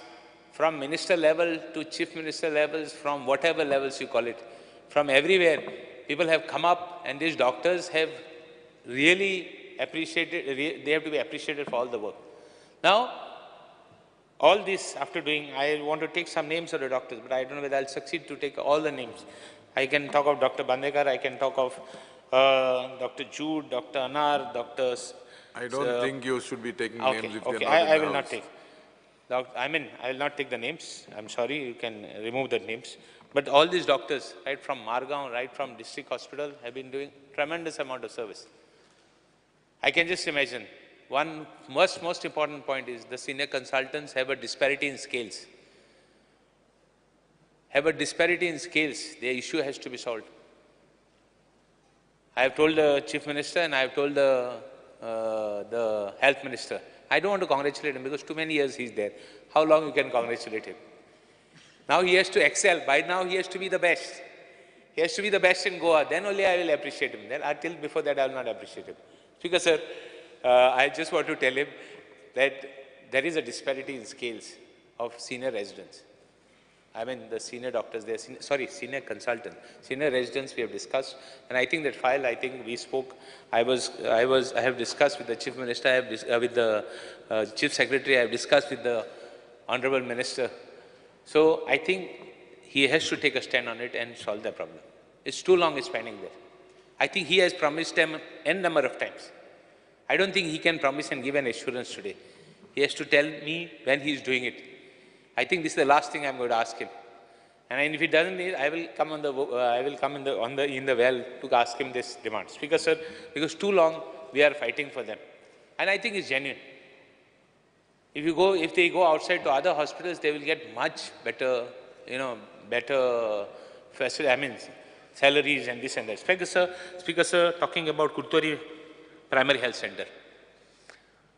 from minister level to chief minister levels, from whatever levels you call it, from everywhere. People have come up, and these doctors have really appreciated, they have to be appreciated for all the work. Now, all this after doing, I want to take some names of the doctors, but I don't know whether I'll succeed to take all the names. I can talk of Dr. Bandekar, I can talk of Dr. Jude, Dr. Anar, doctors. I don't think you should be taking Okay, names if okay. you're not I in the will not house. take. I will not take the names. I'm sorry, you can remove the names. But all these doctors, right from Margaon, right from district hospital, have been doing tremendous amount of service. I can just imagine. One most important point is the senior consultants have a disparity in scales. Their issue has to be solved. I have told the chief minister and I have told the health minister. I don't want to congratulate him because too many years he's there. How long you can congratulate him? Now he has to excel. By now he has to be the best. He has to be the best in Goa. Then only I will appreciate him. Then until before that I will not appreciate him. Speaker sir, I just want to tell him that there is a disparity in scales of senior residents. I mean the senior doctors, senior consultants. Senior residents we have discussed, and I think that file, I think we spoke, I have discussed with the chief minister, I have with the chief secretary, I have discussed with the honorable minister. So I think he has to take a stand on it and solve the problem. It's too long it's pending there. I think he has promised them n number of times. I don't think he can promise and give an assurance today. He has to tell me when he is doing it. I think this is the last thing I'm going to ask him. And if he doesn't need, I will come in the well to ask him this demand. Speaker sir, because too long we are fighting for them. And I think it's genuine. If they go outside to other hospitals, they will get much better, salaries and this and that. Speaker sir, talking about Kurtori Primary Health Center.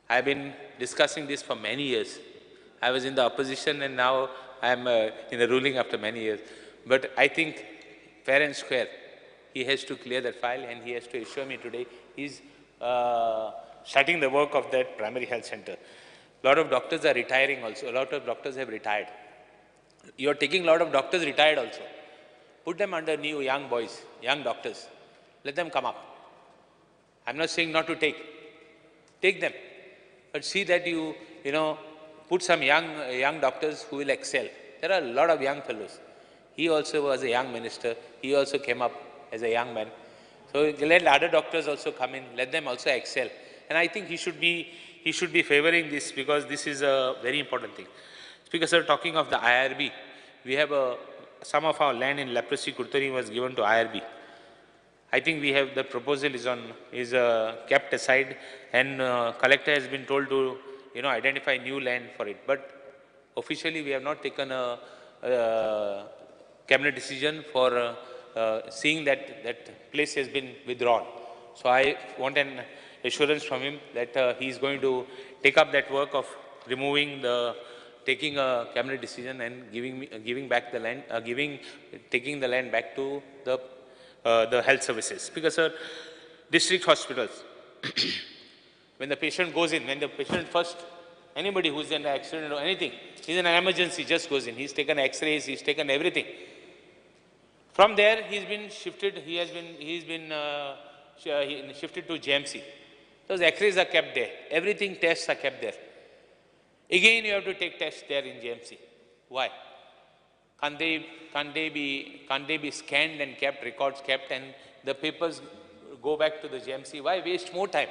I have been discussing this for many years. I was in the opposition and now I am in the ruling after many years. But I think fair and square, he has to clear that file and he has to assure me today he's starting the work of that primary health center. A lot of doctors are retiring also. A lot of doctors have retired. You're taking a lot of doctors retired also. Put them under new young boys, young doctors. Let them come up. I'm not saying not to take. Take them. But see that you put some young doctors who will excel. There are a lot of young fellows. He also was a young minister. He also came up as a young man. So let other doctors also come in. Let them also excel. And I think he should be favoring this, because this is a very important thing. Speaker sir, talking of the IRB, we have some of our land in leprosy Kurtani was given to IRB. I think we have the proposal is kept aside, and collector has been told to identify new land for it. But officially we have not taken a cabinet decision for seeing that place has been withdrawn. So I want an assurance from him that he is going to take up that work of taking a cabinet decision and giving back the land, taking the land back to the health services. Because sir, district hospitals, when the patient goes in, when the patient first, anybody who's in an accident or anything, he's in an emergency, just goes in. He's taken X-rays, he's taken everything. From there, he's been shifted. He's been shifted to GMC. Those X-rays are kept there. Everything tests are kept there. Again, you have to take tests there in GMC. Why? Can't they be scanned and kept, records kept, and the papers go back to the GMC? Why waste more time?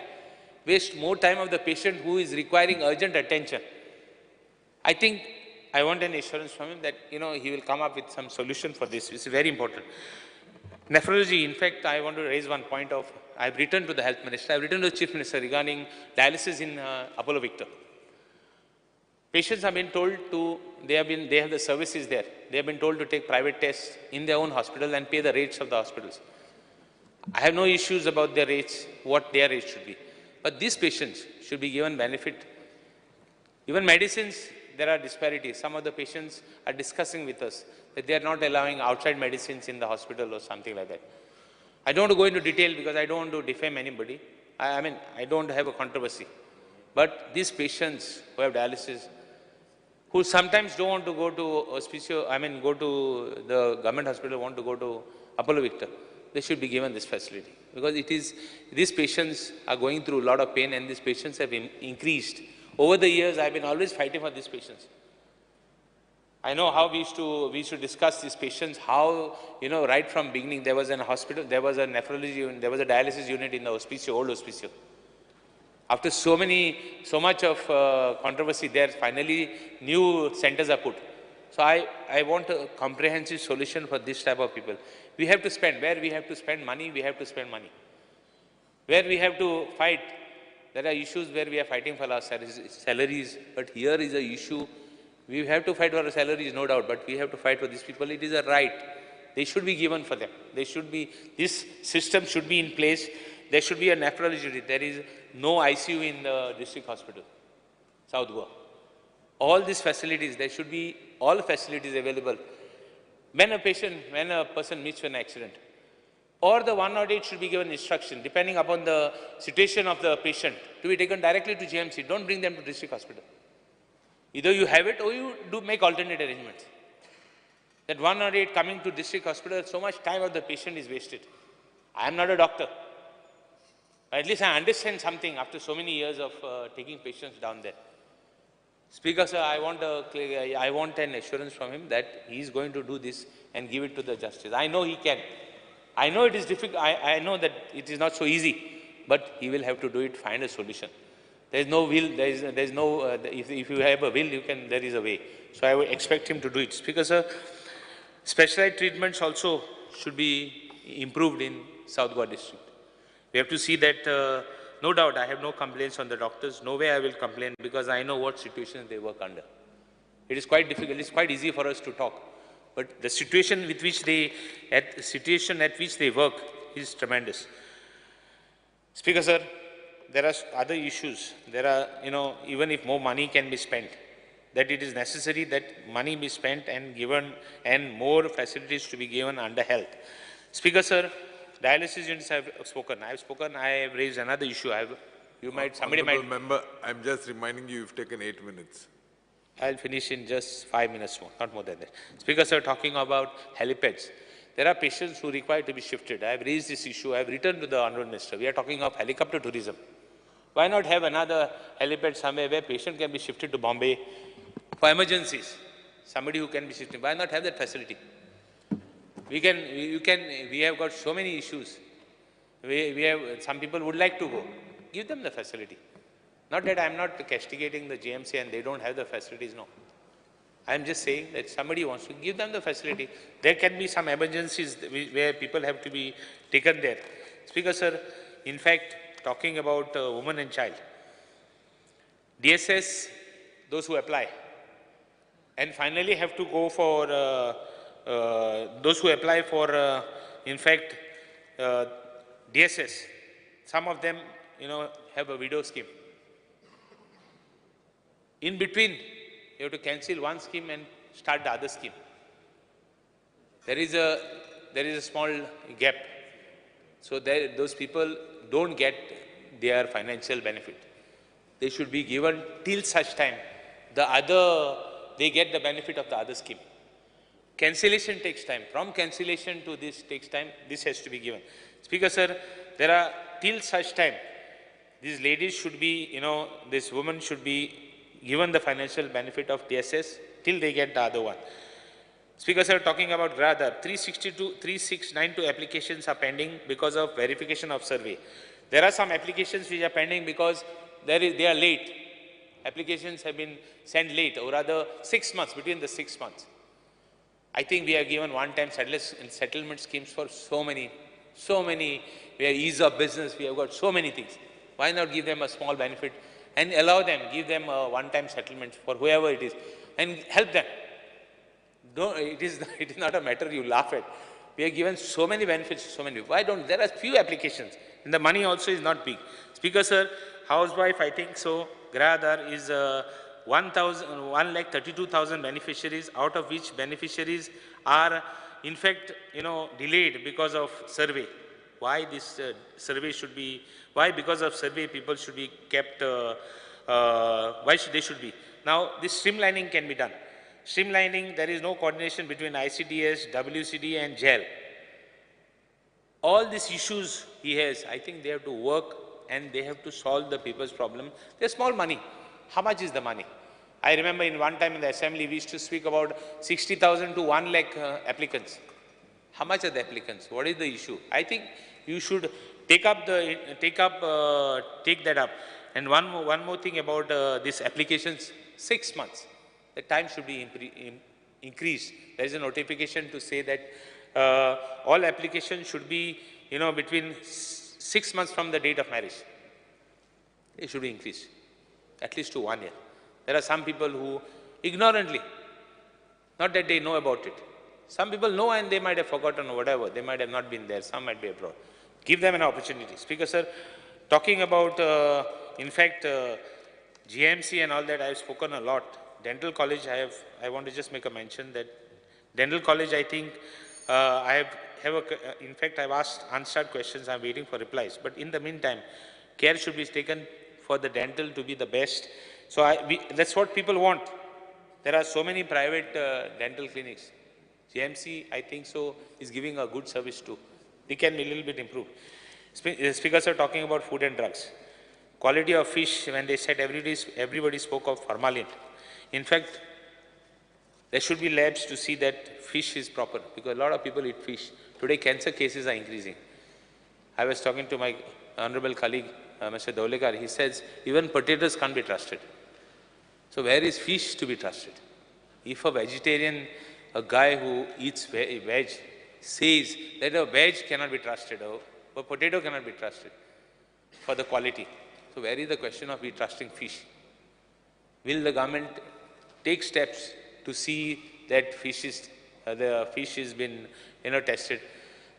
Waste more time of the patient who is requiring urgent attention. I think I want an assurance from him that he will come up with some solution for this. It's very important. Nephrology, in fact, I want to raise one point of, I've written to the health minister, I've written to the chief minister regarding dialysis in Apollo Victor. Patients have been told they have the services there. They have been told to take private tests in their own hospital and pay the rates of the hospitals. I have no issues about their rates, what their rates should be. But these patients should be given benefit. Even medicines, there are disparities. Some of the patients are discussing with us that they are not allowing outside medicines in the hospital or something like that. I don't want to go into detail because I don't want to defame anybody. I don't have a controversy. But these patients who have dialysis, who sometimes don't want to go to go to the government hospital, want to go to Apollo Victor, they should be given this facility. Because these patients are going through a lot of pain, and these patients have increased. Over the years, I've been always fighting for these patients. I know how we used to discuss these patients, how, right from beginning, there was an hospital, there was a nephrology unit, there was a dialysis unit in the hospicio, old hospicio. After so much of controversy there, finally new centers are put. So I want a comprehensive solution for this type of people. We have to spend, where we have to spend money, we have to spend money. Where we have to fight, there are issues where we are fighting for our salaries, but here is an issue, we have to fight for our salaries, no doubt, but we have to fight for these people. It is a right. They should be given for them. This system should be in place. There should be a nephrology unit. There is no ICU in the district hospital, South Goa. All these facilities, there should be all facilities available. When a person meets with an accident, or the 108 should be given instruction, depending upon the situation of the patient, to be taken directly to GMC. Don't bring them to district hospital. Either you have it or you do make alternate arrangements. That 108 coming to district hospital, so much time of the patient is wasted. I am not a doctor. At least I understand something after so many years of taking patients down there. Speaker sir, I want an assurance from him that he is going to do this and give it to the justice. I know he can. I know it is difficult. I know that it is not so easy, but he will have to do it, find a solution. There is no will, if you have a will, there is a way. So I would expect him to do it. Speaker sir, specialized treatments also should be improved in South Goa district. We have to see that, no doubt, I have no complaints on the doctors. No way I will complain, because I know what situations they work under. It is quite difficult. It's quite easy for us to talk. But the situation at which they work is tremendous. Speaker sir, there are other issues. There are, even if more money can be spent, that it is necessary that money be spent and given, and more facilities to be given under health. Speaker sir, dialysis units I have spoken. I have raised another issue. You might, somebody might. Honorable member, I'm just reminding you, you've taken 8 minutes. I'll finish in just 5 minutes more, not more than that. Speaker, sir, talking about helipads. There are patients who require to be shifted. I have raised this issue. I have written to the Honourable Minister. We are talking of helicopter tourism. Why not have another helipad somewhere where patient can be shifted to Bombay for emergencies? Somebody who can be shifted. Why not have that facility? We have got so many issues. We have, some people would like to go. Give them the facility. Not that I'm not castigating the GMC and they don't have the facilities, no. I'm just saying that somebody wants to give them the facility. There can be some emergencies where people have to be taken there. Speaker, sir, in fact, talking about women and child, DSS, those who apply, and finally have to go for, those who apply for, in fact, DSS, some of them, have a widow scheme. In between, you have to cancel one scheme and start the other scheme. There is a small gap. So those people don't get their financial benefit. They should be given till such time they get the benefit of the other scheme. Cancellation takes time. From cancellation to this takes time. This has to be given. Speaker, sir, there are till such time, these ladies should be, this woman should be given the financial benefit of DSS till they get the other one. Speaker, sir, talking about Gradar, 3692 applications are pending because of verification of survey. There are some applications which are pending because they are late. Applications have been sent late, or rather 6 months, between the 6 months. I think we have given one-time settlement schemes for so many. We have ease of business, we have got so many things. Why not give them a small benefit and allow them, give them a one-time settlement for whoever it is, and help them. It is not a matter you laugh at. We have given so many benefits to so many. Why don't, there are few applications, and the money also is not big. Speaker, sir, housewife, I think so, Grahadar is 1,32,000 beneficiaries, out of which beneficiaries are, in fact, delayed because of survey. Why this survey should be, why because of survey people should be kept, why they should be. Now, this streamlining can be done. Streamlining, there is no coordination between ICDS, WCD and JAL. All these issues he has, I think they have to work and they have to solve the people's problem. They're small money. How much is the money? I remember in one time in the assembly, we used to speak about 60,000 to 1 lakh applicants. How much are the applicants? What is the issue? I think you should take that up. And one more thing about these applications, 6 months. The time should be increased. There is a notification to say that all applications should be, between 6 months from the date of marriage. They should be increased, at least to 1 year. There are some people who ignorantly, not that they know about it. Some people know and they might have forgotten or whatever. They might have not been there. Some might be abroad. Give them an opportunity. Speaker, sir, talking about, in fact, GMC and all that, I have spoken a lot. Dental college, I want to just make a mention that dental college, I think, in fact, I've asked unanswered questions. I'm waiting for replies. But in the meantime, care should be taken for the dental to be the best. So that's what people want. There are so many private dental clinics. GMC, I think so, is giving a good service too. They can be a little bit improved. Speakers are talking about food and drugs. Quality of fish, when they said everybody spoke of formalin. In fact, there should be labs to see that fish is proper, because a lot of people eat fish. Today, cancer cases are increasing. I was talking to my honorable colleague, Mr. Daulekar. He says, even potatoes can't be trusted. So where is fish to be trusted? If a vegetarian, a guy who eats veg, says that a veg cannot be trusted, or a potato cannot be trusted for the quality. So where is the question of we trusting fish? Will the government take steps to see that the fish has been, tested?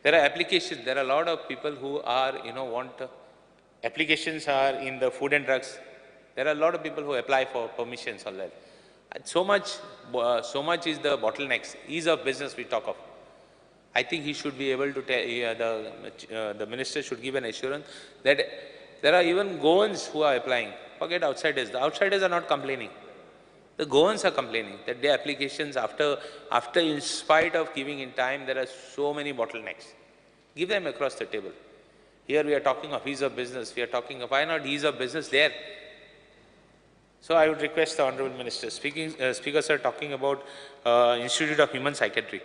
There are applications. There are a lot of people who are, applications are in the food and drugs. There are a lot of people who apply for permissions all that. And so much is the bottlenecks, ease of business we talk of. I think he should be able to tell, the minister should give an assurance that There are even Goans who are applying. Forget outsiders. The outsiders are not complaining. The Goans are complaining that their applications, after in spite of giving in time, there are so many bottlenecks. Give them across the table. Here we are talking of ease of business. We are talking of, why not ease of business there? So I would request the Honourable Minister, Speaker Sir, talking about Institute of Human Psychiatry.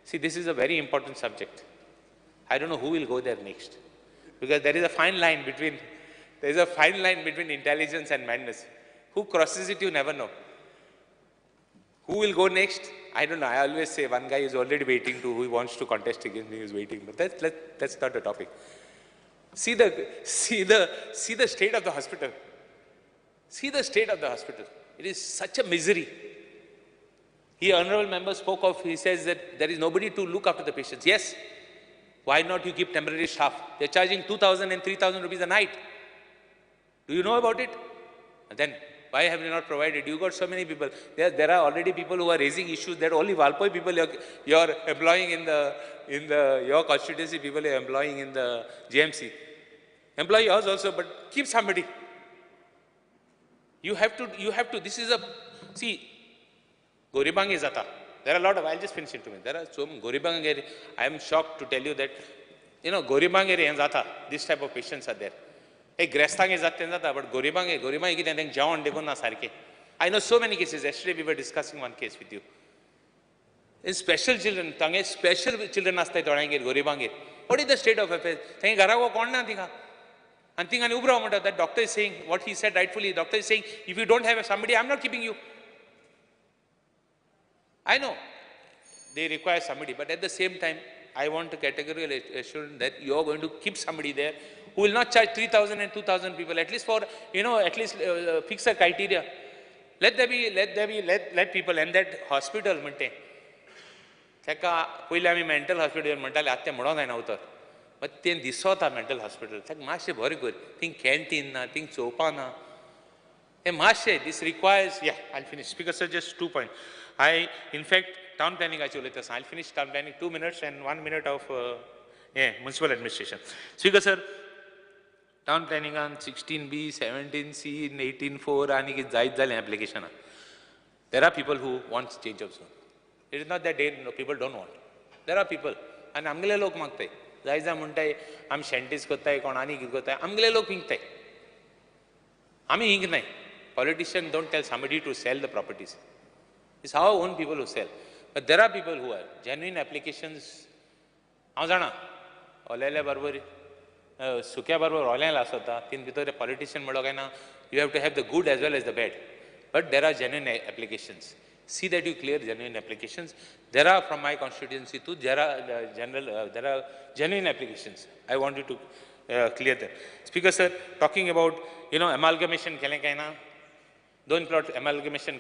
See, this is a very important subject. I don't know who will go there next. Because there is a fine line between, intelligence and madness. Who crosses it, you never know. Who will go next? I don't know. I always say one guy is already waiting who wants to contest against me is waiting. But that's not the topic. See the state of the hospital. See the state of the hospital. It is such a misery. Honourable member spoke of, he says that there is nobody to look after the patients. Yes. Why not you keep temporary staff? They're charging 2,000 and 3,000 rupees a night. Do you know about it? And then, why have you not provided? You got so many people. There are already people who are raising issues that only Valpoi people you're employing your constituency people you're employing in the GMC. Employ yours also, but keep somebody. You have to, this is see, Goribang is Zata. There are a lot of, I'll just finish it to me. There are some Goribang area. I am shocked to tell you that, Goribang area and Zata, this type of patients are there. Hey, Grestang is Zata, but Goribang is I think Jawan Devona Sarke. I know so many cases. Yesterday we were discussing one case with you. In special children, special children are Goribang. What is the state of affairs? Thank you. And that doctor is saying, what he said rightfully, the doctor is saying, if you don't have somebody, I'm not keeping you. I know they require somebody, but at the same time, I want a categorical assurance that you are going to keep somebody there who will not charge 3,000 and 2,000 people, at least for, fix a criteria. Let people, and that hospital, mental hospital, but then this mental hospital. Think canteen, think sopa. This requires, yeah, I'll finish. Speaker sir, just 2 points. In fact, town planning, I'll finish town planning 2 minutes and 1 minute of municipal administration. Speaker sir, town planning on 16B, 17C, 18.4, application. There are people who want change of zone. It is not that people don't want. There are people, and amgale lok magte. Zaiza muntai, am scientist kotay, konani kotay, amgale lok hinkte. Ami hink nahi. Politicians don't tell somebody to sell the properties. It's our own people who sell. But there are people who are genuine applications. Auzana, olele barbari, sukya barbar olele asota. Tin bitore politician modogena. You have to have the good as well as the bad. But there are genuine applications. See that you clear genuine applications. There are from my constituency too. There are genuine applications. I want you to clear them. Speaker sir, talking about amalgamation, don't plot amalgamation.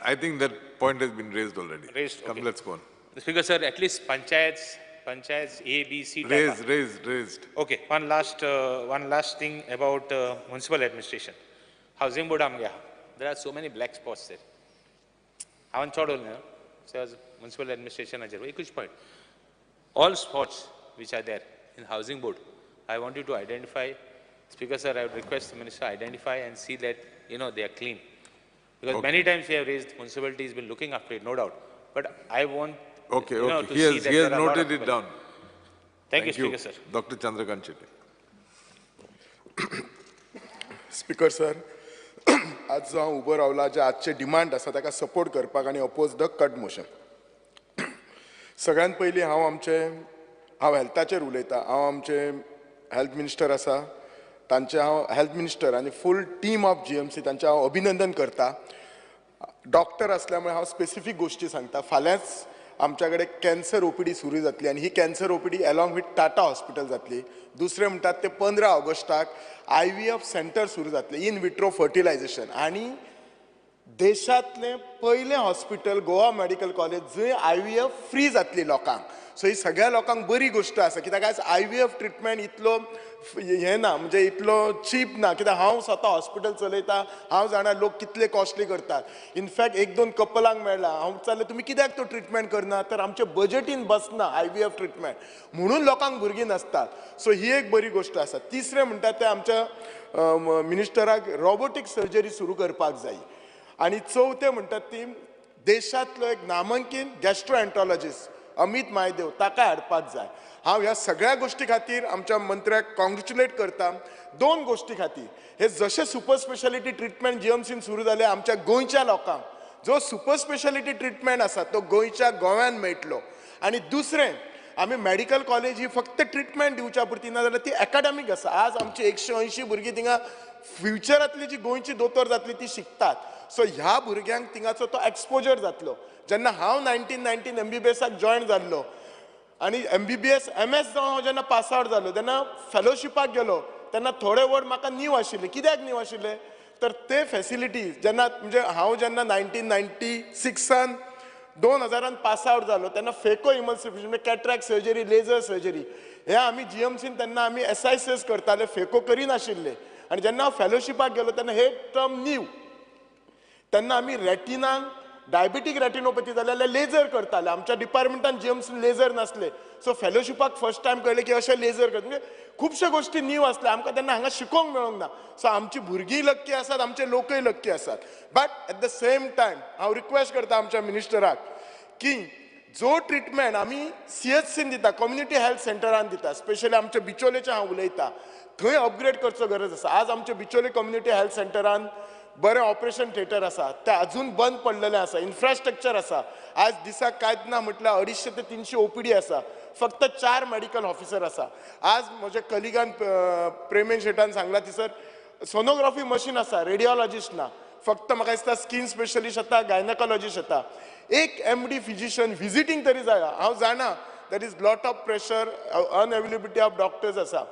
I think that point has been raised already. Raised. Come, okay. let's go on. Speaker sir, at least panchayats A, B, C. Raised. Okay. One last thing about municipal administration. Housing board there are so many black spots there. I want to say municipal administration. Point. All spots which are there in housing board, I want you to identify. Speaker sir, I would request the minister identify and see that they are clean. Because many times we have raised, municipality has been looking after it, no doubt. But I want to see that he has noted it down. Thank you, Speaker sir. Dr. Chandrakant Chetty. Speaker sir, आज जो हांव उबो रावला जे आजचे demand आसा ताका support करपाक आनी oppose the cut motion. सगळ्यांत पयलीं हांव हेल्थाचेर उलयतां. हांव आमचे हेल्थ मिनिस्टर आसा तांचे हांव हेल्थ मिनिस्टर आनी फूल टीम ऑफ GMC तांचे हांव अभिनंदन करता. डॉक्टर असल्यामुळे हांव स्पेसिफीक गोश्टी सांगता. फाल्यांच आमच्या कडेन कॅन्सर OPD सुरू जातली आनी ही cancer OPD along with Tata hospital जातली. दुसरें म्हणटात ते 15 ऑगस्टाक IVF सेंटर सुरू जातले, इन विट्रो फर्टिलायझेशन. आनी देशातले पहिले हॉस्पिटल गोवा मेडिकल कॉलेज जंय IVF फ्री जातली लोकांक. सो ही सगळ्या लोकांक बरी गोष्ट आसा कित्याक आयज IVF ट्रिटमेंट इतलो हे ना म्हणजे इतलो चीप ना कित्याक हांव स्वता हॉस्पिटल चलयता हांव जाणा लोक कितले कॉस्टली करतात. इनफॅक्ट एक दोन कपलांक मेळ्ळा हांव विचारलें तुमी कित्याक तो ट्रिटमेंट करना तर आमचे बजेटीन बसना IVF ट्रिटमेंट म्हणून लोकांक भुरगीं नासतात. सो ही एक बरी गोष्ट आसा. तिसरें म्हणटा ते आमच्या मिनिस्टराक रोबोटीक सर्जरी सुरू करपाक जाय. आणि चौथे म्हणटात ती देशातलो एक नामांकीत गॅस्ट्रोएंट्रोलॉजिस्ट अमित महादेव ताका हाडपाक जाय. हांव ह्या सगळ्या गोष्टी खातीर आमच्या मंत्र्याक कॉंग्रेच्युलेट करता. दोन गोष्टी खातीर हे जशे सुपर स्पेशालिटी ट्रिटमेंट GMCन सुरू जाले आमच्या गोंयच्या लोकांक जो सुपर स्पेशालिटी ट्रिटमेंट आसा तो गोंयच्या गोव्यान मेळटलो. आणि दुसरें आमी मेडिकल कॉलेज ही फक्त ट्रिटमेंट दिवच्या पुरती ना जाल्यार ती एकाडेमीक आसा. आज आमची 180 भुरगीं थिंगा फ्युचरांतली जी गोंयची दोतोर जातली ती शिकतात. सो ह्या भुरग्यांक थिंगाचो तो एक्सपोजर जातलो. जेन्ना हांव 1919 MBBSाक जॉयन जाल्लो आनी MBBS MS जावन हांव जेन्ना पास आवट जालो तेन्ना फेलोशिपाक गेलो तेन्ना थोडे वर्ड म्हाका न्यू आशिल्ले. कित्याक न्यू आशिल्ले तर ते फॅसिलिटीज जेन्ना म्हणजे हांव जेन्ना 1996 2000 पास आवट जालो तेन्ना फेको इमल्सिफिकेशन म्हणजे कॅट्रॅक्ट सर्जरी लेजर सर्जरी हे आमी GMCन तेन्ना आमी SICS करताले फेको करिनाशिल्ले. आनी जेन्ना हांव फेलोशिपाक गेलो तेन्ना हे टर्म न्यू. तेन्ना आमी रेटिनाक डायबिटीक रेटिनोपॅथी जाल्यार लेजर करताले. आमच्या डिपार्टमेंटान GMCन लेजर नासले. सो फेलोशिपाक फर्स्ट टायम कळ्ळें की अशें लेजर करता म्हणजे खुबश्यो गोष्टी न्यू आसल्या आमकां तेन्ना हांगा शिकोवंक मेळोंक ना. सो आमची भुरगीं लक्की आसात आमचे लोकय लक्की आसात. But at the same time हांव रिक्वेस्ट करता आमच्या मिनिस्टराक की जो ट्रिटमेंट आमी CHCन दिता कम्युनिटी हेल्थ सेंटरान दिता स्पेशली आमच्या बिचोलेचे हांव उलयतां थंय अपग्रेड करचो गरज आसा. आज आमच्या बिचोले कम्युनिटी हेल्थ सेंटरान बरें ऑपरेशन थिएटर आसा तें अजून बंद पडलेलें आसा. इन्फ्रास्ट्रक्चर आसा. आज दिसाक कांयच ना म्हटल्यार 250 ते 300 OPD आसा. फक्त 4 मेडिकल ऑफिसर आसा. आज म्हज्या कलिगान प्रेमेन शेटान सांगला थंयसर सोनोग्राफी मशीन आसा रेडिओलॉजिस्ट ना. फक्त म्हाका दिसता स्किन स्पेशलिस्ट येता गायनकोलॉजिस्ट येता. एक MD फिजिशियन विजिटींग तरी जाय. हांव जाणा that is lot of pressure unavailability of doctors आसा.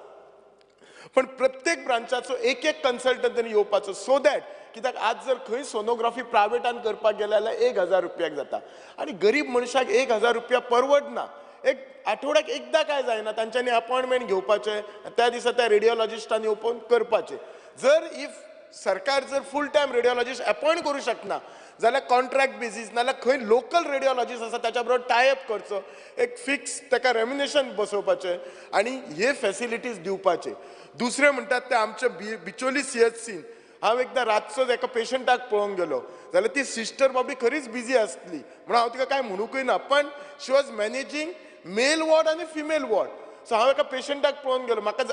पण प्रत्येक ब्रांचाचो एक कन्सल्टंट तरी येवपाचो सो दॅट कित्याक आज जर खंय सोनोग्राफी प्रायवेटान करपाक गेले जाल्यार 1000 रुपयाक जाता. आनी गरीब मनशाक 1000 रुपया परवडना. एक आठवड्याक एकदां काय जायना तांच्यांनी अपॉइंटमेंट घेवपाचें त्या दिसा त्या रेडिओलॉजिस्टांनी ओपन करपाचें. जर इफ सरकार जर फूल टायम रेडिओलॉजिस्ट अपॉइंट करूं शकना जाल्यार कॉन्ट्रॅक्ट बेजीस नाल्यार खंय लोकल रेडिओलॉजिस्ट आसा ताच्या बरोबर टायअप करचो. एक फिक्स ताका रेम्युनेशन बसोवपाचें आनी हे फॅसिलिटीज दिवपाचे. दुसरें म्हणटात ते आमच्या बिचोली CHCन हांव एकदां रातचो एका पेशंटाक पळोवंक गेलो जाल्यार ती सिस्टर बाबडी खरीच बिजी आसली म्हणून हांव तिका कांय म्हणूंकय ना. पण she was managing male ward आनी फिमेल वॉर्ड. सो हांव एका पेशंटाक पळोवन गेलो. म्हाका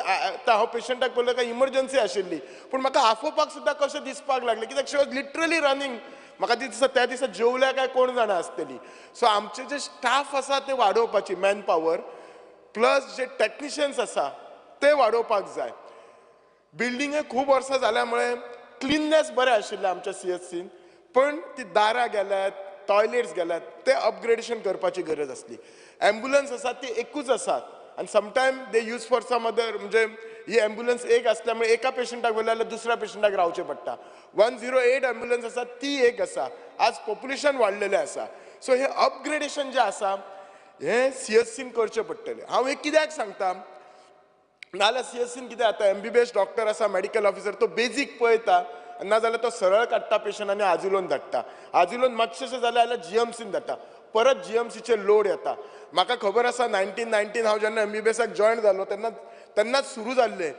हांव पेशंटाक पळयलो काय इमर्जन्सी आशिल्ली पूण म्हाका आफोवपाक सुद्दां कशें दिसपाक लागलें कित्याक शी वॉज लिटरली रनिंग. म्हाका दिसता त्या दिसा जेवल्या काय कोण जाणां आसतली. सो आमचे जे स्टाफ आसा ते वाडोवपाची मॅन पॉवर प्लस जे टॅक्निशियन्स आसा ते वाडोवपाक जाय. बिल्डिंगे खूब वर्सां जाल्यामुळे क्लिननेस बरें आशिल्लें आमच्या CHCन पण ती दारां गेल्यात टॉयलेट्स गेल्यात ते अपग्रेडेशन करपाची गरज आसली. एम्ब्युलन्स आसा ती एकूच आसात आनी sometime they use for some other म्हणजे ही एम्ब्युलन्स एक आसल्यामुळे एका पेशंटाक व्हेले जाल्यार दुसऱ्या पेशंटाक रावचें पडटा. 108 एम्ब्युलन्स आसा ती एक आसा. आज पॉप्युलेशन वाडलेलें आसा. सो हे अपग्रेडेशन जें आसा हें CHCन करचें पडटलें. हांव एक कित्याक सांगता नाल्यार CHCन कितें जाता MBBS डॉक्टर आसा मेडिकल ऑफिसर तो बेजीक पळयता नाजाल्यार तो सरळ काडटा पेशंट आनी आजुलोन धाडटा. आजुलोन मातशेंशें जालें जाल्यार GMCन धाडटा. परत GMCचेर लोड येता. म्हाका खबर आसा 1919 हांव जेन्ना MBBSाक जॉयन जालो तेन्नाच सुरू जाल्लें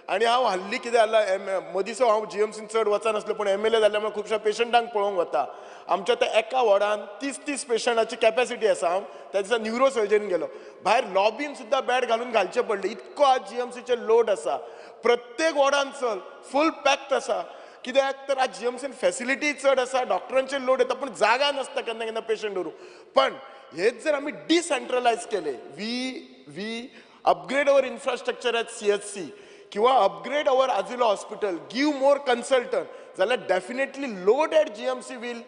आनी हांव हल्ली कितें जालां मदींचो हांव GMCन चड वचनासलो पूण MLA जाल्यामुळे खुबश्या पेशंटांक पळोवंक वता. आमच्या त्या एका वॉर्डान 30 पेशंटाची कॅपॅसिटी आसा. हांव त्या दिसा न्यूरो सर्जरीन गेलो. भायर लॉबीन सुद्दां बॅड घालून घालचें पडलें इतको आज GMCचेर लोड आसा. प्रत्येक वॉर्डान चल फूल पॅक्ड आसा. कित्याक तर आज GMCन फॅसिलिटी चड आसा डॉक्टरांचेर लोड येता पण जागा नासता केन्ना केन्ना पेशंट व्हरूंक. पण हेच जर आमी डिसेंट्रलायज केले we upgrade our infrastructure at CHC किंवा upgrade our Azilo hospital give more consultant जाल्यार definitely load at GMC will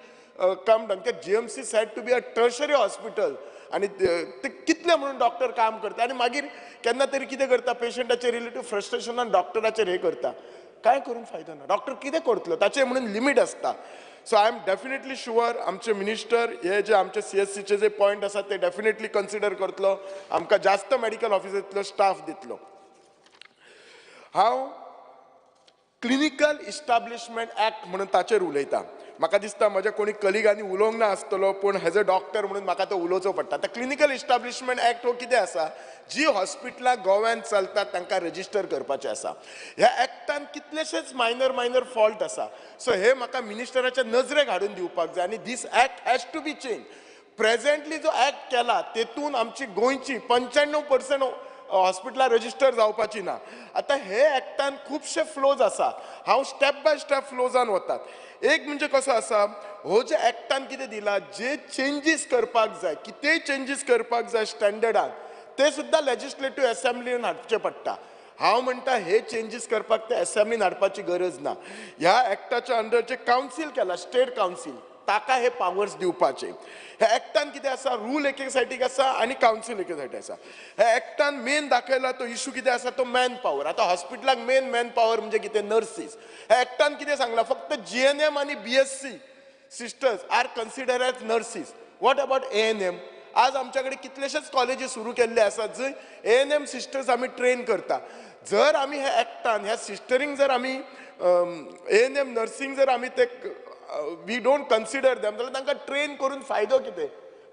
come down. GMC said to be a tertiary hospital आनी ते कितले म्हणून डॉक्टर काम करता आनी मागीर केन्ना तरी कितें करता पेशंटाचे रिलेटीव फ्रस्ट्रेशनान डॉक्टराचेर हे करता. काय करून फायदो ना. डॉक्टर कितें करतलो ताचें म्हणून लिमीट आसता. सो आय एम डेफिनेटली शुअर आमचे मिनिस्टर हे जे आमचे CSCचे जे पॉयंट आसात ते डेफिनेटली कन्सिडर करतलो, आमकां जास्त मेडिकल ऑफिसांतलो स्टाफ दितलो. हांव क्लिनिकल इस्टाब्लिशमेंट ऍक्ट म्हणून ताचेर उलयता. म्हाका दिसता म्हज्या कोणी कलिगांनी उलोवंक ना आसतलो, पूण एज अ डॉक्टर म्हणून म्हाका तो उलोवचो पडटा. आतां क्लिनिकल इस्टाब्लिशमेंट ऍक्ट हो कितें आसा, जी हॉस्पिटलां गोव्यात चलतात तांकां रजिस्टर करपाचें आसा. ह्या ऍक्टान कितलेशेच मायनर फॉल्ट आसा. सो हे म्हाका मिनिस्टराच्या नजरेक हाडून दिवपाक जाय आनी this act has to be change. Presently जो ऍक्ट केला तेतून आमची गोंयची 95% हॉस्पिटलां रजिस्टर जावपाची ना. आतां हे ऍक्टान खुबशे फ्लोज आसा. हांव स्टेप बाय स्टेप फ्लोजान वतात. एक म्हणजे कसो आसा, हो जे ऍक्टान कितें दिला, जे चेंजीस करपाक जाय, कितेंय चेंजीस करपाक जाय स्टँडर्डान, ते सुद्दां लेजिस्लेटिव्ह असेंब्लीन हाडचे पडटा. हांव म्हणटा हे चेंजीस करपाक ते असेंब्लीन हाडपाची गरज ना. ह्या ऍक्टाच्या अंडर जे कावन्सील केला, स्टेट कावन्सील, ताका हे पावर्स दिवपाचे. ह्या ऍक्टान कितें आसा, रूल एके सायडीक आसा आनी कावन्सील एके सायडीक आसा. ह्या ऍक्टान मेन दाखयला तो इशू कितें आसा, तो मॅन पॉवर. आतां हॉस्पिटलाक मेन मॅन पॉवर म्हणजे कितें, नर्सीस. ह्या ऍक्टान कितें सांगला, फक्त GNM आनी BSc sisters are consider as nurses. What about ANM? आज आमच्या कडेन कितलेशेच कॉलेजीस सुरू केल्ले आसात जंय ANM सिस्टर्स आमी ट्रेन करता. जर आमी ह्या ऍक्टान ह्या सिस्टरींक जर आमी ANM नर्सिंग जर आमी ते वी डोंट कन्सिडर देम, जाल्यार तांकां ट्रेन करून फायदो कितें?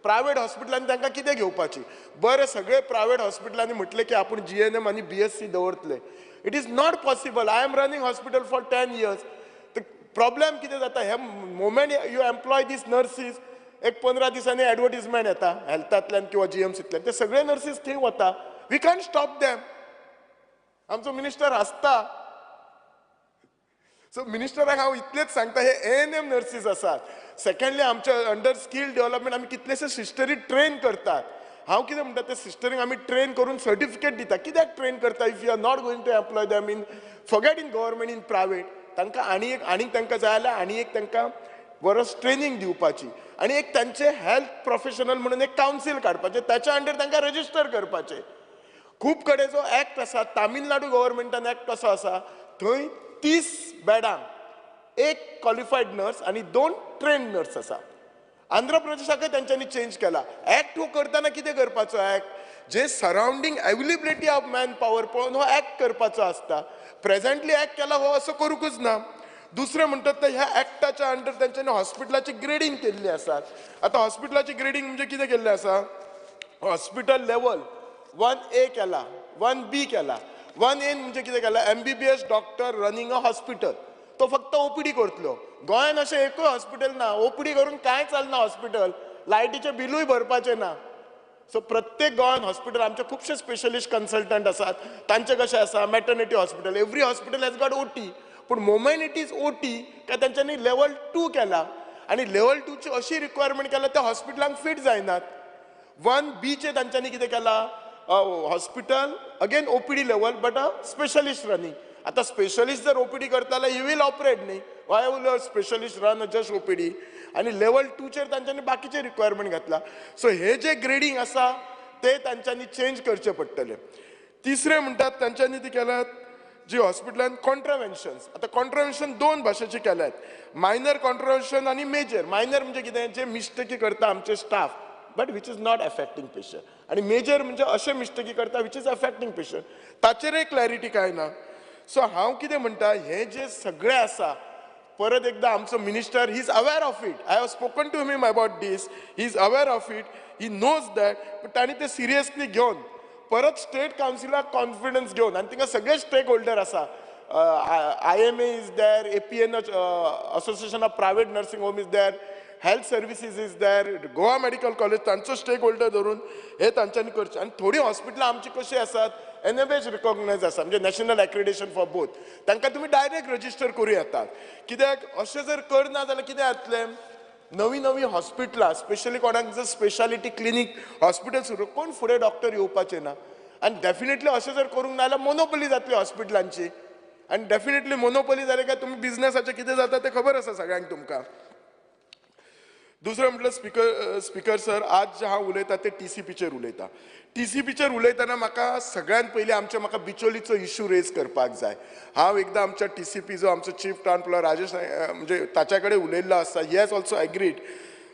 प्रायवेट हॉस्पिटलांनी तांकां कितें घेवपाची? बरें, सगळे प्रायवेट हॉस्पिटलांनी म्हटलें की आपूण GNM आनी BSc दवरतले. It is not possible. I am running hospital for 10 years. Problem कितें जाता, हे moment you employ this nurses, एक 15 दिसांनी एडवर्टिजमेंट येता हेल्थांतल्यान किंवा GMCतल्यान, ते सगळे नर्सीस थंय वता. We can stop them. आमचो मिनिस्टर हसता. सो मिनिस्टराक हांव इतलेंच सांगता, हे ANM नर्सीस आसात. सेकंडली आमच्या अंडर स्कील डेव्हलपमेंट आमी कितलेशे सिस्टरी ट्रेन करतात. हांव कितें म्हणटा, ते सिस्टरींक आमी ट्रेन करून सर्टिफिकेट दिता. कित्याक ट्रेन करता? If you are not going to employ them in, forget in government, in private. तांकां आनीक तांकां जाय जाल्यार आनी एक तांकां बरोस ट्रेनिंग दिवपाची आनी एक तांचे हेल्थ प्रोफेशनल म्हणून एक कावन्सील काडपाचें, ताच्या अंडर तांकां रजिस्टर करपाचें. खूब कडेन जो ऍक्ट आसा, तामिळनाडू गव्हर्मेंटान ऍक्ट कसो आसा, थंय 30 बेडांक 1 क्वॉलिफायड नर्स आनी 2 ट्रेन नर्स आसा. आंध्र प्रदेशाकय तांच्यांनी चेंज केला. ऍक्ट हो करतना कितें करपाचो act, J surrounding availability of man power पळोवन हो ऍक्ट करपाचो आसता. प्रेझेंटली ऍक्ट केला हो असो करूंकच ना. दुसरें म्हणटात ते ह्या ऍक्टाच्या अंडर तांच्यांनी हॉस्पिटलाची ग्रेडिंग केल्ली आसात. आतां हॉस्पिटलाची ग्रेडिंग म्हणजे कितें केल्लें आसा, हॉस्पिटल लेवल 1A केला, 1B केला. 1A म्हणजे कितें केला, MBBS doctor running a hospital, तो फक्त OPD करतलो. गोंयान अशें एकूय हॉस्पिटल ना. OPD करून कांय चलना हॉस्पिटल, लायटीचें बिलूय भरपाचें ना. सो प्रत्येक गोंयान हॉस्पिटल, आमचे खुबशे स्पेशलिस्ट कन्सल्टंट आसात, तांचे कशें आसा, maternity hospital, every hospital has got OT. पूण मोमेंट इट इज OT काय तांच्यांनी लेवल 2 केला आनी लेवल 2ची अशी रिक्वायरमेंट केला त्या हॉस्पिटलांक फीट जायनात. 1Bचे तांच्यांनी कितें केला, hospital again OPD level but a specialist running. आता स्पेशलिस्ट जर OPD करता जाल्यार ही वील ऑपरेट न्ही. Why will specialist run just OPD? आनी लेवल 2चेर तांच्यांनी बाकीचे रिक्वायरमेंट घातला. सो हे जे ग्रेडिंग आसा ते तांच्यांनी चेंज करचे पडटले. तिसरें म्हणटात तांच्यांनी ते केल्यात जी हॉस्पिटलान कॉन्ट्रावेन्शन्स. आता कॉन्ट्रावेन्शन 2 भाशेचे केल्यात, मायनर कॉन्ट्रावेन्शन आनी मेजर. मायनर म्हणजे कितें, जे मिस्टेकी करता आमचे staff but which is not affecting patient, आनी मेजर म्हणजे अशे मिस्टेकी करता विच इज अफेक्टिंग पेशंट. ताचेरय क्लॅरिटी काय ना. सो हांव कितें म्हणटा, हे जे सगळे आसा, परत एकदा आमचो minister he is aware of it. I have spoken to him about this. He is aware of it, he knows that. But तांणी ते सिरियसली घेवन परत स्टेट कावन्सिलाक कॉन्फिडन्स घेवन, आनी थिंगा सगळे स्टेक होल्डर आसा, IMA is there, APN association of private nursing home is there, health services is there, Goa medical college, तांचो स्टेक होल्डर धरून हे तांच्यांनी करचें. आनी थोडी हॉस्पिटलां आमची कशी आसात, NABH रिकॉग्नायज आसा, म्हणजे नॅशनल एक्रिडेशन फॉर बोथ. तांकां तुमी डायरेक्ट रजिस्टर करूं येतात. कित्याक अशें जर करना जाल्यार कितें जातलें, नवी नवी हॉस्पिटलां, स्पेशली कोणाक जर स्पेशालिटी क्लिनीक हॉस्पिटल सुरू, कोण फुडें डॉक्टर येवपाचे ना. आनी डेफिनेटली अशें जर करूंक ना जाल्यार मोनोपली जातली हॉस्पिटलांची. आनी डेफिनेटली मोनोपली जाले काय तुमी बिझनेसाचें कितें जाता तें खबर आसा सगळ्यांक तुमकां. दुसरं म्हटलं स्पीकर सर, आज जे हांव उलयतां ते TCPचेर उलयतां. TCPचेर उलयतना म्हाका सगळ्यात पयलीं म्हाका बिचोलीचो इश्यू रेज करपाक जाय. हांव एकदां आमच्या TCP जो आमचो चीफ टाउन प्लॅनर राजेश म्हणजे ताच्या कडेन उलयल्लो आसा. He has also agreed.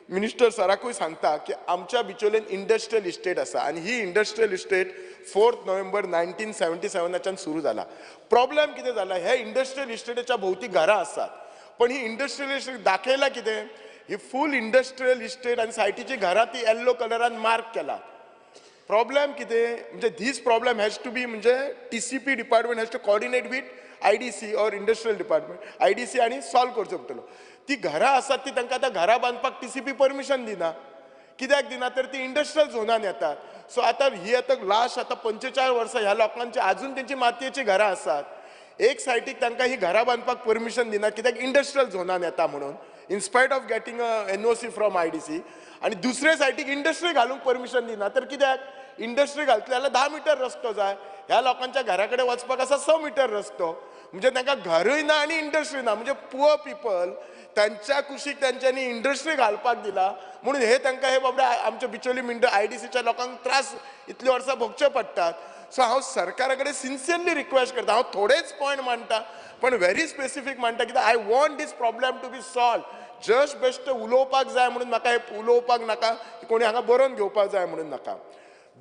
Minister सराकूय सांगता की आमच्या बिचोलेन इंडस्ट्रियल इस्टेट आसा आनी ही इंडस्ट्रियल इस्टेट 4 नोव्हेंबर 1977 सुरू जाला. प्रॉब्लेम कितें जाला, हे इंडस्ट्रियल इस्टेटीच्या भोवती घरां आसात, पण ही इंडस्ट्रियल इस्टेट दाखयला कितें, ही फूल इंडस्ट्रियल इस्टेट आनी सायटीची घरां ती येल्लो कलरान मार्क केला. प्रॉब्लेम कितें म्हणजे this problem has to be म्हणजे TCP department has to coordinate with IDC or industrial department IDC आनी सॉल्व करचो पडटलो. ती घरां आसात ती तांकां आतां घरां बांदपाक TCP परमिशन दिना. कित्याक दिना तर ती इंडस्ट्रियल झोनान येतात. सो आतां ही आतां लास्ट आतां 45 वर्सां ह्या लोकांची अजून तेंची मातयेची घरां आसात. एक सायटीक तांकां ही घरां बांदपाक परमिशन दिना कित्याक इंडस्ट्रियल झोनान येता म्हणून, in spite of getting NOC from IDC. आनी दुसरे सायटीक इंडस्ट्री घालूंक परमिशन दिना. तर कित्याक इंडस्ट्री घालतले जाल्यार 10 मीटर रस्तो जाय. ह्या लोकांच्या घरा कडेन वचपाक आसा 6 मीटर रस्तो. म्हणजे तांकां घरूय ना आनी इंडस्ट्री ना. म्हणजे पुअर पीपल त्यांच्या कुशीक त्यांच्यानी इंडस्ट्री घालपाक दिला म्हणून हे तांकां हे बाबडे आमच्या बिचोली IDCच्या लोकांक त्रास इतली वर्सां भोगचे पडटात. सो हांव सरकारा कडेन सिन्सियरली रिक्वेस्ट करता. हांव थोडेच पॉयंट मांडटा पण व्हेरी स्पेसिफीक मांडटा कित्याक I want this problem to be solve. Just best उलोवपाक जाय म्हणून म्हाका हे उलोवपाक नाका, कोणी हांगा बरोवन घेवपाक जाय म्हणून नाका.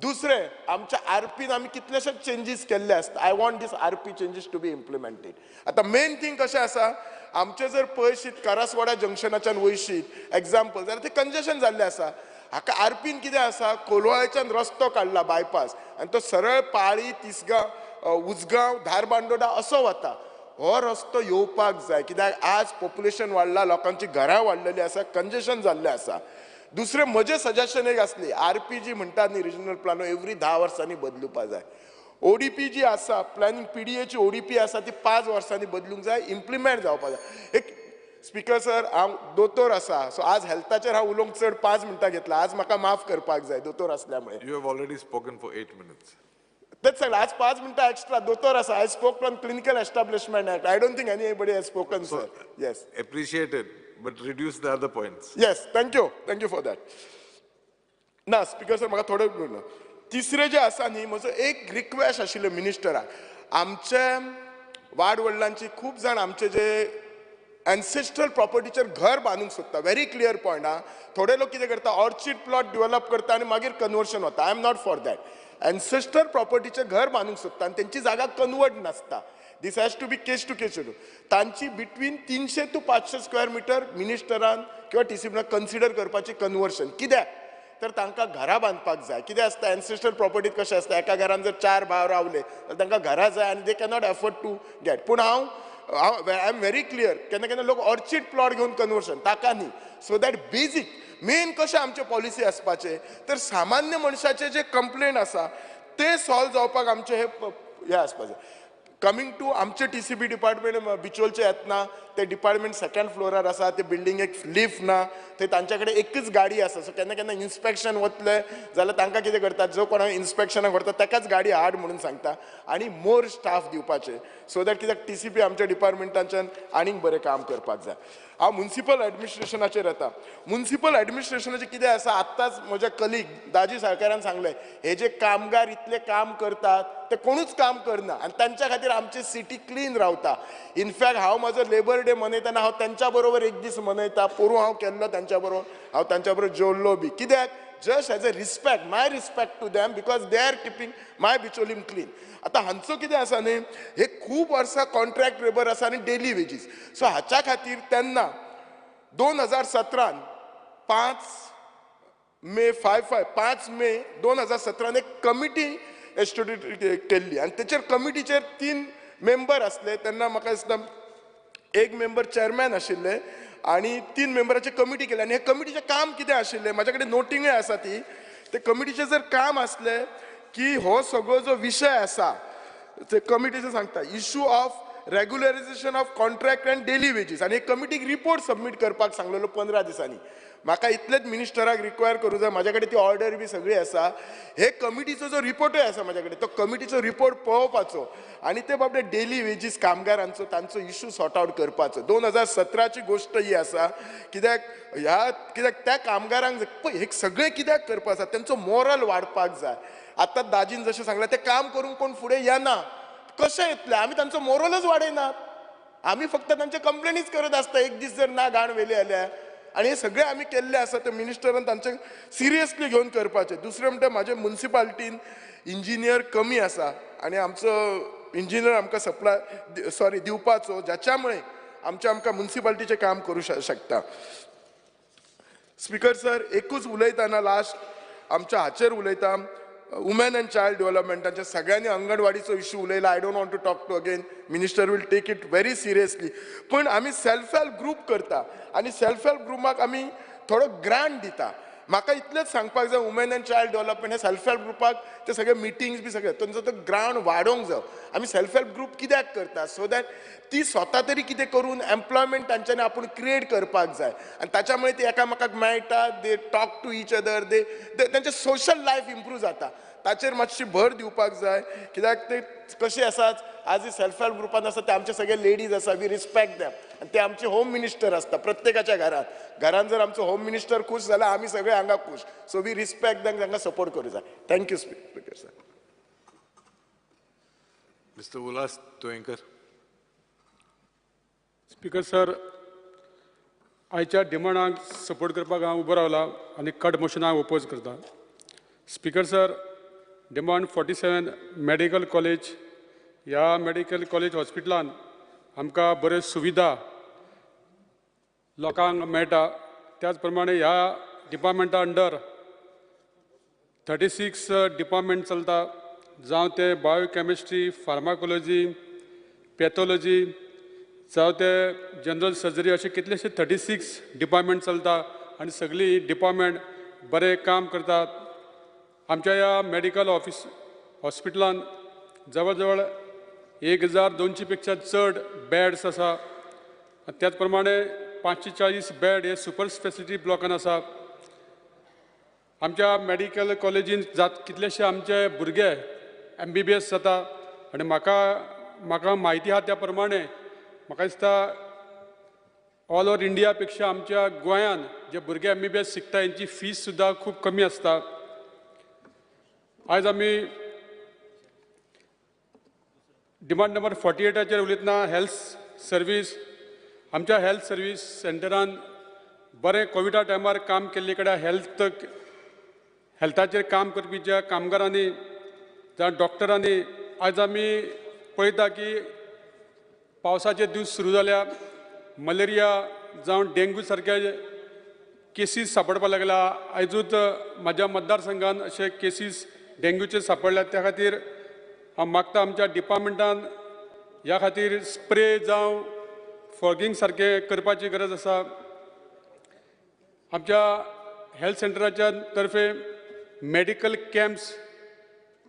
दुसरें, आमच्या RPन आमी कितलेशेच चेंजीस केल्ले आसता. I want this RP changes to be implemented. आतां मेन थिंग कशें आसा, आमचे जर पळयशीत करासवाडा जंक्शनाच्यान वयशीत एग्जाम्पल जाल्यार ते कंजेशन जाल्ले आसा. हाका RPन कितें आसा, कोलवाळेच्यान रस्तो काडला बायपास आनी तो सरळ पाळी, तिसगांव, उजगांव, धारबांदोडा असो वता. हो रस्तो येवपाक जाय कित्याक आज पॉप्युलेशन वाडला, लोकांची घरां वाडलेली आसा, कंजेशन जाल्लें आसा. दुसरें म्हजें सजेशन एक आसली, RP जी म्हणटात न्ही रिजनल प्लान एवरी 10 वर्सांनी बदलुपाक जाय. ODP जी आसा प्लॅनिंग PDAची ODP आसा ती 5 वर्सांनी बदलूंक जाय, इम्प्लिमेंट जावपाक जाय. एक स्पीकर सर, हांव दोतोर आसा, सो आज हेल्थाचेर हांव उलोवंक चड 5 मिनटां घेतला. आज म्हाका माफ करपाक जाय दोतोर असल्यामुळे. You have already spoken for 8 minutes. तेच सांगला, आज 5 मिनटां एक्स्ट्रा दोतोर आसा. I spoke from clinical establishment act. I don't think anybody has spoken sir. Yes, Appreciated, but reduce the other points. Yes, thank you for that. ना speaker sir, म्हाका थोडें उलोवंक. तिसरें जे आसा न्ही, म्हजो एक रिक्वेस्ट आशिल्लो मिनिस्टराक. आमचे वाड वडिलांची खूब जाण आमचे जे एन्सेस्ट्रल प्रॉपर्टीचेर घर बांदूंक सोदता. Very clear point. थोडे लोक कितें करता, ऑर्चिड प्लॉट डेव्हलप करता आनी मागीर कन्वर्शन वता. I am not for that. Ancestral प्रॉपर्टीचेर घर बांदूंक सोदता आनी तेंची जागा कन्वर्ट नासता. This has to be case to case. तांची बिटवीन 300 to 500 स्क्वेअर मिटर मिनिस्टरान किंवा TCPन कन्सिडर करपाची कन्वर्शन. कित्याक तर तांकां घरां बांदपाक जाय. कितें आसता एन्सेस्ट्रल प्रॉपर्टीत कशें आसता, एका घरान जर 4 भाव रावले जाल्यार तांकां घरां जाय आनी they cannot afford to get. पूण हांव आय एम व्हेरी क्लियर, केन्ना केन्ना लोक ऑर्चिड प्लॉट घेवन कन्वर्शन ताका न्ही. सो दॅट बेजीक मेन कशें आमचे पॉलिसी आसपाचें तर सामान्य मनशाचे जे कंप्लेंट आसा ते सॉल्व जावपाक आमचे हे आसपाचें. कमिंग टू आमचे TCP डिपार्टमेंट बिचोलचे येतना ते डिपार्टमेंट 2nd फ्लोरार आसा. ते बिल्डिंगेक लिफ्ट ना. थंय तांच्या कडेन एकच गाडी आसा. सो केन्ना केन्ना इन्स्पेक्शन वतले जाल्यार तांकां कितें करतात, जो कोणाक इन्स्पेक्शनाक व्हरता ताकाच गाडी हाड म्हणून सांगता आनी मोर स्टाफ दिवपाचे. सो दॅट कित्याक TCP आमच्या डिपार्टमेंटाच्यान आनीक बरें काम करपाक जाय. हांव म्युनिसिपल एडमिनिस्ट्रेशनाचेर येता. म्युनिसिपल एडमिनिस्ट्रेशनाचें कितें आसा, आत्ताच म्हजे कलीग दाजी साळकारान सांगलें, हे जे कामगार इतले काम करतात ते कोणूच काम करना आनी तांच्या खातीर आमची सिटी क्लीन रावता. इनफॅक्ट हांव म्हजो लेबर डे मनयतना हांव तांच्या बरोबर एक दीस मनयता. पोरूं हांव केल्लो तांच्या बरोबर, हांव तांच्या बरोबर जेवल्लो बी. कित्याक just as a respect, my respect to them, because they are keeping my Bicholim clean. आतां हांचो कितें आसा न्ही, हे खूब वर्सां कॉन्ट्रॅक्ट लेबर आसा आनी डेली वेजीस. सो हाच्या खातीर तेन्ना 2017 5 मे 2017 एक कमिटी एस्टॅब्लिश केल्ली आनी तेचेर कमिटीचेर 3 मेंबर आसले. तेन्ना म्हाका दिसता एक मेंबर चेअरमॅन आशिल्ले आनी 3 मेंबराची कमिटी केली. आनी हे कमिटीचें काम कितें आशिल्लें, म्हाजे कडेन नोटिंगूय आसा ती. ते कमिटीचें जर काम आसलें की हो सगळो जो विशय आसा ते कमिटीचें सांगता, issue of regularisation of contract and daily wages आनी कमिटीक रिपोर्ट सबमीट करपाक सांगलेलो 15 दिसांनी. म्हाका इतलेच मिनिस्टराक रिक्वायर करूं जाय, म्हाजे कडेन ती ऑर्डर बी सगळी आसा. हे कमिटीचो जो रिपोर्टूय आसा म्हाजे कडेन, तो कमिटीचो रिपोर्ट पळोवपाचो आनी ते बाबडे डेली वेजीस कामगारांचो तांचो इश्यू सॉर्ट आउट करपाचो. 2017ची गोष्ट ही आसा. कित्याक त्या कामगारांक हे सगळें कित्याक करपाक आसा, तेंचो मोरल वाडपाक जाय. आतां दाजीन जशें सांगलां तें काम करून कोण फुडें येना, कशें येतले? आमी तांचो मोरलच वाडयनात. आमी फक्त तांचे कंप्लेनीच करत आसता, एक दीस जर ना घाण व्हेली जाल्यार. आनी हे सगळे आमी केल्ले आसा ते मिनिस्टरान तांचे सिरियसली घेवन करपाचे. दुसरें म्हणटा म्हाजे म्युनिसिपालिटीन इंजिनियर कमी आसा आनी आमचो इंजिनियर आमकां दिवपाचो, जाच्या आमकां म्युनिसिपालिटीचें काम करूं शकता. स्पीकर सर, एकूच उलयतना लास्ट आमच्या हाचेर उलयता, वुमेन अँड चायल्ड डेव्हलपमेंटाचे सगळ्यांनी अंगणवाडीचो इश्यू उलयला. I don't want to talk to again, minister will take it very seriously. पण आमी सेल्फ हेल्प ग्रुप करता आनी सेल्फ हेल्प ग्रुपाक आमी थोडो ग्रांट दिता. म्हाका इतलेंच सांगपाक जाय, वुमेन अँड चायल्ड डेव्हलपमेंट हे सेल्फ हेल्प ग्रुपाक ते सगळे मिटिंग्स बी सगळे तांचो तो ग्रांट वाडोवंक जाय. आमी सेल्फ हेल्प ग्रुप कित्याक करता? सो दॅट ती स्वता तरी कितें करून एम्प्लॉयमेंट तांच्यांनी आपूण क्रिएट करपाक जाय आनी त्याच्या मुळे ती एकामेकाक मेळटा, they talk to each other, तेंचें सोशल लायफ इम्प्रूव जाता. ताचेर मातशी भर दिवपाक जाय. कित्याक ते कशें आसात, आज सेल्फ हेल्प ग्रुपान आसा ते आमचे सगळे लेडीज आसा, वी रिस्पेक्ट देम. आनी ते आमचे होम मिनिस्टर आसता प्रत्येकाच्या घरान जर आमचो होम मिनिस्टर खूश जाल्यार आमी सगळे हांगा खूश. सो वी रिस्पेक्ट देम, तांकां सपोर्ट करूं जाय. Thank you speaker sir. Mr. Ulas Toenkar. Speaker sir, आयच्या डिमांडांक सपोर्ट करपाक हांव उबो रावला आनी कट मोशनाक ओपोज करता. Speaker sir, demand 47 medical college. ह्या मेडिकल कॉलेज हॉस्पिटलान आमकां बऱ्यो सुविधा लोकांक मेळटा. त्याच प्रमाणे ह्या डिपार्टमेंटा अंडर 36 डिपार्टमेंट चलता, जावं ते बायोकॅमिस्ट्री, फार्माकोलॉजी, पॅथॉलॉजी, जावं ते जनरल सर्जरी, अशे कितलेशे 36 डिपार्टमेंट चलता आनी सगळी डिपार्टमेंट बरें काम करतात. आमच्या ह्या मेडिकल हॉस्पिटलान जवळ जवळ 1200 पेक्षा चड बेड्स आसा. त्याच प्रमाणे 540 बेड हे सुपर स्पेसिलिटी ब्लॉकान आसा. आमच्या मेडिकल कॉलेजीन कितलेशे आमचे भुरगे MBBS जाता आनी म्हाका म्हायती आहा त्या प्रमाणे म्हाका दिसता ऑल ओव्हर इंडिया पेक्षा आमच्या गोंयान जे भुरगे MBBS शिकता हेंची फीस सुद्दां खूब कमी आसता. आयज आमी डिमांड नंबर 48चेर उलयतना हेल्थ सर्वीस. आमच्या हेल्थ सर्वीस सेंटरान बरें कोविडा टायमार काम केल्ले कडेन हेल्थाचेर काम करपी ज्या कामगारांनी जावं डॉक्टरांनी आयज आमी पळयता की पावसाचे दीस सुरू जाल्या, मलेरिया जावं डेंगू सारके केसीस सापडपाक लागला. आयजूच म्हाज्या मतदारसंघान अशे केसीस डेंग्यूचे सापडल्यात. त्या खातीर हांव मागता आमच्या डिपार्टमेंटान ह्या खातीर स्प्रे जावं फॉगिंग सारके करपाची गरज आसा. आमच्या हेल्थ सेंटराच्या तर्फे मेडिकल कॅम्प्स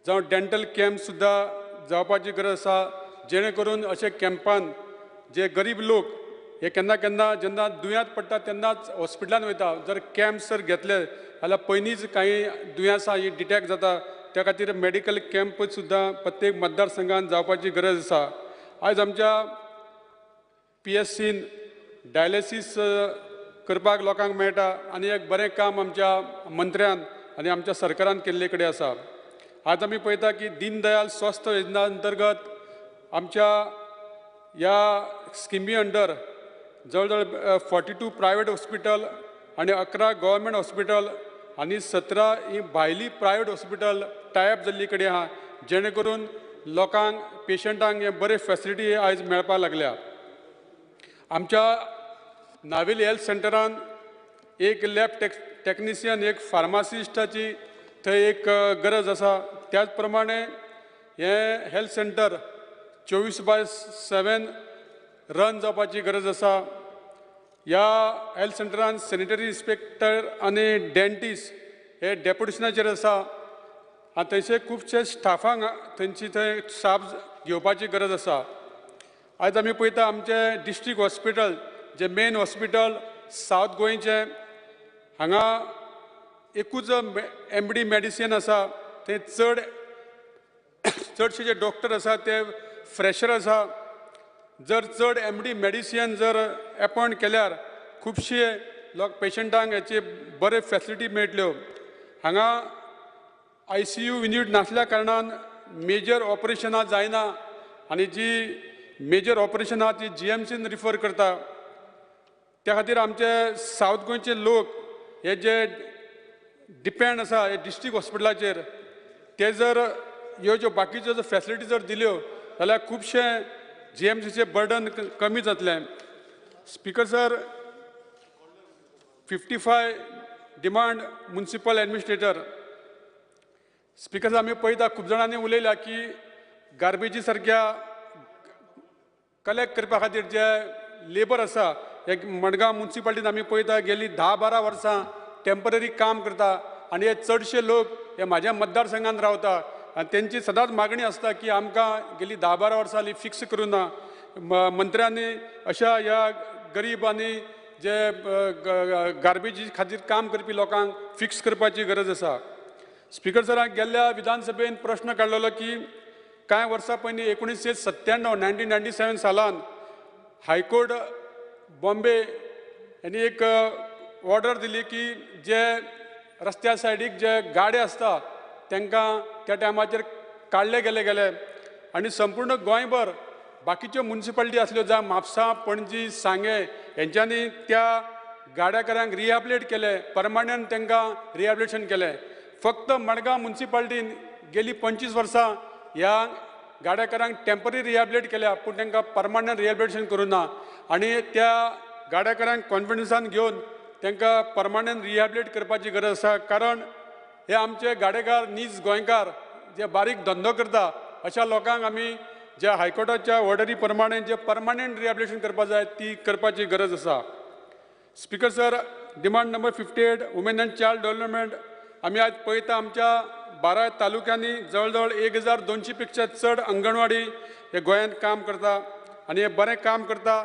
जावं डेंटल कॅम्प सुद्दां जावपाची गरज आसा, जेणे करून अशे कॅम्पान जे गरीब लोक हे केन्ना जेन्ना दुयेंत पडटा तेन्नाच हॉस्पिटलान वयता. जर कॅम्प्स जर घेतले जाल्यार पयलींच कांय दुयेंसां ही डिटेक्ट जाता. त्या खातीर मेडिकल कॅम्प सुद्दां प्रत्येक मतदारसंघान जावपाची गरज आसा. आयज आमच्या PSCन डायलिसीस करपाक लोकांक मेळटा आनी एक बरें काम आमच्या मंत्र्यान आनी आमच्या सरकारान केल्ले कडेन आसा. आज आमी पळयता की दीनदयाल स्वस्थ योजना अंतर्गत आमच्या ह्या स्किमी अंडर जवळ जवळ 42 प्रायवेट हॉस्पिटल आनी 11 गव्हर्मेंट हॉस्पिटल आनी 17 ही भायली प्रायवेट हॉस्पिटल टायप जाल्ली कडेन आहा, जेणे करून लोकांक पेशंटांक हे बरे फॅसिलिटी आयज मेळपाक लागल्या. आमच्या नावेली हेल्थ सेंटरान एक लॅब टेक्निशियन, एक फार्मासिस्टाची थंय एक गरज आसा. त्याच प्रमाणे हे हेल्थ सेंटर 24/7 रन जावपाची गरज आसा. ह्या हेल्थ सेंटरान सॅनिटरी इन्स्पेक्टर आनी डेंटिस्ट हे डेप्युटेशनाचेर आसा आनी थंयचे खुबशे स्टाफांक थंयची थंय स्टाफ घेवपाची गरज आसा. आज आमी पळयता आमचे डिस्ट्रिक्ट हॉस्पिटल जे मेन हॉस्पिटल सावथ गोंयचे हांगा एकूच MD मेडिसिन आसा ते चडशे जे डॉक्टर आसा ते फ्रेशर आसा जर चड MD मेडिसिन जर अपॉयंट केल्यार खुबशे पेशंटांक हेचे बरे फॅसिलिटी मेळटल्यो हांगा ICU युनिट नासल्या कारणान मेजर ऑपरेशनां जायना आनी जी मेजर ऑपरेशनां ती GMCन रिफर करता त्या खातीर आमचे सावथ गोंयचे लोक हे जे डिपेंड आसा हे डिस्ट्रिक्ट हॉस्पिटलाचेर ते जर ह्यो ज्यो बाकीच्यो जर फॅसिलिटी जर दिल्यो जाल्यार खुबशे GMCचे बर्डन कमी जातलें speaker sir 55 demand municipal administrator speaker sir आमी पळयता खूब जाणांनी उलयल्या की गार्बेजी सारक्या कलेक्ट करपा खातीर जे लेबर आसा एक मडगांव मुन्सिपालिटीन आमी पळयता गेली 10-12 वर्सां टेम्पररी काम करता आनी हे चडशे लोक हे म्हाज्या मतदारसंघात रावता आनी तेंची सदांच मागणी आसता की आमकां गेली 10-12 वर्सां हालीं फिक्स करूं ना मंत्र्यांनी अशा ह्या गरीब आनी जे गार्बेजी खातीर काम करपी लोकांक फिक्स करपाची गरज आसा स्पीकर सर गेल्ल्या विधानसभेन प्रश्न काडलेलो की कांय वर्सां पयलीं 1997 सालान हायकोर्ट बॉम्बे हांणी एक ऑर्डर दिली की जे रस्त्या सायडीक जे गाडे आसता तांकां त्या टायमाचेर काडले गेले आनी संपूर्ण गोंयभर बाकीच्यो मुन्सिपालिटी आसल्यो जावं म्हापसा पणजी सांगे हेंच्यांनी त्या गाड्याकारांक रिहॅबिलिट केले परमनंट तांकां रिहॅबिलिटेशन केलें फक्त मडगांव मुन्सिपालिटीन गेली 25 वर्सां ह्या गाड्याकारांक टेम्पररी रिहॅबिलिट केल्या पूण तांकां परमनंट रिहॅबिलिटेशन करूं ना आनी त्या गाड्याकारांक कॉन्फिडन्सान घेवन तांकां परमनंट रिहॅबिलिट करपाची गरज आसा कारण हे आमचे गाडेकार नीज गोंयकार जे बारीक धंदो करता अशा लोकांक आमी ज्या हायकोर्टाच्या ऑर्डरी प्रमाणे जे परमनंट रिहॅबिलिटेशन करपाक जाय ती करपाची गरज आसा speaker sir demand number 58 women and child development आमी आज पळयता आमच्या 12 तालुक्यांनी जवळ 1200 पेक्षा चड अंगणवाडी हे गोंयांत काम करता आनी हे बरें काम करता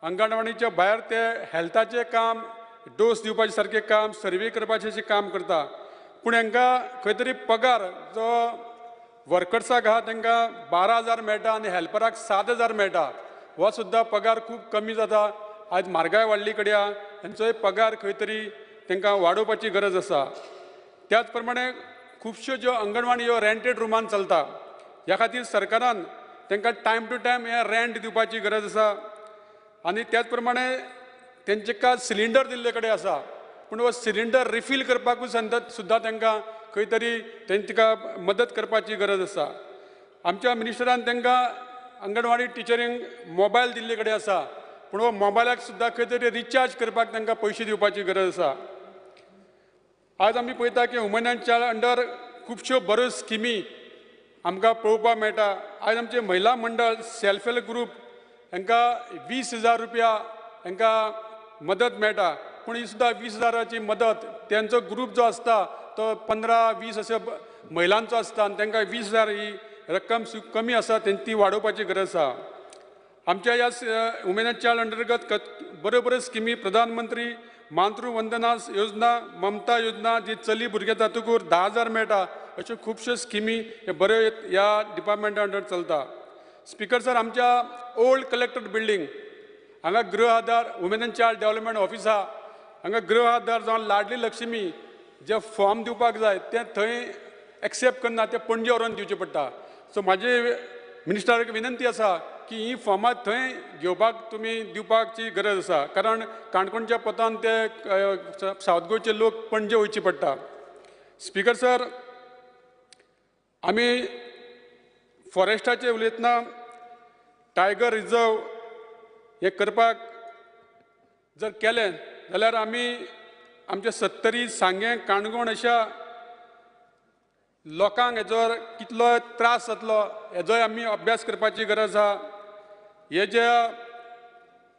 अंगणवाडीच्या भायर ते हेल्थाचें काम डोस दिवपाचें सारकें काम सर्वे करपाचें काम करता पूण हांकां खंय तरी पगार जो वर्कर्साक आहा तांकां 12,000 मेळटा आनी हेल्पराक 7,000 मेळटा हो सुद्दां पगार खूब कमी जाता आज म्हारगाय वाडली कड्या तांचोय पगार खंय तरी तांकां वाडोवपाची गरज आसा त्याच प्रमाणे खुबश्यो ज्यो अंगणवाडी ह्यो रेंटेड रुमान चलता ह्या खातीर सरकारान तांकां टायम टू टायम हे रेंट दिवपाची गरज आसा आनी त्याच प्रमाणे तेंचे सिलिंडर दिल्ले कडेन आसा पूण हो सिलिंडर रिफील करपाकूय सुद्दां तांकां खंय तरी तांकां मदत करपाची गरज आसा आमच्या मिनिस्टरान तांकां अंगणवाडी टिचरींक मोबायल दिल्ले कडेन आसा पूण हो मोबायलाक सुद्दां खंय तरी रिचार्ज करपाक तांकां पयशे दिवपाची गरज आसा आज आमी पळयता की वुमन एंड चायल्ड अंडर खुबश्यो बऱ्यो स्किमी आमकां पळोवपाक मेळटा आज आमचे महिला मंडळ सेल्फ हेल्प ग्रूप हांकां 20,000 रुपया हांकां मदत मेळटा पूण ही सुद्दां 20,000ची मदत तेंचो ग्रूप जो आसता तो 15-20 अशे महिलांचो आसता आनी तांकां 20,000 ही रक्कम कमी आसा ती वाडोवपाची गरज आसा आमच्या ह्या वुमेन एंड चायल्ड अंतर्गत बऱ्यो स्किमी प्रधानमंत्री मातृ वंदना योजना ममता योजना जी चली भुरगे तातूंत 10,000 मेळटा अश्यो खुबश्यो स्किमी हे बऱ्यो ह्या डिपार्टमेंटा अंडर चलता स्पीकर सर आमच्या ओल्ड कलेक्टर बिल्डींग हांगा Griha Aadhaar women and child development office आहा हांगा गृह आधार जावन लाडली लक्ष्मी जे फॉर्म दिवपाक जाय ते थंय एक्सेप्ट करना ते पणजे व्हरून दिवचे पडटा सो म्हाजी मिनिस्टराक विनंती आसा की ही फॉर्मां थंय घेवपाक तुमी दिवपाची गरज आसा कारण काणकोणच्या पोतान ते सावथ गोंयचे लोक पणजे वयचे पडटा स्पीकर सर आमी फॉरेस्टाचे उलयतना टायगर रिजर्व हे करपाक जर केलें जाल्यार आमी आमच्या 70 सांगे काणकोण अशा लोकांक हेजो कितलो त्रास जातलो हेजोय आमी अभ्यास करपाची गरज आसा हे जे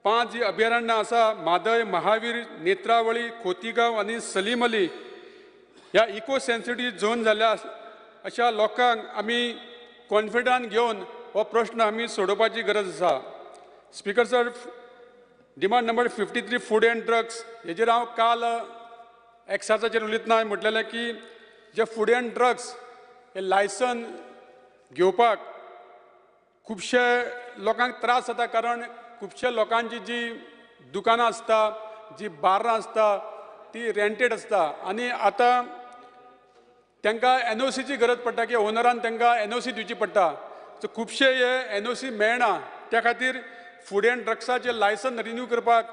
5 अभयारण्य आसा म्हादय महावीर नेत्रावळी खोतीगांव आनी सलीम अली ह्या इको सेन्सिटिव्ह झोन जाल्ल्या अशा लोकांक आमी कॉन्फिडन्स घेवन हो प्रश्न आमी सोडोवपाची गरज आसा. Speaker sir, demand number 53 food and drugs हेजेर हांव काल एक्सायजाचेर उलयतना म्हटलेलें की जे फूड एंड ड्रग्स हे लायसन घेवपाक खुबशे लोकांक त्रास जाता, कारण खुबशे लोकांची जी दुकानां आसता, जी बार्रां आसता ती रेंटेड आसता आनी आतां तांकां NOCची गरज पडटा की ओनरान तांकां NOC दिवची पडटा. सो खुबशे हे NOC मेळना, त्या खातीर फूड एंड ड्रग्साचें लायसन रिन्यू करपाक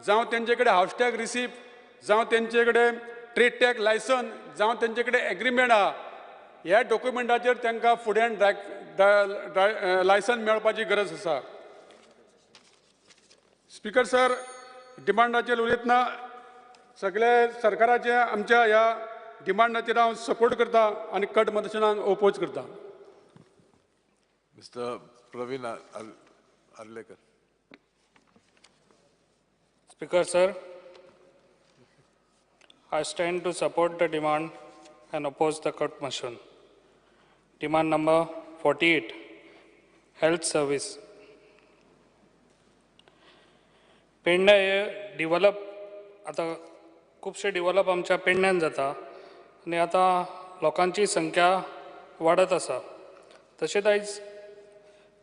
जावं तेंचे कडेन हावस टॅग रिसिप्ट जावं तेंचे कडेन ट्रेड टॅग लायसन जावं तेंचे कडेन एग्रीमेंट आहा, ह्या डॉक्युमेंटाचेर तांकां फूड एंड लायसन मेळपाची गरज आसा. स्पीकर सर, डिमांडाचेर उलयतना सगळे सरकाराचे आमच्या ह्या डिमांडाचेर हांव सपोर्ट करता आनी कट मतदानाक ओपोज करता. Mr. Praveen Arlekar. Speaker sir, I stand to support the demand and oppose the cut motion. Demand number 48, health service. पेडण्या हे डिव्हलप आता खूपशे डिव्हलप आमच्या पेडण्यान जाता आनी आतां लोकांची संख्या वाडत आसा. तशेंच आयज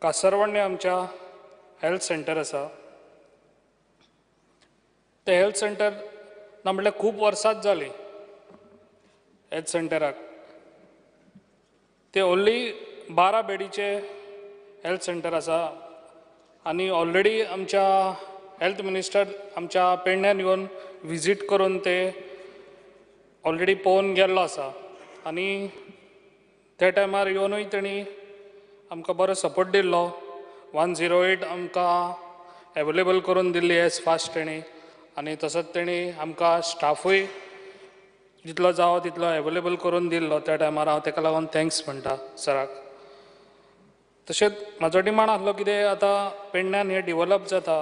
कासरवण्णे आमच्या हेल्थ सेंटर आसा. ते हेल्थ सेंटर ना म्हणल्यार खूब वर्सांच जाली हेल्थ सेंटराक. ते ओन्ली 12 बेडीचे हेल्थ सेंटर आसा आनी ऑलरेडी आमच्या हेल्थ मिनिस्टर आमच्या पेडण्यान येवन विजीट करून ते ऑलरेडी पळोवन गेल्लो आसा आनी त्या टायमार येवनूय तेणी आमकां बरो सपोर्ट दिल्लो. 108 आमकां एवेलेबल करून दिल्ली एज फास्ट तेणी आनी तसोच तेणी आमकां स्टाफूय जितलो जावो तितलो एवेलेबल करून दिल्लो त्या टायमार. हांव ताका लागून थँक्स म्हणटा सराक. तशेंच म्हाजो डिमांड आसलो कितें, आतां पेडण्यान हें डिव्हलप जाता,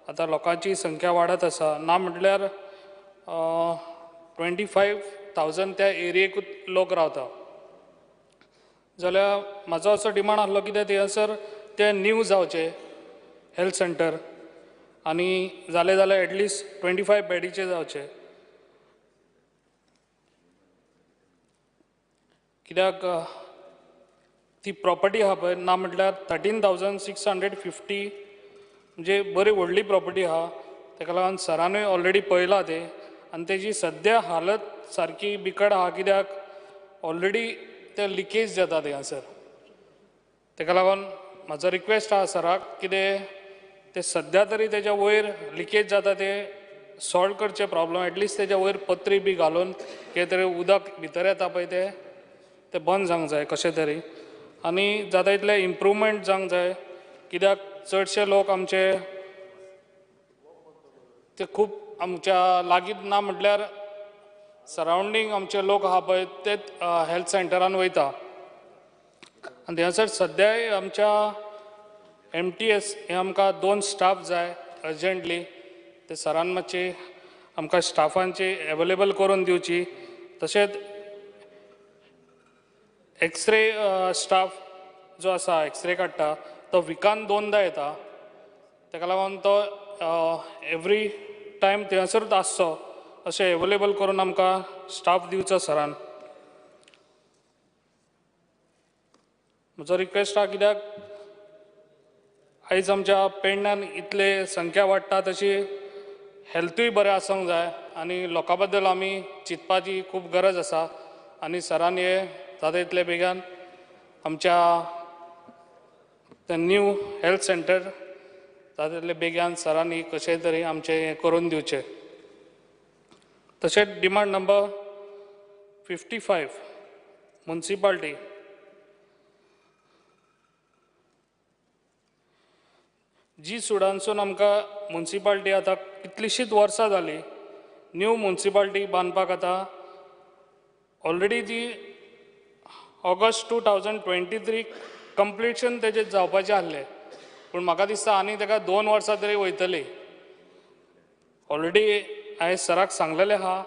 आतां लोकांची संख्या वाडत आसा, ना म्हटल्यार 25,000 त्या एरियेकूच लोक रावता. जाल्यार म्हाजो असो डिमांड आसलो कितें थंयसर तें न्यू जावचें हेल्थ सेंटर आनी जालें जाल्यार एटलिस्ट 25 बेडीचे जावचे. कित्याक ती प्रॉपर्टी आहा पळय, ना म्हटल्यार 13,650 म्हणजे बरी व्हडली प्रॉपर्टी आहा. ताका लागून सरानूय ऑलरेडी पळयला तें आनी तेजी सद्या हालत सारकी बिकट आहा, कित्याक ऑलरेडी ते लिकेज जाता थंयसर. ताका लागून म्हाजो रिक्वेस्ट आहा सराक, कितें ते सद्या तरी तेच्या वयर लिकेज जाता ते सॉल्व करचे प्रॉब्लम. एटलिस्ट तेच्या वयर पत्री बी घालून कितें तरी उदक भितर येता पळय ते बंद जावंक जाय कशें तरी. आनी जाता तितलें इम्प्रूवमेंट जावंक जाय, कित्याक चडशे लोक आमचे ते खूब आमच्या लागीं ना म्हटल्यार सरावंडींग आमचे लोक आहा पळय ते हेल्थ सेंटरान वयता. आनी थंयसर सद्याय आमच्या MTS हे आमकां 2 स्टाफ जाय अर्जंटली. ते सरान मातशी आमकां स्टाफांची एवेलेबल करून दिवची. तशेंच एक्सरे स्टाफ जो आसा एक्सरे काडटा तो विकान 2दा येता. ताका लागून तो एवरी टायम थंयसरूच आसचो अशें एवेलेबल करून आमकां स्टाफ दिवचो सरान. म्हजो रिक्वेस्ट आहा, कित्याक आयज आमच्या पेडण्यान इतले संख्या वाडटा तशी हेल्थूय बरें आसूंक जाय आनी लोकां बद्दल आमी चिंतपाची खूब गरज आसा. आनी सरान हे जाता तितले बेगान आमच्या न्यू हेल्थ सेंटर जाता तितले बेगान सरांनी कशें तरी आमचें हें करून दिवचें. तशेंच डिमांड नंबर 55 मुन्सिपाल्टी. जी सुडानसून आमकां मुन्सिपाल्टी आतां कितलींशींच वर्सां जालीं न्यू मुन्सिपाल्टी बांदपाक आतां ऑलरेडी ती ऑगस्ट 2023 कंप्लिशन तेजें जावपाचें आसलें, पूण म्हाका दिसता आनी ताका 2 वर्सां तरी वयतली. ऑलरेडी हांवें सराक सांगलेलें आहा,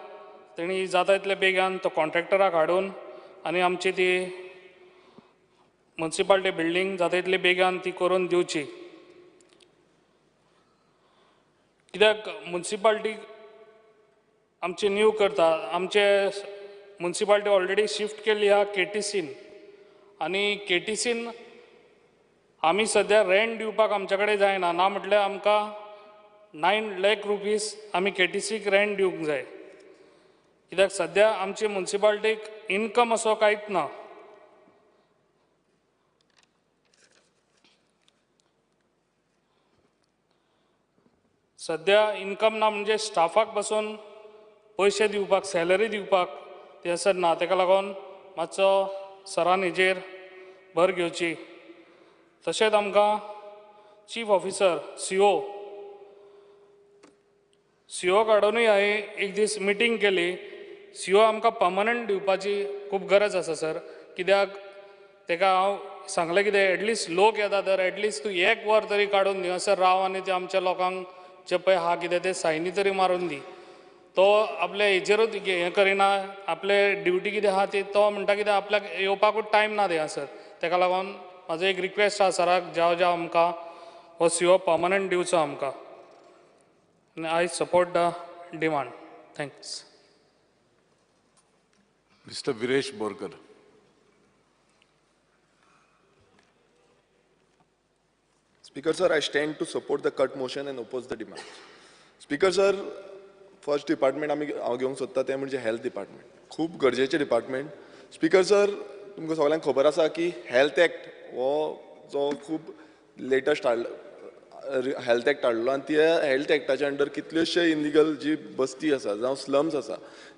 तेणी जाता तितले बेगान तो कॉन्ट्रॅक्टराक हाडून आनी आमची ती म्युनिसिपालिटी बिल्डींग जाता तितले बेगान ती करून दिवची. कित्याक म्युनिसिपालिटी आमची न्यू करता, आमचे म्युनिसिपालिटी ऑलरेडी शिफ्ट केल्ली आहा KTCन आनी KTCन आमी सद्या रेंट दिवपाक आमचे कडेन जायना, ना म्हटल्यार आमकां 9 लाख रुपीज आमी KTCक रेंट दिवंक जाय. कित्याक सद्या आमची म्युनिसिपालिटीक इन्कम असो कांयच ना. सद्या इन्कम ना म्हणजे स्टाफाक बसून पयशे दिवपाक, सॅलरी दिवपाक ते असत ना. ताका लागून मातसो सरान हेजेर भर घेवची. तशेंच आमकां चीफ ऑफिसर CO काडूनय हांवें एक दीस मिटींग केली. CO आमकां पर्मनंट दिवपाची खूब गरज आसा सर. कित्याक ताका हांव सांगलें कितें एटलिस्ट लोक येता तर एटलिस्ट तूं 1 वर तरी काडून दिवसर राव आनी ते आमच्या लोकांक जे पळय आहा कितें ते सायनी तरी मारून दी. तो आपल्या हेजेरूच हें करिना, आपले ड्युटी कितें आहा ती तो म्हणटा कितें आपल्याक येवपाकूच टायम ना ते सर. ताका लागून म्हाजो एक रिक्वेस्ट आहा सराक, ज्या आमकां हो CO पर्मनंट दिवचो आमकां. I support the demand. Thanks. Mr. Viresh Borkar. Speaker sir, I stand to support the cut motion and oppose the demand. Speaker sir, first department हांव घेवंक सोदता तें म्हणजे हेल्थ डिपार्टमेंट. खूब गरजेचें डिपार्टमेंट. स्पीकर सर, तुमकां सगळ्यांक खबर आसा की हेल्थ एक्ट हो जो खूब लेटस्ट हेल्थ एक्ट हाडलो आनी त्या हेल्थ एक्टाच्या अंडर कितल्योशे इनलिगल जी बस्ती आसा जावं स्लम्स आसा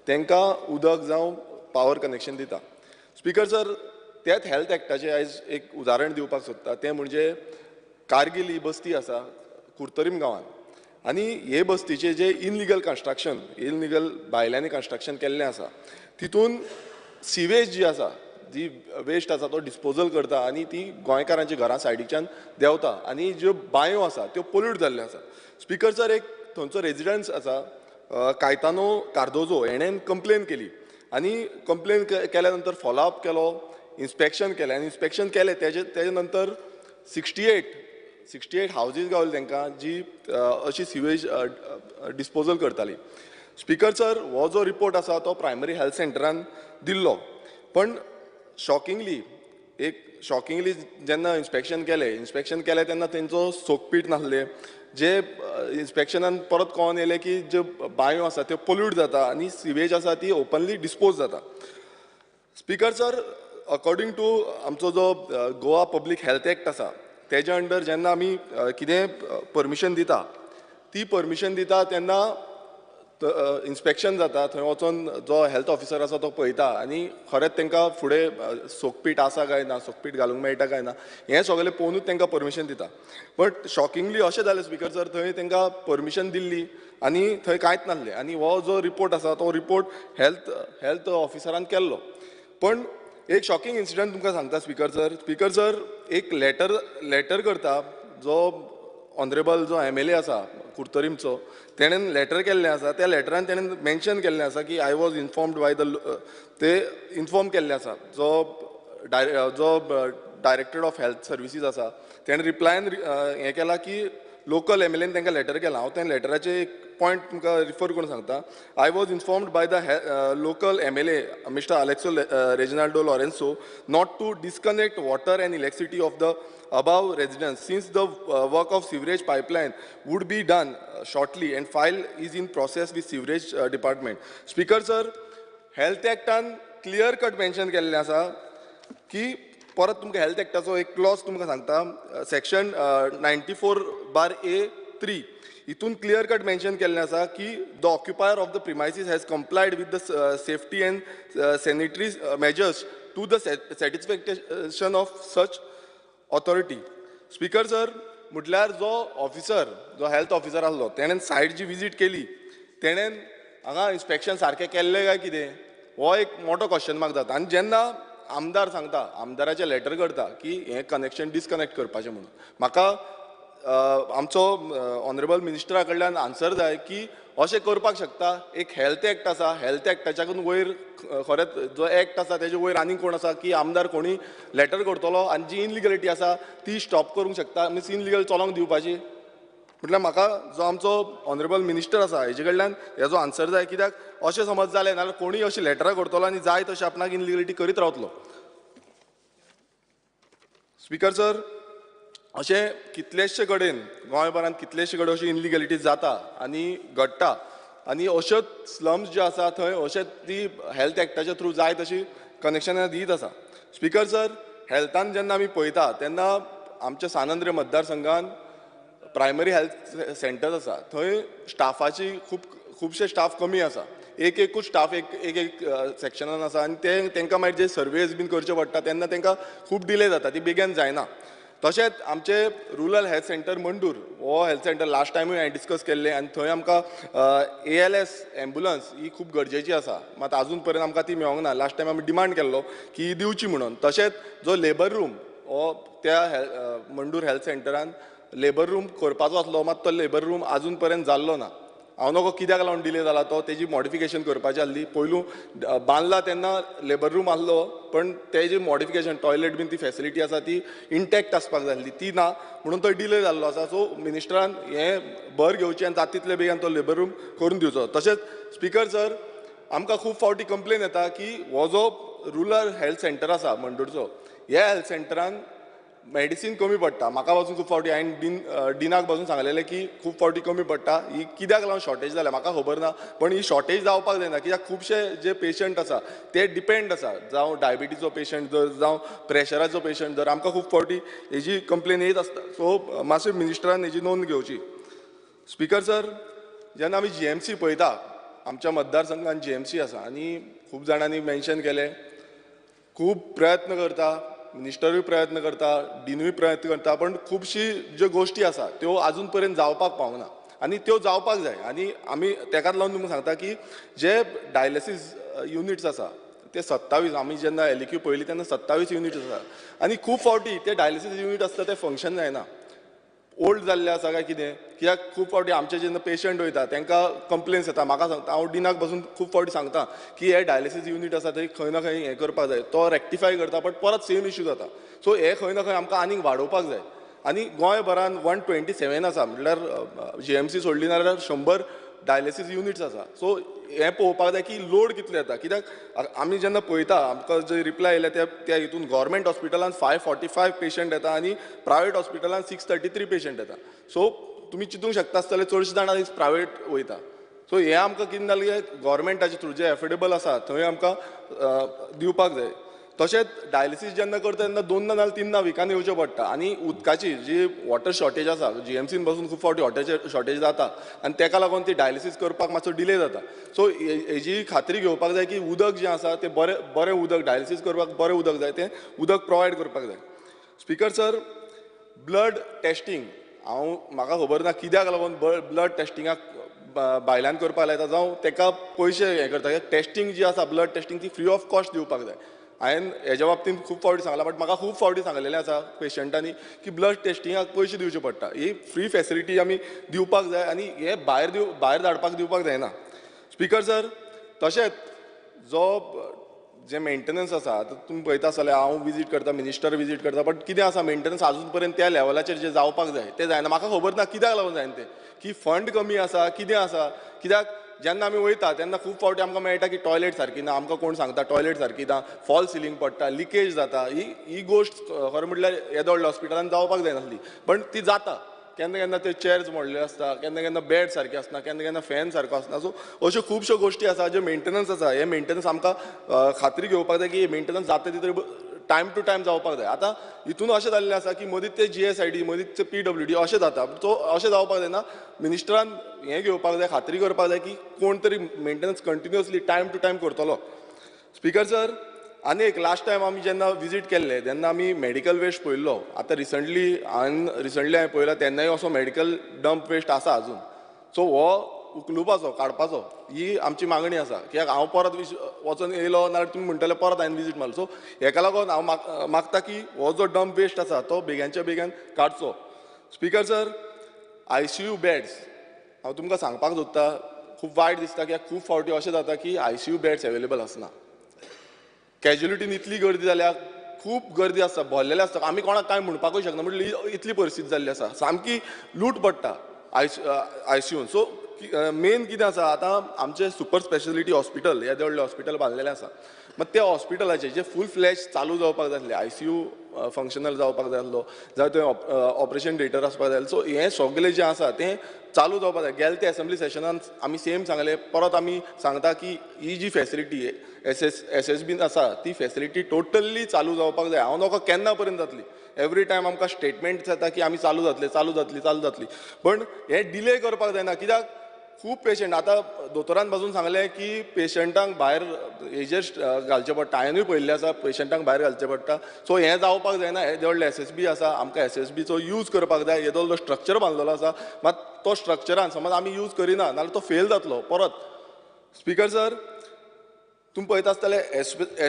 तांकां उदक जावं पावर कनेक्शन दिता. स्पीकर सर, त्याच हेल्थ एक्टाचें आयज एक उदाहरण दिवपाक सोदता. तें म्हणजे कारगिल ही बस्ती आसा कुर्तरीम गांवांत. आनी हे बस्तीचे जे इनलिगल भायल्यांनी कन्स्ट्रक्शन केल्लें आसा तितून सिवेज जी आसा, जी वेस्ट आसा तो डिस्पोजल करता आनी ती गोंयकारांची घरां सायडीच्यान देंवता आनी ज्यो बांयो आसा त्यो पोल्यूट जाल्ल्यो आसा. स्पीकर सर, एक थंयचो रेजिडंट्स आसा कायतानो कार्दोजो, हेणेन कंप्लेन केली आनी कंप्लेन केल्या नंतर फॉलोअप केलो, इन्स्पेक्शन केलें आनी इन्स्पेक्शन केलें तेजे नंतर 68 हावजीस गावले तांकां जी अशी सिवेज डिस्पोजल करताली. स्पीकर सर, हो जो रिपोर्ट आसा तो प्रायमरी हेल्थ सेंटरान दिल्लो, पण शॉकिंगली जेन्ना इन्स्पेक्शन केलें तेन्ना तेंचो सोकपीट नासलें. जे इन्स्पेक्शनान परत कळोन येयलें की ज्यो बांयो आसा त्यो पोल्यूट जाता आनी सिवेज आसा ती ओपनली डिस्पोज जाता. स्पीकर सर, अकॉर्डिंग टू आमचो जो गोवा पब्लीक हेल्थ एक्ट आसा तेज्या अंडर जेन्ना आमी कितें परमिशन दिता, ती परमिशन दिता तेन्ना इन्स्पेक्शन जाता. थंय वचून जो हेल्थ ऑफिसर आसा तो पळयता आनी खरेंच तांकां फुडें सोकपीट आसा काय ना, सोकपीट घालूंक मेळटा काय ना, हें सगळें पळोवनूच तांकां परमिशन दिता. बट शॉकिंगली अशें जालें स्पीकर सर, थंय तांकां परमिशन दिल्ली आनी थंय कांयच नासलें. आनी हो जो रिपोर्ट आसा तो रिपोर्ट हेल्थ ऑफिसरान केल्लो. पण एक शॉकिंग इन्सिडंट तुमकां सांगता स्पीकर सर, एक लेटर करता जो ऑनरेबल जो MLA आसा कुर्तरीमचो, तेणेन लेटर केल्लें आसा. त्या लेटरान तेणेन मेन्शन केल्लें आसा की आय वॉज इन्फॉर्म्ड बाय ते इन्फॉर्म केल्लें आसा. जो डायरेक्टर ऑफ हेल्थ सर्विसीस आसा तेणें रिप्लायन हें केलां की लोकल MLAन तांकां लेटर केलां. हांव त्या लेटराचे एक पॉयंट तुमकां रिफर करून सांगता. I was informed by the local MLA mister Alexo Reginaldo Lorenzo not to disconnect water and electricity of the above residence since the work of sewerage pipeline would be done shortly and file is in process with sewerage department. Speaker sir, health actan clear cut mention केल्लें आसा की परत तुमकां health एक्टाचो एक clause तुमकां सांगता, section 94/A3 हितून clear cut mention केल्लें आसा की the occupier of the premises has complied with the safety and sanitary measures to the satisfaction of such authority. Speaker sir, म्हटल्यार जो हेल्थ ऑफिसर आसलो तेणेन सायट जी विजीट केली तेणेन हांगा इन्स्पेक्शन सारकें केल्लें काय कितें हो एक मोठो क्वेश्चन मार्क जाता. आनी जेन्ना आमदार सांगता, आमदाराचें लेटर करता की हें कनेक्शन डिस्कनेक्ट करपाचें म्हणून, म्हाका आमचो ऑनरेबल मिनिस्टरा कडल्यान आन्सर जाय की अशें करपाक शकता. एक हेल्थ एक्ट आसा, हेल्थ एक्टाच्याकून वयर खरेंच जो एक्ट आसा तेजे वयर आनीक कोण आसा की आमदार कोणी लेटर करतलो आनी जी इनलिगलिटी आसा ती स्टॉप करूंक शकता, मीन्स इनलिगल चलोंक दिवपाची. म्हटल्यार म्हाका जो आमचो ऑनरेबल मिनिस्टर आसा हेजे कडल्यान हेजो आन्सर जाय, कित्याक अशें समज जालें नाल्यार कोणूय अशी लेटरां करतलो आनी जाय तशें आपणाक इनलिगलिटी करीत रावतलो. स्पीकर सर, अशें कितलेशे कडेन गोंयभरांत कितलेशे कडेन अशी इनलिगलिटी जाता आनी घडटा आनी अश्योच स्लम्स जे आसा थंय अशें ती हेल्थ एक्टाच्या थ्रू जाय तशी कनेक्शनां दीत आसा. स्पीकर सर, हेल्थान जेन्ना आमी पळयता तेन्ना आमच्या सानंद्र मतदारसंघान प्रायमरी हेल्थ सेंटर्स आसा थंय स्टाफाची खुबशे स्टाफ कमी आसा. एकूच स्टाफ एक सेक्शनान आसा आनी तांकां मागीर जे सर्वेज बीन करचे पडटा तेन्ना तांकां खूब डिले जाता, ती बेगीन जायना. तशेंच आमचे रुरल हेल्थ सेंटर मंडूर हो हेल्थ सेंटर लास्ट टायमूय हांवें डिस्कस केल्लें आनी थंय आमकां ALS एम्बुलन्स ही खूब गरजेची आसा, मात आजून पर्यंत आमकां ती मेळोंक ना. लास्ट टायम आमी डिमांड केल्लो की दिवची म्हणून. तशेंच जो लेबर रूम हो त्या मंडूर हेल्थ सेंटरान लेबर रूम करपाचो आसलो, मात तो लेबर रूम आजून पर्यंत जाल्लो ना. हांव नकळो कित्याक लागून डिले जाला तो, तेजी मॉडिफिकेशन करपाची आसली. पयलू बांदला तेन्ना लेबर रूम आसलो, पण तेजी मॉडिफिकेशन टॉयलेट बीन ती फेसिलिटी आसा ती इंटॅक्ट आसपाक जाय आसली, ती ना म्हणून तो डिले जाल्लो आसा. सो मिनिस्टरान हें भर घेवची आनी जाता तितले बेगीन तो लेबर रूम करून दिवचो. तशेंच स्पीकर सर, आमकां खूब फावटी कंप्लेन येता की हो जो रुरल हेल्थ सेंटर आसा मंडूरचो, ह्या हेल्थ सेंटरान मेडिसीन कमी पडटा. म्हाका वचून खूब फावटी हांवें डिनाक वचून सांगलेलें की खूब फावटी कमी पडटा, ही कित्याक लागून शॉर्टेज जाल्या म्हाका खबर ना, पण ही शॉर्टेज जावपाक जायना. कित्याक खुबशे जे पेशंट आसा ते डिपेंड आसा, जावं डायबिटीजचो पेशंट जर जावं प्रेशराचो पेशंट जर, आमकां खूब फावटी हेजी कंप्लेन येत आसता. सो मातशें मिनिस्टरान हेजी नोंद घेवची. स्पीकर सर, जेन्ना आमी GMC पळयता, आमच्या मतदारसंघान GMC आसा आनी खूब जाणांनी मेन्शन केलें, खूब प्रयत्न करता, मिनिस्टरूय प्रयत्न करता, डीनूय प्रयत्न करता, पण खुबशी ज्यो गोश्टी आसा त्यो आजून पर्यंत जावपाक पावना आनी त्यो जावपाक जाय. आनी आमी तेकाच लागून तुमकां सांगता की जे डायलिसीस युनिट्स आसा ते 27, आमी जेन्ना LQ पळयली तेन्ना 27 युनिट्स आसा आनी खूब फावटी ते डायलिसीस युनिट आसता ते फंक्शन जायना. ओल्ड जाल्ले आसा काय कितें, कित्याक खूब फावटी आमचे जेन्ना पेशंट वयता तांकां कंप्लेन्स येता. म्हाका सांगता, हांव डिनाक बसून खूब फावटी सांगता की हे डायलिसीस युनिट आसा थंय खंय ना खंय हें करपाक जाय, तो रेक्टिफाय करता, बट परत सेम इश्यू जाता. सो हे खंय ना खंय आमकां आनीक वाडोवपाक जाय. आनी गोंयभरान 127 आसा, म्हटल्यार GMC सोडली नाल्यार 100 डायलिसीस युनिट्स आसा. सो हें पळोवपाक जाय की लोड कितलो येता, कित्याक आमी जेन्ना पळयता आमकां जे रिप्लाय येयले त्या हितून गव्हर्मेंट हॉस्पिटलान 545 पेशंट येता आनी प्रायवेट हॉस्पिटलान 633 पेशंट येता. सो तुमी चिंतूंक शकता आसतले चडशे जाणां प्रायवेट वयता. सो हें आमकां कितें जालें, गव्हर्मेंटाचे थ्रू जे एफोर्डेबल आसा थंय आमकां दिवपाक जाय. तशेंच डायलिसीस जेन्ना करता तेन्ना 2 नाल्यार 3 विकान येवचें पडटा आनी उदकाची जी वॉटर शॉर्टेज आसा, GMCन बसून खूब फावटी वॉटर शॉर्टेज जाता आनी तेका लागून ती डायलिसीस करपाक मातसो डिले जाता. सो हेजी खात्री घेवपाक जाय की उदक जें आसा तें बरें उदक, डायलिसीस करपाक बरें उदक जाय, तें उदक प्रोवायड करपाक जाय. स्पीकर सर, ब्लड टेस्टींग म्हाका खबर ना कित्याक लागून ब्लड टेस्टिंगाक भायल्यान करपाक लायता, जावं तेका पयशे हें करता. टेस्टींग जी आसा ब्लड टेस्टींग ती फ्री ऑफ कॉस्ट दिवपाक जाय. हांवें हेज्या बाबतींत खूब फावटी सांगलां, बट म्हाका खूब फावटी सांगलेलें आसा पेशंटांनी की ब्लड टेस्टिंगाक पयशे दिवचे पडटा. ही फ्री फेसिलिटी आमी दिवपाक जाय आनी हे भायर धाडपाक दिवपाक जायना. स्पीकर सर, तशेंच जे मेंटेनन्स आसा, तुमी पळयता आसतले हांव विजीट करता, मिनिस्टर विजीट करता, बट कितें आसा मेंटेनन्स आजून पर्यंत त्या लेवलाचेर जे जावपाक जाय ते जायना. म्हाका खबर ना कित्याक लागून जायना तें, की फंड कमी आसा, कितें आसा. कित्याक जेन्ना आमी वयता तेन्ना खूब फावटी आमकां मेळटा की टॉयलेट सारकी ना, आमकां कोण सांगता टॉयलेट सारकी ना, फॉल सिलींग पडटा, लिकेज जाता. ही गोश्ट खरें म्हटल्यार येदो व्हडल्या हॉस्पिटलान जावपाक जायनासली, पण ती जाता. केन्ना केन्ना ते चेअर्स मोडले आसता, केन्ना केन्ना बेड सारके आसना, केन्ना केन्ना फॅन सारको आसना. सो अश्यो खुबश्यो गोश्टी आसा जे मेंटेनन्स आसा, हे मेंटेनन्स आमकां खात्री घेवपाक जाय की मेंटेनन्स जाता तितले टायम टू टायम जावपाक जाय. आतां हितून अशें जाल्लें आसा की मदींच ते GSID, मदींच ते PWD अशें जाता. सो अशें जावपाक जायना. मिनिस्टरान हें घेवपाक जाय, खात्री करपाक जाय की कोण तरी maintenance continuously time to time करतलो. स्पीकर सर, आनी एक लास्ट टायम आमी जेन्ना विजीट केल्ले तेन्ना आमी मेडिकल वेस्ट पळयल्लो. आतां रिसंटली हांवें पळयला तेन्नाय असो मेडिकल डंप वेस्ट आसा अजून. सो हो उखलुपाचो, काडपाचो, ही आमची मागणी आसा. कित्याक हांव परत वचून येयलो नाल्यार तुमी म्हणटले परत हांवें विजीट मारलो. सो हेका लागून हांव मागता की हो जो डंप वेस्ट आसा तो बेग्यानच्या बेगीन काडचो. स्पीकर सर, ICU बेड्स हांव तुमकां सांगपाक सोदतां, खूब वायट दिसता कित्याक खूब फावटी अशें जाता की ICU बेड्स अवेलेबल आसना. कॅज्युलिटीन इतली गर्दी जाल्या, खूब गर्दी आसता, भरलेले आसता, आमी कोणाक कांय म्हणपाकूय शकना म्हणली इतली परिस्थिती जाल्ली आसा, सामकी लूट पडटा ICUन. सो मेन कितें आसा आतां आमचे सुपर स्पेशलिटी हॉस्पिटल येदे व्हडले हॉस्पिटल बांदलेले आसा. मात त्या हॉस्पिटलाचे जे फूल फ्लॅश चालू जावपाक जाय आसले, ICU फंक्शनल जावपाक जाय आसलो, जावं थंय ऑपरेशन थिएटर आसपाक जाय. सो हें सगळें जें आसा तें चालू जावपाक जाय. गेल्या त्या असेंब्ली सेशनान आमी सेम सांगलें, परत आमी सांगता की ही जी फॅसिलिटी SSBीन आसा ती फॅसिलिटी टोटली चालू जावपाक जाय. हांव नोको केन्ना पर्यंत जातली. एवरी टायम आमकां स्टेटमेंट येता की आमी चालू जातली. पण हें डिले करपाक जायना कित्याक खूब पेशंट आतां दोतोरान पासून सांगलें की पेशंटांक भायर हेजेर घालचें पडटा. हांवेंनूय पळयल्लें आसा पेशंटांक भायर घालचें पडटा. सो हें जावपाक जायना. येदे व्हडले SSB आसा, आमकां SSBचो यूज करपाक जाय. येदो व्हडलो स्ट्रक्चर बांदलेलो आसा, मात तो स्ट्रक्चरान समज आमी यूज करिना नाल्यार तो फेल जातलो परत. स्पिकर सर, तुमी पळयता आसतले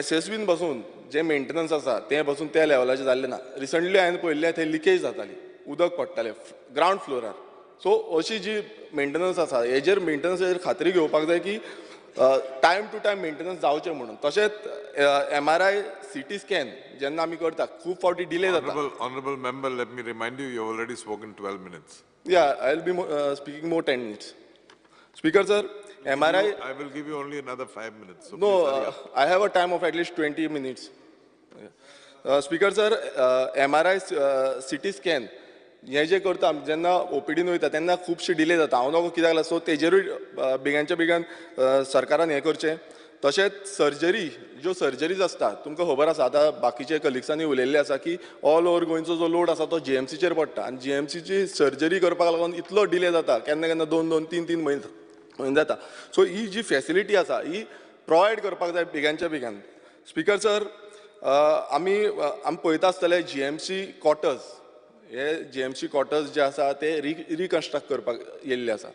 SSBीन बसून जे मेंटेनन्स आसा तें बसून त्या लेवलाचेर जाल्लें ना. रिसंटली हांवें पळयल्लें थंय लिकेज जाताली, उदक पडटालें ग्रावंड फ्लोरार. सो अशी जी मेंटेनन्स आसा हेजेर मेंटेनन्साचेर खात्री घेवपाक जाय की टायम टू टायम मेंटेनन्स जावचें म्हणून. तशेंच MRI CT स्कॅन जेन्ना आमी करता खूब फावटी डिले जाता. Honorable member, let me remind you, you have already spoken 12 minutes. Yeah, I will be speaking more 10 minutes. Speaker sir, MRI... I will give you only another 5 minutes. So no, I have a time of at least 20 minutes. Speaker sir, MRI CT scan हे जे करता जेन्ना OPDन वयता तेन्ना खुबशे delay जाता. हांव नोको कित्याक लागला. सो तेजेरूय बेगानच्या बेगान सरकारान हें करचें. तशेंच सर्जरी ज्यो सर्जरीज आसता तुमकां खबर आसा आतां बाकीचे कलिग्सांनी उलयल्लें आसा की ऑल ओवर गोंयचो जो लोड आसा तो GMCचेर पडटा आनी GMCची सर्जरी करपाक लागून इतलो डिले जाता. केन्ना केन्ना 2-2, 3-3 म्हयने जाता. सो ही जी फॅसिलिटी आसा ही प्रोवायड करपाक जाय बेगानच्या बेगान. स्पिकर सर, आमी पळयता आसतले GMC क्वॉर्टर्स, हे GMC क्वॉर्टर्स जे आसा ते रिकन्स्ट्रक्ट करपाक येयल्ले आसा.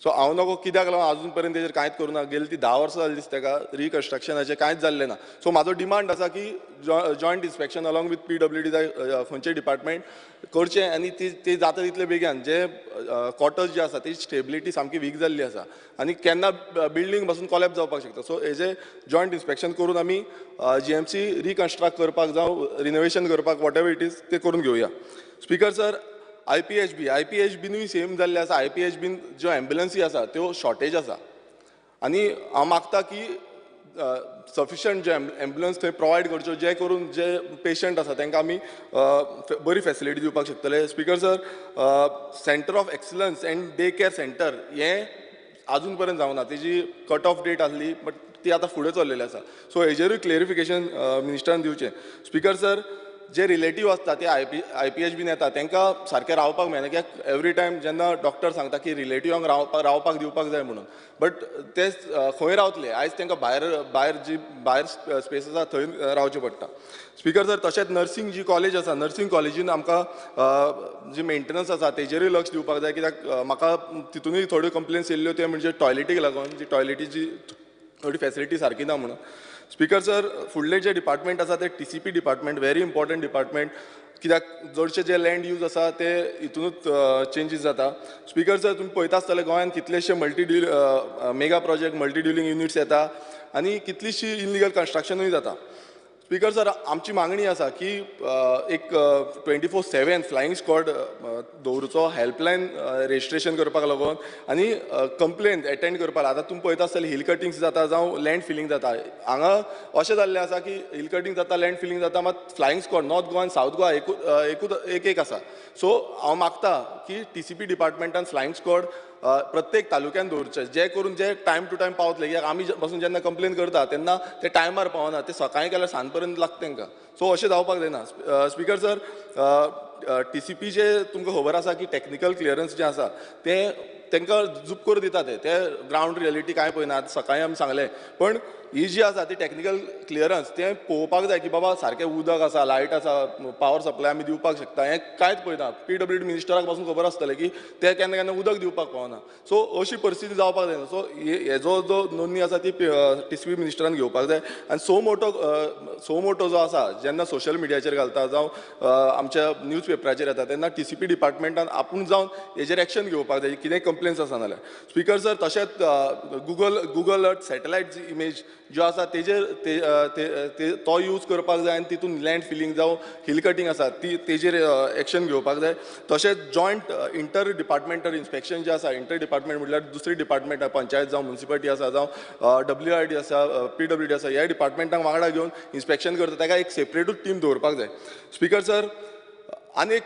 सो हांव नोको कित्याक लागून आजून पर्यंत तेजेर कांयच करूना. गेली ती 10 वर्सां जाली दिसता ताका रिकन्स्ट्रक्शनाचें कांयच जाल्लें ना. सो म्हाजो डिमांड आसा की joint inspection along with PWD जाय खंयचें डिपार्टमेंट करचें आनी ती जाता तितले बेगीन जे क्वॉर्टर्स जे आसा तेजी स्टेबिलिटी सामकी वीक जाल्ली आसा आनी केन्ना बिल्डींग पासून कॉलॅप्स जावपाक शकता. सो हेजें जॉयंट इन्स्पेक्शन करून आमी GMC रिकन्स्ट्रक्ट करपाक जावं रिनोवेशन करपाक वॉट एवर इट इज ते करून घेवया. स्पिकर सर, IPHBनूय सेम जाल्लें आसा. IPHBन ज्यो एम्ब्युलन्सी आसा त्यो शॉर्टेज आसा आनी हांव मागता की सफिशंट जे एम्ब्युलन्स थंय प्रोवायड करच्यो जे करून जे पेशंट आसा तांकां आमी बरी फॅसिलिटी दिवपाक शकतले. Speaker sir, centre of excellence and day care centre हें आजून पर्यंत जावना. तेजी कट ऑफ डेट आसली बट ती आतां फुडें चल्लेली आसा. सो हेजेरूय क्लेरिफिकेशन मिनिस्टरान दिवचें. स्पिकर सर, जे रिलेटीव आसता ते IPHBन येता तांकां सारकें रावपाक मेळना कित्याक एवरी टायम जेन्ना डॉक्टर सांगता की रिलेटिव्हांक रावपाक दिवपाक जाय म्हणून बट ते खंय रावतले. आयज तांकां भायर स्पेस आसा थंय रावचें पडटा. स्पिकर सर, तशेंच नर्सिंग जी कॉलेज आसा नर्सिंग कॉलेजीन आमकां जी मेंटेनन्स आसा तेजेरूय लक्ष दिवपाक जाय कित्याक म्हाका तितूनय थोड्यो कंप्लेन्स येयल्ल्यो ते म्हणजे टॉयलेटीक लागून जी टॉयलेटीची थोडी फॅसिलिटी सारकी ना म्हणून. स्पिकर सर, फुडले जे डिपार्टमेंट आसा ते TCP department very important department कित्याक चडशे जे लँड यूज आसा ते हितूनूच चेंजीस जाता. स्पिकर सर, तुमी पळयता आसतले गोंयांत कितलेशे मेगा प्रोजेक्ट मल्टी ड्युलिंग युनिट्स येता आनी कितलीशी इलिगल कन्स्ट्रक्शनूय जाता. स्पिकर सर, आमची मागणी आसा की एक 24/7 फ्लायींग स्क्वॉड दवरूचो हेल्पलायन रेजिस्ट्रेशन करपाक लागून आनी कंप्लेन एटेंड करपाक. आतां तुमी पळयता आसतले हिल कटिंग्स जाता जावं लँड फिलिंग जाता. हांगा अशें जाल्लें आसा की हिल कटिंग जाता लँड फिलिंग जाता मात फ्लायींग स्क्वॉड नॉर्थ गोवा आनी सावथ गोवा एक आसा. सो हांव मागता की TCP डिपार्टमेंटान फ्लायींग स्क्वॉड प्रत्येक तालुक्यान दवरचे जे करून जे टायम टू टायम पावतले. कित्याक आमी पासून जेन्ना कंप्लेन करता तेन्ना ते टायमार पावना. ते सकाळीं केल्यार सांज पर्यंत लागता तांकां. सो अशें जावपाक जायना. स्पिकर सर, TCP जे तुमकां खबर आसा की टॅक्निकल क्लियरन्स जे आसा ते तांकां झूप करून दिता ते ग्रावंड रियलिटी कांय पळयना. सकाळीं आमी सांगलें पण ही जी आसा ती टॅक्निकल क्लियरन्स तें पळोवपाक जाय की बाबा सारकें उदक आसा, लायट आसा, पावर सप्लाय आमी दिवपाक शकता, हें कांयच पळयना. PWD मिनिस्टराक पासून खबर आसतलें की ते केन्ना केन्ना उदक दिवपाक पावना. सो अशी परिस्थिती जावपाक जायना. सो हेजो जो नोंदणी आसा ती TCP मिनिस्टरान घेवपाक जाय. आनी सो मोटो जो आसा जेन्ना सोशल मिडियाचेर घालता जावं आमच्या न्यूज पेपराचेर येता तेन्ना TCP डिपार्टमेंटान आपूण जावन हेजेर एक्शन घेवपाक जाय कितेंय कंप्लेन्स आसा जाल्यार. स्पिकर सर तशेंच गुगल अर्थ सॅटेलायट इमेज ज्यो आसा तेजेर तो यूज करपाक जाय आनी तितून लँड फिलिंग जावं हिल कटींग आसा तेजेर एक्शन घेवपाक जाय. तशेंच जॉयंट इंटर डिपार्टमेंटल इन्स्पेक्शन जें आसा, इंटर डिपार्टमेंट म्हटल्यार दुसरी डिपार्टमेंट पंचायत जावं म्युनिसिपालिटी आसा जावं WID आसा, PWD आसा, ह्या डिपार्टमेंटाक वांगडा घेवन इन्स्पेक्शन करता ताका एक सेपरेटूच टीम दवरपाक जाय. स्पिकर सर आनी एक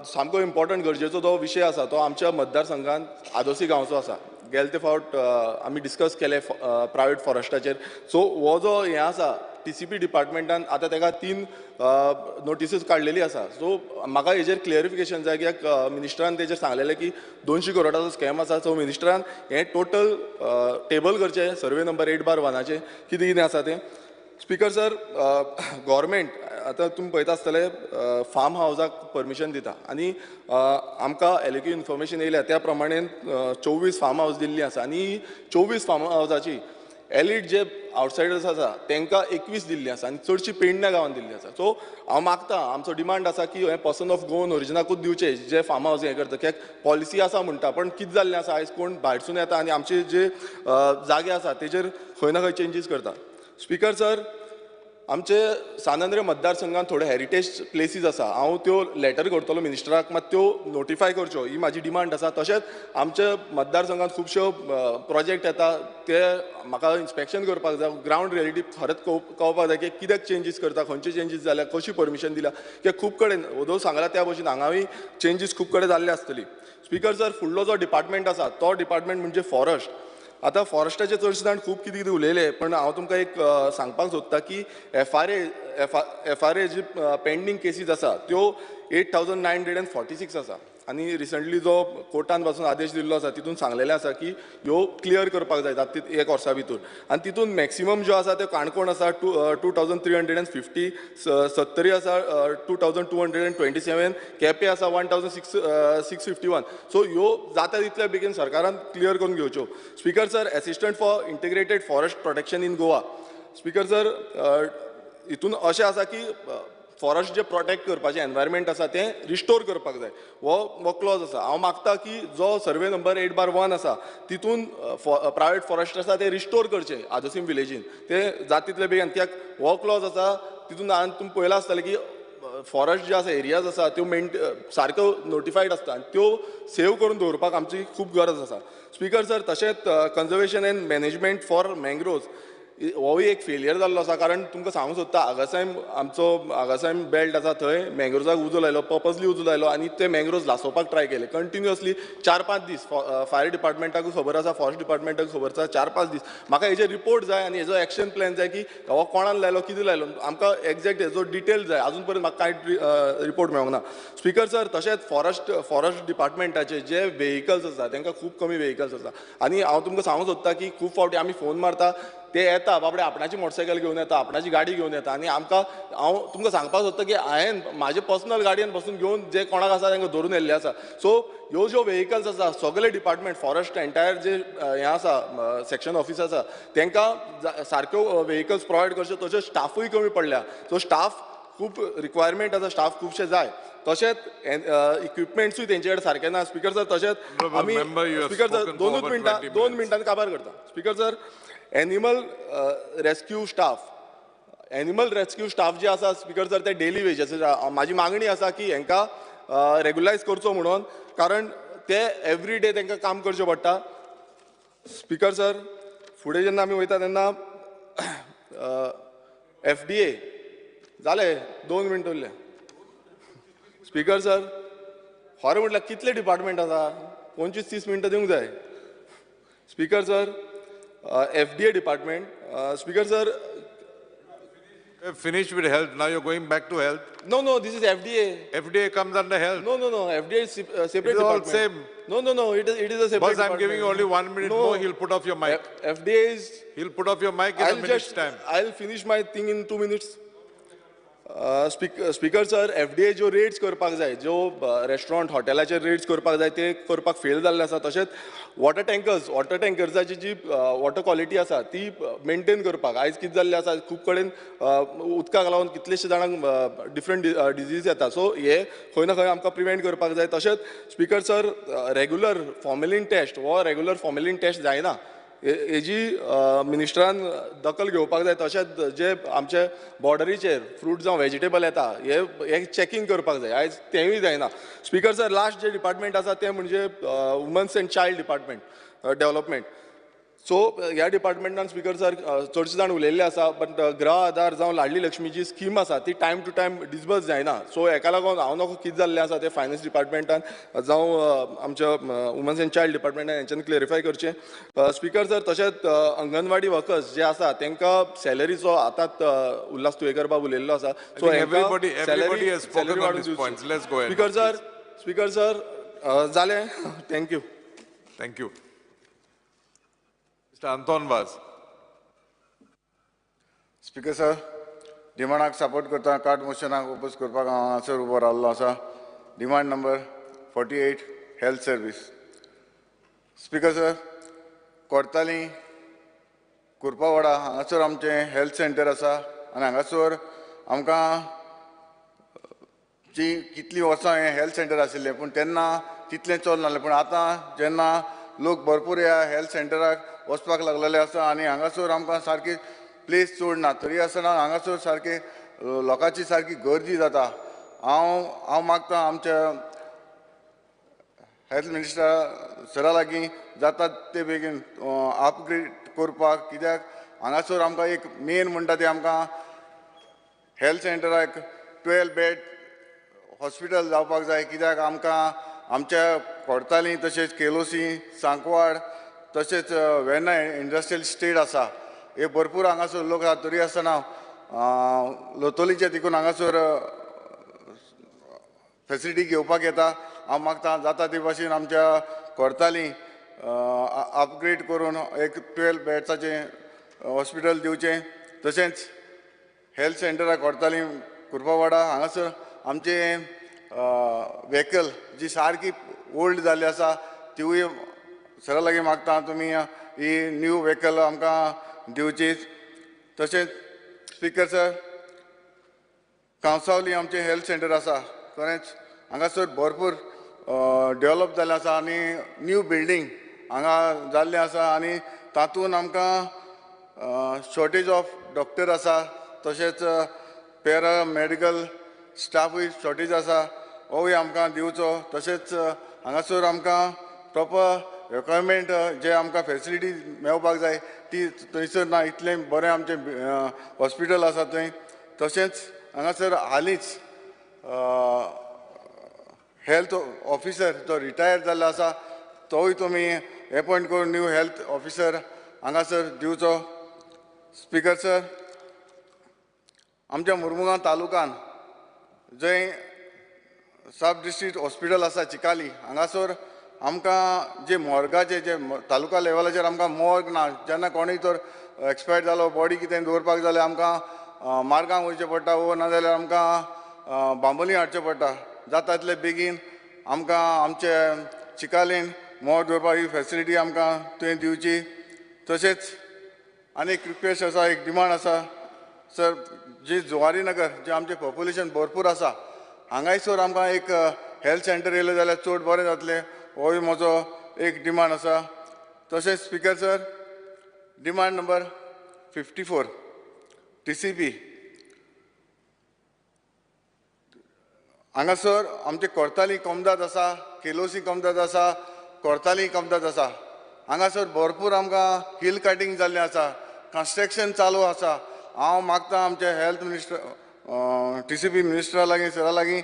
सामको इम्पॉर्टंट गरजेचो जो विशय आसा तो आमच्या मतदारसंघात आदोसी गांवचो आसा. गेले ते फावट आमी डिस्कस केले प्रायवेट फॉरेस्टाचेर. सो हो जो हें आसा TCP डिपार्टमेंटान आतां ताका 3 नोटिसीस काडलेली आसा. सो म्हाका हेजेर क्लियरिफिकेशन जाय कित्याक मिनिस्टरान तेजेर सांगलेलें की 200 करोडाचो स्कॅम आसा. सो मिनिस्टरान हें टोटल टेबल करचें सर्वे नंबर 8/1 कितें कितें आसा तें. स्पिकर सर गव्हर्मेंट आतां तुमी पळयता आसतले फार्म हावजाक परमिशन दिता आनी आमकां एलिक्यू इन्फॉर्मेशन येयल्या त्या प्रमाणे 24 फार्म हावज दिल्लीं आसा आनी 24 फार्म हावजाची एलिट जे आवटसायडर्स आसा तांकां 21 दिल्लीं आसा आनी चडशीं पेडण्या गांवांत दिल्लीं आसा. सो हांव मागतां, आमचो डिमांड आसा की हे पर्सन ऑफ गोवन ओरिजिनाकूच दिवचे जे फार्म हावज हें करता. कित्याक पॉलिसी आसा म्हणटा पण कितें जाल्लें आसा आयज कोण भायरसून येता आनी आमचे जे जागे आसा तेजेर खंय ना खंय चेंजीस करता. स्पिकर सर आमचे सानंद्रे मतदारसंघात थोडे हेरिटेज प्लेसीस आसा. हांव त्यो लेटर करतलो मिनिस्टराक, मात त्यो नोटिफाय करच्यो ही म्हाजी डिमांड आसा. तशेंच आमच्या मतदारसंघात खुबश्यो प्रोजेक्ट येता ते म्हाका इन्स्पेक्शन करपाक जाय. ग्रावंड रियलिटी खरेंच कळपाक जाय की कित्याक चेंजीस करता, खंयचे चेंजीस जाल्या, कशी परमिशन दिल्या. कित्याक खूब कडेन ओदो सांगला त्या भशेन हांगाय चेंजीस खूब कडेन जाल्ले आसतली. स्पिकर सर फुडलो जो डिपार्टमेंट आसा तो डिपार्टमेंट म्हणजे फॉरेस्ट. आतां फॉरेस्टाचे चडशे जाण खूब कितें कितें उलयले पण हांव तुमकां एक सांगपाक सोदतां की FRA जी पेंडींग केसीस आसा त्यो 8,946 आसा आनी रिसंटली जो कोर्टान पासून आदेश दिल्लो आसा तितून सांगलेलें आसा की ह्यो क्लियर करपाक जाय जाता 1 वर्सा भितर. आनी तितून मॅक्सिमम ज्यो आसा त्यो काणकोण आसा 2,350, सत्तरी आसा 2,227, केपें आसा 1,651. सो ह्यो जाता तितल्या बेगीन सरकारान क्लियर करून घेवच्यो. Speaker sir assistant for integrated forest protection in Goa. Speaker sir हितून अशें आसा की फॉरेस्ट जे प्रोटेक्ट करपाचें एनवायरमेंट आसा तें रिस्टोर करपाक जाय हो क्लॉज आसा. हांव मागता की जो सर्वे नंबर 8/1 आसा तितून प्रायवेट फॉरेस्ट आसा ते रिस्टोर करचे आदोसीम विलेजीन ते जाता तितले बेगीन. कित्याक हो क्लॉज आसा तितून तुमी पळयलां आसतलें की फॉरेस्ट जे आसा एरियाज आसा त्यो सारक्यो नोटिफायड आसता आनी त्यो सेव करून दवरपाक आमची खूब गरज आसा. स्पिकर सर तशेंच conservation and management for mangroves होय एक फेलियर जाल्लो आसा. कारण तुमकां सांगूंक सोदता आगासायम बेल्ट आसा थंय मँग्रोव्जाक उजो लायलो, पर्पजली उजो लायलो आनी ते मँग्रोव्ज लासोवपाक ट्राय केले कंटिन्युअसली 4-5 दीस. फायर डिपार्टमेंटाकूय खबर आसा, फॉरेस्ट डिपार्टमेंटाकूय खबर आसा, 4-5 दीस. म्हाका हेजे रिपोर्ट जाय आनी हेजो एक्शन प्लॅन जाय की हो कोणान लायलो, कितें लायलो, आमकां एक्झॅक्ट हेजो डिटेल जाय. अजून पर्यंत म्हाका कांय रिपोर्ट मेळोंक ना. स्पिकर सर तशेंच फॉरेस्ट डिपार्टमेंटाचे जे व्हेकल्स आसा तांकां खूब कमी व्हेकल्स आसा आनी हांव तुमकां सांगूंक सोदता की खूब फावटी आमी फोन मारता ते येता बाबडे आपणाची मोटरसायकल घेवन येता, आपणाची गाडी घेवन येता आनी आमकां हांव तुमकां सांगपाक सोदता की हांवें म्हाजे पर्सनल गाडयेन बसून घेवन जे कोणाक आसा तांकां धरून येयल्ले आसा. सो ह्यो ज्यो व्हेकल्स आसा सगळे डिपार्टमेंट फॉरेस्ट एंटायर जे हें आसा सेक्शन ऑफिस आसा तांकां सारक्यो व्हेकल्स प्रोवायड करच्यो. तशेंच स्टाफूय कमी पडल्या. सो स्टाफ खूब रिक्वायरमेंट आसा, स्टाफ खुबशे जाय. तशेंच इक्विपमेंट्सूय तेंचे कडेन सारके ना. स्पिकर सर तशेंच आमी स्पिकर सर 2 मिनटांनी काबार करता. Speaker sir animal rescue staff जे आसा स्पिकर सर ते डेली वेजेस. म्हाजी मागणी आसा की हांकां रेग्युलायज करचो म्हणून, कारण ते एवरी डे तांकां काम करचें पडटा. स्पिकर सर फुडें जेन्ना आमी वयता तेन्ना FDA जाले 2 मिनट उरले. स्पिकर सर खरें म्हटल्यार कितले डिपार्टमेंट आसा, 25-30 मिनटां दिवंक जाय. Speaker sir FDA department. Speaker sir Finished with health, now you're going back to health. No, this is FDA. FDA comes under health. No, FDA is separate It is all department. same. No, it is a separate Boss, department. I'm giving you only 1 minute more, he'll put off your mic. FDA is... He'll put off your mic in a minute's time. I'll finish my thing in 2 minutes. Speaker sir, FDA जो rates करपाक जाय, जो restaurant हॉटेलाचे rates करपाक जाय ते करपाक fail जाल्ले आसा. तशेंच वॉटर टँकर्साची जी वॉटर क्वॉलिटी आसा ती मेंटेन करपाक आयज कितें जाल्लें आसा, खूब कडेन उदकाक लागून कितलेशे जाणांक डिफरंट डिजीज येता. सो हे खंय ना खंय आमकां प्रिवेंट करपाक जाय. तशेंच speaker sir, regular formalin test हो रेग्युलर फॉर्मेलिन टेस्ट जायना. हेजी मिनिस्टरान दखल घेवपाक जाय. तशेंच जे आमचे बॉर्डरीचेर फ्रूट जावं व्हेजिटेबल येता हे चॅकींग करपाक जाय. आयज तेंवूय जायना. स्पिकर सर, लास्ट जे डिपार्टमेंट आसा ते म्हणजे women's and child department development. So ह्या डिपार्टमेंटान स्पिकर सर चडशे जाण उलयल्ले आसा, बट गृह आधार जावं लाडली लक्ष्मी जी स्कीम आसा ती टायम टू टायम डिसबर्स जायना. सो हेका लागून हांव नकळो कितें जाल्लें आसा ते फायनान्स डिपार्टमेंटान जावं आमच्या वुमन्स एंड चायल्ड डिपार्टमेंटान हेंच्यांनी क्लेरिफाय करचें. स्पिकर सर, तशेंच अंगणवाडी वर्कर्स जे आसा तांकां सॅलरीचो आतांच उल्हास तुयेकर बाब उलयल्लो आसा. सो everybody has spoken on these points. Let's go ahead. Speaker sir जालें. Thank you. Thank you. Mr. Anton Vaz. Speaker sir, डिमांडाक support करता कार्ड मोशनाक ओपोज करपाक हांव हांगासर उबो रावल्लो आसा. Demand number 48 health service. Speaker sir, Cortalim कुर्पावाडा हांगासर आमचें हेल्थ सेंटर आसा आनी हांगासर आमकां जी कितलीं वर्सां हें हेल्थ सेंटर आशिल्लें पूण तेन्ना तितलें चलनासलें. पूण आतां जेन्ना लोक भरपूर ह्या हेल्थ सेंटराक वचपाक लागलेले आसा आनी हांगासर आमकां सारकी प्लेस चड ना, तरी आसतना हांगासर सारकी लोकांची सारकी गर्दी जाता. हांव मागता आमच्या हेल्थ मिनिस्टर सरा लागीं जाता ते बेगीन अपग्रेड करपाक. कित्याक हांगासर आमकां एक मेन म्हणटा ते आमकां हेल्थ सेंटराक 12 बेड हॉस्पिटल जावपाक जाय. कित्याक आमकां आमच्या कोर्ताली तशेंच केलोसी, सांकवाड तशेंच वेर्ना इंडस्ट्रियल स्टेट आसा, हे भरपूर हांगासर लोक आसा. तरी आसतना लोतोलीचे देखून हांगासर फेसिलिटी घेवपाक येता. हांव मागता जाता ते भाशेन आमच्या कोर्ताली अपग्रेड करून एक 12 बेड्साचें हॉस्पिटल दिवचें. तशेंच हेल्थ सेंटराक कोर्ताली कुर्पावाडा हांगासर आमचे व्हेकल जी सारकी ओल्ड जाल्ली आसा तिवूय सरा लागीं मागता तुमी ही न्यू व्हेकल आमकां दिवची. तशेंच स्पीकर सर, कांसावली आमचें हेल्थ सेंटर आसा, खरेंच हांगासर भरपूर डेवलप जाल्लें आसा आनी न्यू बिल्डींग हांगा जाल्लें आसा आनी तातूंत आमकां शॉर्टेज ऑफ डॉक्टर आसा. तशेंच पॅरामेडिकल स्टाफूय शॉर्टेज आसा, होय आमकां दिवचो. तशेंच हांगासर आमकां प्रॉपर रिक्वायरमेंट जे आमकां फेसिलिटी मेळपाक जाय ती थंयसर ना. इतलें बरें आमचें हॉस्पिटल आसा थंय. तशेंच हांगासर हालींच हेल्थ ऑफिसर जो रिटायर जाल्लो आसा तोय तुमी एपॉयंट करून न्यू हेल्थ ऑफिसर हांगासर दिवचो. स्पीकर सर, आमच्या मुर्मुगांव तालुकान जंय सब डिस्ट्रिक्ट हॉस्पिटल आसा चिकाली हांगासर आमकां जे मॉर्गाचे जे तालुका लेवलाचेर आमकां मॉर्ग ना. जेन्ना कोणूय तर एक्सपायर जालो बॉडी कितें दवरपाक जाल्यार आमकां मार्गांक वयचें पडटा वो नाजाल्यार आमकां बांबोली हाडचें पडटा. जाता तितले बेगीन आमकां आमचे चिकालीन मॉर्ग दवरपाक ही फेसिलिटी आमकां थंय दिवची. तशेंच आनी एक रिक्वेस्ट आसा, एक डिमांड आसा सर, जी जुवारी नगर जे आमचें पॉप्युलेशन भरपूर आसा हांगासर आमकां एक हेल्थ सेंटर येयलें जाल्यार चड बरें जातलें, होय म्हजो एक डिमांड आसा. तशेंच speaker sir, demand number 54 TCP हांगासर आमचे कोर्ताली कमदाद आसा, केलोसी कमदाद आसा, कोर्ताली कमदाद आसा. हांगासर भरपूर आमकां हिल कटिंग जाल्लें आसा, कंस्ट्रक्शन चालू आसा. हांव मागता आमचे हेल्थ मिनिस्टर TCP मिनिस्टरा लागीं सरा लागीं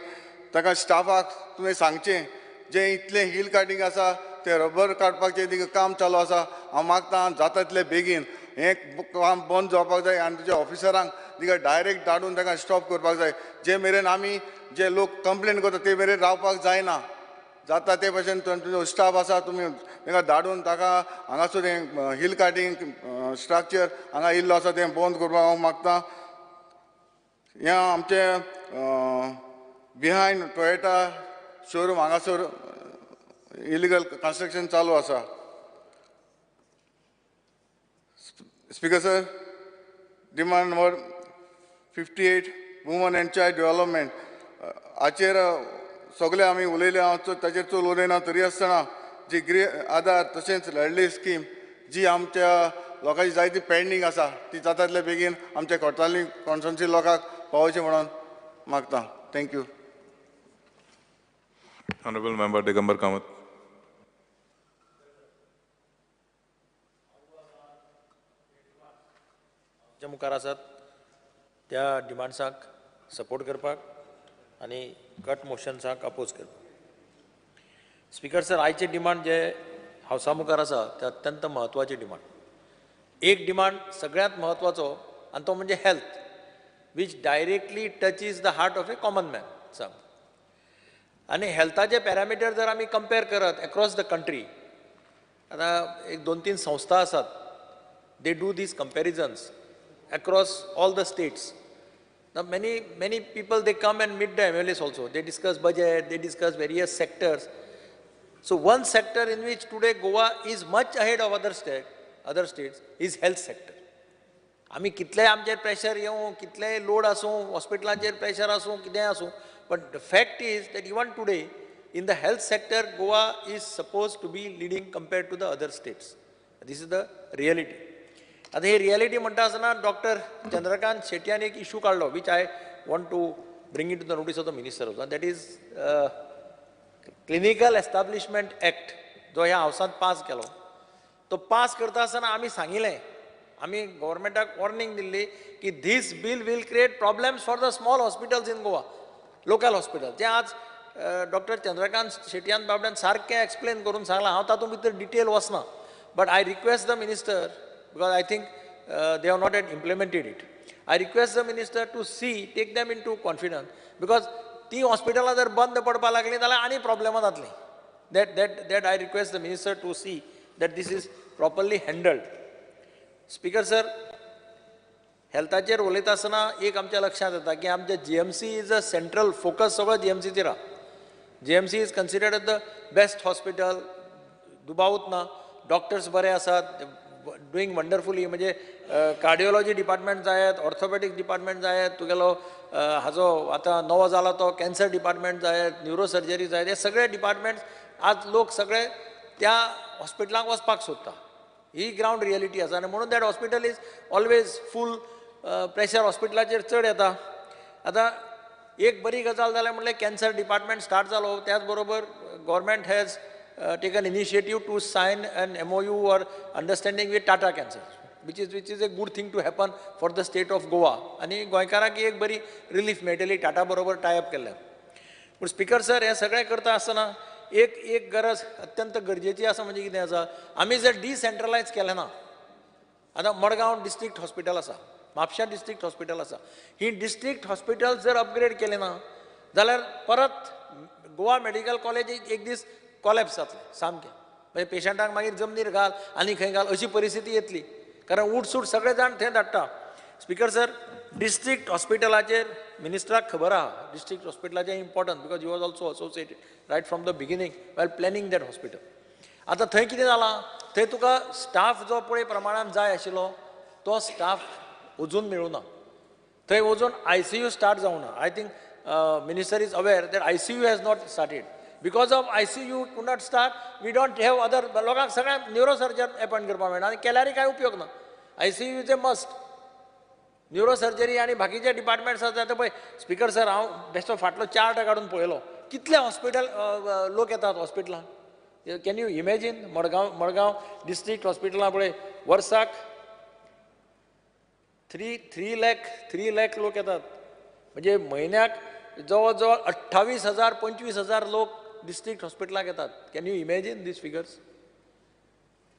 ताका स्टाफाक तुवें सांगचें जे इतलें हिल कटिंग आसा तें रबर काडपाचें काम चालू आसा. हांव मागता जाता तितले बेगीन हें काम बंद जावपाक जाय आनी तुज्या ऑफिसरांक तिका डायरेक्ट धाडून ताका स्टॉप करपाक जाय. जे मेरेन आमी जे लोक कंप्लेन करता ते मेरेन रावपाक जायना. जाता ते भशेन तुजो स्टाफ आसा तुमी ताका धाडून ताका हांगासर हें हिल कार्टिंग स्ट्रक्चर हांगा इल्लो आसा तें बंद करपाक हांव मागतां. हें आमचे बिहायंड टॉयटा शोरूम हांगासर इलिगल कन्स्ट्रक्शन चालू आसा. Speaker sir, demand number 58 woman and child development हाचेर सगळे आमी उलयले. हांव ताचेर चड उलयना तरी आसतना जी आधार तशेंच लॅडली स्कीम जी आमच्या लोकांची जायती पेंडींग आसा ती जाता तितले बेगीन आमच्या कोर्टाली कॉन्स्टिट्युन्सी लोकांक पावोवचें म्हणून मागतां. Thank you. Honorable Member Digambar Kamath. जे मुखार आसात त्या डिमांड्साक सपोर्ट करपाक आनी कट मोशन्साक अपोज करपाक. स्पीकर सर, आयचे डिमांड जे हावसा मुखार आसा ते अत्यंत म्हत्वाचे डिमांड. एक डिमांड सगळ्यांत म्हत्वाचो आनी तो म्हणजे health, which directly touches the heart of a common man. सांग आनी हेल्थाचे पॅरामिटर जर आमी कंपेर करत अक्रॉस द कंट्री, आतां एक 2-3 संस्था आसात, they do this comparisons across all the states. Now many people, they come and meet the MLAs also. They discuss budget, they discuss various sectors. So one sector in which today Goa is much ahead of other states is health sector. आमी कितले आमचेर pressure येवं, कितले load आसूं, हॉस्पिटलांचेर pressure आसूं, कितें आसूं, but the fact is that even today in the health sector Goa is supposed to be leading compared to the other states. This is the reality. आता हे रियालिटी म्हणटा आसतना डॉक्टर चंद्रकांत शेट्यान एक इशू काडलो, which I want to bring it to the notice of the minister also, that is clinical establishment act, जो ह्या हावसांत पास केलो. तो पास करता आसतना आमी सांगिल्लें, आमी गव्हर्मेंटाक वॉर्निंग दिल्ली की this bill will create problems for the small hospitals in Goa, local hospital. जें आज डॉक्टर चंद्रकांत शेट्यान बाबड्यान सारकें एक्सप्लेन करून सांगलां. हांव तातूंत भितर डिटेल वचना, but I request the minister, because I think they have not yet implemented it. I request the minister to see, take them into confidence, because ती हॉस्पिटलां जर बंद पडपाक लागलीं जाल्यार आनी प्रॉब्लेमां जातलीं. That I request the minister to see that this is properly handled. Speaker sir, हेल्थाचेर उलयता आसतना एक आमच्या लक्षांत येता की आमचे GMC is a central focus, सगळो GMCचेर आहा. GMC is considered as the best hospital, दुबावूच ना. डॉक्टर्स बरे आसात, डुईंग वंडरफुली. म्हणजे कार्डिओलॉजी डिपार्टमेंट जायत, ऑर्थोपॅडिक डिपार्टमेंट जायत, तुगेलो हाजो आतां नवो जाला तो कॅन्सर डिपार्टमेंट जायत, न्युरो सर्जरी जायत, हे सगळे डिपार्टमेंट्स आज लोक सगळे त्या हॉस्पिटलांक वचपाक सोदता. ही ग्रावंड रियलिटी आसा आनी म्हणून that hospital is always full. Pressure हॉस्पिटलाचेर चड येता. आतां एक बरी गजाल जाल्यार म्हणल्यार कॅन्सर डिपार्टमेंट स्टार्ट जालो, त्याच बरोबर government has taken initiative to sign an MOU or understanding with Tata Cancer, which is a good thing to happen for the state of Goa. आणि गोंयकारांक एक बरी रिलीफ मेळटली टाटा बरोबर टायअप केल्ल्यान. पूण स्पीकर सर, हे सगळें करता आसतना एक गरज अत्यंत गरजेची आसा, म्हणजे कितें आसा, आमी जर डिसेंट्रलायज केलें ना. आतां मडगांव डिस्ट्रिक्ट हॉस्पिटल आसा, म्हापशा डिस्ट्रिक्ट हॉस्पिटल आसा, ही डिस्ट्रिक्ट हॉस्पिटल जर अपग्रेड केलें ना जाल्यार परत गोवा मेडिकल कॉलेज एक दीस कॉलेप्स जातलें सामकें. म्हणजे पेशंटांक मागीर जमनीर घाल आनी खंय घाल अशी परिस्थिती येतली, कारण उठसूट सगळे जाण थंय धाडटा. स्पीकर सर, डिस्ट्रिक्ट हॉस्पिटलाचेर मिनिस्टराक खबर आहा, डिस्ट्रिक्ट हॉस्पिटलाचें important, because you was also associated right from the beginning well planning that hospital. आतां थंय कितें जालां, थंय तुका स्टाफ जो पळय प्रमाणान जाय आशिल्लो तो स्टाफ अजून मेळूना. थंय अजून ICU स्टार्ट जावना. आय think minister is aware that ICU has not started. Because of ICU could not start, we don't have other, लोकांक सगळ्यांक न्युरोसर्जन अपॉइंट करपाक मेळना आनी केल्यारय कांय उपयोग ना. ICU is a must. Neurosurgery आनी बाकीचे डिपार्टमेंट्स आसा ते पळय. स्पीकर सर, हांव बेश्टो फाटलो चार्ट काडून पळयलो, कितले हॉस्पिटल लोक येतात हॉस्पिटलांत. Can you imagine? Madgaon district हॉस्पिटलां पळय, वर्साक 3 लाख लोक येतात. म्हणजे म्हयन्याक जवळ जवळ 28,000-25,000 लोक डिस्ट्रिक्ट हॉस्पिटलाक येतात. Can you imagine this figures?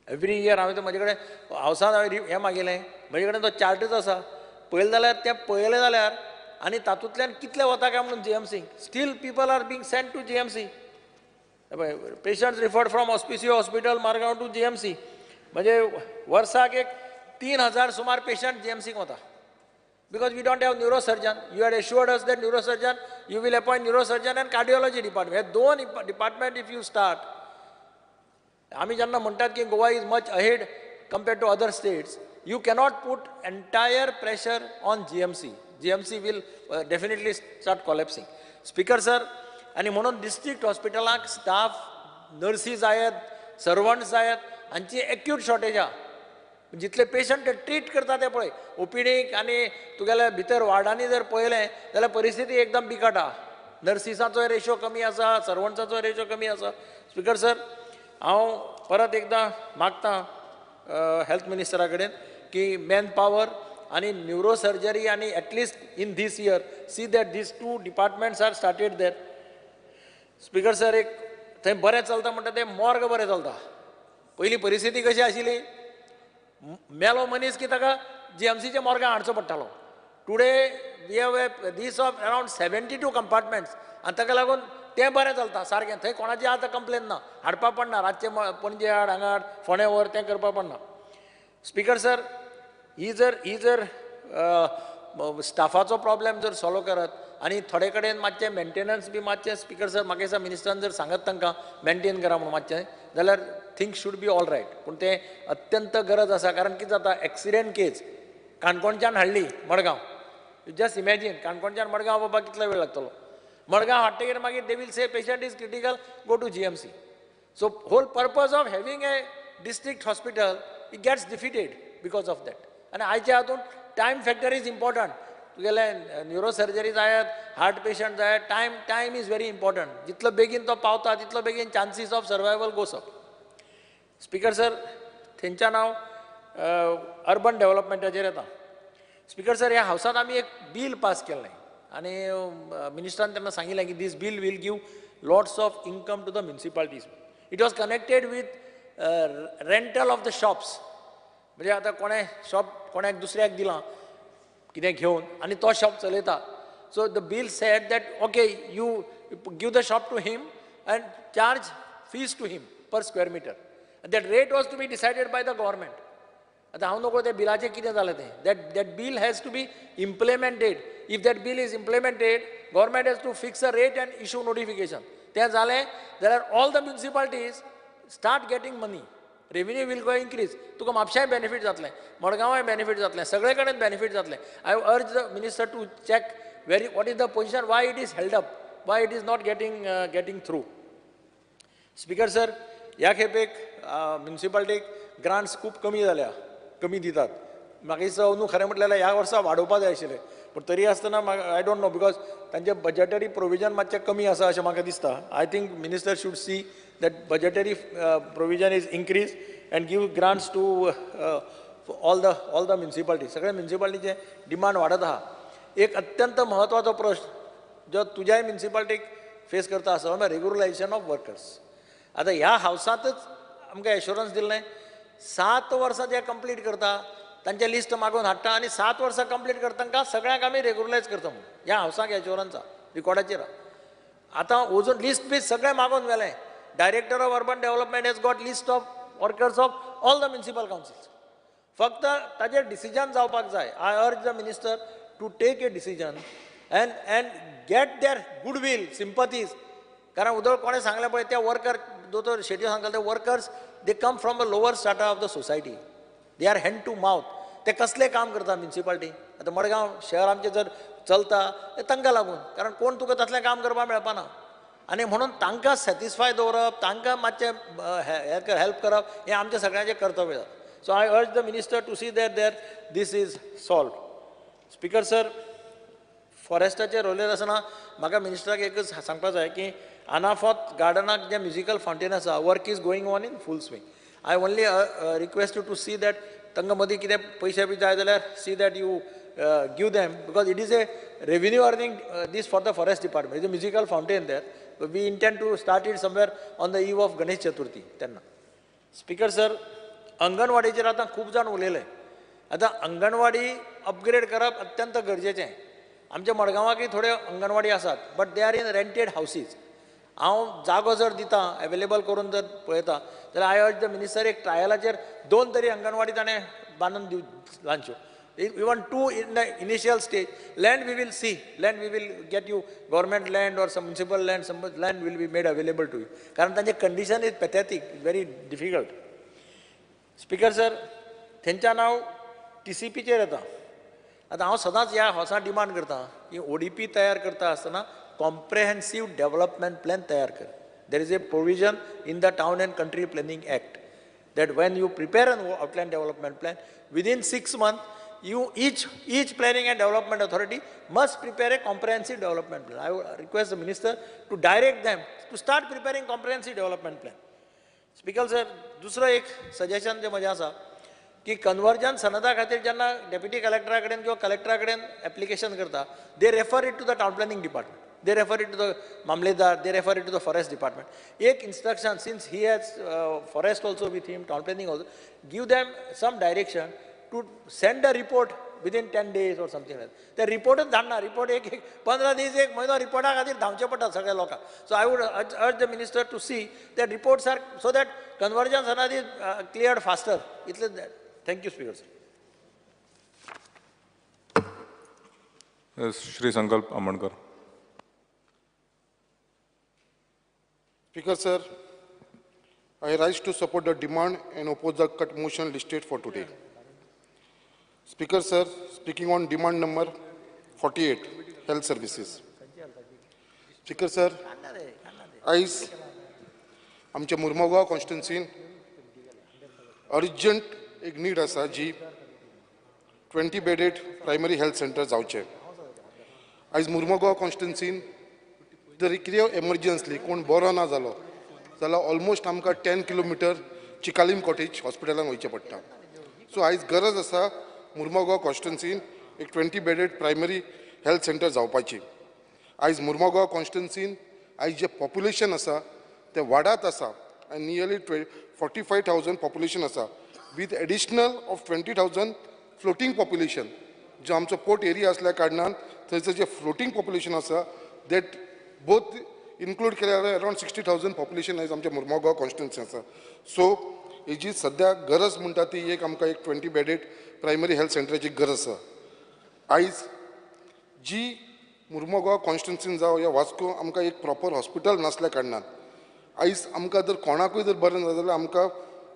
Every year हांवें म्हजे कडेन हावसान हांवें हें मागिल्लें, म्हजे कडेन तो चार्टच आसा. पळयलें जाल्यार तें पळयलें जाल्यार आनी तातूंतल्यान कितले वता काय म्हणून GMC, still people are being sent to GMC. Patients referred from Hospicio hospital Margao to GMC. म्हणजे वर्साक एक 3000 सुमार पेशंट जीएमसीक वता. Because we don't have neurosurgeon. You had assured us that neurosurgeon, you will appoint neurosurgeon and cardiology department. हे दोन department if you start. आम्ही ज्यांना म्हणतात की Goa is much ahead compared to other states. You cannot put entire pressure on GMC. GMC will definitely start collapsing. Speaker sir, आणि म्हणून district hospitalaक staff, nurses आहेत, servants आहेत, हांची acute shortage आहा. जितले पेशंट ट्रीट करता ते पळय ओपीडीक आनी तुगेल्या भितर वार्डांनी जर पळयलें जाल्यार परिस्थिती एकदम बिकट आहा. नर्सिसांचो रेशो कमी आसा, सर्वंट्सांचो रेशो कमी आसा. स्पिकर सर, हांव परत एकदां मागतां हेल्थ मिनिस्टरा कडेन की मॅन पॉवर आनी न्यूरो सर्जरी आनी at least in this year see that this 2 departments are started there. Speaker sir, एक थंय बरें चलता म्हणटा तें मॉर्ग बरें चलता. पयलीं परिस्थिती कशी आशिल्ली, मेलो मनीस की ताका जीएमसीच्या मॉर्गान हाडचो पडटालो. Today we have a this of around 72 compartments आनी ताका लागून तें बरें चलता सारकें. थंय कोणाची आतां कंप्लेन ना, हाडपा पडना, रातचे पणजे हाड, हांगा हाड, फोंड्या व्हर, तें करपा पडना. स्पिकर सर, ही जर स्टाफाचो प्रॉब्लेम जर सॉल्व करत आनी थोडे कडेन मातशें मेंटेनन्स बी मातशें स्पिकर सर म्हाका दिसता मिनिस्टरान जर सांगत तांकां मेंटेन करा म्हणून मातशें, जाल्यार things should be all right. पूण तें अत्यंत गरज आसा. कारण कितें जाता, एक्सिडेंट केस काणकोणच्यान हाडली मडगांव. जस्ट इमॅजीन, काणकोणच्यान मडगांव बाबा कितलो वेळ लागतलो. मडगांव हाडटकीर मागीर they will say patient is critical, go to GMC. So whole purpose of having a district hospital it gets defeated because of that. आनी आयच्या हातूंत टायम फॅक्टर इज इम्पॉर्टंट. तुगेले न्यूरो सर्जरी जायत, हार्ट पेशंट जायत, time is very important. जितलो बेगीन तो पावता तितलो बेगीन chances of survival goes up. Speaker sir, थंयच्यान हांव अर्बन डेव्हलपमेंटाचेर येता. स्पिकर सर, ह्या हावसांत आमी एक बील पास केल्लें आनी मिनिस्टरान तेन्ना सांगिल्लें की this bill will give lots of income to the municipalities. It was connected with rental of the shops. म्हणजे आतां कोणें शॉप कोणाक दुसऱ्याक दिलां कितें घेवन आनी तो शॉप चलयता. So the bill said that okay you give the shop to him and charge fees to him per square metre. That rate was to be decided by the government. आतां हांव नोको तें बिलाचें कितें जालें तें. That bill has to be implemented. If that bill is implemented, government has to fix a rate and issue notification. तें जालें जाल्यार all the municipalities start getting money. Revenue we'll go increase. तुका म्हापशांय बेनिफीट जातलें, मडगांवाय benefit जातलें, सगळे कडेन benefit जातलें. I have urge the minister to check what is the position, why it is held up, why it is not getting through. Speaker sir, ह्या खेपेक म्युनिसिपालिटीक grants खूब कमी जाल्या, कमी दितात. म्हाका दिसता अंदू खरें म्हटल्यार ह्या वर्सा वाडोवपा जाय आशिल्लें. पूण तरी आसतना आय डोंट नो, बिकॉज तांचे बजेटरी प्रोविजन मातशें कमी आसा अशें म्हाका दिसता. I think minister should see that budgetary provision is increased and give grants to all the municipalities. सगळ्या म्युनिसिपालिटीचे डिमांड वाडत आहा. एक अत्यंत महत्वाचो प्रश्न जो तुज्याय म्युनिसिपालिटीक फेस करता आसा म्हळ्यार रेग्युलरायझेशन ऑफ वर्कर्स. आतां ह्या हावसांतच आमकां एश्युरन्स दिल्लें 7 वर्सां जे कंप्लीट करता तांचे लिस्ट मागून हाडटा आनी 7 वर्सां कंप्लीट करता तांकां सगळ्यांक आमी रेग्युलरायज करता म्हणून. ह्या हावसाक एश्युरन्सा रिकॉर्डाचेर. आतां अजून लिस्ट बी सगळें मागून व्हेलें. Director of Urban Development has got list of workers of all the municipal councils. फक्त ताजेर डिसिजन जावपाक जाय. I urge the minister to take a decision and get their goodwill, sympathies. कारण उदळ कोणें सांगलें पळय त्या वर्कर, दोतोर शेट्यो सांगताले ते workers they come from a lower strata of the society. They are hand to mouth. ते कसले काम करता म्युनिसिपालिटी. आतां मडगांव शहर आमचें जर चलता तांकां लागून, कारण कोण तुका तसलें काम करपाक मेळपाना. आनी म्हणून तांकां सॅटिस्फाय दवरप, तांकां मातशें हेल्प करप हें आमचें सगळ्यांचें कर्तव्य जाता. So I urge the minister to see that this is solve. Speaker sir, फॉरेस्टाचेर उलयत आसतना म्हाका मिनिस्टराक एकच सांगपाक जाय की अनाफॉत गार्डनाक जे म्युजिकल फावंटेन आसा, work is going on in full swing. I only request you to see that तांकां मदीं कितें पयशे बी जाय जाल्यार see that you give them, because it is a revenue earning this for the forest department. It is a musical fountain there. We intend to start it somewhere on the eve of Ganesh Chaturthi. Speaker sir, अंगणवाडीचेर आतां खूब जाण उलयले. आतां anganwadi upgrade करप अत्यंत गरजेचें. आमच्या मडगांवांकय थोड्यो अंगणवाडी आसात, but they are in rented houses. हांव जागो जर दितां, अवेलेबल करून जर पळयता, जाल्यार आय अर्ज द मिनिस्टर एक ट्रायलाचेर 2 तरी अंगणवाडी ताणें बांदून लावच्यो. Even 2 in the initial stage. Land we will see. Land we will get you government land or some municipal land. Some land will be made available to you. कारण तांचे condition is pathetic, very difficult. Speaker sir, थंयच्या नांव TCPचेर येता. आतां हांव सदांच ह्या हावसांत demand करतां की ODP तयार करता आसतना comprehensive development plan तयार कर. There is a provision in the Town and Country Planning Act that when you prepare an outline development plan, within 6 months, each planning and development authority must prepare a comprehensive development plan. I would request the minister to direct them to start preparing comprehensive development plan. Speaker sir, दुसरो एक suggestion जे म्हजें आसा की conversion सनदा खातीर जेन्ना deputy कलेक्टरा कडेन किंवा कलेक्टरा कडेन एप्लिकेशन करता, they refer it to the town planning department. They refer it to the Mamledar, they refer it to the forest department. Ek instruction, since he has forest also with him, town planning also, give them some direction to send a report within 10 days or something like that. The report is done, report 15 days, 1 महिना report खातीर धांवचे पडटा सगळ्या लोकांक. So I would urge the minister to see that reports are, so that conversion sanad is cleared faster. Thank you, Speaker sir. Yes, Shri Sankalp Amankar. Speaker sir, I rise to support the demand and oppose the cut motion listed for today. Speaker sir, speaking on demand number 48, health services. Speaker sir, आयज आमच्या Mormugao कॉन्स्टिट्युन्सीन urgent एक need आसा जी 20 bedded primary health centre जावचें. आयज मुर्मुगांव कॉन्स्टिट्युन्सीन जर कितें एमर्जन्सली कोण बरो ना जालो जाल्यार ऑलमोस्ट आमकां 10 किलोमिटर चिकालीम कॉटेज हॉस्पिटलांत वयचें पडटा. सो आयज गरज आसा मुर्मुगांव कॉन्स्टिट्युन्सीन एक 20 बेडेड प्रायमरी हेल्थ सेंटर जावपाची. आयज मुर्मुगांव कॉन्स्टिट्युन्सीन आयज जे पॉप्युलेशन आसा ते वाडत आसा आनी नियरली 45,000 पॉप्युलेशन आसा with additional of 20,000 floating population. जो आमचो पोर्ट एरिया असल्या कारणान थंयसर जे फ्लोटींग पॉप्युलेशन आसा देट बोथ इन्क्लूड केल्यार अरावंड 60,000 पॉप्युलेशन आयज आमच्या मुर्मुगांव कॉन्स्टिट्युन्सी आसा. सो हेजी सद्या गरज म्हणटा ती एक आमकां एक 20 बेडेड प्रायमरी हेल्थ सेंटराची गरज आसा. आयज जी मुर्मुगांव कॉन्स्टिट्युन्सीन जावं या वास्को आमकां एक प्रॉपर हॉस्पिटल नासल्या कारणान आयज आमकां जर कोणाकूय जर बरें ना जाल्यार आमकां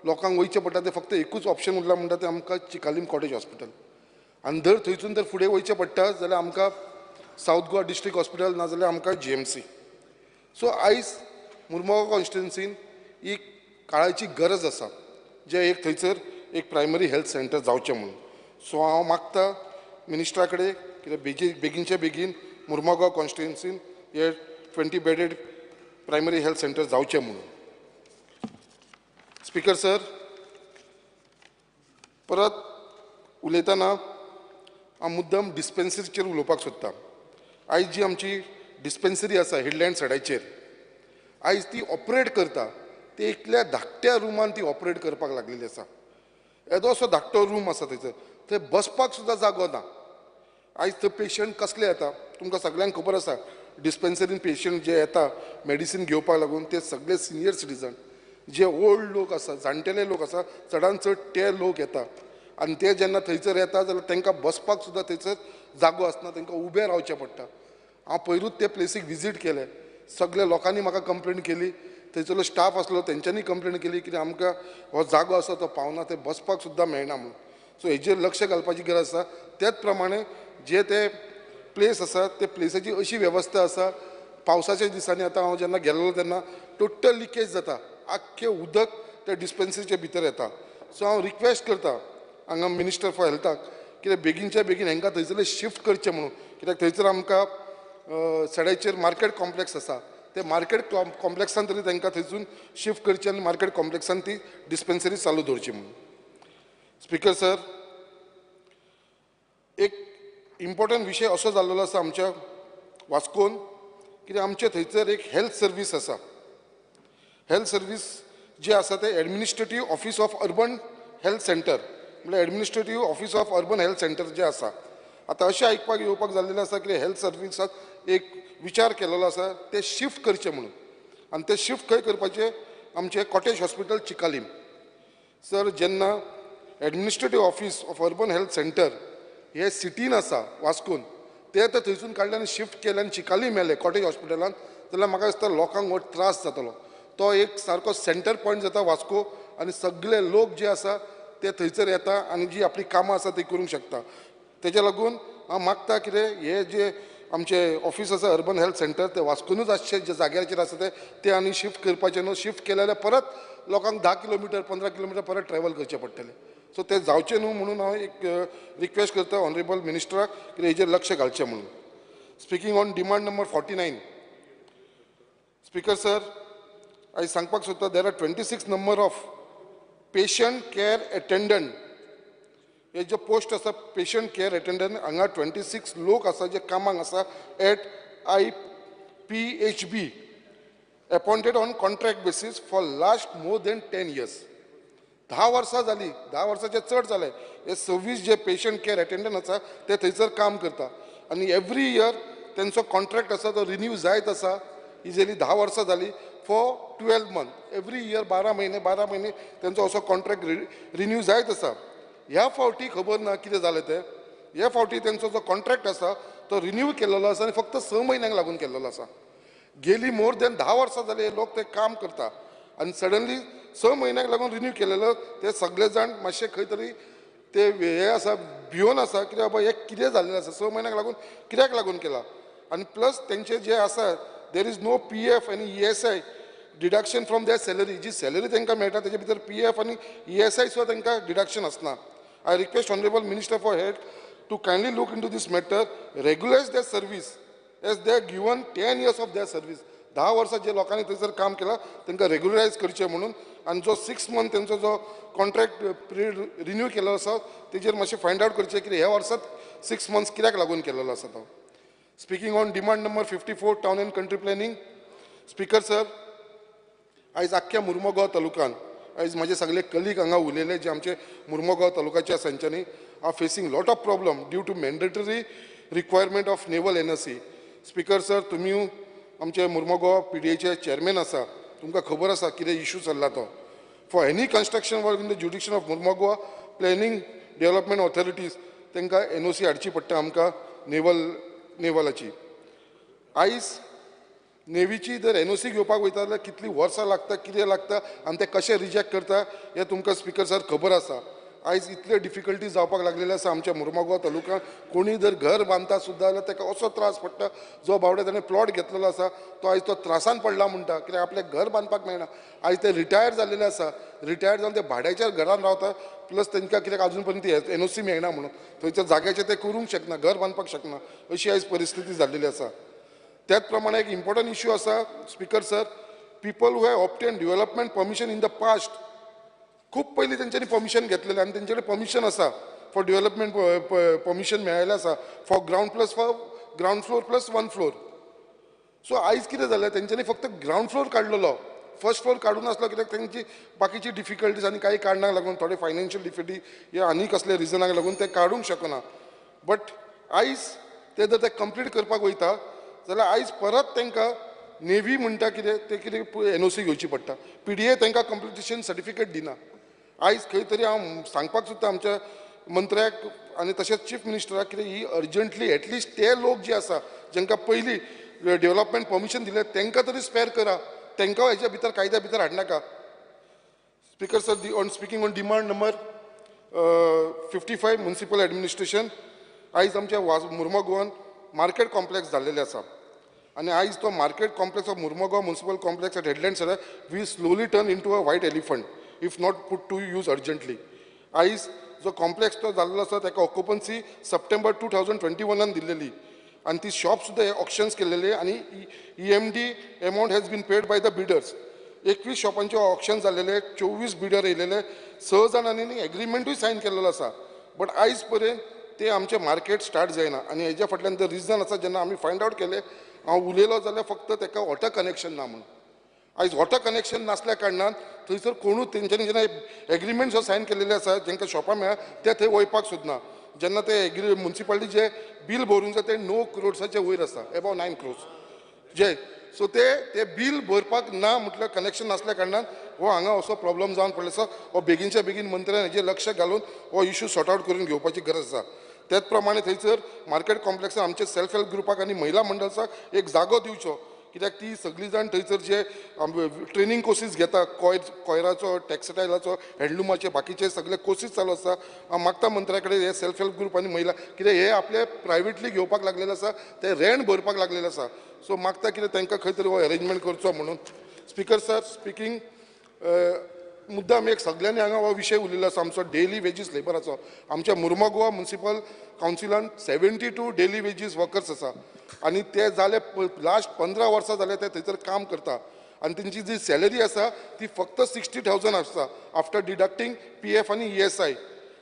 लोकांक वयचें पडटा तें फक्त एकूच ऑप्शन उरलां म्हणटा तें आमकां चिकालीम कॉटेज हॉस्पिटल. आनी जर थंयसून जर फुडें वयचें पडटा जाल्यार आमकां सावथ गोवा डिस्ट्रिक्ट हॉस्पिटल नाजाल्यार आमकां GMC. सो आयज मुर्मुगांव कॉन्स्टिट्युन्सीन ही काळाची गरज आसा जे एक थंयसर एक प्रायमरी हेल्थ सेंटर जावचें म्हणून. सो हांव मागता मिनिस्टरा कडेन कितें बेगीनचे बेगीन मुर्मुगांव कॉन्स्टिट्युन्सीन हे 20 बेडेड प्रायमरी हेल्थ सेंटर जावचें म्हणून. स्पीकर सर, परत उलयतना हांव मुद्दम डिस्पेन्सरीचेर उलोवपाक सोदतां. आयज जी आमची डिस्पेन्सरी आसा हिडलँड सायडाचेर आयज ती ऑपरेट करता ती एकल्या धाकट्या रुमान ती ऑपरेट करपाक लागलेली आसा. येदो असो धाकटो रूम आसा थंयसर, थंय बसपाक सुद्दां जागो ना. आयज थंय पेशंट कसले येता तुमकां सगळ्यांक खबर आसा. डिस्पेन्सरीन पेशंट जे येता मेडिसीन घेवपाक लागून ते सगळे सिनियर सिटीजन जे ओल्ड लोक आसा जाणटेले लोक आसा चडांत चड ते लोक येता. आनी ते जेन्ना थंयसर येता जाल्यार तांकां बसपाक सुद्दां थंयसर जागो आसना, तांकां उबें रावचें पडटा. हांव पयरूच ते प्लेसीक विजीट केलें. सगळ्या लोकांनी म्हाका कंप्लेन केली, थंयसरलो स्टाफ आसलो तेंच्यांनी कंप्लेन केली की आमकां हो जागो आसा तो पावना, ते बसपाक सुद्दां मेळना म्हणून. सो हेजेर लक्ष घालपाची गरज आसा. त्याच प्रमाणे जे ते प्लेस आसा ते प्लेसाची अशी वेवस्था आसा पावसाच्या दिसांनी आतां हांव जेन्ना गेल्लो तेन्ना टोटल लिकेज जाता, आख्खें उदक त्या डिस्पेन्सरीचे भितर येता. सो हांव रिक्वेस्ट करता हांगा मिनिस्टर फॉर हेल्थाक कितें बेगीनच्या बेगीन हांकां थंयसरले शिफ्ट करचें म्हणून. कित्याक थंयसर आमकां सड्याचेर मार्केट कॉम्प्लेक्स आसा, ते मार्केट कॉम्प्लेक्सान तरी तांकां थंयसून शिफ्ट करचें आनी मार्केट कॉम्प्लेक्सान ती डिस्पेन्सरी चालू दवरची म्हणून. स्पीकर सर, एक इम्पॉर्टंट विशय असो जाल्लो आसा आमच्या वास्कोन, कित्याक आमचे थंयसर एक हेल्थ सर्वीस आसा. हेल्थ सर्वीस जे आसा ते administrative office of urban health centre म्हणजे administrative office of urban health centre जे आसा आतां अशें आयकपाक येवपाक जाल्लेलें आसा की हेल्थ सर्विसाक एक विचार केलेलो आसा ते शिफ्ट करचे म्हणून आनी ते शिफ्ट खंय करपाचे आमचे कॉटेज हॉस्पिटल चिकालीम. सर जेन्ना administrative office of urban health centre हे सिटीन आसा वास्कोन ते तर थंयसून काडले आनी शिफ्ट केले आनी चिकालीम मेले कॉटेज हॉस्पिटलान जाल्यार म्हाका दिसता लोकांक हो त्रास जातलो. तो एक सारको सेंटर पॉयंट जाता वास्को आनी सगळे लोक जे आसा ते थंयसर येता आनी जी आपली कामां आसा ती करूंक शकता. तेज्या लागून हांव मागता कितें हे जे आमचे ऑफिस आसा अर्बन हेल्थ सेंटर ते वास्कोनूच आसचे जे जाग्याचेर आसा ते आनी शिफ्ट करपाचे न्हू. शिफ्ट केले जाल्यार परत लोकांक 10 किलोमिटर 15 किलोमिटर परत ट्रॅव्हल करचे पडटले. सो ते जावचे न्हू म्हणून हांव एक रिक्वेस्ट करता ऑनरेबल मिनिस्टराक की हेजेर लक्ष घालचें म्हणून. Speaking on demand number 49 speaker sir हांव सांगपाक सोदता there are 26 number of patient care attendant हे जे पोस्ट आसा पेशंट केअर अटेंडंट हांगा 26 लोक आसा जे कामाक आसा at IPHB appointed on contract basis for last more than 10 years. 10 वर्सां जाली 10 वर्सांचे चड जाले. हे 26 जे पेशंट केअर अटेंडंट आसा ते थंयसर काम करता आनी एवरी इयर तेंचो कॉन्ट्रॅक्ट आसा तो रिन्यू जायत आसा. इजिली 10 वर्सां जाली फॉर 12 months एवरी इयर 12 महिने तेंचो असो कॉन्ट्रॅक्ट रिन्यू जायत आसा. ह्या फावटी खबर ना कितें जालें तें. ह्या फावटी तेंचो जो कॉन्ट्रॅक्ट आसा तो रिन्यू केल्लो आसा आनी फक्त 6 म्हयन्यांक लागून केल्लो आसा. गेली मोर देन 10 वर्सां जाली हे लोक ते काम करता आनी सडनली 6 म्हयन्यांक लागून रिन्यू केलेलो ते सगळे जाण मातशे खंय तरी ते हे आसा भिवन आसा कित्याक बाबा हे कितें जाल्लें आसा 6 म्हयन्यांक लागून कित्याक लागून केला. आनी प्लस तेंचे जे आसा देर इज नो PF आनी ESI deduction from their salary. जी सॅलरी तांकां मेळटा तेजे भितर PF आनी ESI सुद्दां तांकां डिडक्शन आसना. I request Honorable Minister for Health to kindly look into this matter, regularize their service as they are given 10 years of their service. 10 वर्सां जे लोकांनी थंयसर काम केलां तांकां रेग्युलरायज करचें म्हणून आनी जो 6 month तेंचो जो कॉन्ट्रॅक्ट पिरियड रिन्यू केलो आसा तेजेर मातशें फायंड आवट करचें की ह्या वर्सांत 6 months कित्याक लागून केलेलो आसा तो. Speaking on demand number 54 town and country planning speaker sir आयज आख्ख्या मुर्मगांव तालुक्यान आयज म्हाजे सगळे कलीग हांगा उलयले जे आमचे मुर्मगांव तालुक्याचे आसा तांच्यांनी are facing lot of problem due to mandatory requirement of naval NOC. Speaker sir तुमी आमचे मुर्मगांव PDAचे चेअरमॅन आसा तुमकां खबर आसा कितें इशू चल्ला तो. For any construction work in the jurisdiction of Mormugao planning development authorities तांकां NOC हाडची पडटा आमकां नेवलाची. आयज नेवीची जर NOC घेवपाक वयता जाल्यार कितली वर्सां लागता कितें लागता आनी ते कशें रिजेक्ट करता हें तुमकां स्पीकर सर खबर आसा. आयज इतले डिफिकल्टीज जावपाक लागलेले आसा आमच्या मुर्मगांव तालुक्यांत. कोणी जर घर बांदता सुद्दां जाल्यार ताका असो त्रास पडटा. जो बावडे ताणें प्लॉट घेतलेलो आसा तो आयज तो त्रासान पडला म्हणटा कित्याक आपल्याक घर बांदपाक मेळना. आयज ते रिटायर जाल्लेले आसा. रिटायर जावन ते भाड्याच्या घरान रावता प्लस तांकां कित्याक अजून पर्यंत NOC मेळना म्हणून थंयच्या जाग्याचेर ते करूंक शकना घर बांदपाक शकना अशी आयज परिस्थिती जाल्लेली आसा. त्याच प्रमाणे एक इम्पॉर्टंट इश्यू आसा speaker sir people who have obtain development permission in the past. खूब पयलीं तेंच्यांनी परमिशन घेतलेलें आनी तेंचे कडेन परमिशन आसा फॉर डेव्हलपमेंट परमिशन मेळिल्लें आसा for ground floor plus 1 floor. सो आयज कितें जालें तेंच्यांनी फक्त ग्रावंड फ्लोर काडलेलो फर्स्ट फ्लोर काडून नासलो कित्याक तेंची बाकीची डिफिकल्टीज आनी काही कारणांक लागून थोडे फायनान्शियल डिफिकल्टी या आनी कसले रिजनाक लागून ते काडूंक शकना. बट आयज ते जर ते कंप्लीट करपाक वयता जाल्यार आयज परत तांकां नेवी म्हणटा कितें ते कितें NOC घेवची पडटा. PDA तांकां कंप्लिटेशन सर्टिफिकेट दिना. आयज खंय तरी हांव सांगपाक सोदता आमच्या मंत्र्याक आनी तशेंच चीफ मिनिस्टराक कितें ही अर्जंटली एटलिस्ट ते लोक जे आसा जांकां पयलीं डेव्हलपमेंट परमिशन दिलें तांकां तरी स्पेर करा. तांकां हेच्या भितर कायद्या भितर हाडनाका. Speaker sir on speaking on demand number 55 municipal administration आयज आमच्या मुर्मगांवान मार्केट कॉम्प्लेक्स जाल्लेले आसा आनी आयज तो market complex of Mormugao municipal complex at Headland sir we slowly turn into a white elephant if not put to use urgently. आयज जो complex तो जाल्लो आसा ताका ऑक्युपन्सी सप्टेंबर 2021 दिल्लेली आनी ती शॉप सुद्दां हे ऑक्शन्स केल्लेले आनी EMD amount has been paid by the bidders. 21 शॉपांचे ऑक्शन जाल्लेले 24 बिडर येयलेले 6 जाणांनी एग्रीमेंटूय सायन केल्लो आसा. बट आयज पर्यंत ते आमचे मार्केट स्टार्ट जायना आनी हेज्या फाटल्यान द रिजन आसा जेन्ना आमी फायंड आवट केले हांव उलयलो जाल्यार फक्त ताका वॉटर कनेक्शन ना म्हणून. आयज वॉटर कनेक्शन नासल्या कारणान थंयसर कोणूच तेंच्यांनी जेन्ना एग्रीमेंट जो सायन केलेले आसा जेंकां शॉपां मेळ्ळा ते थंय वयपाक सोदना जेन्ना ते म्युन्सिपालिटीचे बील भरून जाता ते 9 crores वयर आसा अबाव 9 crores जे सो ते बील भरपाक ना म्हटल्यार कनेक्शन नासल्या कारणान हो हांगा असो प्रॉब्लेम जावन पडलो आसा हो बेगीनच्या बेगीन मंत्र्यान हेजेर लक्ष घालून हो इश्यू सॉर्ट आउट करून घेवपाची गरज आसा त्याच प्रमाणे थंयसर मार्केट कॉम्प्लेक्सान आमचे सेल्फ हेल्प ग्रुपाक आनी महिला मंडळाक एक जागो दिवचो कित्याक ती सगळीं जाण थंयसर जे ट्रेनींग कोर्सीस घेता कॉयराचो टॅक्सटायलाचो हँडलुमाचे बाकीचे सगळे कोर्सीस चालू आसा हांव मागता मंत्र्या कडेन हे सेल्फ हेल्प ग्रुप आनी महिला कित्याक हे आपले प्रायवेटली घेवपाक लागलेले आसा ते रेंट भरपाक लागलेले आसा सो मागता कितें तांकां खंय तरी हो अरेंजमेंट करचो म्हणून स्पिकर सर स्पिकींग मुद्दाम एक सगळ्यांनी हांगा हो विशय उलयलो आसा आमचो डेली वेजीस लेबराचो आमच्या मुर्मा गोवा म्युनिसिपल कावन्सिलान 72 डेली वेजीस वर्कर्स आसा आनी ते जाले लास्ट 15 वर्सां जाले ते थंयसर काम करता आनी तेंची जी सॅलरी आसा ती फक्त 60,000 आसा आफ्टर डिडक्टींग PF आनी ESI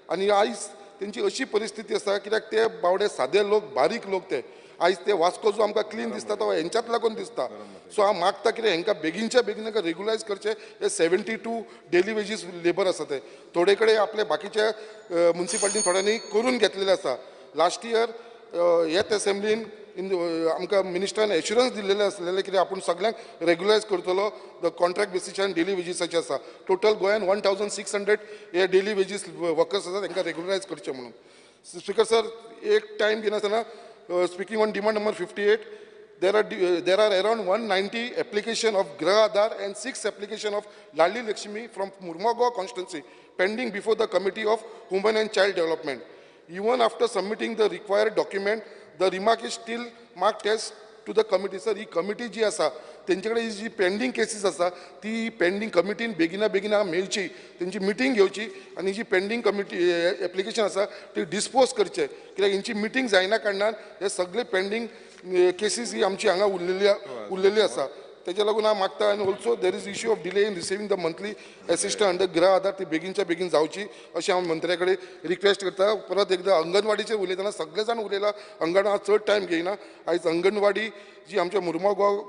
आनी आयज तेंची अशी परिस्थिती आसा कित्याक ते बावडे सादे लोक बारीक लोक ते आयज ते वास्को जो आमकां क्लीन दिसता तो हेंच्यात लागून दिसता सो हांव मागता कितें हेंकां बेगीनच्या बेगीन रेग्युलायज करचे हे 72 डेली वेजीस लेबर आसा ते थोडे कडेन आपले बाकीच्या म्युन्सिपालिटीन थोड्यांनी करून घेतलेले आसा लास्ट इयर हेच असेंब्लीन आमकां मिनिस्टरान एश्युरन्स दिल्लेले आसलेले कितें आपूण सगळ्यांक रेग्युलायज करतलो द कॉन्ट्रॅक्ट बेसिसान डेली वेजीसाचे आसा टोटल गोंयान 1600 हे डेली वेजीस वर्कर्स आसा तांकां रेग्युलायज करचे म्हणून स्पिकर सर एक टायम घेनासतना speaking on demand number 58, there are around 190 application of Grah Aadhar and 6 application of Ladli Lakshmi from Murmagaon constituency pending before the Committee of Women and Child Development. Even after submitting the required document, the remark is still marked as to the committee. Sir, this committee जी आसा तेंचेकडे जी pending cases आसा ती pending कमिटीन बेगिना मेळची तेंची meeting घेवची आनी जी pending committee application आसा ती dispose करचे कित्याक हेंची मिटींग जायना कारणान हे सगळे पेंडिंग केसीस ही आमची हांगा उरलेली आसा तेच्या लागून हांव मागता आनी also there is issue of delay in receiving the monthly assistant under Griha Aadhar ती बेगीनच्या बेगीन जावची अशें हांव मंत्र्या कडेन रिक्वेस्ट करता परत एकदा अंगणवाडीचेर उलयतना सगळे जाण उलयला अंगणवाडी हांव चड टायम घेयना आयज अंगणवाडी जी आमच्या मुर्मगांव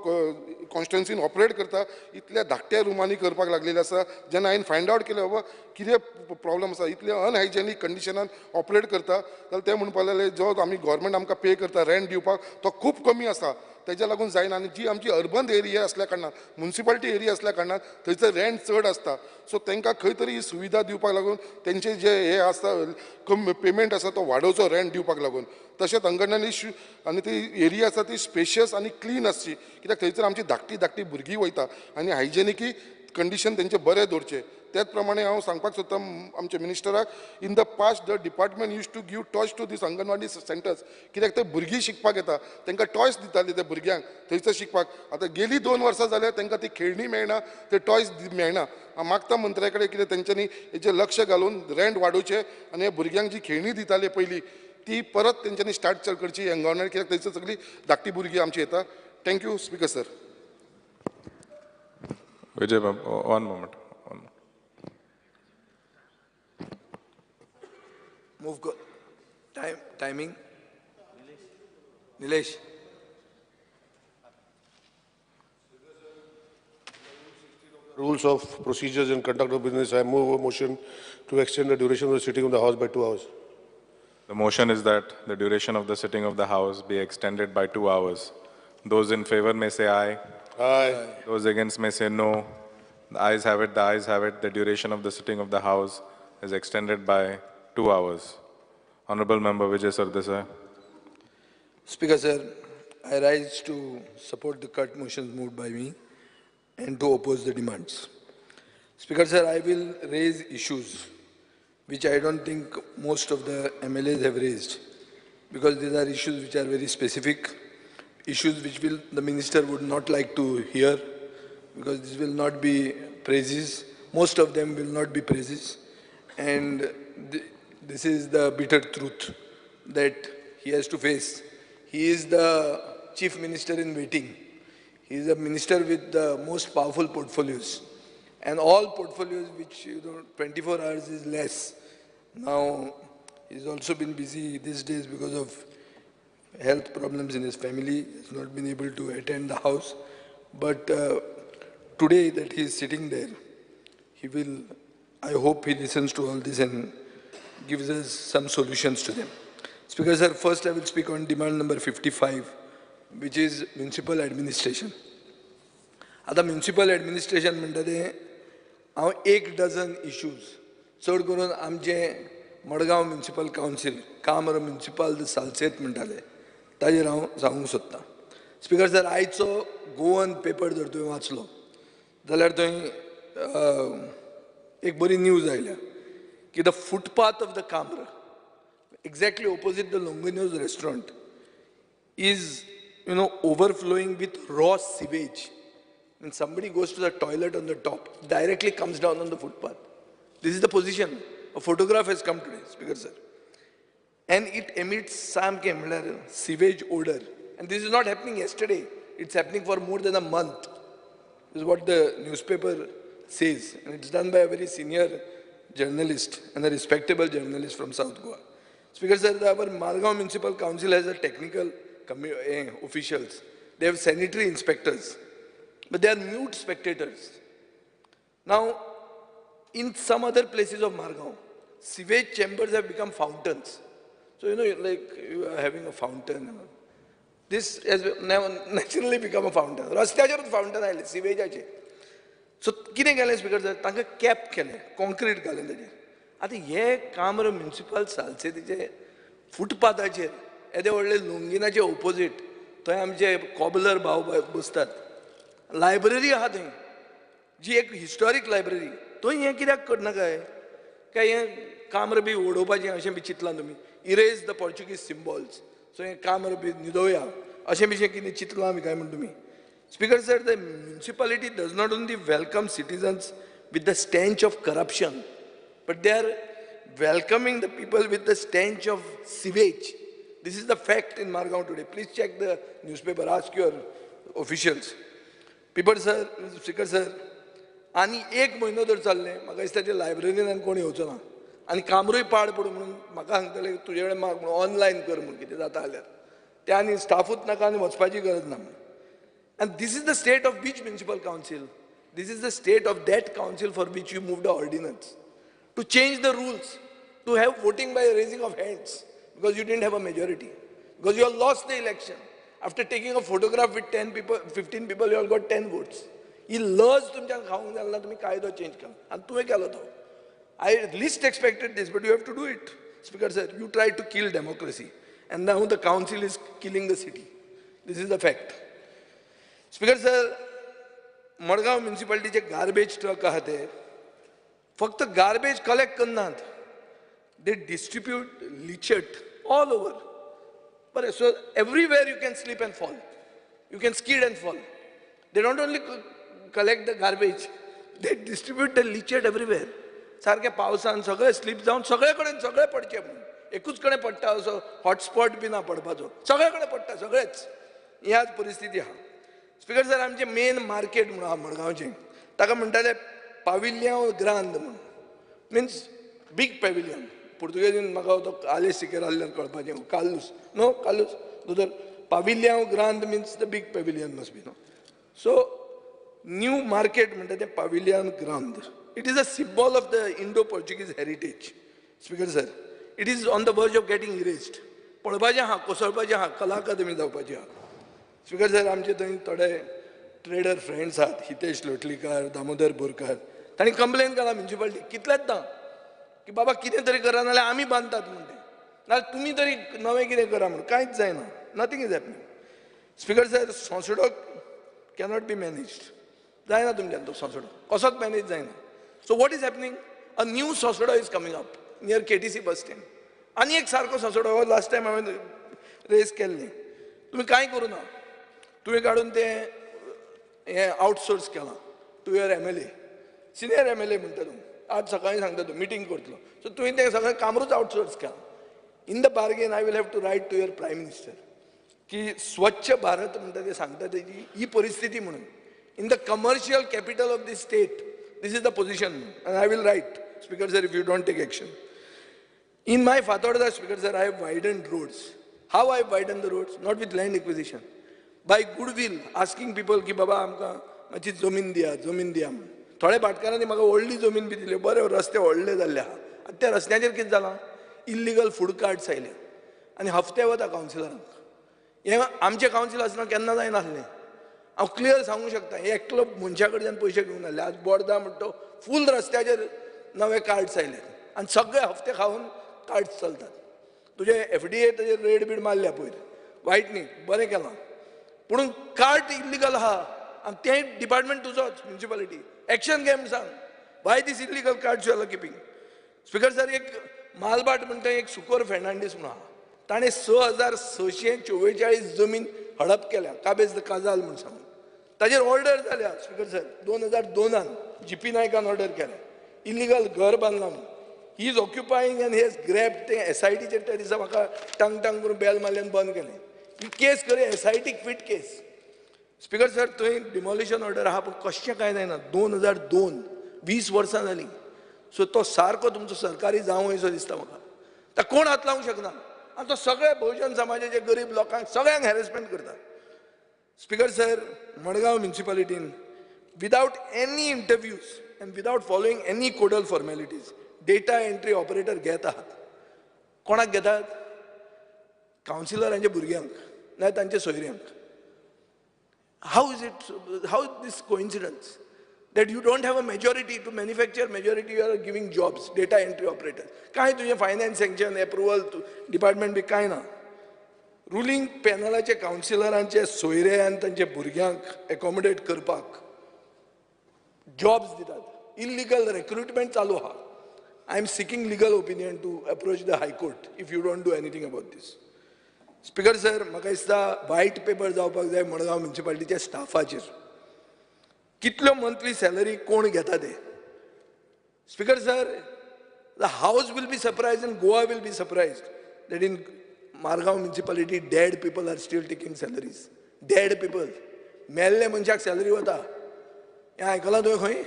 कॉन्स्टिट्युन्सीन ऑपरेट करता इतल्या धाकट्या रुमांनी करपाक लागलेली आसा जेन्ना हांवें फायंड आवट केलें बाबा कितें प्रॉब्लम आसा इतले अनहायजेनीक कंडिशनान ऑपरेट करता जाल्यार ते म्हणपाक लागले जो आमी गव्हर्मेंट आमकां पे करता रेंट दिवपाक तो खूब कमी आसा तेच्या लागून जायना आनी जी आमची अर्बन एरिया असल्या कारणान म्युन्सिपालिटी एरिया असल्या कारणान थंयसर रेंट चड आसता सो तांकां खंय तरी ही सुविधा दिवपाक लागून तेंचे जे हे आसता पेमेंट आसा तो वाडोवचो रेंट दिवपाक लागून तशेंच अंगणवाडी आनी ती एरिया आसा ती स्पेशियस आनी क्लीन आसची कित्याक थंयसर आमची धाकटी भुरगीं वयता आनी हायजेनिकी कंडिशन तेंचे बरें दवरचे त्याच प्रमाणे हांव सांगपाक सोदता आमच्या मिनिस्टराक in the past the department use to give toys to these anganwadi centres कित्याक ते भुरगीं शिकपाक येता तांकां टॉयज दिताले त्या भुरग्यांक थंयसर शिकपाक आतां गेलीं 2 वर्सां जाल्यार तांकां ती खेळणी मेळना ते टॉयज मेळना हांव मागता मंत्र्या कडेन कितें तेंच्यांनी हेचेर लक्ष घालून रेंट वाडोवचें आनी ह्या भुरग्यांक जी खेळणी दिताले पयलीं ती परत तेंच्यांनी स्टार्ट करची अंगणवाडी कित्याक थंयसर सगळीं धाकटी भुरगीं आमची येता thank you speaker sir Vijay Babu one moment Move timing. Nilesh. Rules of procedures and conduct of business. I move a motion to extend the duration of the sitting of the House by 2 hours. The motion is that the duration of the sitting of the House be extended by 2 hours. Those in favor may say aye. Aye. Those against may say no. The ayes have it, the ayes have it. The duration of the sitting of the House is extended by 2 hours. Honorable Member Vijay Sardesai. Speaker sir, I rise to support the cut motions moved by me and to oppose the demands. Speaker sir, I will raise issues which I don't think most of the MLAs have raised because these are issues which are very specific, issues which the minister would not like to hear because this will not be praises. Most of them will not be praises and this is the bitter truth that he has to face. He is the chief minister in waiting. He is a minister with the most powerful portfolios. And all portfolios which, 24 hours is less. Now, he's also been busy these days because of health problems in his family. He's not been able to attend the House. But today that he is sitting there, he will, I hope he listens to all this and gives us some solutions to them. Speaker sir, first I will speak on demand number 55, which is municipal administration. आता municipal administration म्हणटा ते हांव 1 dozen issues चड करून आमचे Madgaon municipal council कामर municipal Salcete म्हणटाले ताजेर हांव सांगूंक सोदतां. स्पिकर सर, आयचो गोवन पेपर जर तुवें वाचलो जाल्यार थंय एक बरी न्यूज आयल्या की द फुटपाथ ऑफ द कामर exactly opposite the Longinus restaurant is, overflowing with raw sewage. When somebody goes to the toilet on the top, it directly comes down on the footpath. This is the position. A photograph has come today, Speaker sir. And it emits sewage odor. And this is not happening yesterday. It's happening for more than a month. This is what the newspaper says. And it's done by a very senior journalist and a respectable journalist from South Goa. Speaker sir, our Margao Municipal Council has a technical officials. They have sanitary inspectors, but they are mute spectators. Now, in some other places of Margao, sewage chambers have become fountains. So, like you are having a fountain. This has naturally become a fountain. Rastyacherut fountain आयले सिवेजाचे. So, कितें केलें speaker sir? तांकां cap केलें, concrete घालें ताजेर. आतां हे काम municipal सालसेतीचे फुटपाथाचेर येदे व्हडले लुंगिनाचे ऑपोजीट थंय आमचे कॉबलर भाव बसतात. लायब्ररी आहा थंय, जी एक हिस्टॉरीक लायब्ररी, थंय हें कित्याक करना काय हें काम्र बी ओडोवपाचें अशें बी चिंतलां तुमी? Erase the Portuguese symbols. So हें काम्र बी न्हिदोवया अशें बीशें कितें चिंतलां बी काय म्हण तुमी? Speaker sir, the municipality does not only welcome citizens with the stench of corruption, but they are welcoming the people with the stench of sewage. This is the fact in Margao today. Please check the newspaper, ask your officials. People sir, Speaker sir, आणि 1 म्हयनो जर चालले, म्हाका दिसता ते librarian कोण येवचो ना आनी कामरूय पाड पडू म्हणून म्हाका सांगतले तुजे कडेन म्हाका ऑनलायन कर म्हणून कितें जाता जाल्यार ते आनी स्टाफूच नाका आनी वचपाची गरज ना म्हणून. And this is the state of which municipal council? This is the state of that council for which you moved the ordinance. To change the rules, to have voting by raising of hands, because you didn't have a majority, because you all lost the election. After taking a photograph with 10 people, 15 people, you all got 10 votes. He lost तुमच्यान खाऊंक Jalna तुमी कायदो change केलो आनी तुवें केलो तो. I least expected this, but you have to do it. Speaker sir, you tried to kill democracy, and now the council is killing the city. This is the fact. Speaker sir, Madgaon म्युनिसिपालिटीचे garbage truck आहा ते फक्त garbage collect करनात, they distribute lichet all over. But so everywhere you can slip and fall, you can skid and fall. They don't only collect the garbage, they distribute the lichet everywhere. सारके पावसान सगळे sleep जावन सगळे कडेन सगळे पडचे म्हणून एकूच कडेन पडटा असो हॉटस्पॉट बी ना पडपाचो, सगळे कडेन पडटा सगळेच. ही आज परिस्थिती आहा. स्पीकर सर, आमचे मेन मार्केट म्हणून आहा मडगांवचें, ताका म्हणटाले पाविलियन ग्रांद म्हणून, मिन्स बीग पॅविलियन. पुर्तुगेजीन म्हाका तो आले सिकेर आसल्यान कळपाचें, कालूस नो कालूस दोतर पाविलियन ग्रांद means the big pavilion must be no. So new market म्हणटा तें पाविलियन ग्रांद. It is a symbol of the Indo-Portuguese heritage. Speaker sir, it is on the verge of getting erased. पळोवपाचें आहा, कोसळपाचें आहा, कला अकादमी जावपाची आहा. स्पीकर सर, आमचे थंय थोडे ट्रेडर फ्रेंड्स आहात, हितेश लोटलीकर, दामोदर बोरकार, तांणी कंप्लेन केला म्युनिसिपालिटी कितलेच ना की बाबा कितें तरी करा नाल्यार आमी बांदतात म्हणटे, नाल्यार तुमी तरी नवें कितें करा म्हणून. कांयच जायना, nothing is happening. Speaker sir, Sonsoddo cannot be managed. जायना तुमच्यान तो सोंसडो कसोच मॅनेज जायना. So what is happening? A new Sosoda is coming up near KTC bus stand. आणि एक सारको सोसडो लास्ट टायम हांवें रेस केल्ली. तुमी कांय करूं ना, तुवें काडून तें हें आउटसोर्स केलां to your MLA, senior MLA म्हणटा तूं. आज सकाळीं सांगता तूं मिटींग करतलो. सो तुवें तें सगळें कामरूच आउटसोर्स केलां. In the bargain I will have to write to your prime minister की स्वच्छ भारत म्हणटा तें सांगता तेजी ही परिस्थिती म्हणून. In the commercial capital of this state this is the position, and I will write, Speaker sir, if you don't take action. In my Fathoda, Speaker sir, I have widened roads. How I have widened the roads? Not with land acquisition. By goodwill, asking people ki baba amka मातशी जमीन दिया जमीन दिया म्हूण थोड्या भाटकारांनी म्हाका व्हडली जमीन बी दिली बरे रस्ते व्हडले जाल्ले आहा आनी त्या रस्त्याचेर कितें जालां इल्लिगल फूड कार्ड्स आयले आनी हफ्ते वता कावन्सिलरांक हें आमचें कावन्सील आसतना केन्ना जायनासलें हांव क्लियर सांगूं शकता एकलो मनशा कडच्यान पयशे घेवंक नासले आज बोर्दा म्हणटा तो फूल रस्त्याचेर नवे कार्ड्स आयले आनी सगळे हफ्ते खावन कार्ड्स चलतात तुजे FDA ताजेर रेड बीड मारल्या पयर वायट न्ही बरें केलां पूण कार्ड इल्लिगल आहा आनी तें डिपार्टमेंट तुजोच म्युनिसिपालिटी एक्शन घे म्हूण सांग why these illegal cards you are keeping speaker sir एक मालबाट म्हणटा एक सुकोर फेर्नांडीस म्हणून आहा ताणें 6,644 जमीन हडप केल्या काबेज द काजाल म्हूण सांगून ताजेर ऑर्डर जाल्या स्पिकर सर 2002 GP नायकान ऑर्डर केल्या इल्लिगल घर बांदलां म्हणून he is occupying and has grab ते SITचेर त्या दिसा म्हाका टांग टांग करून बेल मारल्यान बंद केलें ही केस खरी SITक फिट केस स्पिकर सर थंय डिमॉलिशन ऑर्डर आहा पूण कशें कांय जायना 2002 20 वर्सां जालीं सो तो सारको तुमचो सरकारी जावं असो दिसता म्हाका ताका कोण हात लावंक शकना आनी तो सगळे बहुजन समाजाचे गरीब लोकांक सगळ्यांक हॅरेसमेंट करता स्पिकर सर मडगांव म्युनिसिपालिटीन without any interviews and without following any codal formalities data entry operator घेत आहात कोणाक घेतात कावन्सिलरांच्या भुरग्यांक नाजाल्यार तांच्या सोयऱ्यांक how is it how this coincidence that you don't have a majority to manufacture majority you are giving jobs data entry operator काय तुझे फायनान्स सँक्शन एप्रुवल डिपार्टमेंट बी काय ना रुलींग पॅनलाचे कावन्सिलरांचे सोयरे आनी तांचे भुरग्यांक एकोमोडेट करपाक जॉब्स दितात इल्लिगल रिक्रुटमेंट चालू आहा I am seeking legal opinion to approach the high court if you don't do anything about this speaker sir म्हाका दिसता व्हायट पेपर जावपाक जाय मडगांव म्युनिसिपालिटीच्या स्टाफाचेर कितल्यो मंथली सॅलरी कोण घेता ते speaker sir the house will be surprise and Goa will be surprise that in Margao municipality dead people are still taking salaries dead people मेल्ले मनशाक सॅलरी वता हें आयकलां तुवें खंय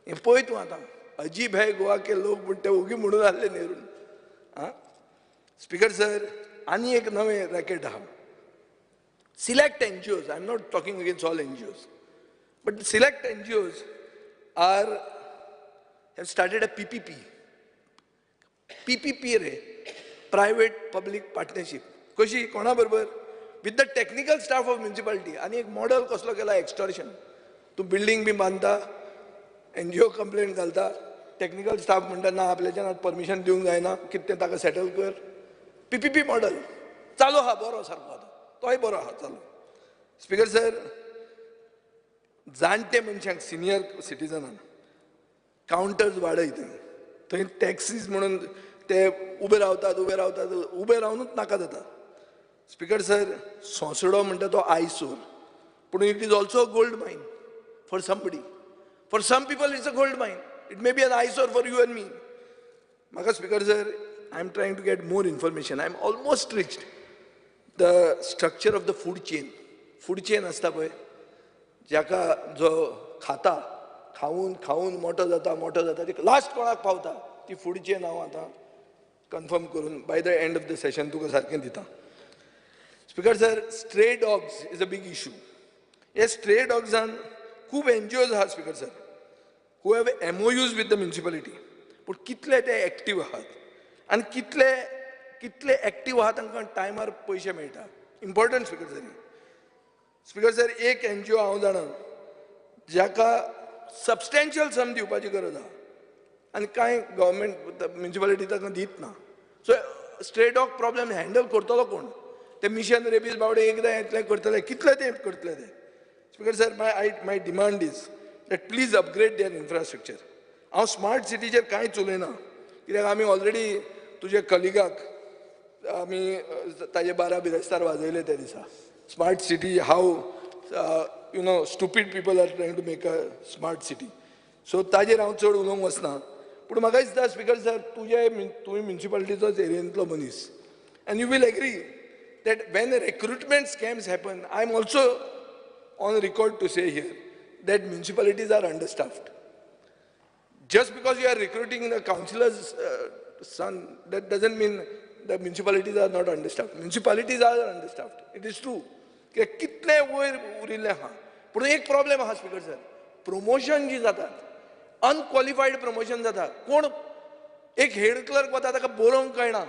हें पळय तूं आतां अजीब है गोवा के लोक म्हण ते ओगी म्हणून आसले नेरून आं स्पिकर सर आनी एक नवें रॅकेट आहा select NGOs I am not talking against all NGOs but the select NGOs have started a PPP रे private public partnership कशी कोणा बरोबर with the technical staff of municipality आणि एक मॉडेल कसलो केला एक्सटॉर्शन तू बिल्डिंग बी बांदता NGO कंप्लेंट घालता टेक्निकल स्टाफ म्हणटा ना आपल्याच्यान आतां परमिशन दिवंक जायना कितें तें ताका सेटल कर PPP मॉडेल चालू आहा बरो सारको आतां तोय बरो आहा चालू स्पिकर सर जाणटे मनशांक सिनियर सिटीजनांक कावंटर्स वाडय थंय टॅक्सीज म्हणून ते उबे रावतात उबे रावनूच नाका जाता स्पिकर सर सोंसडो म्हणटा तो आयसोर पूण it is also a gold mine for somebody for some people it's a gold mine it may be an eyesore for you and me म्हाका speaker sir I am trying to get more information I am almost reached the structure of the food chain आसता पळय जाका जो खाता खाऊन मोठो जाता ती लास्ट कोणाक पावता ती फूड चेन हांव आतां कन्फर्म करून by the end of the session तुका सारकें दिता speaker sir stray dogs is a big issue हे स्ट्रे डॉग्सान खूब NGOs आहा speaker sir who have MOUs with the municipality पूण कितले ते एक्टीव आहात आनी कितले एक्टीव आहात तांकां टायमार पयशे मेळटा इम्पॉर्टंट स्पिकर सर एक NGO हांव जाणा जाका सबस्टेन्शियल सम दिवपाची गरज आहा आनी कांय गव्हर्मेंट म्युनिसिपालिटी ताका दित ना सो स्ट्रे डॉग प्रॉब्लेम हँडल करतलो कोण ते मिशन रेबीज बावडे एकदां येतले करतले कितले ते करतले ते speaker sir my demand is that please upgrade their infrastructure हांव स्मार्ट सिटीचेर कांयच उलयना कित्याक आमी ऑलरेडी तुजे कलिगाक आमी ताजे बारा बिरेस्तार वाजयले त्या दिसा smart city how stupid people are trying to make a smart city so ताजेर हांव चड उलोवंक वचना पूण म्हाका दिसता स्पिकर सर तुवें म्युनिसिपालिटीचोच एरियेंतलो मनीस and you will agree that when recruitment scams happen I am also on record to say here that municipalities are understaffed just because you are recruiting the councillor's son, that doesn't mean the municipalities are not understaffed. Municipalities are understaffed. It is true. कितले वयर उरिल्ले आहा पूण एक problem आहा speaker sir, promotion जी जातात अनक्वॉलिफायड promotion जाता. कोण एक हेड क्लर्क वता ताका बरोवंक कळना,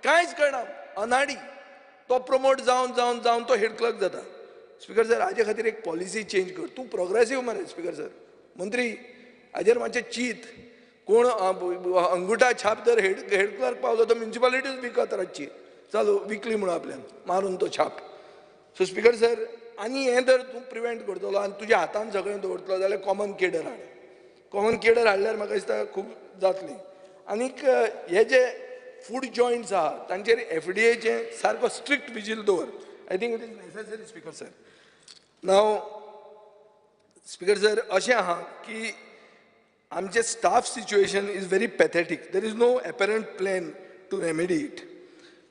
कांयच कळना, अनाडी, तो प्रमोट जावन जावन जावन तो हेड क्लर्क जाता. स्पीकर सर, हाजे खातीर एक पॉलिसी चेंज कर. तूं प्रोग्रेसीव मरे स्पीकर सर, मंत्री हाजेर मातशें चिंत. कोण अंगुठा छाप जर हेड क्लर्क पावलो तो म्युनिसिपालिटीच विकत रातची चालू विकली म्हणून आपल्यान मारून तो छाप. सो स्पीकर सर, आनी हें जर तूं प्रिवेंट करतलो आनी तुज्या हातान सगळें दवरतलो जाल्यार कॉमन केडर हाड. कॉमन केडर हाडल्यार म्हाका दिसता खूब जातलें. आनीक हे जे फूड जॉयंट्स आहा तांचेर FDAचें सारको स्ट्रिक्ट विजील दवर. I think it is necessary speaker sir. Now speaker sir, अशें आहा की आमचे staff situation is very pathetic. There is no apparent plan to remedy it.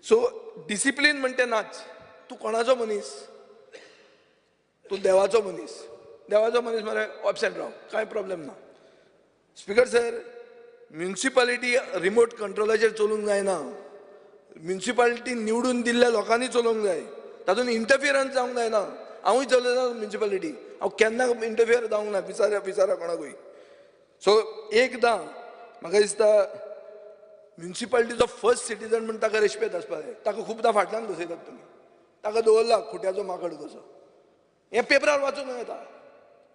So discipline म्हणटा नाच. तूं कोणाचो मनीस? तूं देवाचो मनीस. देवाचो मनीस मरे ऑब्सेंट राव, कांय प्रॉब्लेम ना. स्पीकर सर, म्युनिसिपालिटी रिमोट कंट्रोलाचेर चलूंक जायना. म्युनिसिपालिटी निवडून दिल्ल्या लोकांनी चलोवंक जाय. तातूंत इंटरफियरन्स जावंक जायना. हांवूय चलयना म्युनिसिपालिटी, हांव केन्ना इंटरफियर जावंक ना. विचारा कोणाकूय. सो एकदां म्हाका दिसता म्युनिसिपालिटीचो फर्स्ट सिटीजन म्हण ताका रेस्पेद आसपा जाय. ताका खूबदां फाटल्यान बसयतात तुमी. ताका दवरला खुट्याचो माकड कसो. हें पेपरार वाचूंक येता.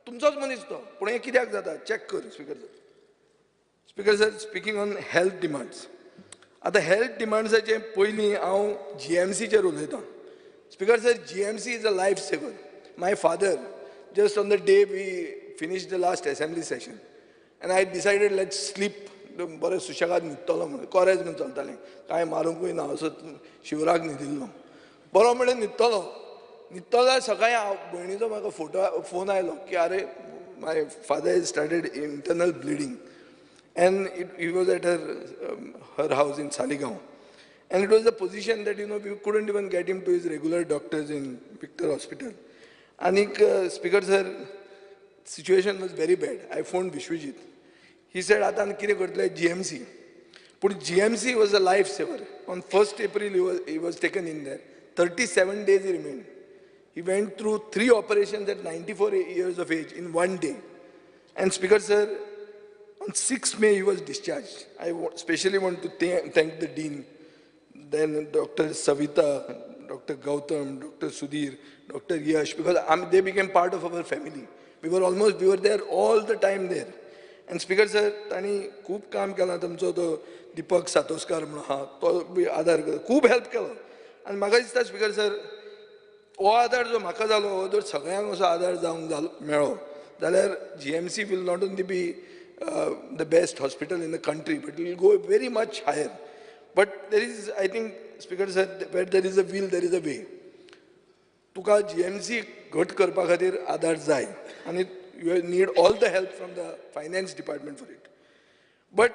तुमचोच मनीस तो. पूण हें कित्याक जाता चॅक कर speaker sir. Speaker sir, speaking on health demands. आतां हेल्थ डिमांड्साचे पयलीं हांव GMCचेर उलयतां. Speaker sir, GMC is a life saver. My father, just on the day we finished the last assembly session, and I decided let's sleep. बरें सुशेगाद न्हिदतलो म्हणून कोरेज म्हणून चलतालें, कांय मारूंकूय ना, असो शिवराक न्हिदिल्लो. बरो म्हणून न्हिदतलो जाल्यार सकाळीं भयणीचो म्हाका फोन आयलो की अरे my father is started internal bleeding. And he was at her house in Saligaon. And it was a position that, we couldn't even get him to his regular doctors in Victor Hospital. And Speaker sir, situation was very bad. I phoned Vishwajit. He said, Atan kire kartale GMC. But GMC was a lifesaver. On 1st April, he was taken in there. 37 days he remained. He went through 3 operations at 94 years of age in one day. And Speaker sir, on 6th May, he was discharged. I especially want to thank the Dean, then Dr. Savita, Dr. Gautam, Dr. Sudhir, Dr. Yash, because they became part of our family. We were there all the time there. And Speaker sir, tani खूप काम केला तुमचो तो दीपक सातोस्कार म्हणून हा तो आधार खूप help केलो. आनी म्हाका दिसता स्पीकर सर, हो आधार जो म्हाका जालो हो जर सगळ्यांक असो आधार जावंक मेळ्ळो जाल्यार GMC will not only be the best hospital in the country, but it will go very much higher. But there is, I think, Speaker sir, where there is a will, there is a way. Tuka GMC घट करपा खातीर आधार जाय, and you need all the help from the finance department for it. But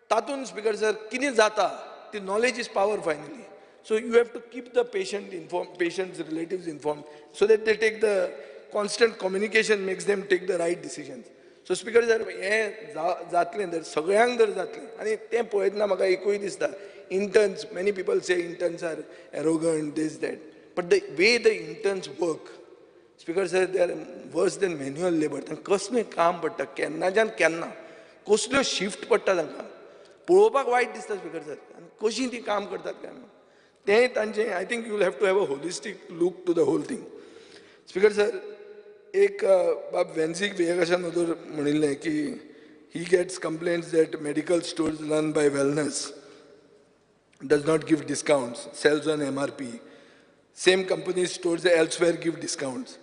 tatun Speaker sir, कितें जाता, the knowledge is power finally. So you have to keep the patient informed, patient's relatives informed, so that they take the constant communication makes them take the right decisions. So speaker sir, हें जातलें जर सगळ्यांक जर जातलें आनी तें पळयतना म्हाका एकूय दिसता, interns, many people say interns are arrogant, this that, but the way the interns work, speaker sir, they are worse than manual labour. तांकां कसलें काम पडटा, केन्नाच्यान केन्ना, कसल्यो शिफ्ट पडटा तांकां, पळोवपाक वायट दिसता स्पीकर सर. आनी कशीं तीं काम करतात काय म्हणून तें तांचें, I think you will have to have a holistic look to the whole thing. Speaker sir, एक बाब वेन्सिक विवेकानंदर म्हणिल्लें की he gets complaints that medical stores run by wellness does not give discounts, sales on MRP. Same company stores elsewhere give discounts.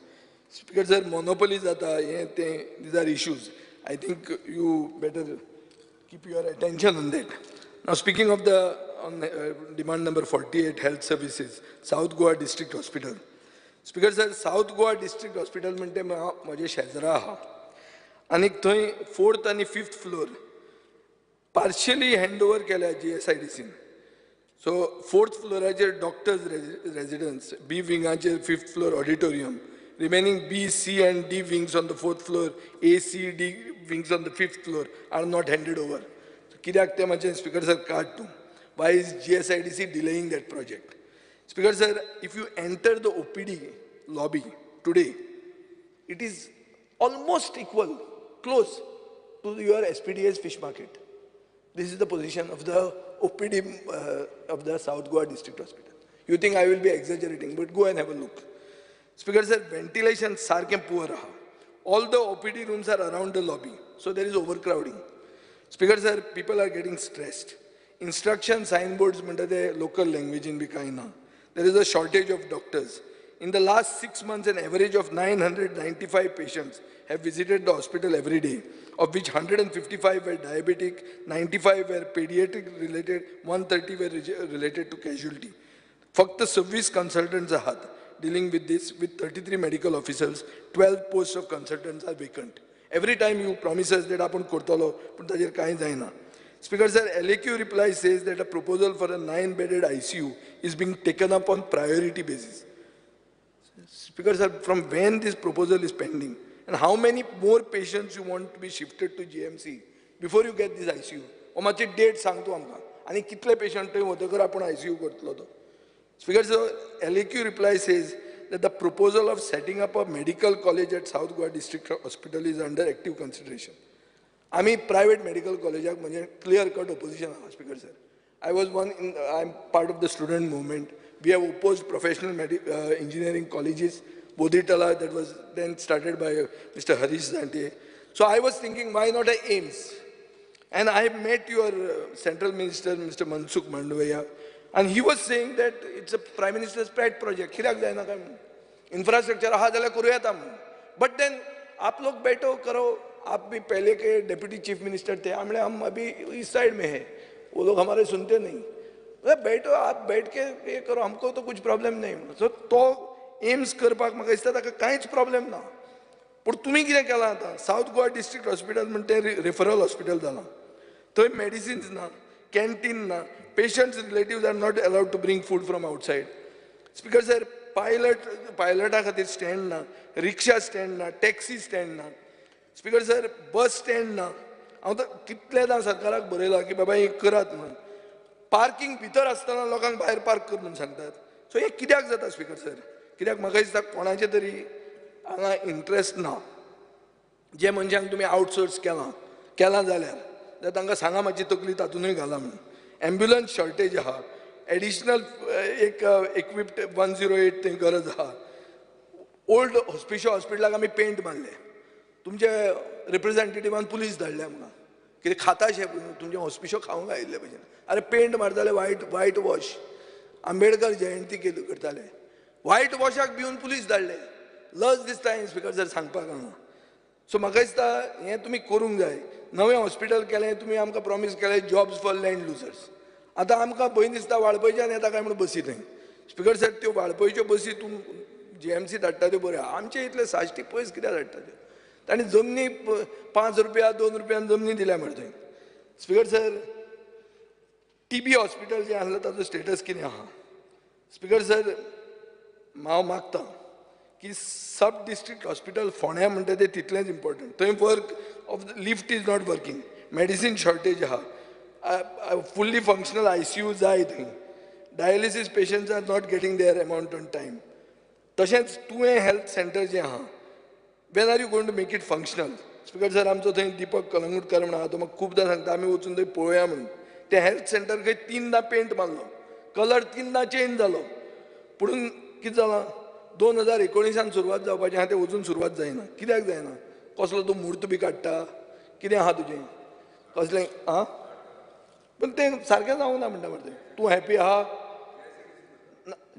Speaker sir, monopoly जाता, हें तें, these are issues. I think you better keep your attention on that. Now speaking of the demand number 48, health services, South Goa district hospital. Speaker sir, South Goa district hospital म्हणटे म्हजे शेजरा आहा, आनी थंय 4th आनी 5th floor partially hand over केल्या GSIDCन. So 4th फ्लोराचेर डॉक्टर्स रेजिडन्स, B विंगाचेर 5th floor auditorium, remaining B, C and D wings on the 4th floor, A, C, D wings on the 5th floor are not handed over. कित्याक तें मातशें speaker sir काड तूं. Why is GSIDC delaying that project? Speaker sir, if you enter the OPD lobby today, it is almost equal, close to your SPDA's fish market. This is the position of the OPD of the South Goa District Hospital. You think I will be exaggerating, but go and have a look. Speaker sir, ventilation sarke poor raha. All the OPD rooms are around the lobby, so there is overcrowding. Speaker sir, people are getting stressed. Instruction signboards in the local language in Bikaina. There is a shortage of doctors. In the last 6 months, an average of 995 patients have visited the hospital every day, of which 155 were diabetic, 95 were pediatric related, 130 were related to casualty. Fakt service consultants are dealing with this, with 33 medical officers, 12 posts of consultants are vacant. Every time you promise us that apan kortalo, but tajir kai jaina. Speaker sir, LAQ reply says that a proposal for a 9-bedded ICU is being taken up on priority basis. Speaker sir, from when this proposal is pending, and how many more patients you want to be shifted to GMC before you get this ICU? O machi date सांगतो आमकां. आणि कितले patient थंय वतकर आपण ICU करतलो तो. Speaker sir, LAQ reply says that the proposal of setting up a medical college at South Goa District Hospital is under active consideration. आम्ही private medical college म्हणजे clear-cut opposition आहा, Speaker sir. I'm part of the student movement. We have opposed professional engineering colleges, Bodhitala, that was then started by Mr. Harish Zante. So I was thinking, why not a AIMS? And I met your Central Minister, Mr. Mansukh Mandavia, and he was saying that it's a Prime Minister's pet project. Infrastructure, but then, आप लोग बैठो करो, आप भी पहले के deputy chief minister थे, हम अभी इस साइड में हैं, वो लोग हमारे सुनते नहीं. बैठो, आप बैठ के ये करो, हमको तो कुछ प्रॉब्लम नहीं. तो एम्स करपाक म्हाका दिसता ताका कांयच प्रॉब्लेम ना. पूण तुमी कितें केलां आतां? सावथ गोवा डिस्ट्रिक्ट हॉस्पिटल म्हणटा तें रेफरल हॉस्पिटल जालां. थंय मेडिसिन्स ना, कॅन्टीन ना, patients relatives are not allowed to bring food from outside. Speaker sir, पायलटा खातीर स्टँड ना, रिक्षा स्टँड ना, टॅक्सी स्टँड ना. स्पीकर सर, बस स्टँड ना. हांव तर कितलेदां सरकाराक बरयलां की बाबा हें करात म्हणून. पार्किंग भितर आसतना लोकांक भायर पार्क कर म्हणून सांगतात. सो हें कित्याक जाता स्पीकर सर? कित्याक म्हाका दिसता कोणाचे तरी हांगा इंट्रस्ट ना. जे मनशांक तुमी आउटसोर्स केलां जाल्यार तांकां सांगा मातशी तकली तातूंतय घाला म्हणून. एम्ब्युलन्स शॉर्टेज आहा, एडिशनल एक इक्विप्ड 108 थंय गरज आहा. ओल्ड हॉस्पिटलाक आमी पेंट मारले. तुमचे रिप्रेझेंटेटिव्हान पुलीस धाडले आमकां. कितें खाताशे तुमचे हॉस्पिशो खावंक आयिल्ले भशेन. अरे पेंट मारताले व्हायट वॉश. आंबेडकर जयंती करताले. व्हायट वॉशाक भिवन पुलीस धाडले. लज दिसता स्पीकर सर सांगपाक हांगा. सो म्हाका दिसता हें तुमी करूंक जाय. नवें हॉस्पिटल केलें, तुमी आमकां प्रॉमीस केलें जॉब्स फॉर लँड लुजर्स. आतां आमकां भंय दिसता वाळपयच्यान येता काय म्हणून बसी थंय. स्पीकर सर, त्यो वाळपयच्यो बसी तूं GMC धाडटा त्यो बऱ्यो. आमचे इतले साश्टी पयस कित्याक धाडटा त्यो? तांणी जमनी 5 रुपया 2 रुपयान जमनी दिल्या म्हणटा थंय. स्पीकर सर, TB हॉस्पिटल जें आसलें ताचो स्टेटस कितें आहा? स्पीकर सर, हांव मागतां की सब डिस्ट्रिक्ट हॉस्पिटल फोंड्या म्हणटा तें तितलेंच इम्पॉर्टंट. थंय work of the lift is not working, medicine shortage आहा, फुल्ली फंक्शनल ICU जाय थंय. Dialysis patients are not getting their amount on time. तशेंच तुवें हेल्थ सेंटर जें आहा, when are you going to make it functional? Speaker sir, आमचो थंय दीपक कलंगूटकर म्हणून आहा, तो म्हाका खूबदां सांगता आमी वचून थंय पळोवया म्हणून. ते हेल्थ सेंटर खंय 3दां पेंट मारलो, कलर 3दां चेंज जालो. पुणून कितें जालां? 2019 सुरवात जावपाचें आहा, तें वचून सुरवात जायना. कित्याक जायना? कसलो तूं म्हूर्त बी काडटा? कितें आहा तुजें? कसलें आं? पूण तें सारकें जावंक ना म्हणटा मरे. तूं हॅपी आहा?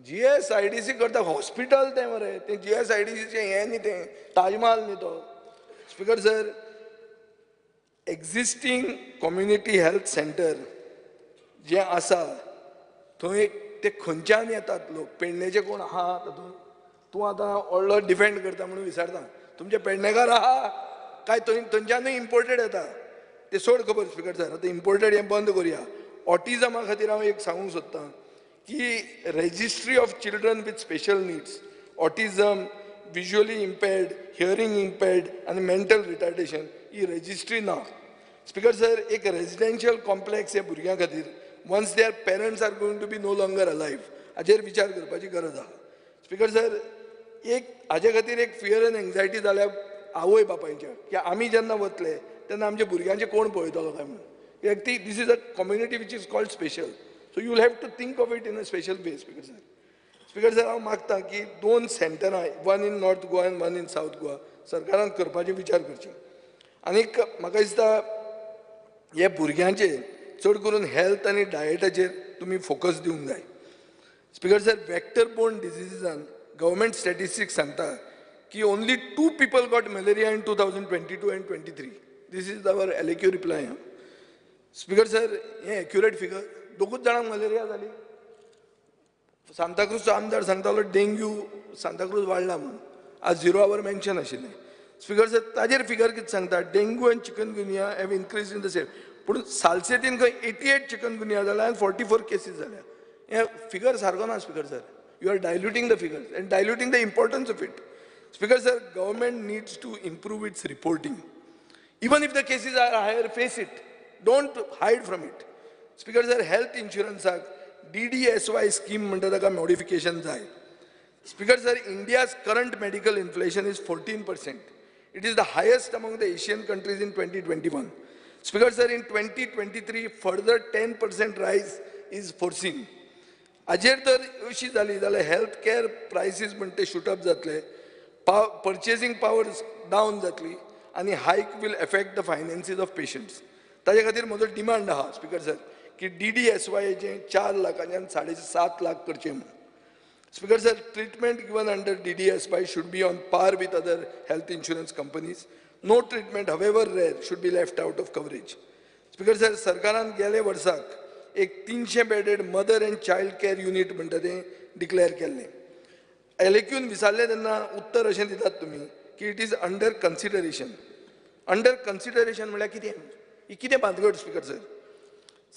GSIDC करता हॉस्पिटल तें मरे. तें GSIDCचें हें न्ही, तें ताजमहाल न्ही तो. Speaker sir, existing community health centre जें आसा थंय ते खंयच्यान येतात लोक. पेडणेचे कोण आहा तातूंत? तूं आतां व्हडलो डिफेंड करता म्हणून विचारता. तुमचे पेडणेकार आहा काय थंयच्यानूय इम्पोर्टेड येता? ते सोड खबर स्पीकर सर. आतां इम्पोर्टेड हें बंद करुया. ऑटिझमा खातीर हांव एक सांगूंक सोदतां की registry of children with special needs, autism, visually impaired, hearing impaired आनी मेंटल रिटार्डेशन ही रजिस्ट्री ना. स्पीकर सर, एक रेजिडेन्शियल कॉम्प्लेक्स ह्या भुरग्यां खातीर once their parents are going to be no longer alive हाचेर विचार करपाची गरज आहा. स्पीकर सर, एक हाजे खातीर एक फियर एंड एंग्जायटी जाल्या आवय बापायच्या की आमी जेन्ना वतले तेन्ना आमच्या भुरग्यांचे कोण पळयतलो काय म्हणून कित्याक ती this is a community which is called special so you will have to think of it in a special way speaker sir हांव मागतां की 2 सेंटरां वन इन नॉर्थ गोवा आनी वन इन सावथ गोवा सरकारान करपाचे विचार करचे आनीक म्हाका दिसता हे भुरग्यांचे चड करून हेल्थ आनी डायटाचेर तुमी फोकस दिवंक जाय स्पीकर सर वेक्टर बोर्न डिजीजान गव्हर्मेंट स्टॅटिस्टिक्स सांगता की only 2 people got malaria in 2022 and 23 this is our LAQ reply speaker sir हें एक्युरेट फिगर 2 जाणांक मलेरिया जाली सांताक्रूजचो आमदार सांगतालो डेंग्यू सांताक्रूज वाडला म्हणून आज 0 hour मेन्शन आशिल्लें स्पीकर सर ताजेर फिगर कितें सांगता डेंग्यू आनी chikungunya have increase in the same पूण सालसेतीन खंय 88 चिकनगुनिया जाला आनी 44 केसीस जाल्या हे फिगर सारको ना speaker sir you are diluting the figures and diluting the importance of it speaker sir government needs to improve its reporting even if the cases are higher face it don't hide from it speaker sir health इन्शुरन्साक DDSY scheme म्हणटा ताका modification जाय speaker sir India's current medical inflation is 14%. It is the highest among the Asian countries in 2021. Speaker sir, in 2023, further 10% rise is foreseen. Ajer तर अशी जाली जाल्यार health care prices म्हणटे shoot up जातले purchasing power down जातली आनी hike will affect the finances of patients ताजे खातीर म्हजो डिमांड आहा स्पीकर सर की DDSYचें 4 लाखांच्यान 7.5 लाख करचें म्हणून Speaker sir, treatment given under DDSY should be on par with other health insurance companies. No treatment, however rare, should be left out of coverage. Speaker sir, सरकारान गेले वर्साक एक 300 bedded mother and child care unit म्हणटा तें declare केल्लें. एलएक्यून विचारलें तेन्ना उत्तर अशें दितात तुमी की it is under consideration. Under consideration म्हळ्यार कितें? ही कितें भानगड speaker sir?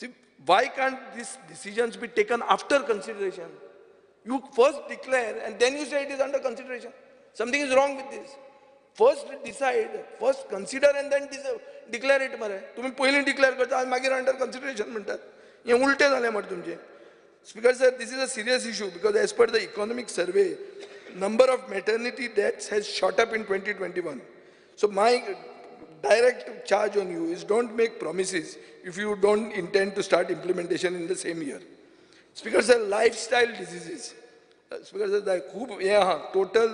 See, why can't these decisions be taken after consideration? You first declare and then you say it is under consideration. Something is wrong with this. First decide, first consider and then declare it मरे. तुम्ही पहिले declare करता आणि मागीर under consideration म्हणतात. हे उलटे झाले मरे तुमचे. Speaker sir, this is a serious issue because as per the economic survey, number of maternity deaths has shot up in 2021. So my direct charge on you is don't make promises if you don't intend to start implementation in the same year. Speaker sir, lifestyle diseases. Speaker sir, खूप हे आहा total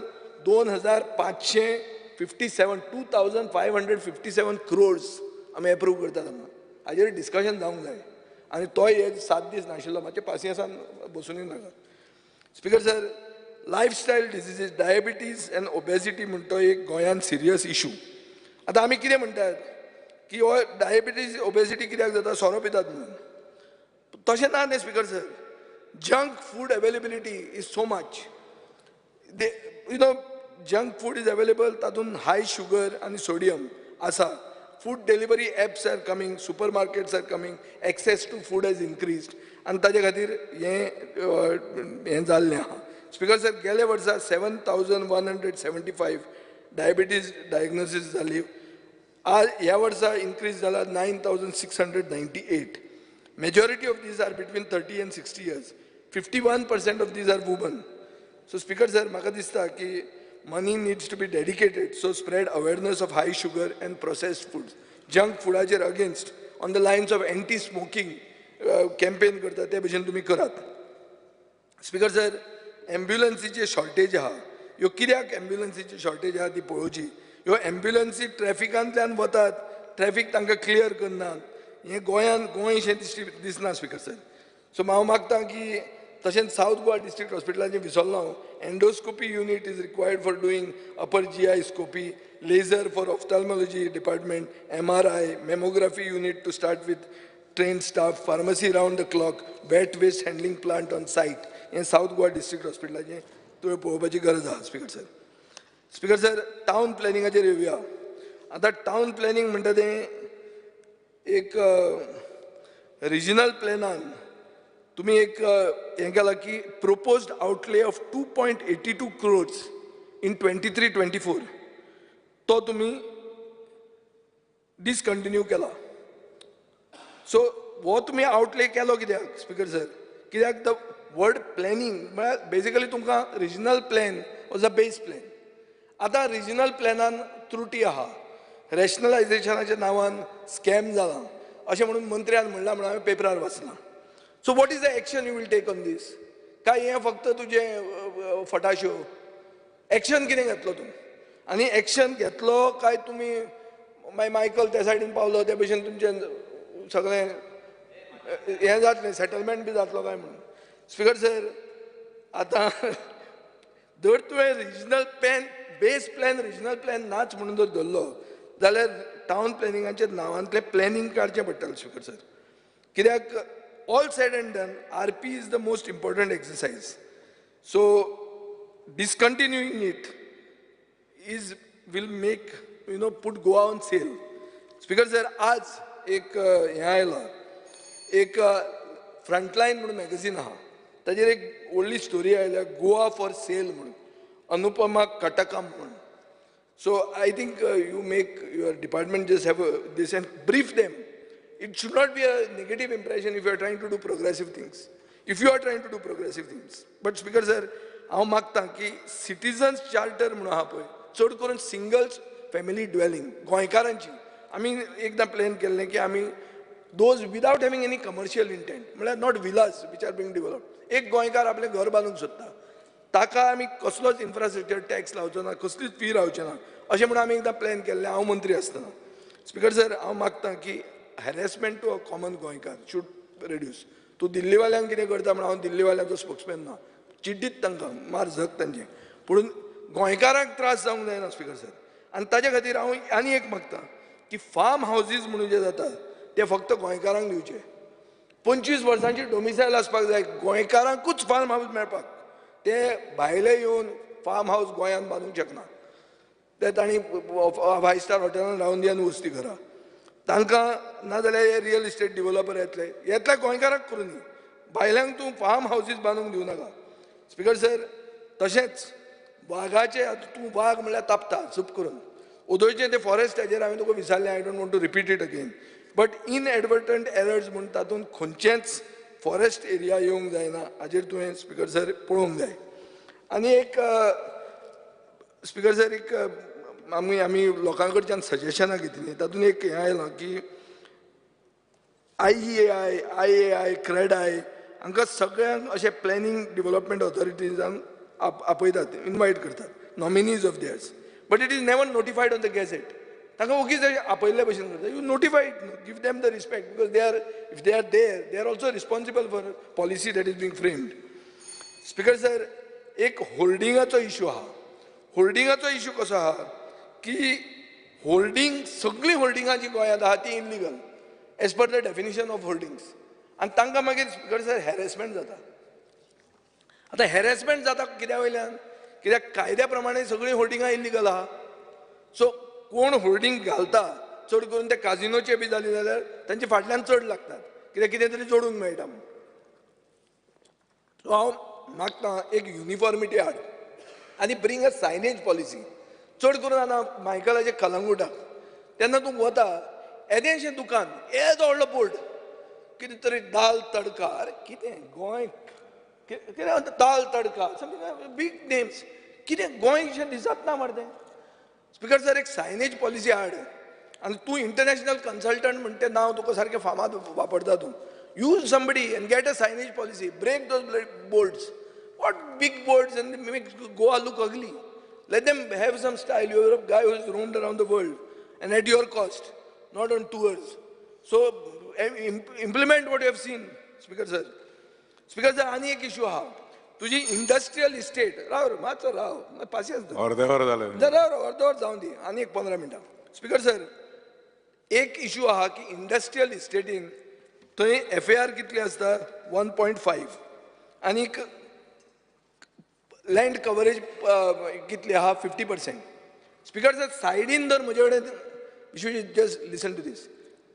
2,557 crores आम्ही approve करतात हांगा. हाजेर discussion जावंक जाय आनी तोय एक 7 दीस नाशिल्लो मातशें पासियेंसान बसूनय नाका. Speaker sir, lifestyle diseases diabetes and obesity म्हणटा तो एक गोंयांत सिरियस इशू. आतां आमी कितें म्हणटात की हो डायबिटीज ओबेसिटी कित्याक जाता सोरो पितात म्हणून. तशें ना न्ही speaker sir. Junk food availability is so much. Junk food is available. Tadun high sugar and sodium. Asa. Food delivery apps are coming. Supermarkets are coming. Access to food has increased. And taje khatir ye jalne ha. Speaker sir, gele varsa 7,175 diabetes diagnosis zali. Ya varsa increase zala 9,698. Majority of these are between 30 and 60 years. 51% of these are women. So Speaker sir, म्हाका दिसता की money needs to be dedicated. So spread awareness of high sugar and processed foods. Junk foodaचेर against on the lines of anti-smoking campaign करता ते भशेन तुमी करात. Speaker sir, ambulanceचे shortage आहा. ह्यो कित्याक ambulanceचे shortage आहा ती पळोवची. ह्यो ambulances ट्रॅफिकांतल्यान वतात, ट्रॅफिक तांकां क्लियर करनात. हे गोंयशें दिसना स्पीकर सर. सो हांव मागतां की तशेंच सावथ गोवा डिस्ट्रिक्ट हॉस्पिटलाचें विसरलो हांव. Endoscopy unit is required for doing upper GI scopy, laser for ophthalmology department, MRI, mammography unit to start with train staff, pharmacy round the clock, wet waste handling plant on site. हें South Goa district हॉस्पिटलाचें तुवें पळोवपाची गरज आहा speaker sir. Speaker sir, town प्लॅनिंगाचेर येवया. आतां town planning म्हणटा तें एक रिजनल प्लॅनान तुम्ही एक हें केलां की proposed outlay of 2.82 crores in 23-24 तो तुम्ही डिसकंटिन्यू केला. सो हो तुम्ही आउटले केलो कित्याक स्पीकर सर? कित्याक द वर्ड प्लॅनिंग म्हळ्यार बेसिकली तुमकां regional plan was a base plan. आतां रिजनल प्लॅनान त्रुटी आहा, रॅशनलायझेशनाच्या नांवान स्कॅम जाला अशें म्हणून मंत्र्यान म्हणलां म्हणून हांवें पेपरार वाचलां. So what is the action you will take on this? काय हें फक्त तुजें फटाश्यो? एक्शन कितें घेतलो तूं? आनी एक्शन घेतलो काय तुमी मागीर मायकल त्या सायडीन पावलो त्या भशेन तुमचें सगळें हें जातलें, सेटलमेंट बी जातलो काय म्हणून? स्पीकर सर, आतां जर तुवें regional plan base plan regional plan नाच म्हणून जर धरलो जाल्यार टावन प्लॅनिंगाच्या नांवांतलें प्लॅनिंग काडचें पडटलें स्पीकर सर. कित्याक all said and done RP is the most important exercise. So discontinuing it will make put Goa on sale. Speaker sir, आज एक हें आयलां, एक फ्रंटलायन म्हणून मॅगझीन आहा, ताजेर एक व्हडली स्टोरी आयल्या, गोवा फॉर सेल म्हणून, अनुपमा कटकम म्हणून. So I think you make your department just have this and brief them. It should not be a negative impression if you are trying to do progressive things. If you are trying to do progressive things. But Speaker sir, हांव मागतां की citizens charter म्हणून आहा पळय, चड करून single family dwelling गोंयकारांची आमी एकदां प्लॅन केल्लें की आमी those without having any commercial intent, म्हळ्यार not villas which are being develop, एक गोंयकार आपलें घर बांदूंक सोदता, ताका आमी कसलोच इन्फ्रास्ट्रक्चर टॅक्स लावचो ना, कसलीच फी रावची ना, अशें म्हणून आमी एकदां प्लॅन केल्लें हांव मंत्री आसतना. स्पीकर सर, हांव मागतां की हॅरेसमेंट टू अ कॉमन गोंयकार शूड रेड्यूस. तूं दिल्लीवाल्यांक कितें करता म्हणून हांव दिल्लीवाल्यांचो स्पोक्समॅन ना, चिड्डीत तांकां मार झक तांचें, पूण गोंयकारांक त्रास जावंक जायना स्पीकर सर. आनी ताचे खातीर हांव आनी एक मागतां की फार्म हावजीस म्हणून जे जातात ते फक्त गोंयकारांक दिवचे. 25 वर्सांची डोमिसायल आसपाक जाय गोंयकारांकूच फार्म हावज मेळपाक. ते भायले येवन फार्म हावज गोंयांत बांदूंक शकना, ते तांणी 5 स्टार हॉटेलांत रावून दियान वस्ती घरां तांकां, नाजाल्यार हे रियल इस्टेट डिवेलपर येतले गोंयकारांक करून दी, भायल्यांक तूं फार्म हावजीस बांदूंक दिवं नाका. स्पीकर सर, तशेंच वाघाचे तूं वाघ म्हळ्यार तापता चूप करून, ओदोळचें तें फॉरेस्ट हाजेर हांवें तुका विचारलें, I don't want to repeat it again, but inadvertent errors म्हूण तातूंत खंयचेंच फॉरेस्ट एरिया येवंक जायना हाजेर तुवें स्पीकर सर पळोवंक जाय. आनी एक स्पीकर सर, एक आमी लोकां कडच्यान सजेशनां घेतलीं, तातूंत एक हें आयलां की IEI, CREDAI हांकां सगळ्यांक अशें प्लॅनिंग डेव्हलपमेंट ऑथॉरिटीजांक आपयतात, इन्वायट करतात, nominees of theirs, but it is never notified on the gazette. तांकां ओगीच आपयल्ले भशेन करता. You notify it, give them the respect, because if they are there, they are also responsible for policy that is being framed. Speaker sir, एक होल्डिंगाचो issue आहा. होल्डिंगाचो issue कसो आहा की होल्डिंग, सगळीं होल्डिंगां जी गोंयांत आहा ती illegal as per the definition of holdings, आनी तांकां मागीर स्पीकर सर हॅरेसमेंट जाता. आतां हॅरेसमेंट जाता कित्या वयल्यान? कित्याक कायद्या प्रमाणे सगळीं होल्डिंगां इल्लिगल आहा. सो कोण होल्डिंग घालता, चड करून ते काजिनोचे बी जाली जाल्यार तांचे फाटल्यान चड लागतात, कित्याक कितें तरी जोडूंक मेळटा म्हूण. सो हांव मागतां एक युनिफॉर्मिटी हाड आनी ब्रिंग अ सायनेज पॉलिसी. चड करून आतां मायकलाचे कलंगुटाक तेन्ना तूं वता, येदेशें दुकान, येदो व्हडलो बोर्ड, कितें तरी दाल तडका, अरे कितें गोंय, कितें दाल तडका, बीग नेम्स, कितें गोंयशें दिसत ना मरे तें. स्पीकर सर, एक सायनेज पॉलिसी हाड, आनी तूं इंटरनॅशनल कन्सल्टंट म्हणटा तें नांव तुका सारकें फामाद वापरता तूं. Use somebody and get a signage policy, break those boards. What big boards and make Goa look ugly. Let them have some style. You're a guy who's roamed around the world and at your cost, not on tours. So implement what you have seen, Speaker sir. Speaker sir, आणि एक issue आहा, तुझी industrial estate, Rao मातसो राव, पासियन्स अर्देवर जालें, अर्देवर जावन दी, आनी एक 15 मिनटां. स्पीकर सर, एक इशू आहा की इंडस्ट्रियल इस्टेटीन थंय FAR कितली आसता? 1.5, आनीक लँड कवरेज कितली आहा? 50%. स्पीकर सर, सायडीन जर म्हजे कडेन, you should just listen to this,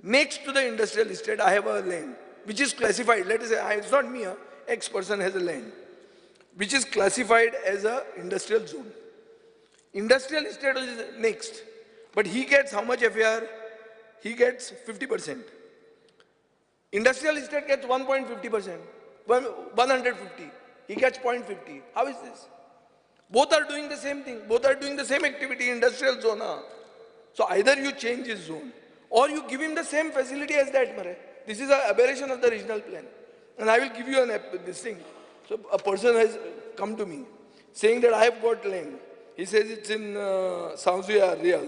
next to the industrial estate I have a land which is classified, let us say, it's not me, X person has a land which is classified as a industrial zone. Industrial estate is next, but he gets how much FAR? He gets 50%. Industrial estate gets 1.50%. 150. He gets 0.50. How is this? Both are doing the same thing. Both are doing the same activity, industrial zone. So either you change his zone or you give him the same facility as that. Mare. This is an aberration of the regional plan. And I will give you this thing. So a person has come to me saying that I have got land. He says it's in Sansuya, Real,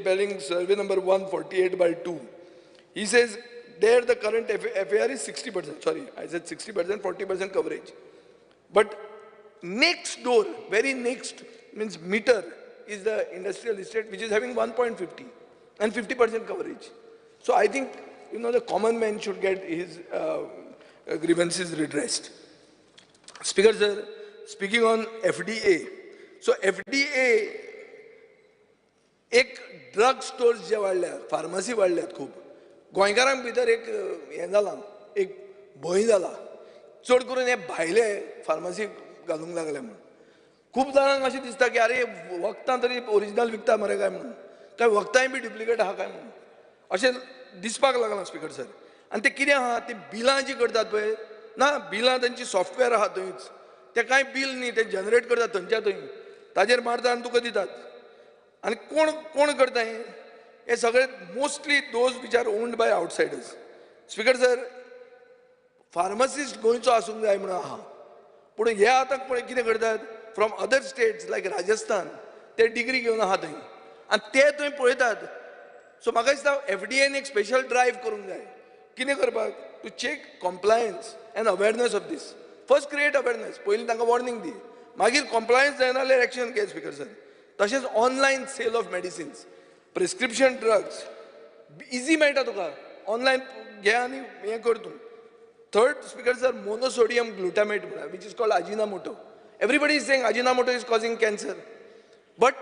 Belling survey number 148/2. He says there the current FAR is 60%. Sorry, I said 60%, 40% coverage. But next door, very next, means meter, is the industrial estate which is having 1.50 and 50% coverage. So I think, the common man should get his grievances redressed. Speaker sir, speaking on FDA. So FDA, एक drug stores जे वाढल्यात, pharmacy वाढल्यात खूप. गोंयकारांक भितर एक हें जालां, एक भंय जाला. चड करून हे भायले फार्मसी घालूंक लागले म्हणून. खूप जाणांक अशें दिसता की अरे वखदां तरी ओरिजिनल विकता मरे काय म्हणून. काय वखदांय बी डुप्लिकेट आहा काय म्हणून. अशें दिसपाक लागलां स्पीकर सर. आनी ते कितें आहा, ती बिलां जी करतात पळय, ना बिलां तांची सॉफ्टवेअर आहा थंयच. ते कांय बिल न्ही, ते जनरेट करतात थंयच्या थंय. ताजेर मारता आनी तुका दितात. आनी कोण करता हे सगळे mostly those which are owned by outsiders. Speaker sir, pharmacist गोंयचो आसूंक जाय म्हणून आहा. पूण हे आतां पळय कितें करतात, फ्रॉम अदर स्टेट्स लायक राजस्थान, ते डिग्री घेवन आहा थंय आनी ते थंय पळयतात. सो म्हाका दिसता FDAन एक स्पेशल ड्रायव्ह करूंक जाय. कितें करपाक, to check compliance and awareness of this. First create awareness, पयलीं तांकां वॉर्निंग दी, मागीर कॉम्प्लायन्स जायना जाल्यार एक्शन घे. स्पीकर सर, तशेंच online sale of medicines, prescription drugs easy मेळटा तुका, ऑनलायन घे आनी हें कर तूं. Third speaker sir, monosodium glutamate म्हणा, which is called Ajinomoto. Everybody is saying Ajinomoto is causing cancer, but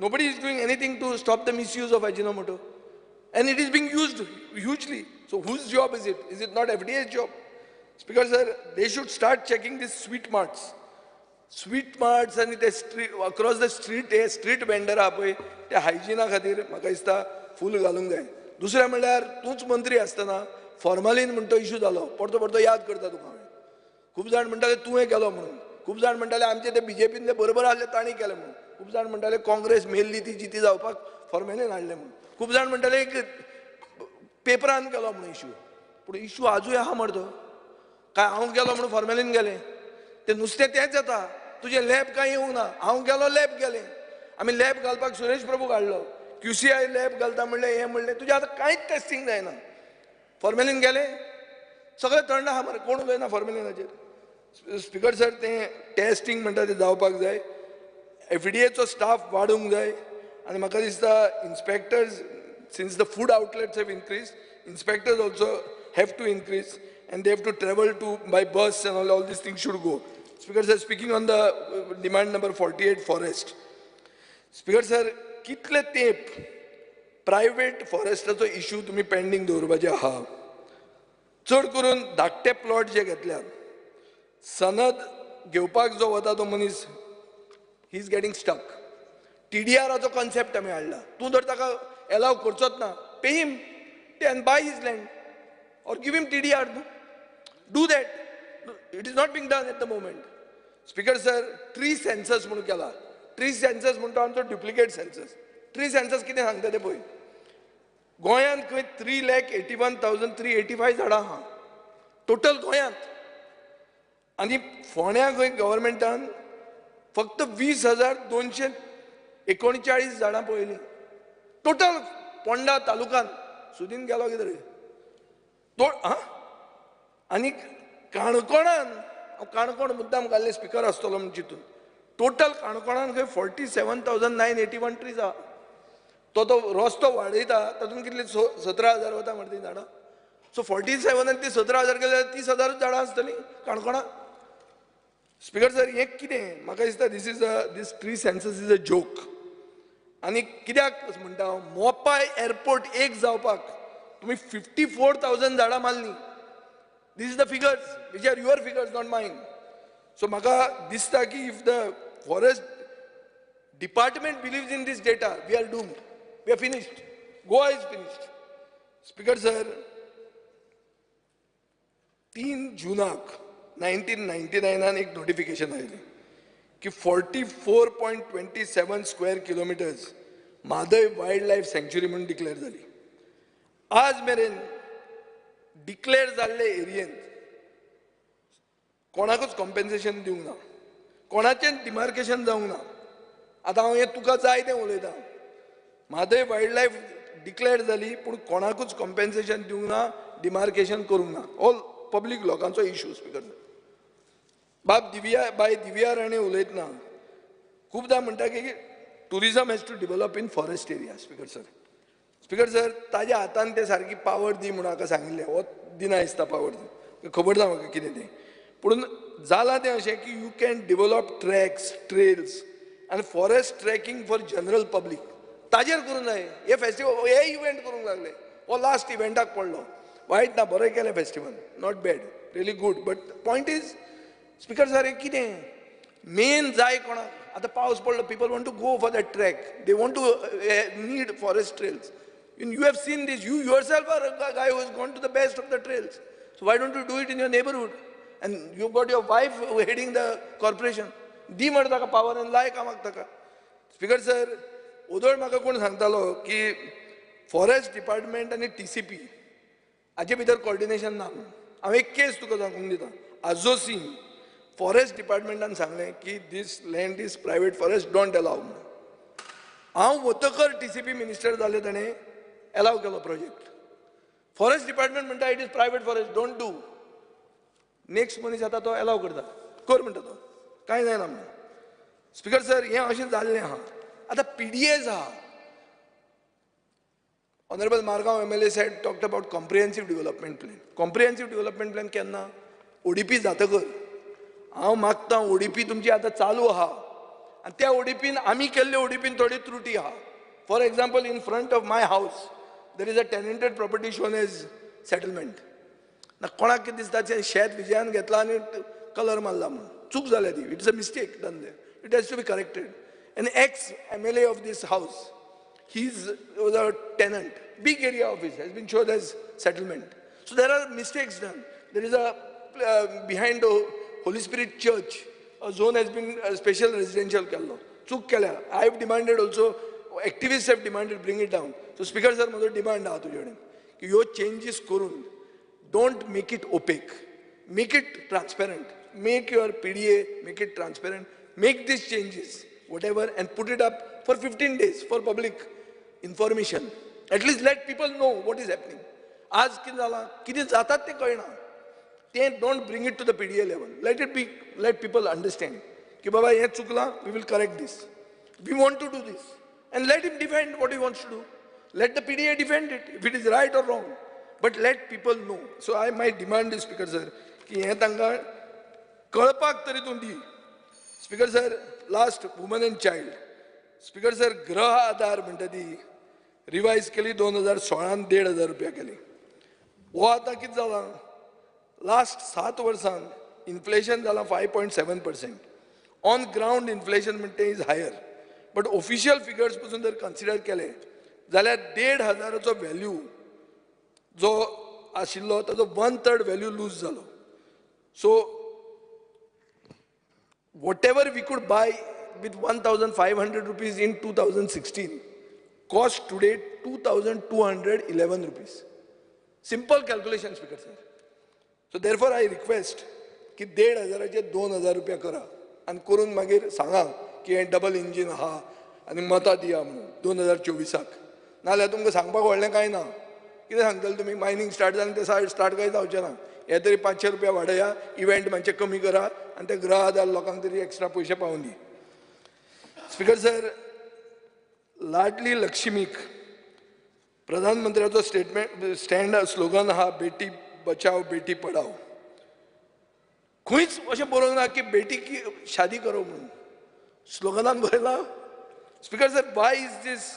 nobody is doing anything to stop the misuse of Ajinomoto. And it is being used hugely. So whose job is it? Is it not FDA's job? Speaker sir, they should start checking these sweet marts. Sweet marts and across the street, street vendor आहा पळय, ते हायजिना खातीर म्हाका दिसता फूल घालूंक जाय. दुसरें म्हणल्यार तूंच मंत्री आसतना फॉर्मालीन म्हणटा तो इशू जालो, परतो परतो याद करता तुका. खूब जाण म्हणटाले तुवें केलो म्हणून. खूब जाण म्हणटाले आमचे ते BJPतले बरोबर आसले तांणी केलें म्हणून. खूब जाण म्हणटाले काँग्रेस मेल्ली ती जिती जावपाक फॉर्मेलीन हाडलें म्हणून. खूब जाण म्हणटाले एक पेपरान केलो म्हणून इशू. पूण इशू आजूय आहा मरे तो. काय हांव गेलो म्हणून फॉर्मेलीन गेलें, तें नुस्तें तेंच जाता. तुजें लॅब कांय येवंक ना. हांव गेलो लॅब गेलें. आमी लॅब घालपाक सुरेश प्रभू काडलो. QCI लॅब घालता म्हणलें, हें म्हणलें. तुजें आतां कांयच टेस्टिंग जायना. फॉर्मेलीन गेलें, सगळें थंड आहा मरे, कोण उलयना फॉर्मेलिनाचेर. स्पीकर सर, तें टेस्टिंग म्हणटा तें जावपाक जाय. FDAचो स्टाफ वाडूंक जाय. आनी म्हाका दिसता inspectors, since the food outlets have increase, inspectors also have to increase and they have to travel by bus and all these things should go. Speaker sir, speaking on the demand number 48 forest. Speaker sir, कितले तेंप private फॉरेस्टाचो issue तुम्ही pending दवरपाचे आहा. चड करून धाकटे plot जे घेतल्यात, सनद घेवपाक जो वता तो मनीस, ही इज गेटिंग स्टक. TDRचो कॉन्सेप्ट आमी हाडला. तूं जर ताका एलाव करचोच ना, pay him and buy his land or give him TDR. Do that. It is not being done at the moment. Speaker sir, tree census म्हणून केला. Tree census म्हणतो आमचो डुप्लिकेट सेन्सस. Tree census कितें सांगता ते पळय. गोंयांत खंय 3,81,385 झाडां आहा टोटल गोंयांत. आनी फोंड्या खंय गव्हर्मेंटान फक्त 20,239 झाडां पळयलीं टोटल पोंडा तालुकांत. सुदीन गेलो कितें तो आनी काणकोणान, हांव काणकोण मुद्दाम घाल्ले स्पीकर आसतलो म्हण चिंतून, टोटल काणकोणान खंय 47,981 ट्रीज आहा. तो रस्तो वाडयता तातूंत कितले 17,000 वता मरे ती झाडां. सो 47 आनी ती 17,000 केल्यार 30,000 झाडां आसतलीं काणकोणाक. स्पीकर सर, हें कितें म्हाका दिसता this tree census is a joke. आनी कित्याक म्हणटा हांव, मोपाय एअरपोर्ट एक जावपाक तुम्ही 54,000 झाडां मारलीं. This is the figures which are your figures, not mine. So म्हाका दिसता की if the forest department believes in this data, we are doomed, we are finished, Goa is finished. Speaker sir, 3 जूनाक 1999 एक नोटिफिकेशन आयली की 44.27 square kilometres Mhadei wildlife sanctuary म्हणून declare जाली. आज मेरेन डिक्लेअर जाल्ले एरियेंत कोणाकूच कॉम्पेन्सेशन दिवंक ना, कोणाचें डिमार्केशन जावंक ना. आतां हांव हें तुका जाय तें उलयतां. म्हादय वायल्ड लायफ डिक्लेअर जाली पूण कोणाकूच कॉम्पेन्सेशन दिवंक ना, डिमार्केशन करूंक ना. ऑल पब्लीक लोकांचो इश्यू. स्पीकर बाय दिव्या राणे उलयतना खूबदां म्हणटा की tourism has to develop in forest area. Speaker sir ताज्या हातान ते सारकी पावर दी म्हणून म्हाका सांगिल्लें. हो दिना दिसता पावर दी, खबर ना म्हाका कितें तें. पूण जालां तें अशें की you can develop tracks, trails आनी forest tracking for general public. ताजेर करूंक जाय. हे फेस्टिवल हे इव्हेंट करूंक लागले. हो लास्ट इव्हेंटाक पडलो. वायट ना, बरें केलें festival, not bad, really good. But point is speaker sir, हे कितें मेन जाय कोणाक? आतां पावस पडलो, people want to go for that track, they want to need forest trails. You have seen this. You yourself are a guy who has gone to the best of the trails. So why don't you do it in your neighborhood? And you've got your wife heading the corporation. दी म्हण ताका power आनी लाय कामाक ताका. Speaker sir, उदोळ म्हाका कोण सांगतालो की फॉरेस्ट डिपार्टमेंट आनी TCP हाचे भितर कोऑर्डिनेशन ना म्हणून. हांव एक केस तुका सांगूंक दिता. आजोसीन फॉरेस्ट डिपार्टमेंटान सांगलें की this land is private forest, don't allow म्हणून. हांव वतकर TCP मिनिस्टर जालें, ताणें अलाव केलो प्रोजेक्ट. फॉरेस्ट डिपार्टमेंट म्हणटा it is private forest, don't do. Next मनीस येता तो अलाव करता, कर म्हणटा तो, कांय जायना म्हणून. स्पीकर सर, हें अशें जाल्लें आहा. आतां PDAs आहा. Honourable Margao MLA said talked about comprehensive development plan. Comprehensive development plan केन्ना? ODP जातकर. हांव मागतां ODP तुमची आतां चालू आहा आनी त्या ODPन आमी केल्ले ODPन थोडी त्रुटी आहा. For example, in front of my हावस there is a tenanted property shown as settlement. ना कोणाक कितें दिसता शेत विजयान घेतला आनी कलर मारला म्हणून. चूक जाल्या ती. It's a mistake done there. It has to be corrected. An ex-MLA of this house, he was a tenant. Big area of his has been shown as settlement. So there are mistakes done. There is a behind the Holy Spirit Church, a zone has been a special residential kello. Chuk kela. I have demanded also. Activists have demanded bring it down. So Speaker sir, my demand aatu jodin. कि यो changes करून, don't make it opaque, make it transparent, make your PDA, make it transparent, make these changes, whatever, and put it up for 15 days for public information. At least let people know what is happening. आज कितें जाला, कितें जातात तें कळना. They don't bring it to the PDA level. Let people understand. कि बाबा हे चुकला, we will correct this. We want to do this. And let him defend what he wants to do. Let the PDA defend it, if it is right or wrong. But let people know. So my demand is, Speaker sir, कि हे तांकां कळपाक तरी तूं दी. Speaker sir, last woman and child. Speaker sir, गृह आधार म्हणटा ती revise केली 2016 1,500 रुपया केली. हो आतां कितें जालां, लास्ट 7 वर्सां इन्फ्लेशन जालां 5.7%. ऑन ग्राउंड इन्फ्लेशन म्हणटा is higher. But official figures पासून जर कन्सिडर केले जाल्यार 1,500चो व्हॅल्यू जो आशिल्लो ताजो 1/3 व्हॅल्यू लूज जालो. सो whatever we could buy with 1,500 rupees in 2016 cost today 2,211 rupees. Simple calculation, Speaker sir. So therefore I request की 1,500चे 2,000 रुपया करा आणि करून मागीर सांगा की हे डबल इंजिन आहा आनी मतां दिया म्हणून 2024क. नाल्यार तुमकां सांगपाक व्हडलें कांय ना. कितें सांगतले तुमी, मायनिंग स्टार्ट जालें तें स्टार्ट कांय जावचें ना. हे तरी 500 रुपया वाडया, इव्हेंट मातशे कमी करा आनी ते गृह आधार लोकांक तरी एक्स्ट्रा पयशे पावून दी. स्पीकर सर, लाडली लक्ष्मीक प्रधानमंत्र्याचो स्टँड स्लोगन आहा बेटी बचाव बेटी पढाव. खंयच अशें बरोवंक ना की बेटी की शादी करो म्हणून. स्लोगनान बरयलां. Speaker sir, Y is this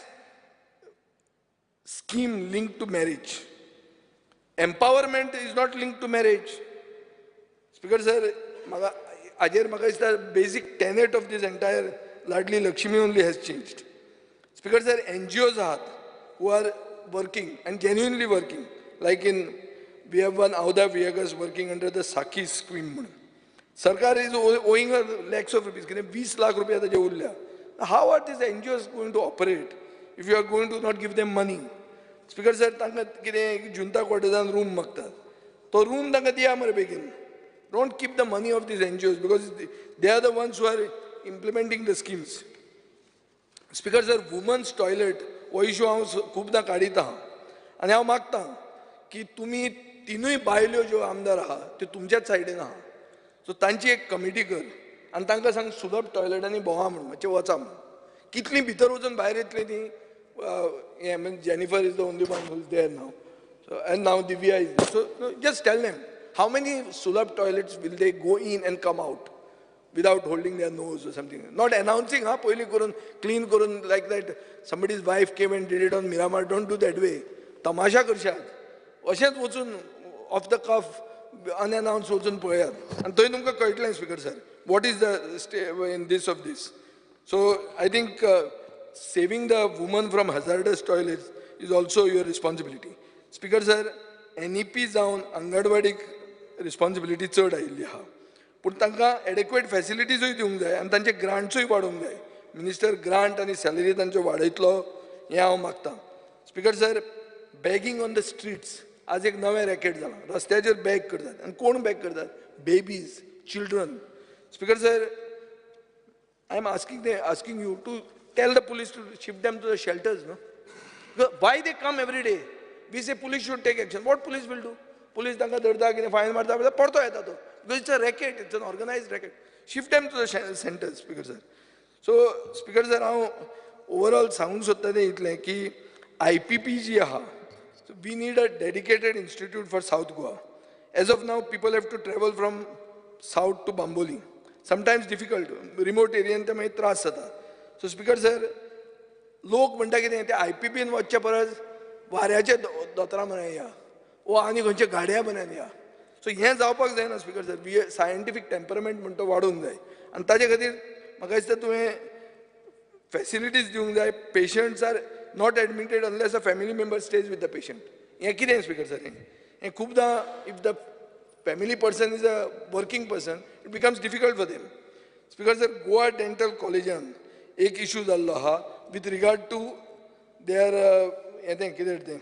scheme linked to marriage? Empowerment is not linked to marriage. Speaker sir, म्हाका दिसता basic tenet of this entire Ladli Lakshmi only has changed. Speaker sir, NGOs ahat who are working and genuinely working, like we have one Auda Viagas working under the Saki scheme. Sarkar is owing her lakhs of rupees. 20 lakh rupees ताजे उरल्या. How are these NGOs going to operate if you are going to not give them money? Speaker sir, तांकां कितें junta quarters'an room मागतात. तो room तांकां दिया मरे बेगीन. Don't keep the money of these NGOs because they are the ones who are implementing the schemes. Speaker sir, women's toilet हो issue हांव खूबदां काडीत आहा आनी हांव मागतां की तुमी तिनूय बायल्यो ज्यो आमदार आहा त्यो तुमच्याच सायडीन आहा सो तांची एक कमिटी कर आनी तांकां सांग सुलभ टॉयलेटांनी भोंवा म्हणून मातशें वचा म्हणून कितलीं भितर वचून भायर येतलीं ती हें mean Jennifer is the only one who is there now so and now Divya is there so just tell them how many Sulabh toilets will they go in and come out without holding their nose or something. Not announcing, poili kurun, clean kurun, like that somebody's wife came and did it on Miramar. Don't do that way. Tamasha karshat. Ashet wachun off the cuff, unannounced wachun poyat. And toy tumka kaitlan, Speaker sir. What is the in this of this? So I think saving the woman from hazardous toilets is also your responsibility. Speaker sir, NEP जावन अंगणवाडीक responsibility चड आयिल्ली आहा. पूण तांकां adequate फॅसिलिटीजूय दिवंक जाय आनी तांचे ग्रांट्सूय वाडोवंक जाय मिनिस्टर ग्रांट आनी सॅलरी तांचो वाडयतलो हें हांव मागतां speaker sir bagging on the streets आज एक नवें रॅकेट जालां रस्त्याचेर बॅग करतात आनी कोण बॅग करतात babies children speaker sir I am asking you to tell the police to shift them to the shelters no why they come every day we say police should take action what police will do police तांकां धरता कितें fine मारता परतो येता तो because it's a racket, it's an organized racket. Shift them to the centers, Speaker sir. So, Speaker sir, overall सांगूंक सोदता तें इतलें की IPP जी आहा, so we need a dedicated institute for South Goa. As of now, people have to travel from south to Bamboli. Sometimes difficult, remote area ते मागीर त्रास जाता. So, Speaker sir, लोक म्हणटा कितें ते IPPन वचचे परस वाऱ्याचे दोतोरां म्हण या वो आनी खंयचे गाड्या बनान या सो हें जावपाक जायना speaker sir be scientific temperament म्हणटा वाडूंक जाय आनी ताजे खातीर म्हाका दिसता तुवें फॅसिलिटीज दिवंक जाय patients are not admitted unless a family member stays with the patient हें कितें स्पिकर सर हें खूबदां if the family person is a working person it becomes difficult for them speaker sir Goa dental कॉलेजान एक issue जाल्लो आहा with regard to their हें कितें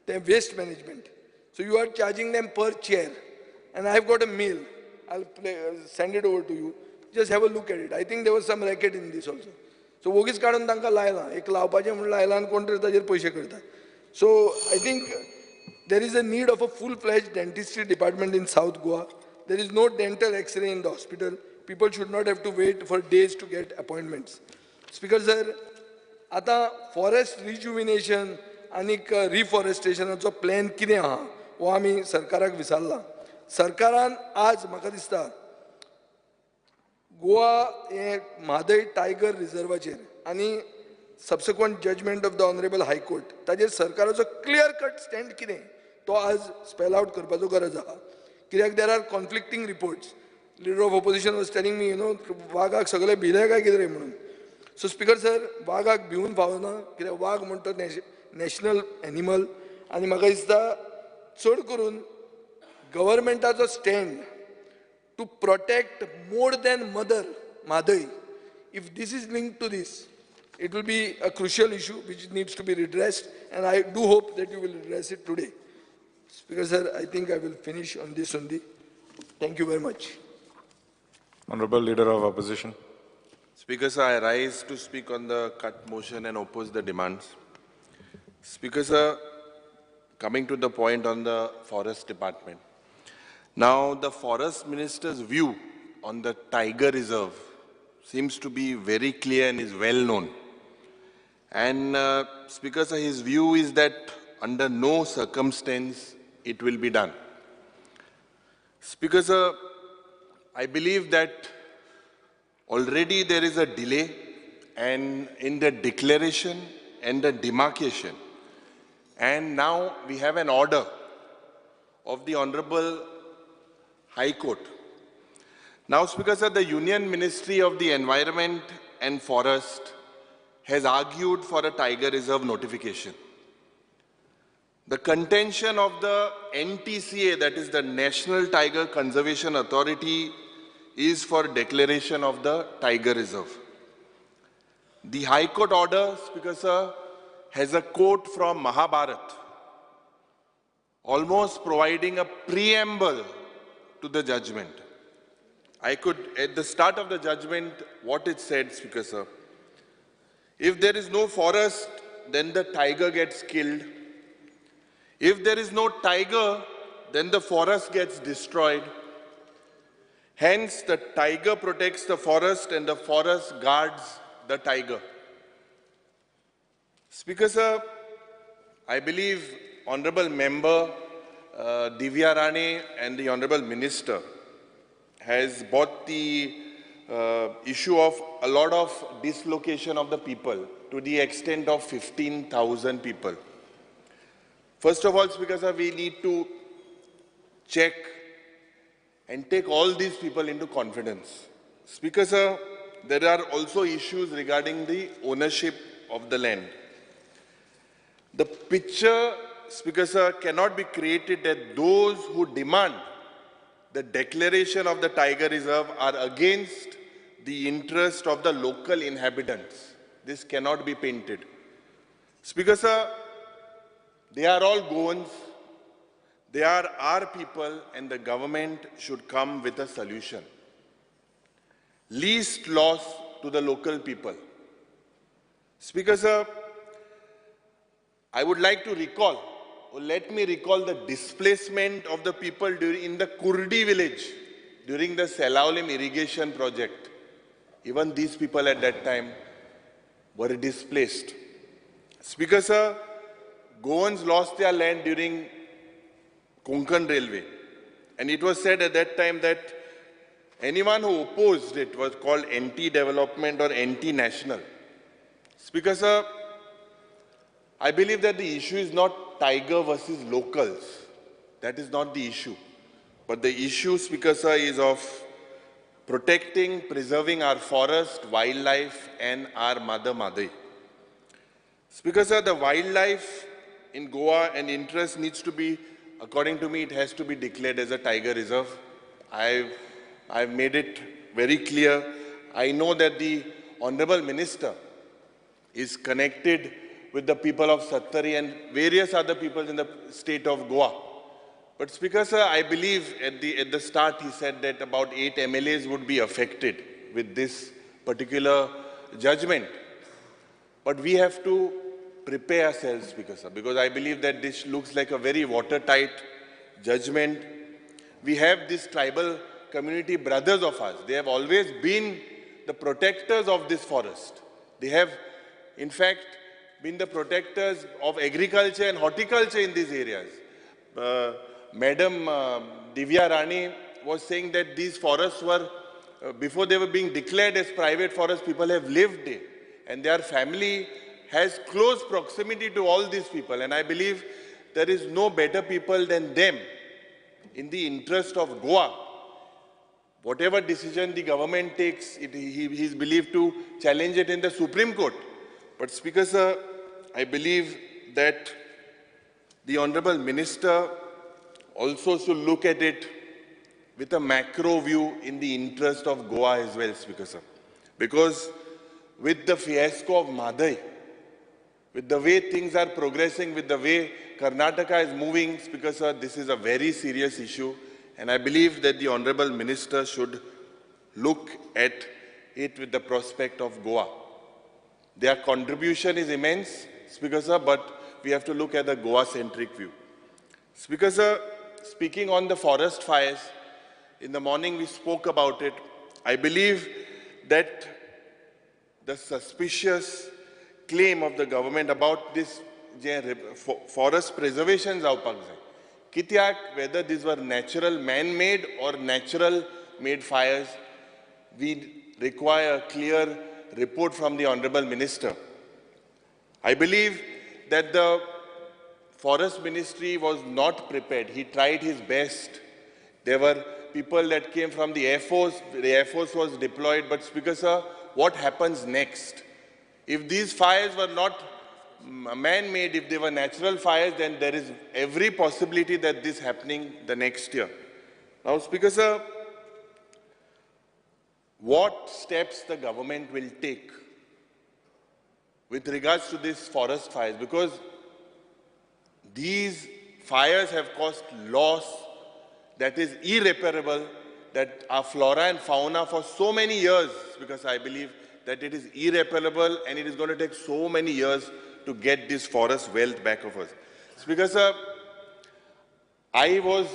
तें waste management so you are charging them per chair and I've got a mail. I'll send it over to you. Just have a look at it. I think there was some racket in this also. So वोगीच काडून तांकां लायलां एक लावपाचें म्हूण लायलां आनी कोण तरी ताजेर पयशे करता सो I think there is a need of a full-fledged dentistry department in South Goa. There is no dental X-ray in the hospital. People should not have to wait for days to get appointments. Speaker sir, आतां forest rejuvenation आनी reforestationाचो plan कितें आहा हो आमी सरकाराक विचारला सरकारान आज म्हाका दिसता गोवा हे म्हादय टायगर रिजर्वाचेर आनी subsequent judgment of the honourable high court ताजेर सरकाराचो क्लियर कट स्टँड कितें तो आज स्पेल आउट करपाचो गरज आहा कित्याक there are conflicting reports leader of opposition was telling me वाघाक सगळे भिले काय कितें रे म्हणून सो स्पिकर सर वाघाक भिवून फावना कित्याक वाघ म्हणटा नॅशनल एनिमल आनी म्हाका दिसता चड करून गव्हर्मेंटाचो stand to protect more than mother Mhadei if this is linked to this it will be a crucial issue which needs to be redressed and I do hope that you will address it today. Speaker sir, I think I will finish on this only. Thank you very much. Honorable Leader of Opposition. Speaker sir, I rise to speak on the cut motion and oppose the demands. Speaker sir, coming to the point on the forest department. Now the forest minister's view on the tiger reserve seems to be very clear and is well known. And Speaker sir, his view is that under no circumstance it will be done. Speaker sir, I believe that already there is a delay and in the declaration and the demarcation. And now we have an order of the Honorable High Court. Now, Speaker sir, the Union Ministry of the Environment and Forest has argued for a tiger reserve notification. The contention of the NTCA, that is the National Tiger Conservation Authority, is for declaration of the Tiger Reserve. The High Court order, Speaker Sir, has a quote from Mahabharata, almost providing a preamble to the judgment. I could, at the start of the judgment, what it said, Speaker Sir, if there is no forest, then the tiger gets killed. If there is no tiger, then the forest gets destroyed. Hence, the tiger protects the forest and the forest guards the tiger. Speaker Sir, I believe Honorable Member Divya Rani and the Honorable Minister has brought the issue of a lot of dislocation of the people to the extent of 15,000 people. First of all, Speaker Sir, we need to check and take all these people into confidence. Speaker Sir, there are also issues regarding the ownership of the land. The picture, Speaker Sir, cannot be created that those who demand the declaration of the Tiger Reserve are against the interest of the local inhabitants. This cannot be painted. Speaker Sir, they are all Goans. They are our people, and the government should come with a solution. Least loss to the local people. Speaker Sir, I would like to recall, or let me recall the displacement of the people in the Kurdi village during the Selaulim irrigation project. Even these people at that time were displaced. Speaker Sir, Goans lost their land during Konkan Railway. And it was said at that time that anyone who opposed it was called anti-development or anti-national. Speaker Sir, I believe that the issue is not tiger versus locals. That is not the issue. But the issue, Speaker Sir, is of protecting, preserving our forest, wildlife, and our Mother Madai. Speaker Sir, the wildlife in Goa and interest needs to be, according to me, it has to be declared as a tiger reserve. I've made it very clear. I know that the Honorable Minister is connected with the people of Sattari and various other people in the state of Goa. But Speaker Sir, I believe at the start he said that about 8 MLAs would be affected with this particular judgment. But we have to prepare ourselves, Speaker Sir, because I believe that this looks like a very watertight judgment. We have these tribal community brothers of us. They have always been the protectors of this forest. They have, in fact, been the protectors of agriculture and horticulture in these areas. Madam Divya Rani was saying that these forests were, before they were being declared as private forests, people have lived there. And their family has close proximity to all these people. And I believe there is no better people than them in the interest of Goa. Whatever decision the government takes, he is believed to challenge it in the Supreme Court. But Speaker Sir, I believe that the Honorable Minister also should look at it with a macro view in the interest of Goa as well, Speaker Sir. Because with the fiasco of Madai, with the way things are progressing, with the way Karnataka is moving, Speaker Sir, this is a very serious issue. And I believe that the Honorable Minister should look at it with the prospect of Goa. Their contribution is immense, Speaker Sir, but we have to look at the Goa-centric view. Speaker Sir, speaking on the forest fires, in the morning we spoke about it. I believe that the suspicious claim of the government about this forest preservation Kityak, whether these were natural man-made or natural-made fires, we require a clear report from the Honorable Minister. I believe that the Forest Ministry was not prepared. He tried his best. There were people that came from the Air Force. The Air Force was deployed. But Speaker Sir, what happens next? If these fires were not man-made, if they were natural fires, then there is every possibility that this happening the next year. Now, Speaker Sir, what steps the government will take with regards to these forest fires, because these fires have caused loss that is irreparable, that our flora and fauna for so many years, because I believe that it is irreparable and it is going to take so many years to get this forest wealth back of us. Speaker sir, I was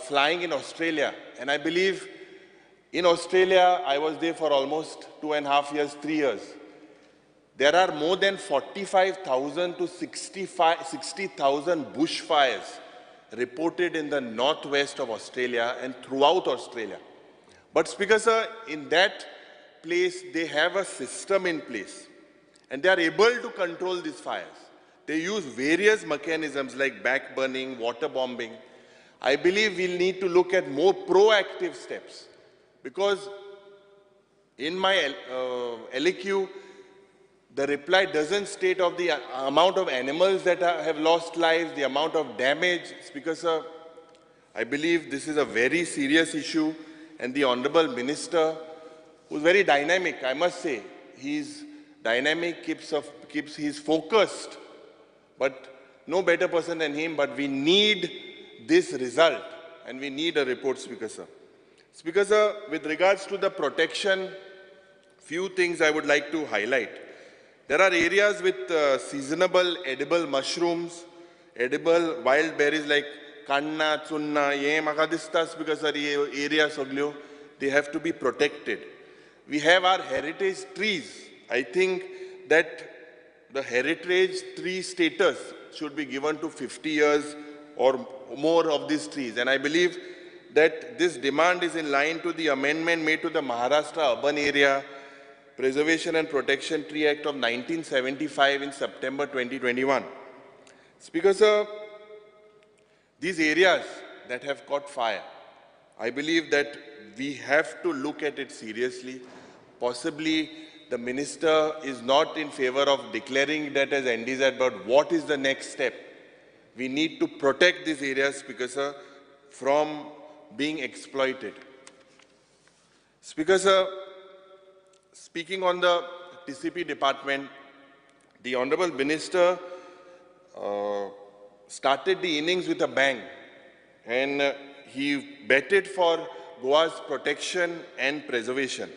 flying in Australia, and I believe in Australia I was there for almost 2.5 years, 3 years. There are more than 45,000 to 60,000 bushfires reported in the northwest of Australia and throughout Australia. But Speaker sir, in that place they have a system in place and they are able to control these fires. They use various mechanisms like backburning, water bombing. I believe we'll need to look at more proactive steps, because in my LAQ, the reply doesn't state of the amount of animals that have lost lives, the amount of damage. Speaker sir, I believe this is a very serious issue, and the Honorable Minister, who's very dynamic, I must say, he's dynamic, he's focused, but no better person than him, but we need this result, and we need a report, Speaker sir. Speaker sir, with regards to the protection, few things I would like to highlight. There are areas with seasonable edible mushrooms, edible wild berries like kanna, chunna, ye maka distas, because area soglio, they have to be protected. We have our heritage trees. I think that the heritage tree status should be given to 50 years or more of these trees. And I believe that this demand is in line to the amendment made to the Maharashtra Urban Area Preservation and Protection Tree Act of 1975 in September 2021. Speaker sir, these areas that have caught fire, I believe that we have to look at it seriously. Possibly the minister is not in favor of declaring that as NDZ, but what is the next step? We need to protect these areas, Speaker sir, from being exploited. Speaker sir, speaking on the TCP department, the Honorable Minister started the innings with a bang, and he betted for Goa's protection and preservation.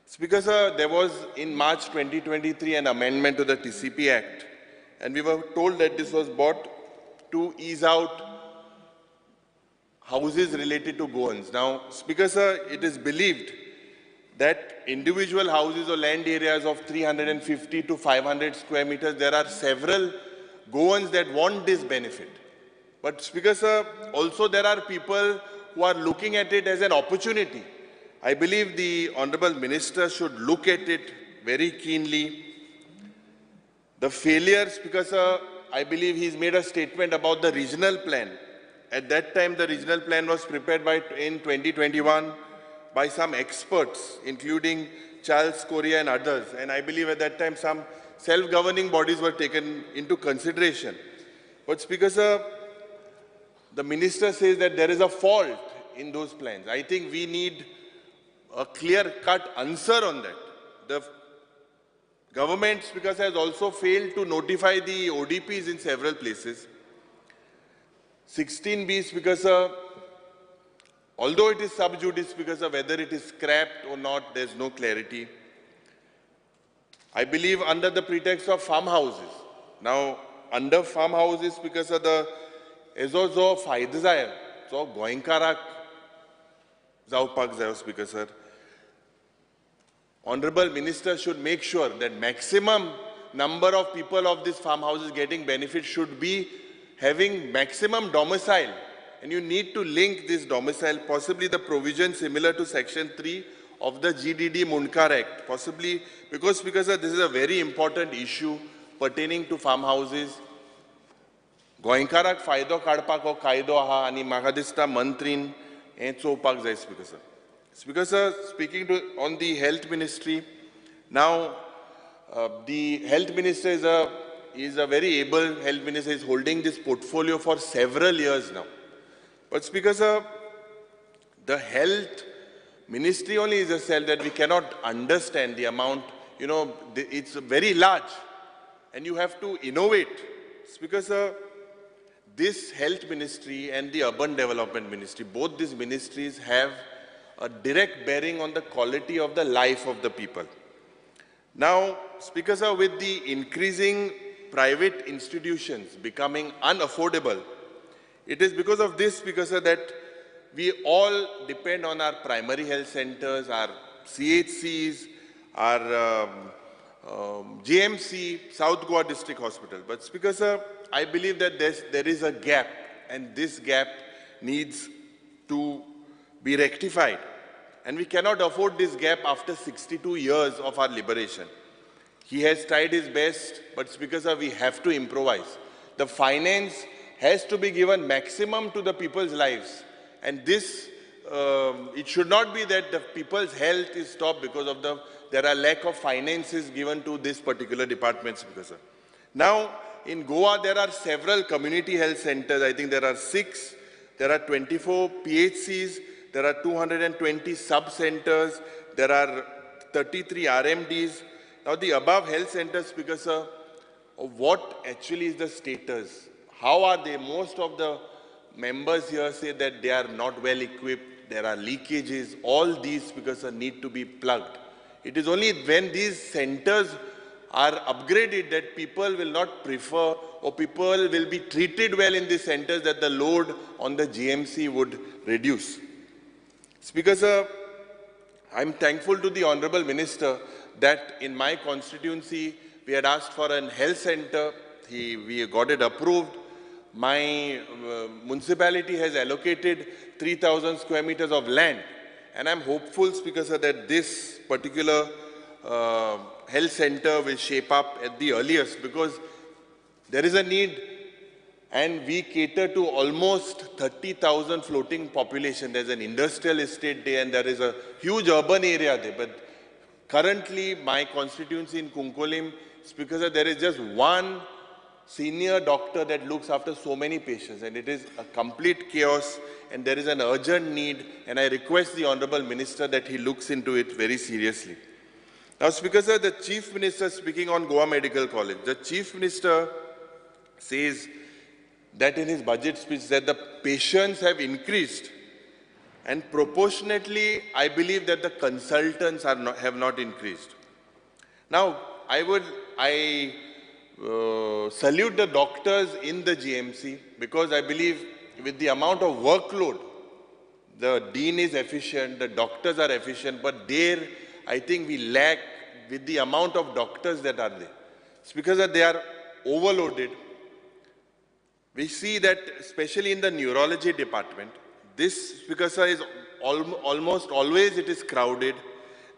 Speaker sir, there was in March 2023 an amendment to the TCP Act, and we were told that this was brought to ease out houses related to Goans. Now, Speaker sir, it is believed that individual houses or land areas of 350 to 500 square meters, there are several Goans that want this benefit. But Speaker sir, also there are people who are looking at it as an opportunity. I believe the Honorable Minister should look at it very keenly. The failure, Speaker sir, I believe he's made a statement about the regional plan. At that time, the regional plan was prepared in 2021 by some experts, including Charles Correa and others. And I believe at that time some self-governing bodies were taken into consideration. But Speaker sir, the minister says that there is a fault in those plans. I think we need a clear-cut answer on that. The government, Speaker sir, has also failed to notify the ODPs in several places. 16B, Speaker sir, although it is sub judice, Speaker sir, whether it is scrapped or not, there's no clarity. I believe under the pretext of farmhouses. Now, under farmhouses, Speaker sir, the ezo fayda zay, so goinkarak zawpak zayo, Speaker sir. Honorable Minister should make sure that maximum number of people of these farmhouses getting benefit should be having maximum domicile. And you need to link this domicile, possibly the provision similar to Section 3 of the GDD Munkar Act. Possibly, because Speaker sir, this is a very important issue pertaining to farmhouses. Goinkarak faydo kadpak o kaido aha ani maka dista mantrin en chowpak jay, Speaker sir. Speaker sir, speaking on the Health Ministry, now the Health Minister is a very able Health Minister, is holding this portfolio for several years now. But Speaker sir, the health Ministry only is a cell that we cannot understand the amount, it's very large and you have to innovate. Speaker sir, this health ministry and the urban development ministry, both these ministries have a direct bearing on the quality of the life of the people. Now, Speaker sir, with the increasing private institutions becoming unaffordable, it is because of this, Speaker sir, that we all depend on our primary health centers, our CHCs, our GMC, South Goa District Hospital. But Speaker sir, I believe that there is a gap, and this gap needs to be rectified. And we cannot afford this gap after 62 years of our liberation. He has tried his best, but Speaker sir, we have to improvise. The finance has to be given maximum to the people's lives. And this, it should not be that the people's health is stopped because of there are lack of finances given to this particular department, Speaker sir. Now, in Goa, there are several community health centers. I think there are 6. There are 24 PHCs. There are 220 sub-centers. There are 33 RMDs. Now, the above health centers, Speaker sir, what actually is the status? How are they? Most of the members here say that they are not well equipped. There are leakages. All these, Speaker sir, need to be plugged. It is only when these centers are upgraded that people will not prefer or people will be treated well in these centers that the load on the GMC would reduce. Speaker sir, I'm thankful to the Honorable Minister that in my constituency we had asked for an health center. We got it approved. My municipality has allocated 3,000 square meters of land. And I'm hopeful, Speaker sir, that this particular health center will shape up at the earliest, because there is a need and we cater to almost 30,000 floating population. There's an industrial estate there and there is a huge urban area there. But currently, my constituency in Kunkolim, Speaker sir, there is just one senior doctor that looks after so many patients, and it is a complete chaos, and there is an urgent need, and I request the Honorable Minister that he looks into it very seriously. Now, Speaker sir, the Chief Minister speaking on Goa Medical College, the Chief Minister says that in his budget speech that the patients have increased, and proportionately, I believe that the consultants have not increased. Now, I salute the doctors in the GMC, because I believe with the amount of workload, the dean is efficient, the doctors are efficient, but there I think we lack with the amount of doctors that are there. It's because that they are overloaded. We see that especially in the neurology department, this, Speaker sir, is almost always it is crowded.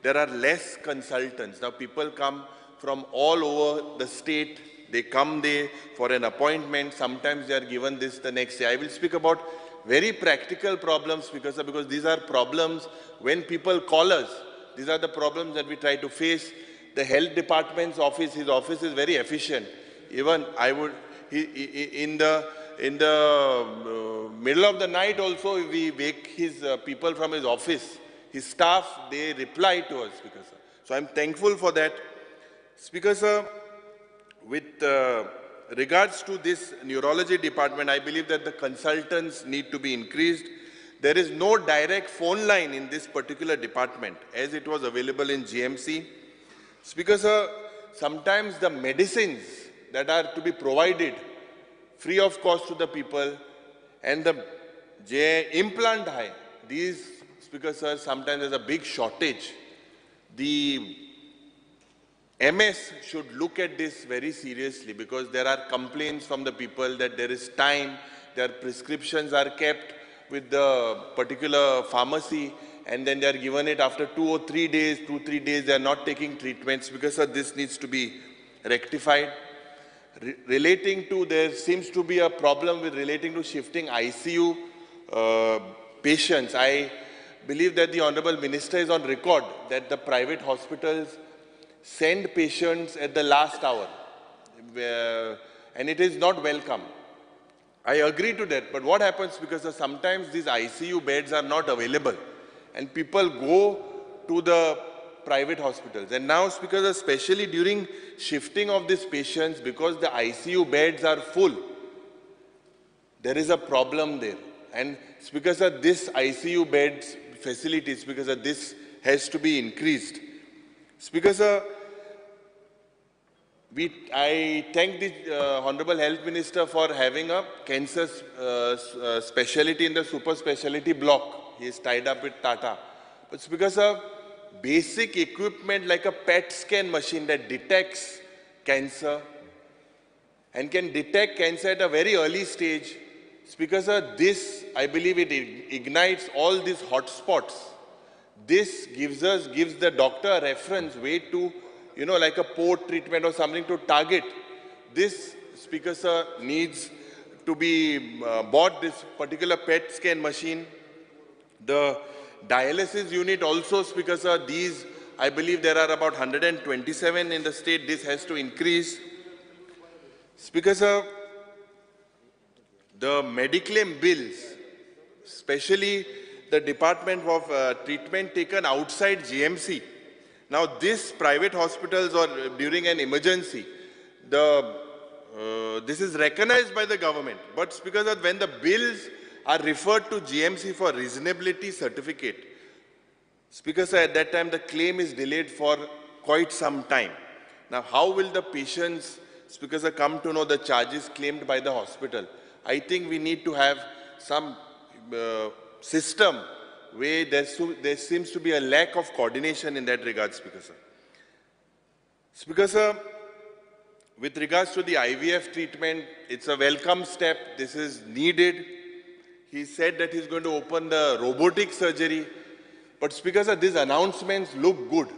There are less consultants. Now people come from all over the state. They come there for an appointment. Sometimes they are given this the next day. I will speak about very practical problems, Speaker sir, because these are problems when people call us. These are the problems that we try to face. The health department's office, his office is very efficient. Even in the middle of the night also, we wake his people from his office. His staff, they reply to us, Speaker sir. So I'm thankful for that. Speaker sir, with regards to this neurology department, I believe that the consultants need to be increased. There is no direct phone line in this particular department as it was available in GMC. Speaker sir, sometimes the medicines that are to be provided free of cost to the people and the implant high, these, Speaker sir, sometimes there's a big shortage. The MS should look at this very seriously, because there are complaints from the people that there is time, their prescriptions are kept with the particular pharmacy, and then they are given it after 2 or 3 days, they are not taking treatments, because this needs to be rectified. Relating to, there seems to be a problem with relating to shifting ICU patients. I believe that the Honorable Minister is on record that the private hospitals send patients at the last hour, and it is not welcome. I agree to that, but what happens, because sometimes these ICU beds are not available, and people go to the private hospitals. And now, Speaker, especially during shifting of these patients, because the ICU beds are full, there is a problem there. And Speaker, sir, this ICU beds facilities, Speaker, sir, this has to be increased. Speaker, sir, I thank the Honorable Health Minister for having a cancer specialty in the super specialty block. He is tied up with Tata. But Speaker, sir, basic equipment like a PET scan machine that detects cancer and can detect cancer at a very early stage. Speaker, sir, this, I believe it ignites all these hotspots. This gives the doctor a reference way to, like a port treatment or something to target. This, Speaker, sir, needs to be bought, this particular PET scan machine. The dialysis unit also, Speaker, sir, these, I believe there are about 127 in the state. This has to increase. Speaker, sir, the Mediclaim bills, especially the Department of Treatment taken outside GMC. Now, this private hospitals or during an emergency, this is recognized by the government. But Speaker, when the bills are referred to GMC for reasonability certificate, Speaker, sir, at that time the claim is delayed for quite some time. Now, how will the patients, Speaker, sir, come to know the charges claimed by the hospital? I think we need to have some system where there seems to be a lack of coordination in that regard, Speaker, sir. Speaker, sir, with regards to the IVF treatment, it's a welcome step. This is needed. He said that he's going to open the robotic surgery. But Speaker, sir, these announcements look good.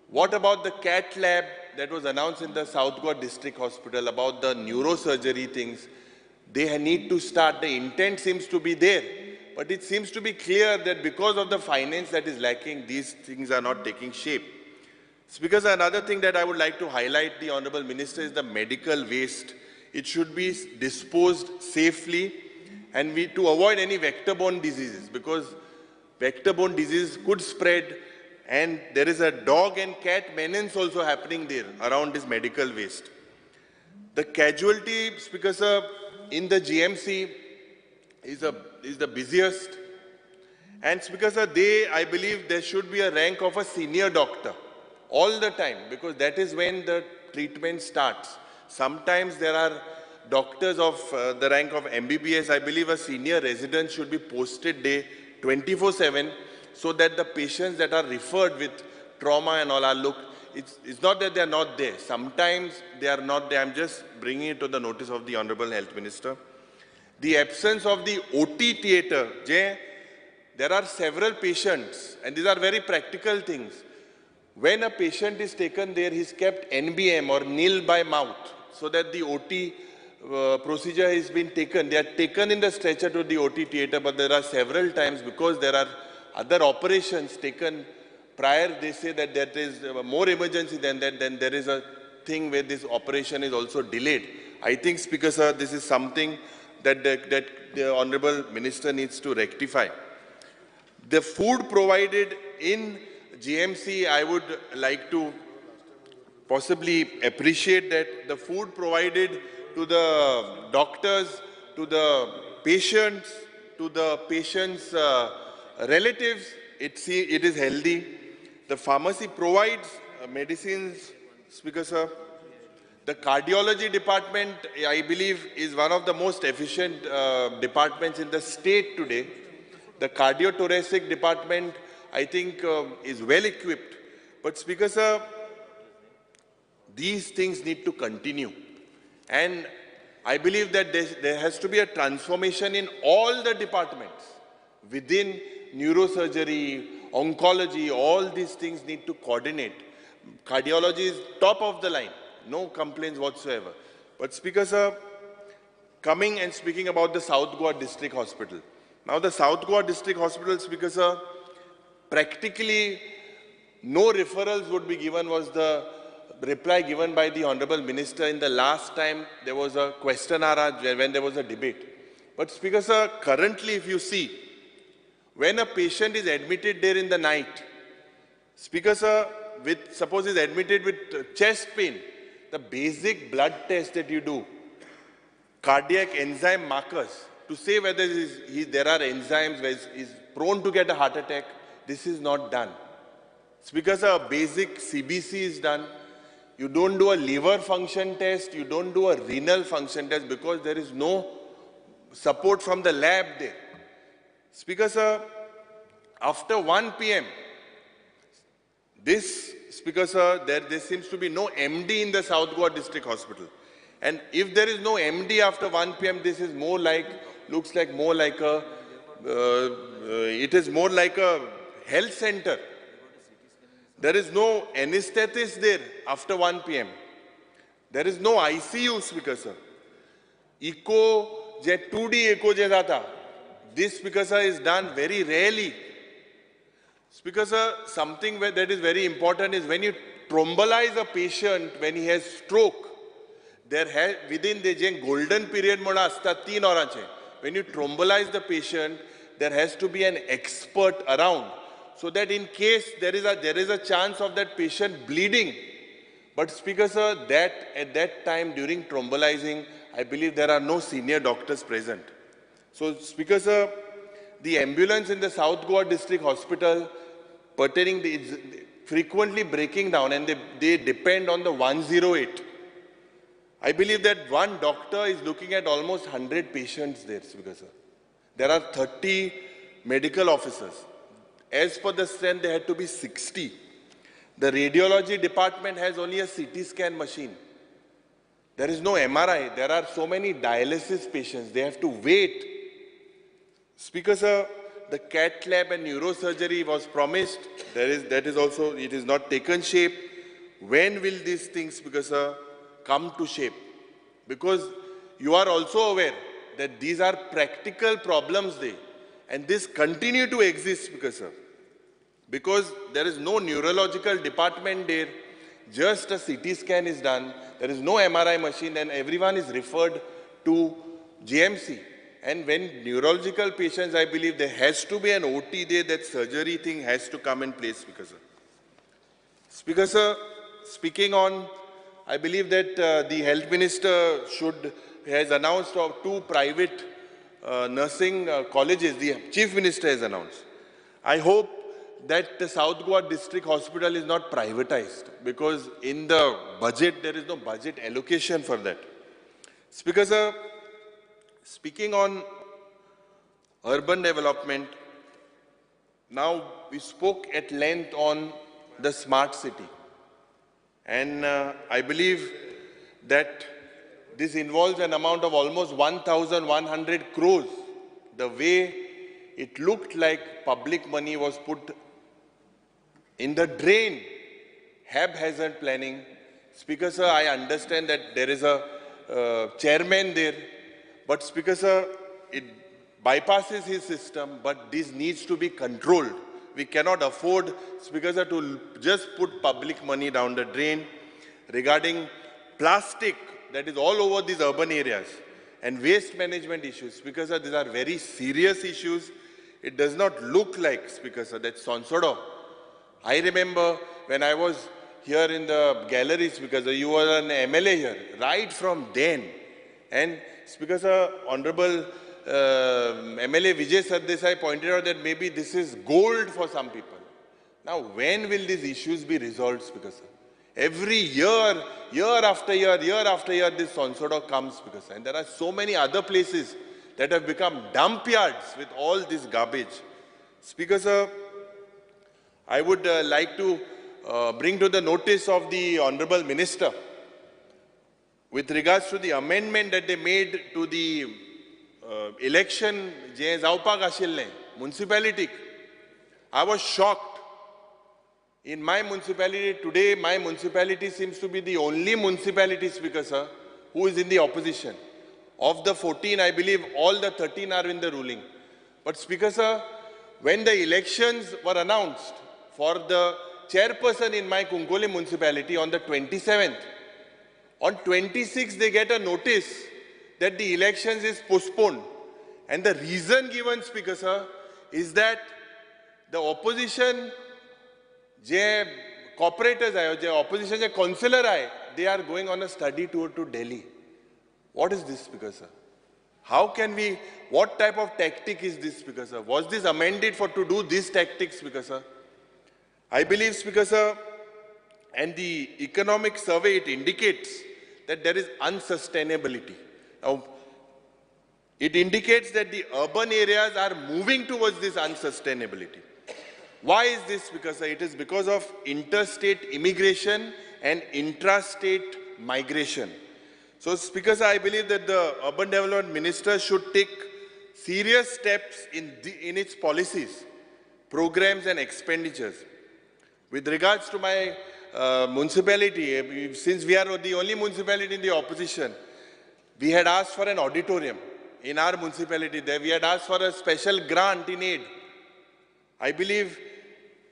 What about the cath lab that was announced in the South Goa District Hospital about the neurosurgery things? They need to start. The intent seems to be there. But it seems to be clear that because of the finance that is lacking, these things are not taking shape. Speaker, sir, another thing that I would like to highlight, the Honorable Minister, is the medical waste. It should be disposed safely and to avoid any vector-borne diseases, because vector-borne diseases could spread, and there is a dog and cat menace also happening there around this medical waste. The casualty, Speaker, sir, in the GMC is the busiest. And Speaker, sir, I believe there should be a rank of a senior doctor all the time, because that is when the treatment starts. Sometimes there are doctors of the rank of MBBS. I believe a senior resident should be posted day 24/7 so that the patients that are referred with trauma and all are looked. It's not that they are not there. Sometimes they are not there. I'm just bringing it to the notice of the Honorable Health Minister. The absence of the OT theatre. There are several patients, and these are very practical things. When a patient is taken there, he's kept NBM or nil by mouth, so that the OT procedure has been taken. They are taken in the stretcher to the OT theatre, but there are several times, because there are other operations taken prior, they say that there is more emergency than that, then there is a thing where this operation is also delayed. I think, Speaker, sir, this is something that the Honorable Minister needs to rectify. The food provided in GMC, I would like to possibly appreciate that the food provided to the doctors, to the patients, relatives, it is healthy. The pharmacy provides medicines, Speaker, sir. The cardiology department, I believe, is one of the most efficient departments in the state today. The cardiothoracic department, I think, is well equipped. But Speaker, sir, these things need to continue. And I believe that there has to be a transformation in all the departments. Within neurosurgery, oncology, all these things need to coordinate. Cardiology is top of the line. No complaints whatsoever. But Speaker, sir, coming and speaking about the South Goa District Hospital. Now the South Goa District Hospital, Speaker, sir, practically no referrals would be given, was the reply given by the Honorable Minister in the last time there was a question hour when there was a debate. But Speaker, sir, currently if you see, When a patient is admitted there in the night, Speaker sir, suppose is admitted with chest pain, the basic blood test that you do, cardiac enzyme markers, to say whether there are enzymes where he is prone to get a heart attack, this is not done. Speaker sir, a basic CBC is done. You don't do a liver function test, you don't do a renal function test because there is no support from the lab there. Speaker sir, after 1 p.m., Speaker sir, there seems to be no MD in the South Goa District Hospital. And if there is no MD after 1 p.m., this is more like, looks like more like a, it is more like a health center. There is no anesthetist there after 1 p.m. There is no ICU, Speaker sir. Echo, 2D echo je jata. This, Speaker sir, is done very rarely. Speaker sir, something that is very important is when you thrombolize a patient when he has stroke, within the golden period moda asta 3 horache. When you thrombolize the patient, there has to be an expert around, so that in case there is a chance of that patient bleeding. But Speaker sir, at that time during thrombolizing, I believe there are no senior doctors present. So Speaker sir, the ambulance in the South Goa District Hospital pertaining is frequently breaking down, and they depend on the 108. I believe that one doctor is looking at almost 100 patients there, Speaker sir. There are 30 medical officers. As per the strength, there had to be 60. The radiology department has only a CT scan machine. There is no MRI. There are so many dialysis patients. They have to wait. Speaker sir, the cath lab and neurosurgery was promised. That is also, it is not taken shape. When will these things, Speaker sir, come to shape? Because you are also aware that these are practical problems there, and this continue to exist, Speaker sir. Because there is no neurological department there, just a CT scan is done, there is no MRI machine, and everyone is referred to GMC. And when neurological patients, I believe there has to be an OT there, that surgery thing has to come in place, Speaker sir. Speaker sir, speaking on, I believe that the Health Minister has announced of 2 private nursing colleges, the Chief Minister has announced. I hope that the South Goa District Hospital is not privatized, because in the budget, there is no budget allocation for that. Speaker sir, speaking on urban development, now we spoke at length on the smart city. And I believe that this involves an amount of almost 1,100 crores. The way it looked like public money was put in the drain, haphazard planning. Speaker sir, I understand that there is a chairman there, but Speaker sir, it bypasses his system, but this needs to be controlled. We cannot afford, Speaker sir, to just put public money down the drain. Regarding plastic that is all over these urban areas and waste management issues, Speaker sir, these are very serious issues. It does not look like, Speaker sir, that Sonsodo. I remember when I was here in the gallery, Speaker sir, you were an MLA here, right from then. And Speaker sir, Honorable MLA Vijay Sardesai pointed out that maybe this is gold for some people. Now, when will these issues be resolved, Speaker sir? Every year, year after year, this Sonsodo comes, Speaker sir. And there are so many other places that have become dump yards with all this garbage. Speaker sir, I would like to bring to the notice of the Honorable Minister with regards to the amendment that they made to the election municipality. I was shocked. In my municipality today, my municipality seems to be the only municipality, Speaker sir, who is in the opposition. Of the 14, I believe all the 13 are in the ruling. But Speaker sir, when the elections were announced for the chairperson in my Kunkoli municipality on the 27th, on 26th they get a notice that the elections is postponed. And the reason given, Speaker sir, is that the opposition, J corporators आहे, जे opposition जे councillor आहे, they are going on a study tour to Delhi. What is this, Speaker sir? How can we, what type of tactic is this, Speaker sir? Was this amended for to do these tactics, Speaker sir? I believe, Speaker sir, and the economic survey, it indicates that there is unsustainability. Now, it indicates that the urban areas are moving towards this unsustainability. Why is this? Because it is because of interstate immigration and intrastate migration. So, Speaker sir, I believe that the Urban Development Minister should take serious steps in its policies, programs and expenditures. With regards to my municipality, since we are the only municipality in the opposition, we had asked for an auditorium in our municipality there. We had asked for a special grant in aid. I believe,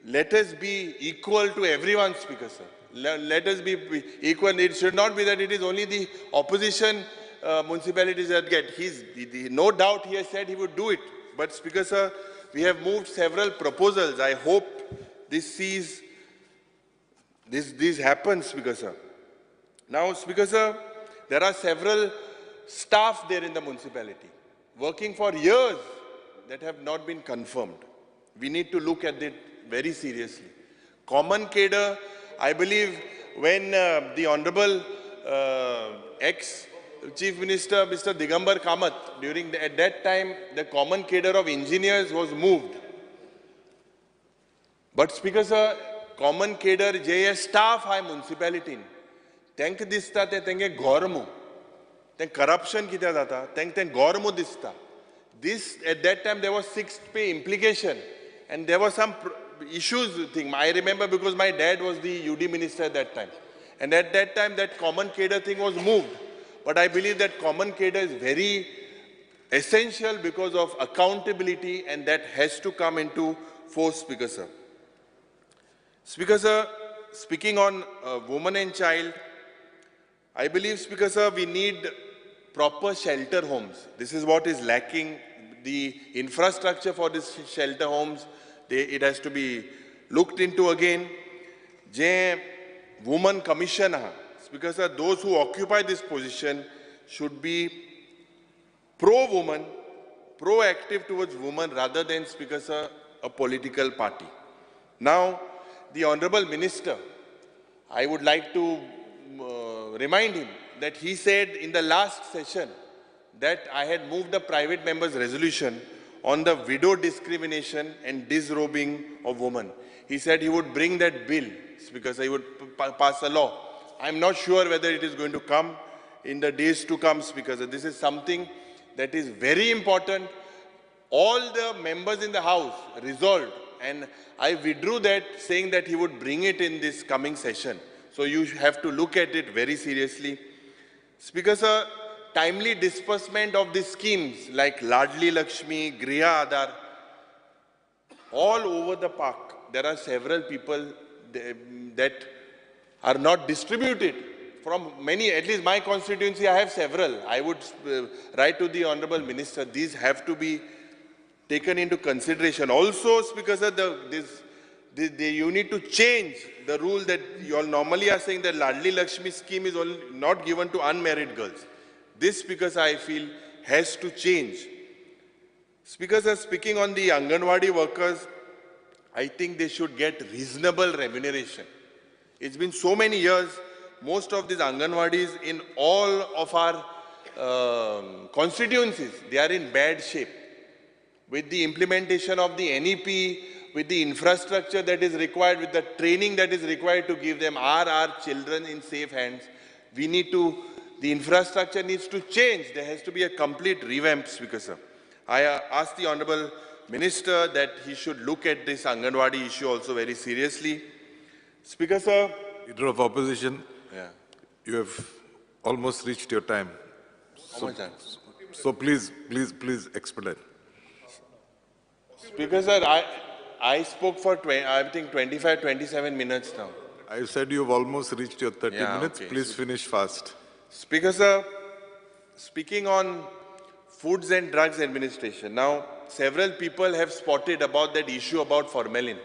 let us be equal to everyone, Speaker sir. Let us be equal. It should not be that it is only the opposition municipalities that get. No doubt he has said he would do it. But Speaker sir, we have moved several proposals. I hope this happens, Speaker sir. Now, Speaker sir, there are several staff there in the municipality working for years that have not been confirmed. We need to look at it very seriously. Common cadre, I believe when the Honorable ex-Chief Minister, Mr. Digambar Kamath, at that time, the common cadre of engineers was moved. But Speaker sir, common cadre, J staff आहे municipality, त्यांक दिसता ते तेंगे गोरमो, तें corruption कित्या जाता, तें गोरमो दिसता. This, at that time, there was sixth pay implication, and there was some issues thing. I remember because my dad was the UD minister at that time. And at that time, that common cadre thing was moved. But I believe that common cadre is very essential because of accountability, and that has to come into force, Speaker sir. Speaker sir, speaking on women and child, I believe, Speaker sir, we need proper shelter homes. This is what is lacking. The infrastructure for these shelter homes, it has to be looked into again. Je woman commission, Speaker sir, those who occupy this position should be pro-woman, proactive towards women rather than, Speaker sir, a political party. Now, the Honorable Minister, I would like to remind him that he said in the last session that I had moved a private member's resolution on the widow discrimination and disrobing of women. He said he would bring that bill because he would pass a law. I'm not sure whether it is going to come in the days to come, because this is something that is very important. All the members in the House resolved, and I withdrew that, saying that he would bring it in this coming session. So you have to look at it very seriously. Speaker sir, timely disbursement of these schemes like Ladli Lakshmi, Griha Aadhar, all over the park, there are several people that are not distributed. From many, at least my constituency, I have several. I would write to the Honorable Minister, these have to be taken into consideration. Also, Speaker sir, you need to change the rule that you all normally are saying that Ladli Lakshmi scheme is only not given to unmarried girls. This, Speaker sir, I feel has to change. Speaker sir, speaking on the Anganwadi workers, I think they should get reasonable remuneration. It's been so many years, most of these Anganwadis in all of our constituencies, they are in bad shape. With the implementation of the NEP, with the infrastructure that is required, with the training that is required to give them, our children in safe hands, we need to, the infrastructure needs to change. There has to be a complete revamp, Speaker sir. I asked the Honorable Minister that he should look at this Anganwadi issue also very seriously. Speaker sir. Leader of Opposition, Yeah. you have almost reached your time. How much time? So please expedite. Speaker sir, I spoke for, I think, 25, 27 minutes now. I said you have almost reached your 30 minutes. Okay. Please finish fast. Speaker sir, speaking on Foods and Drugs Administration. Now, several people have spotted about that issue about formalin.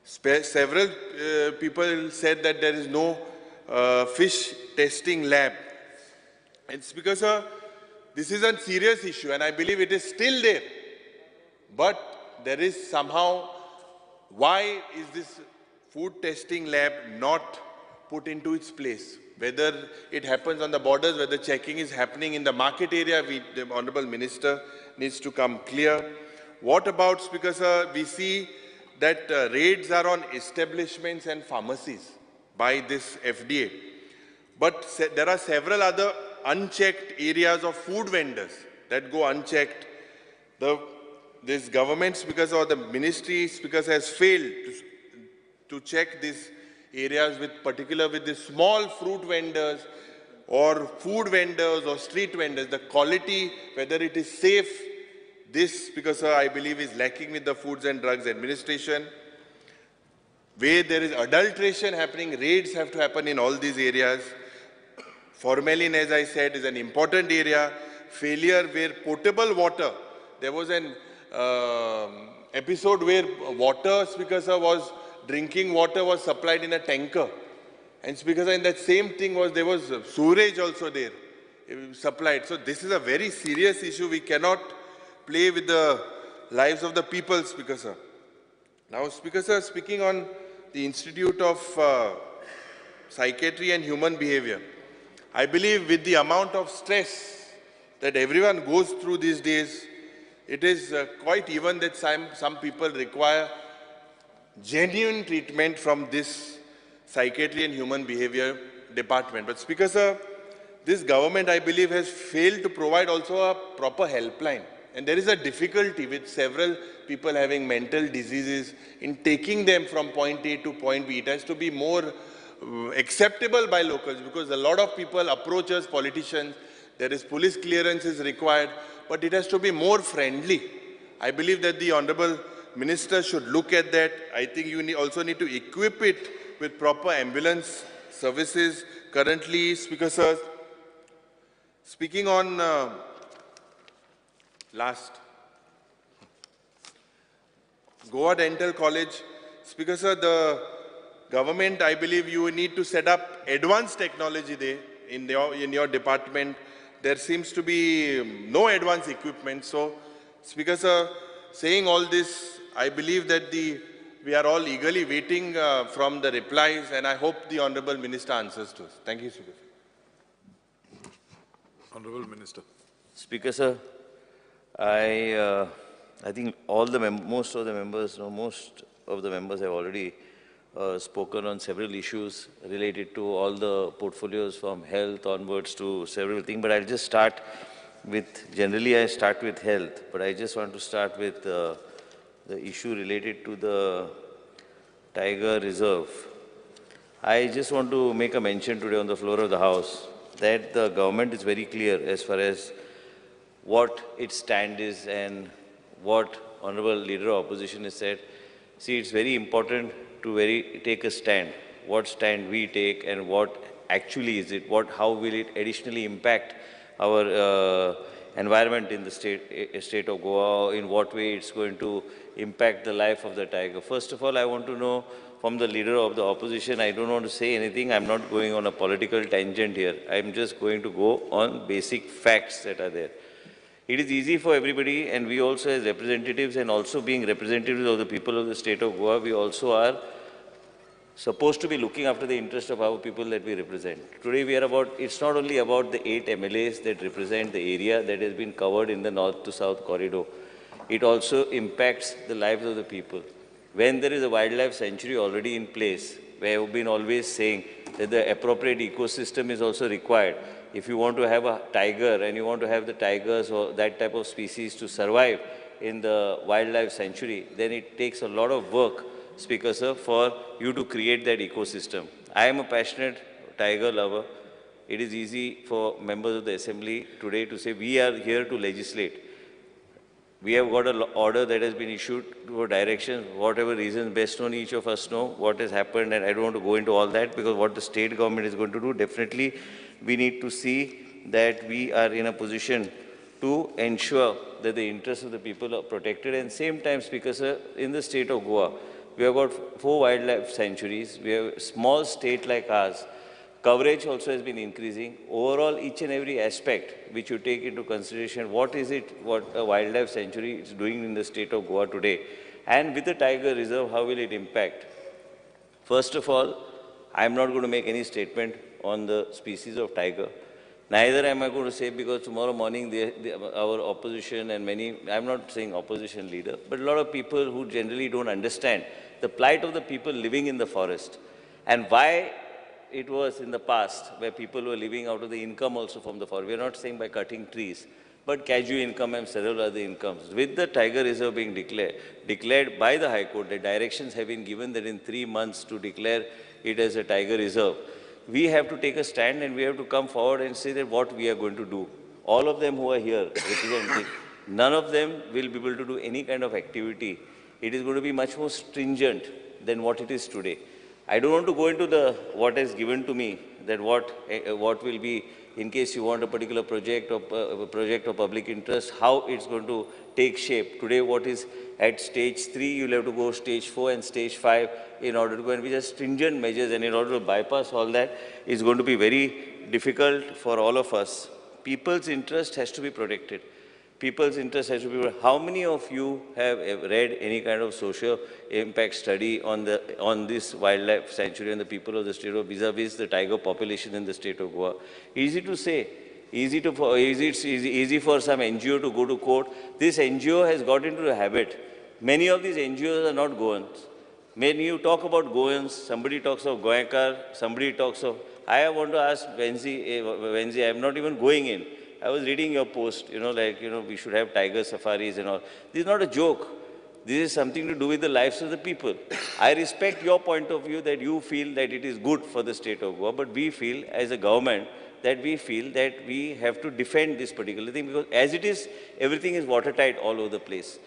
Several people said that there is no fish testing lab. It's because this is a serious issue, and I believe it is still there. But there is somehow, why is this food testing lab not put into its place? Whether it happens on the borders, whether checking is happening in the market area, the Honorable Minister needs to come clear. What about, Speaker Sir, we see that raids are on establishments and pharmacies by this FDA. But there are several other unchecked areas of food vendors that go unchecked. This government, Speaker Sir, or the ministry, Speaker Sir, has failed to check these areas with the small fruit vendors or food vendors or street vendors, the quality, whether it is safe. This, because I believe, is lacking with the Foods and Drugs Administration. Where there is adulteration happening, raids have to happen in all these areas. Formalin, as I said, is an important area. Failure where potable water, there was an episode where water, Speaker Sir, drinking water was supplied in a tanker. And Speaker Sir, in that same thing there was sewerage also there, supplied. So this is a very serious issue. We cannot play with the lives of the people, Speaker Sir. Now, Speaker Sir, speaking on the Institute of Psychiatry and Human Behavior, I believe with the amount of stress that everyone goes through these days, it is quite even that some people require genuine treatment from this Psychiatry and Human Behavior Department. But Speaker Sir, this government, I believe, has failed to provide also a proper helpline. And there is a difficulty with several people having mental diseases in taking them from point A to point B. It has to be more acceptable by locals, because a lot of people approach us, politicians, there is police clearance is required, but it has to be more friendly. I believe that the Honorable Minister should look at that. I think you also need to equip it with proper ambulance services. Currently, Speaker Sir, speaking on Goa Dental College, Speaker Sir, the government, I believe you need to set up advanced technology there in your department. There seems to be no advanced equipment. So, Speaker Sir, saying all this, I believe that we are all eagerly waiting from the replies, and I hope the Honorable Minister answers to us. Thank you, Speaker. Honorable Minister. Speaker Sir, I think most of the members have already spoken on several issues related to all the portfolios from health onwards to several things. But I'll just start with, generally I start with health, but I just want to start with the issue related to the Tiger Reserve. I just want to make a mention today on the floor of the House that the government is very clear as far as what its stand is and what Honorable Leader of Opposition has said. See, it's very important to take a stand. What stand we take and what actually is it, how will it additionally impact our environment in the state of Goa, in what way it's going to impact the life of the tiger. First of all, I want to know from the Leader of the Opposition, I don't want to say anything, I'm not going on a political tangent here. I'm just going to go on basic facts that are there. It is easy for everybody, and we also as representatives, and also being representatives of the people of the state of Goa, we also are supposed to be looking after the interest of our people that we represent. Today we are it's not only about the 8 MLAs that represent the area that has been covered in the north to south corridor. It also impacts the lives of the people. When there is a wildlife sanctuary already in place, we have been always saying that the appropriate ecosystem is also required. If you want to have a tiger and you want to have the tigers or that type of species to survive in the wildlife sanctuary, then it takes a lot of work, Speaker Sir, for you to create that ecosystem. I am a passionate tiger lover. It is easy for members of the Assembly today to say we are here to legislate. We have got an order that has been issued for directions, whatever reasons best known, each of us know what has happened, and I don't want to go into all that because what the state government is going to do, definitely we need to see that we are in a position to ensure that the interests of the people are protected. And same time, Speaker Sir, in the state of Goa, we have got 4 wildlife sanctuaries. We have a small state like ours. Coverage also has been increasing. Overall, each and every aspect which you take into consideration, what a wildlife sanctuary is doing in the state of Goa today, and with the tiger reserve, how will it impact? First of all, I am not going to make any statement on the species of tiger. Neither am I going to say, because tomorrow morning our opposition and many, I'm not saying opposition leader, but a lot of people who generally don't understand the plight of the people living in the forest and why it was in the past where people were living out of the income also from the forest. We're not saying by cutting trees, but casual income and several other incomes. With the tiger reserve being declared by the High Court, the directions have been given that in 3 months to declare it as a tiger reserve. We have to take a stand and we have to come forward and say that what we are going to do. All of them who are here representing, none of them will be able to do any kind of activity. It is going to be much more stringent than what it is today. I don't want to go into what is given to me, that what will be, in case you want a particular project or public interest, how it's going to take shape. Today, what is at stage 3, you'll have to go stage 4 and stage 5 in order to go, and which are stringent measures, and in order to bypass all that, is going to be very difficult for all of us. People's interest has to be protected. People's interest has to be protected. How many of you have read any kind of social impact study on this wildlife sanctuary and the people of the state of vis-a-vis the tiger population in the state of Goa? Easy to say. Easy for some NGO to go to court. This NGO has got into a habit. Many of these NGOs are not Goans. When you talk about Goans, somebody talks of Goenkar, somebody talks of... I want to ask Wenzi, I'm not even going in. I was reading your post, we should have tiger safaris and all. This is not a joke. This is something to do with the lives of the people. I respect your point of view that you feel that it is good for the state of Goa, but we feel as a government that we feel that we have to defend this particular thing, because as it is, everything is watertight all over the place.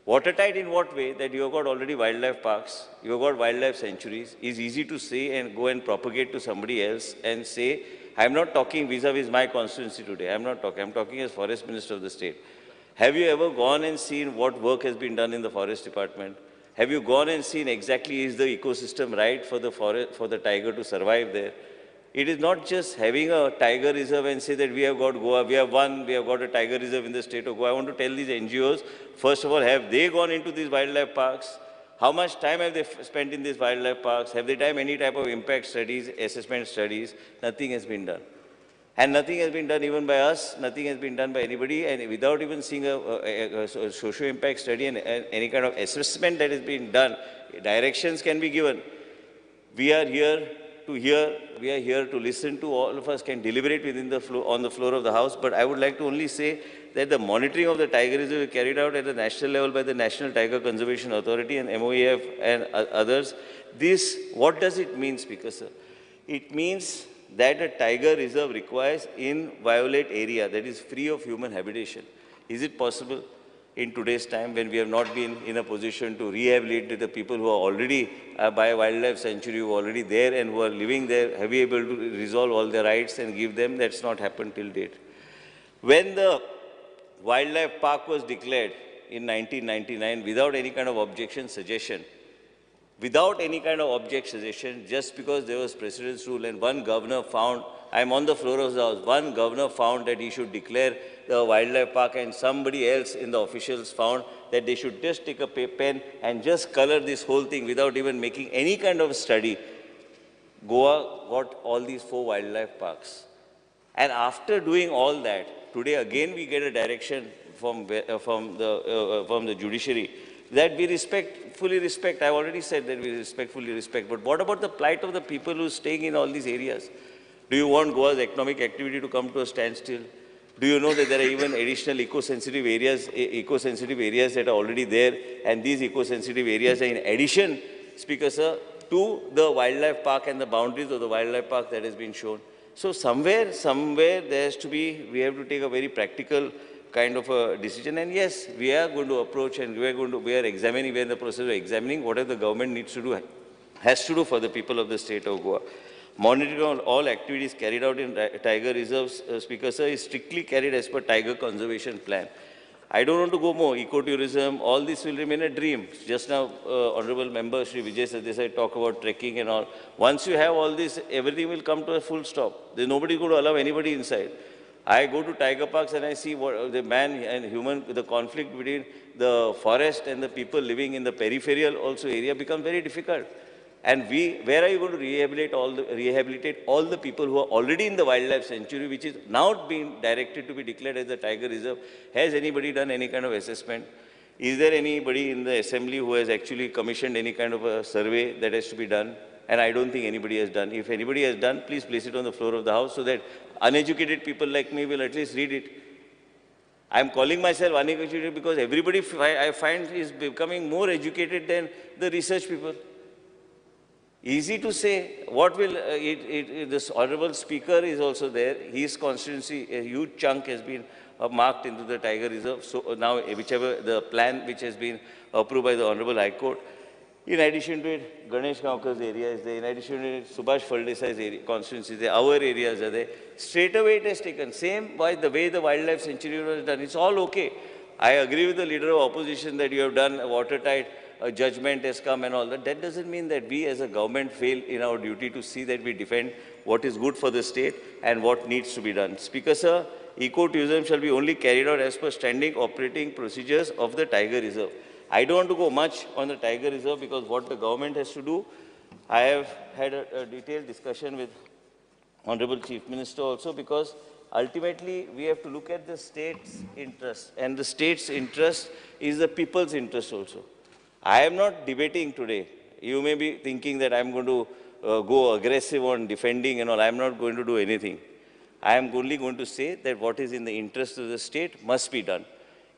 Watertight in what way? That you have got already wildlife parks, you have got wildlife sanctuaries. It's easy to say and go and propagate to somebody else and say, I'm not talking vis-a-vis my constituency today. I'm talking as Forest Minister of the state. Have you ever gone and seen what work has been done in the Forest Department? Have you gone and seen exactly is the ecosystem right for the tiger to survive there? It is not just having a tiger reserve and say that we have got Goa, we have got a tiger reserve in the state of Goa. I want to tell these NGOs, first of all, have they gone into these wildlife parks? How much time have they spent in these wildlife parks? Have they done any type of impact studies, assessment studies? Nothing has been done. And nothing has been done even by us, nothing has been done by anybody, and without even seeing a social impact study and any kind of assessment that is being done, directions can be given. We are here to hear, we are here to listen to, all of us can deliberate on the floor of the House, but I would like to only say that the monitoring of the tiger reserve is carried out at the national level by the National Tiger Conservation Authority and MOEF and others. What does it mean, Speaker Sir? It means that a tiger reserve requires inviolate area that is free of human habitation. Is it possible in today's time, when we have not been in a position to rehabilitate the people who are already by a wildlife sanctuary, who are already there and who are living there, have we able to resolve all their rights and give them? That's not happened till date. When the wildlife park was declared in 1999 without any kind of suggestion, just because there was precedence rule, and one governor found, I'm on the floor of the House, one governor found that he should declare the wildlife park, and somebody else in the officials found that they should just take a pen and just color this whole thing without even making any kind of study. Goa got all these 4 wildlife parks. And after doing all that, today again we get a direction from the judiciary that we fully respect. I've already said that we respectfully respect. But what about the plight of the people who are staying in all these areas? Do you want Goa's economic activity to come to a standstill? Do you know that there are even additional eco-sensitive areas that are already there, and these eco-sensitive areas are in addition, Speaker Sir, to the wildlife park and the boundaries of the wildlife park that has been shown. So somewhere there has to be, we have to take a very practical kind of a decision. And yes, we are going to approach, and we are in the process of examining what the government has to do for the people of the state of Goa. Monitoring of all activities carried out in tiger reserves, Speaker Sir, is strictly carried as per Tiger Conservation Plan. I don't want to go more. Ecotourism, all this will remain a dream. Just now, Honorable Member Shri Vijay Sardesai talk about trekking and all. Once you have all this, everything will come to a full stop. There's nobody going to allow anybody inside. I go to tiger parks and I see what the man and human, the conflict between the forest and the people living in the peripheral also area becomes very difficult. And where are you going to rehabilitate all the people who are already in the wildlife sanctuary, which is now being directed to be declared as a tiger reserve? Has anybody done any kind of assessment? Is there anybody in the assembly who has actually commissioned any kind of a survey that has to be done? And I don't think anybody has done. If anybody has done, please place it on the floor of the House so that uneducated people like me will at least read it. I'm calling myself uneducated because everybody I find is becoming more educated than the research people. Easy to say. What will, this Honorable Speaker is also there. His constituency, a huge chunk has been marked into the Tiger Reserve. So now, whichever the plan which has been approved by the Honorable High Court, in addition to it, Ganesh Gaonkar's area is there. In addition to it, Subhash Faldesai's area, constituency is there. Our areas are there. Straight away it has taken. Same by the way the wildlife sanctuary was done. It's all okay. I agree with the leader of opposition that you have done a watertight judgment has come and all that. That doesn't mean that we as a government fail in our duty to see that we defend what is good for the state and what needs to be done. Speaker Sir, ecotourism shall be only carried out as per standing operating procedures of the Tiger Reserve. I don't want to go much on the Tiger Reserve because what the government has to do, I have had a detailed discussion with Honorable Chief Minister also, because ultimately we have to look at the state's interest, and the state's interest is the people's interest also. I am not debating today. You may be thinking that I'm going to go aggressive on defending and all. I'm not going to do anything. I am only going to say that what is in the interest of the state must be done.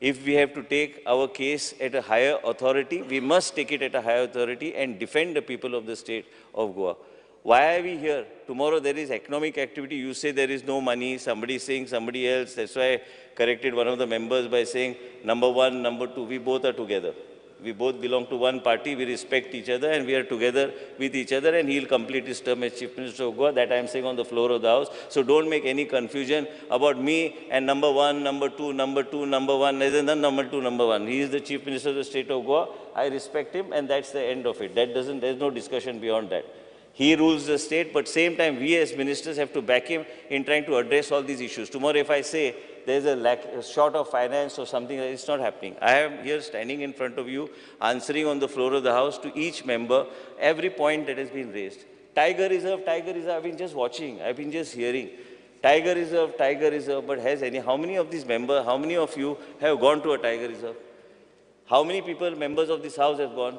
If we have to take our case at a higher authority, we must take it at a higher authority and defend the people of the state of Goa. Why are we here? Tomorrow there is economic activity. You say there is no money. Somebody is saying somebody else. That's why I corrected one of the members by saying number one, number two, we both are together. We both belong to one party, we respect each other, and we are together with each other, and he'll complete his term as Chief Minister of Goa. That I am saying on the floor of the House. So don't make any confusion about me and number one, number two, number two, number one, other than number two, number one. He is the Chief Minister of the state of Goa. I respect him, and that's the end of it. There's no discussion beyond that. He rules the state, but same time, we as ministers have to back him in trying to address all these issues. Tomorrow, if I say there's a short of finance or something, it's not happening. I am here standing in front of you, answering on the floor of the House to each member every point that has been raised. Tiger Reserve, I've been just watching, I've been just hearing. Tiger Reserve, but how many of these members, how many of you have gone to a Tiger Reserve? How many people, members of this House, have gone?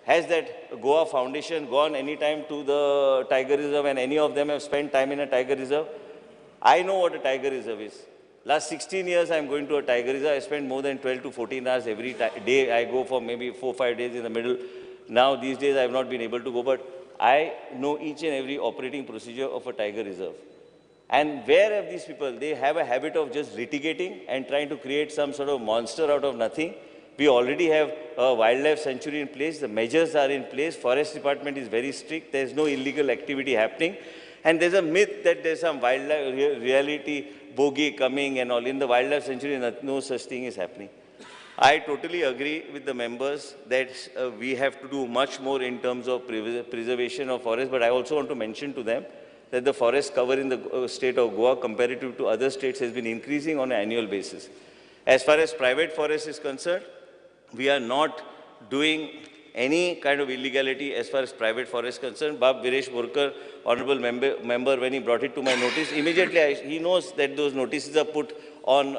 Has that Goa Foundation gone any time to the Tiger Reserve, and any of them have spent time in a Tiger Reserve? I know what a Tiger Reserve is. Last 16 years, I'm going to a Tiger Reserve. I spend more than 12 to 14 hours every day. I go for maybe 4-5 days in the middle. Now, these days, I have not been able to go, but I know each and every operating procedure of a Tiger Reserve. And where have these people? They have a habit of just litigating and trying to create some sort of monster out of nothing. We already have a wildlife sanctuary in place. The measures are in place. Forest department is very strict. There's no illegal activity happening. And there's a myth that there's some wildlife reality bogey coming and all. In the wildlife sanctuary, no such thing is happening. I totally agree with the members that we have to do much more in terms of preservation of forests. But I also want to mention to them that the forest cover in the state of Goa, comparative to other states, has been increasing on an annual basis. As far as private forest is concerned, we are not doing any kind of illegality as far as private forest is concerned. Bab Viresh Borkar, honorable member, when he brought it to my notice, immediately he knows that those notices are put on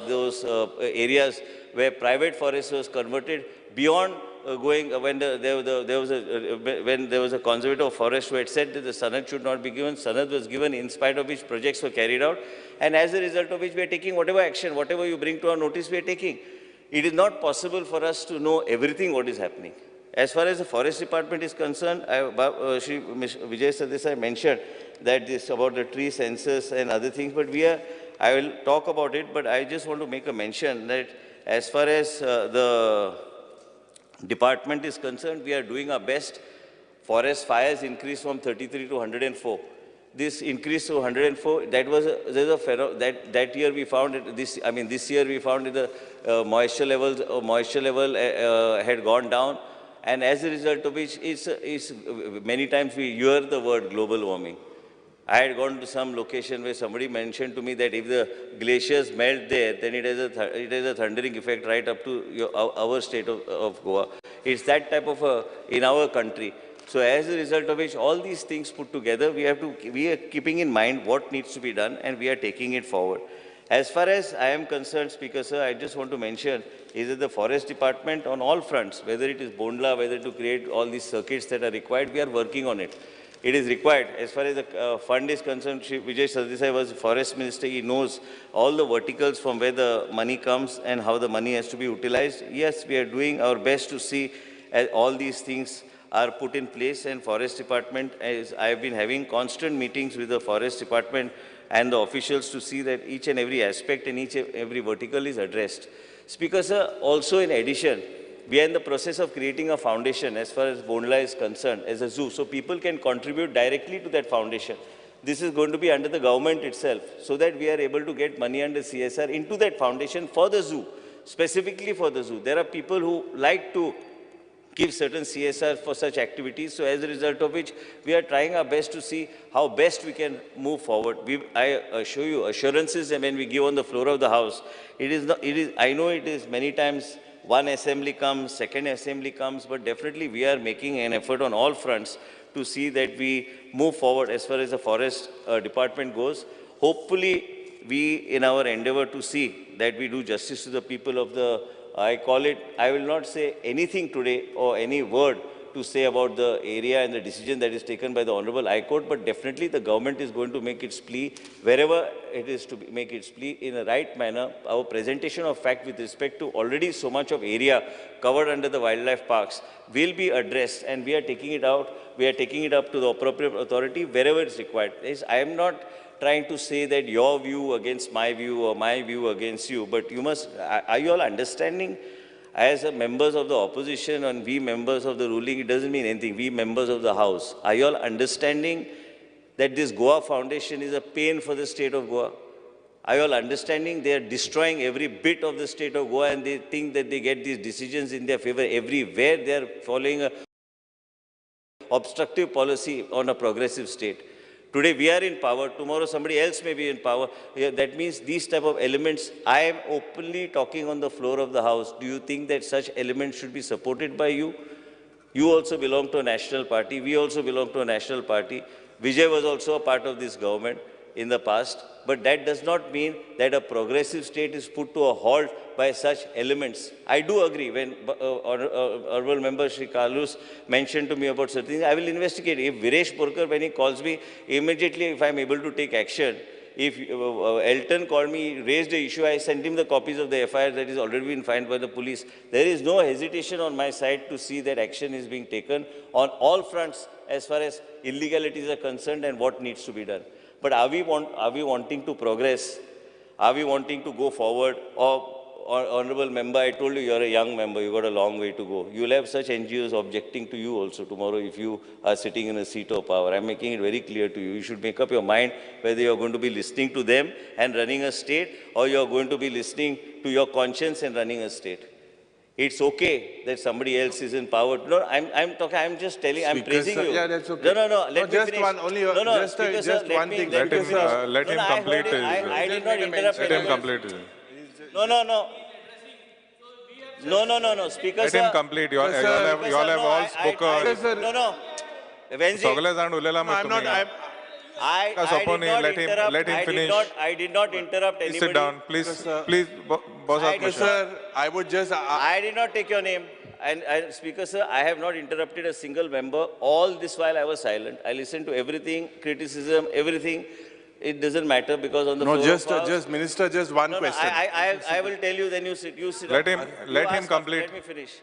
those areas where private forest was converted beyond when there was a conservator of forest who had said that the sanad should not be given. Sanad was given, in spite of which projects were carried out, and as a result of which we are taking whatever action, whatever you bring to our notice, we are taking. It is not possible for us to know everything what is happening. As far as the forest department is concerned, Shri Vijay Sardesai mentioned that this about the tree census and other things, but I will talk about it, but I just want to make a mention that as far as the department is concerned, we are doing our best forest fires increased from 33 to 104. This increase to 104, that was that year we found it, this year we found the moisture level had gone down, and as a result of which many times we hear the word global warming. I had gone to some location where somebody mentioned to me that if the glaciers melt there, then it has a thundering effect right up to our state of Goa. It's that type of in our country. So as a result of which, all these things put together, we are keeping in mind what needs to be done, and we are taking it forward. As far as I am concerned, Speaker Sir, I just want to mention is that the Forest Department on all fronts, whether it is Bondla, whether to create all these circuits that are required, we are working on it. It is required. As far as the fund is concerned, Vijay Sardesai was Forest Minister. He knows all the verticals from where the money comes and how the money has to be utilized. Yes, we are doing our best to see all these things are put in place, and Forest Department, as I have been having constant meetings with the Forest Department and the officials to see that each and every aspect and each and every vertical is addressed. Speaker Sir, also in addition, we are in the process of creating a foundation as far as Bondla is concerned, as a zoo, so people can contribute directly to that foundation. This is going to be under the government itself, so that we are able to get money under CSR into that foundation for the zoo, specifically for the zoo. There are people who like to give certain CSR for such activities, so as a result of which, we are trying our best to see how best we can move forward. I assure you assurances, and when we give on the floor of the House, I know it is many times one assembly comes, second assembly comes, but definitely we are making an effort on all fronts to see that we move forward as far as the Forest Department goes. Hopefully, we, in our endeavor to see that we do justice to the people of the, I will not say anything today or any word to say about the area and the decision that is taken by the Honorable High Court, but definitely the government is going to make its plea wherever it is to make its plea in the right manner. Our presentation of fact with respect to already so much of area covered under the wildlife parks will be addressed, and we are taking it out. We are taking it up to the appropriate authority wherever it's required. I am not trying to say that your view against my view or my view against you, but you must, are you all understanding? As members of the opposition and we members of the ruling, it doesn't mean anything. We members of the House, are you all understanding that this Goa Foundation is a pain for the state of Goa? Are you all understanding they are destroying every bit of the state of Goa, and they think that they get these decisions in their favor everywhere? They are following a obstructive policy on a progressive state. Today we are in power, tomorrow somebody else may be in power. That means these type of elements, I am openly talking on the floor of the House. Do you think that such elements should be supported by you? You also belong to a national party. We also belong to a national party. Vijay was also a part of this government in the past. But that does not mean that a progressive state is put to a halt by such elements. I do agree when Honorable Member Shri Kalus mentioned to me about certain things, I will investigate. If Viresh Porkar, when he calls me, immediately if I am able to take action, if Elton called me, raised the issue, I sent him the copies of the FIR that is already been filed by the police. There is no hesitation on my side to see that action is being taken on all fronts as far as illegalities are concerned and what needs to be done. But are we wanting to progress? Are we wanting to go forward? Or Honorable Member, I told you, you're a young member, you've got a long way to go. You'll have such NGOs objecting to you also tomorrow if you are sitting in a seat of power. I'm making it very clear to you. You should make up your mind whether you're going to be listening to them and running a state, or you're going to be listening to your conscience and running a state. It's okay that somebody else is in power. No, I'm just telling, I'm praising you. Yeah, that's okay. No, let me just finish. one, only No, just one thing. Let him complete his. I did not interrupt Let him complete his. No, Speaker Let sir. him complete. You all have all spoken. No. Venzi. सगळे जाण उलयला मग तुम्ही. Let him finish. I did not interrupt anybody. Sit down, please, boss up. Sir, I would just. I did not take your name. And Speaker sir, I have not interrupted a single member. All this while I was silent. I listened to everything, criticism, everything. It doesn't matter because on the floor just Minister, just one question. I will tell you. Then you sit. Let him complete. Let me finish.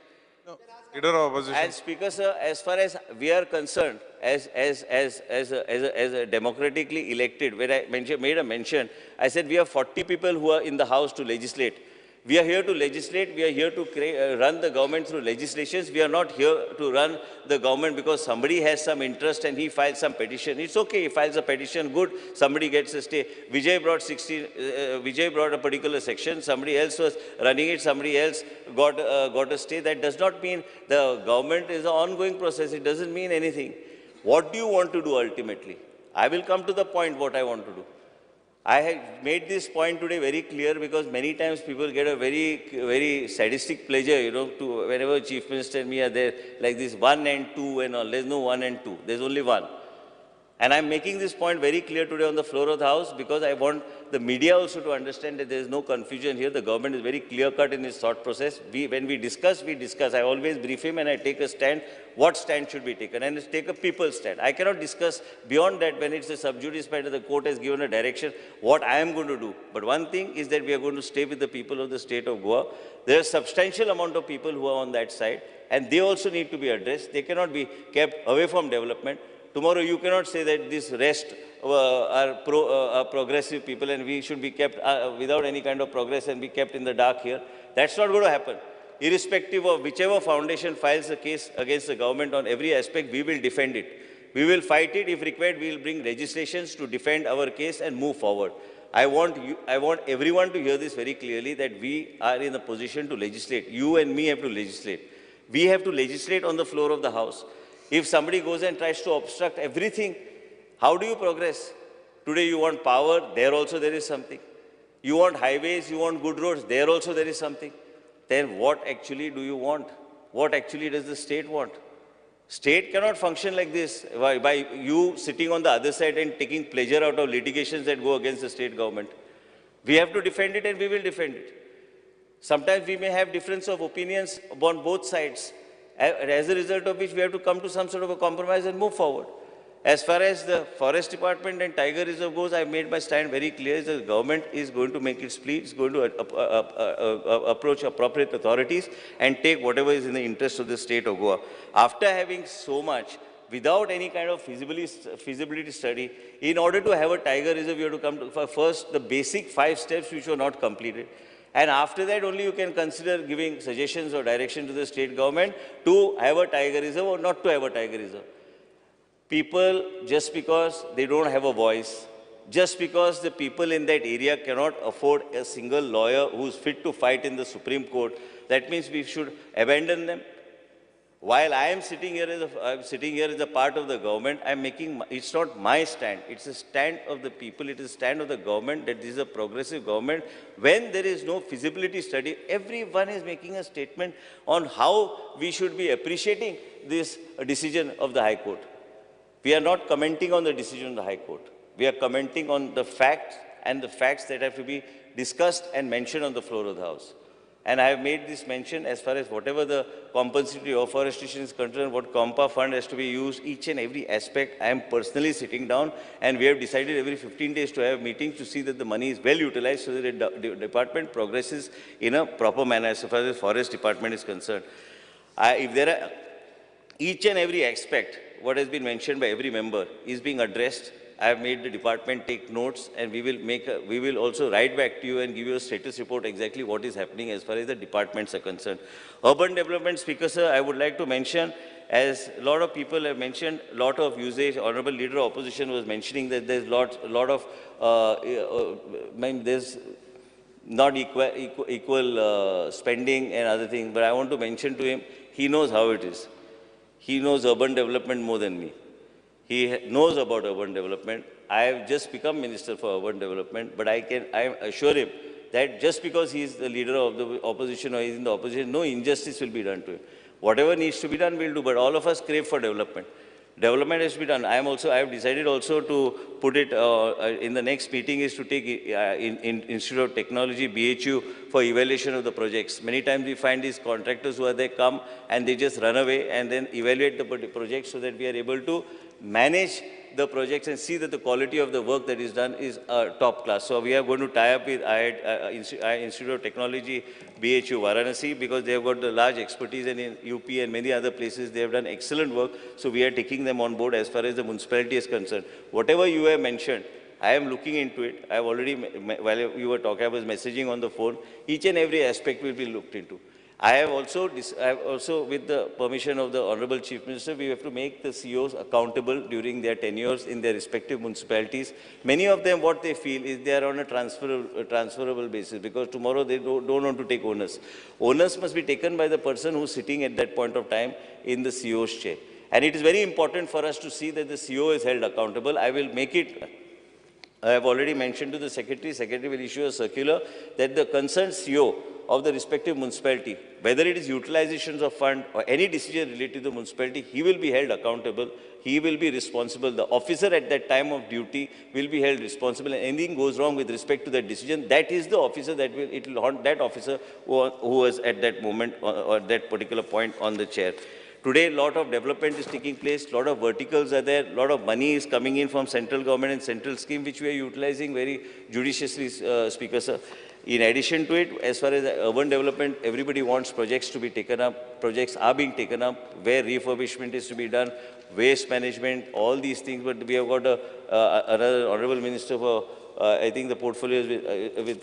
Leader of opposition. And Speaker sir, as far as we are concerned, as a democratically elected, where I made a mention, I said we have 40 people who are in the House to legislate. We are here to legislate. We are here to run the government through legislations. We are not here to run the government because somebody has some interest and he files some petition. It's okay. He files a petition. Good. Somebody gets a stay. Vijay brought a particular section. Somebody else was running it. Somebody else got a stay. That does not mean the government is an ongoing process. It doesn't mean anything. What do you want to do ultimately? I will come to the point what I want to do. I have made this point today very clear because many times people get a very sadistic pleasure, to whenever Chief Minister and me are there, like this 1 and 2 and all. There's no 1 and 2. There's only 1. And I'm making this point very clear today on the floor of the House because I want the media also to understand that there is no confusion here. The government is very clear-cut in its thought process. When we discuss, we discuss. I always brief him and I take a stand, what stand should be taken, and it's take a people's stand. I cannot discuss beyond that when it's a sub judice matter, the court has given a direction, what I am going to do. But one thing is that we are going to stay with the people of the state of Goa. There are substantial amount of people who are on that side, and they also need to be addressed. They cannot be kept away from development. Tomorrow you cannot say that this rest are progressive people and we should be kept without any kind of progress and be kept in the dark here. That's not going to happen. Irrespective of whichever foundation files a case against the government on every aspect, we will defend it. We will fight it. If required, we will bring legislations to defend our case and move forward. I want everyone to hear this very clearly that we are in a position to legislate. You and me have to legislate. We have to legislate on the floor of the House. If somebody goes and tries to obstruct everything, how do you progress? Today you want power, there also there is something. You want highways, you want good roads, there also there is something. Then what actually do you want? What actually does the state want? State cannot function like this by you sitting on the other side and taking pleasure out of litigations that go against the state government. We have to defend it and we will defend it. Sometimes we may have difference of opinions on both sides. As a result of which we have to come to some sort of a compromise and move forward. As far as the Forest Department and Tiger Reserve goes, I made my stand very clear. The government is going to make its plea, it's going to approach appropriate authorities and take whatever is in the interest of the state of Goa. After having so much, without any kind of feasibility study, in order to have a Tiger Reserve, you have to come to first the basic 5 steps which were not completed. And after that, only you can consider giving suggestions or direction to the state government to have a Tiger Reserve or not to have a Tiger Reserve. People, just because they don't have a voice, just because the people in that area cannot afford a single lawyer who's fit to fight in the Supreme Court, that means we should abandon them. While I am sitting here as a part of the government, it's not my stand, it's a stand of the people, it is a stand of the government that this is a progressive government. When there is no feasibility study, everyone is making a statement on how we should be appreciating this decision of the High Court. We are not commenting on the decision of the High Court. We are commenting on the facts and the facts that have to be discussed and mentioned on the floor of the House. And I have made this mention as far as whatever the compensatory afforestation is concerned, what COMPA fund has to be used, each and every aspect. I am personally sitting down and we have decided every 15 days to have meetings to see that the money is well utilized so that the department progresses in a proper manner as far as the forest department is concerned. If there are each and every aspect, what has been mentioned by every member is being addressed. I have made the department take notes and we will also write back to you and give you a status report exactly what is happening as far as the departments are concerned. Urban development, Speaker sir, I would like to mention, as a lot of people have mentioned, a lot of usage. Honorable Leader of Opposition was mentioning that there's a lot of, there's not equal spending and other things, but I want to mention to him, he knows how it is. He knows urban development more than me. He knows about urban development. I have just become Minister for Urban Development, but I assure him that just because he is the leader of the opposition or he is in the opposition, no injustice will be done to him. Whatever needs to be done, we'll do, but all of us crave for development. Development has to be done. I have decided also to put it in the next meeting is to take in Institute of Technology, BHU, for evaluation of the projects. Many times we find these contractors who are there come and they just run away and then evaluate the project so that we are able to manage the projects and see that the quality of the work that is done is top class. So we are going to tie up with Institute of Technology, BHU, Varanasi, because they have got the large expertise, and in UP and many other places they have done excellent work. So we are taking them on board as far as the municipality is concerned. Whatever you have mentioned, I am looking into it. I have already, while you were talking, I was messaging on the phone. Each and every aspect will be looked into. I have also, with the permission of the Honorable Chief Minister, we have to make the CEOs accountable during their tenures in their respective municipalities. Many of them, what they feel is they are on a transferable basis, because tomorrow they don't want to take onus. Onus must be taken by the person who is sitting at that point of time in the CEO's chair. And it is very important for us to see that the CEO is held accountable. I will make it, I have already mentioned to the Secretary, Secretary will issue a circular that the concerned CEO of the respective municipality, whether it is utilizations of fund or any decision related to the municipality, he will be held accountable. He will be responsible. The officer at that time of duty will be held responsible. And anything goes wrong with respect to that decision, that is the officer that will, it will haunt that officer who was at that moment or that particular point on the chair. Today, a lot of development is taking place, a lot of verticals are there, a lot of money is coming in from central government and central scheme, which we are utilizing very judiciously, Speaker, sir. In addition to it, as far as urban development, everybody wants projects to be taken up. Projects are being taken up where refurbishment is to be done, waste management, all these things. But we have got another Honorable Minister for, I think the portfolio is with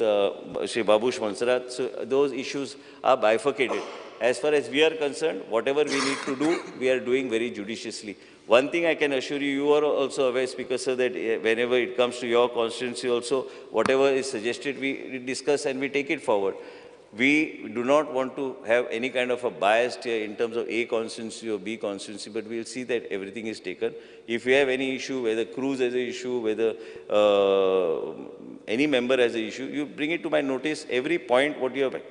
Shri Babush Mansarat. So those issues are bifurcated. As far as we are concerned, whatever we need to do, we are doing very judiciously. One thing I can assure you, you are also aware, Speaker, sir, that whenever it comes to your constituency also, whatever is suggested, we discuss and we take it forward. We do not want to have any kind of a bias here in terms of A constituency or B constituency, but we will see that everything is taken. If you have any issue, whether Cruz has an issue, whether any member has an issue, you bring it to my notice. Every point what you have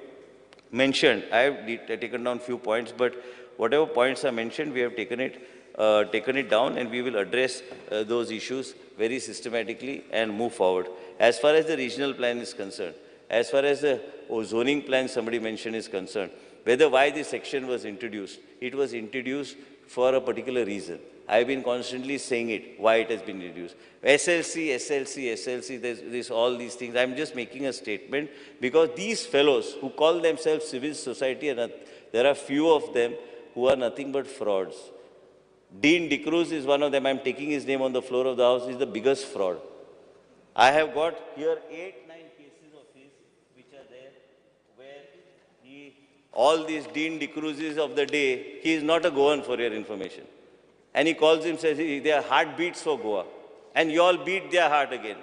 mentioned, I have taken down few points, but whatever points are mentioned, we have taken it down, and we will address those issues very systematically and move forward. As far as the regional plan is concerned, as far as the zoning plan somebody mentioned is concerned, why this section was introduced, it was introduced for a particular reason. I've been constantly saying it, why it has been introduced. SLC, there's all these things. I'm just making a statement because these fellows who call themselves civil society, there are few of them who are nothing but frauds. Dean DeCruz is one of them. I'm taking his name on the floor of the House. He's the biggest fraud. I have got here 8, 9 cases of his which are there where all these Dean DeCruzes of the day, he is not a Goan, for your information. And he calls himself, they are heartbeats for Goa. And you all beat their heart again.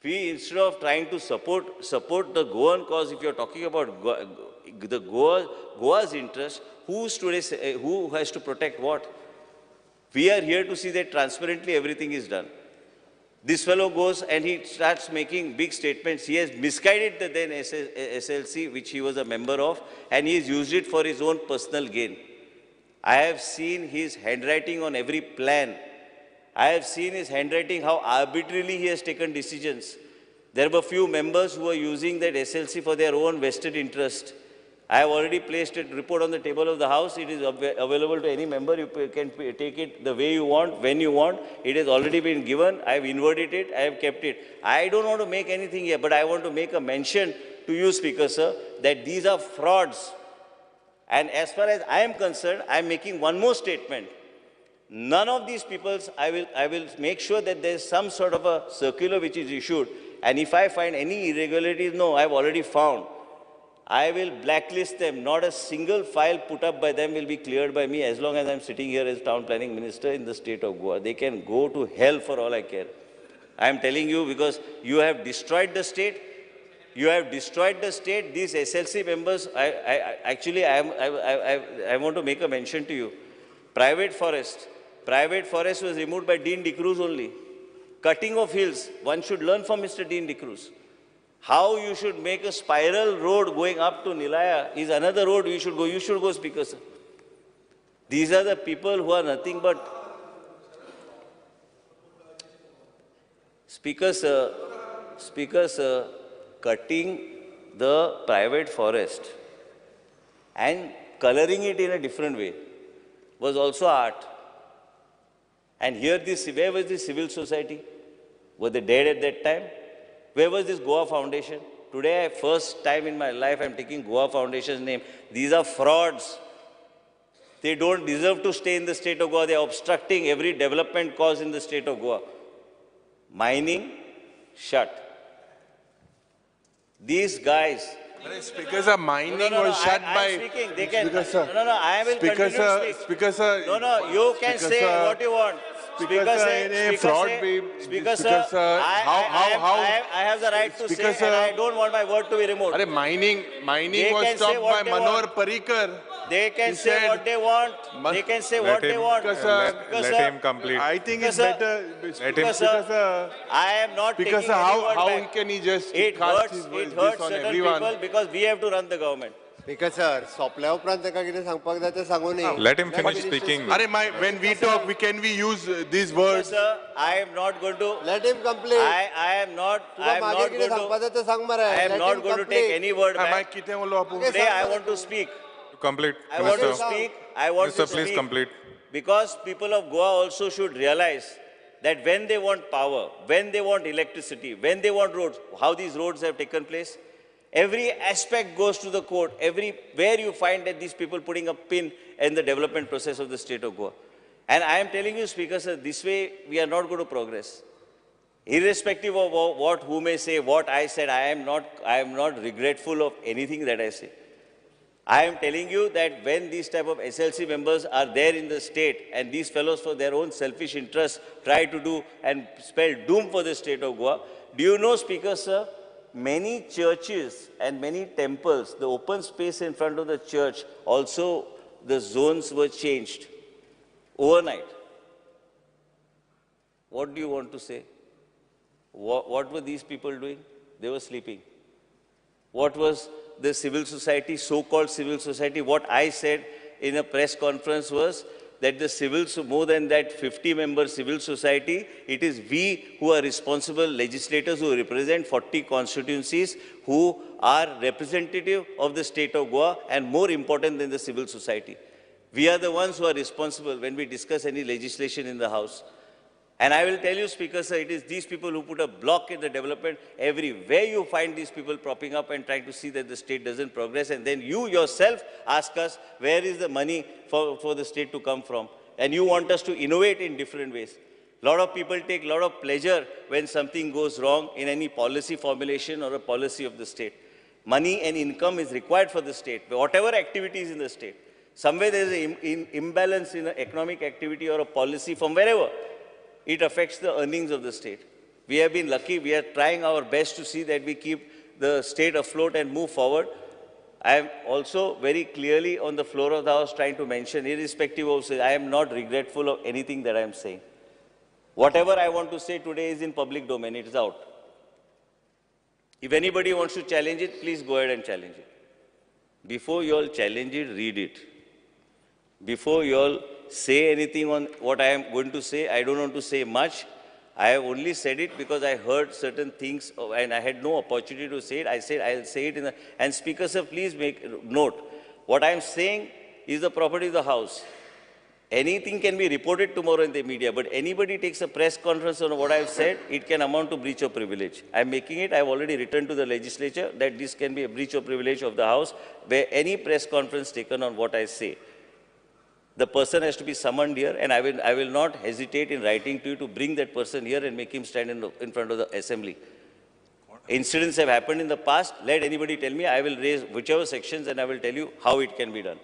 We, instead of trying to support the Goan cause, if you're talking about Goa's interest, who has to protect what? We are here to see that transparently everything is done. This fellow goes and he starts making big statements. He has misguided the then SLC, which he was a member of, and he has used it for his own personal gain. I have seen his handwriting on every plan. I have seen his handwriting, how arbitrarily he has taken decisions. There were few members who were using that SLC for their own vested interest. I have already placed a report on the table of the House. It is available to any member. You can take it the way you want, when you want. It has already been given. I have inverted it. I have kept it. I don't want to make anything here, but I want to make a mention to you, Speaker, sir, that these are frauds. And as far as I am concerned, I am making one more statement. None of these people, I will make sure that there is some sort of a circular which is issued. And if I find any irregularities, no, I have already found. I will blacklist them. Not a single file put up by them will be cleared by me as long as I'm sitting here as town planning minister in the state of Goa. They can go to hell for all I care. I am telling you because you have destroyed the state. You have destroyed the state. These SLC members, I want to make a mention to you. Private forest was removed by Dean DeCruz only. Cutting of hills, one should learn from Mr. Dean DeCruz. How you should make a spiral road going up to Nilaya is another road we should go. You should go, Speaker, sir. These are the people who are nothing but... Speaker, sir, cutting the private forest and coloring it in a different way was also art. And here, where was the civil society? Were they dead at that time? Where was this Goa Foundation? Today, first time in my life, I'm taking Goa Foundation's name. These are frauds. They don't deserve to stay in the state of Goa. They are obstructing every development cause in the state of Goa. Mining, shut. These guys. Speaker sir, mining was shut I by. am speaking. They can. Speaker sir. No, I will Speaker continue sir, to speak. Speaker sir. No, you can Speaker say sir, what you want. Speaker sir, in a fraud Speaker sir, I have the right to Speaker say, sir, and I don't want my word to be removed. mining They was can say stopped what by they Manohar want. Parrikar. They can He say said- what they want. They can say what they want. Let him complete. I think it's Speaker, better. Speaker, sir, I am not Speaker taking sir, any word how back. can he just It cast hurts. his It this hurts on certain everyone? people because we have to run the government. Speaker sir सोंपल्या उपरांत ताका कितें सांगपाक जाय तें सांगूं न्ही. Let him finish speaking. When we talk, can we use these words? Sir, I am not going to. Let him complete. I am not. I am मागे not कितें going सांगपाक to. जाय तें सांग मरे. I am Let not him going to complete. take any word back. Today I want to speak. Complete. I want to speak. I want Minister, to please speak. complete. Because people of Goa also should realize that when they want power, when they want electricity, when they want roads, how these roads have taken place, every aspect goes to the court. Everywhere you find that these people putting a pin in the development process of the state of Goa. And I am telling you, Speaker sir, this way we are not going to progress. Irrespective of what who may say, what I said, I am not regretful of anything that I say. I am telling you that when these type of SLC members are there in the state and these fellows for their own selfish interests try to do and spell doom for the state of Goa, do you know, Speaker sir, many churches and many temples, the open space in front of the church, also the zones were changed overnight. What do you want to say? What were these people doing? They were sleeping. What was the civil society, so-called civil society? What I said in a press conference was that the more than that 50-member civil society, it is we who are responsible legislators who represent 40 constituencies, who are representative of the state of Goa and more important than the civil society. We are the ones who are responsible when we discuss any legislation in the House. And I will tell you, Speaker sir, it is these people who put a block in the development. Everywhere you find these people propping up and trying to see that the state doesn't progress. And then you yourself ask us, where is the money for the state to come from? And you want us to innovate in different ways. A lot of people take a lot of pleasure when something goes wrong in any policy formulation or a policy of the state. Money and income is required for the state, whatever activities in the state. Somewhere there is an imbalance in an economic activity or a policy from wherever. It affects the earnings of the state. We have been lucky. We are trying our best to see that we keep the state afloat and move forward. I am also very clearly on the floor of the House trying to mention, irrespective of, I am not regretful of anything that I am saying. Whatever I want to say today is in public domain. It is out. If anybody wants to challenge it, please go ahead and challenge it. Before you all challenge it, read it. Before you all say anything on what I am going to say, I don't want to say much. I have only said it because I heard certain things and I had no opportunity to say it. I said I'll say it in the... And Speaker sir, please make note. What I am saying is the property of the House. Anything can be reported tomorrow in the media, but anybody takes a press conference on what I have said, it can amount to breach of privilege. I am making it, I have already written to the legislature that this can be a breach of privilege of the House, where any press conference taken on what I say. The person has to be summoned here, and I will not hesitate in writing to you to bring that person here and make him stand in front of the assembly. Incidents have happened in the past. Let anybody tell me. I will raise whichever sections and I will tell you how it can be done.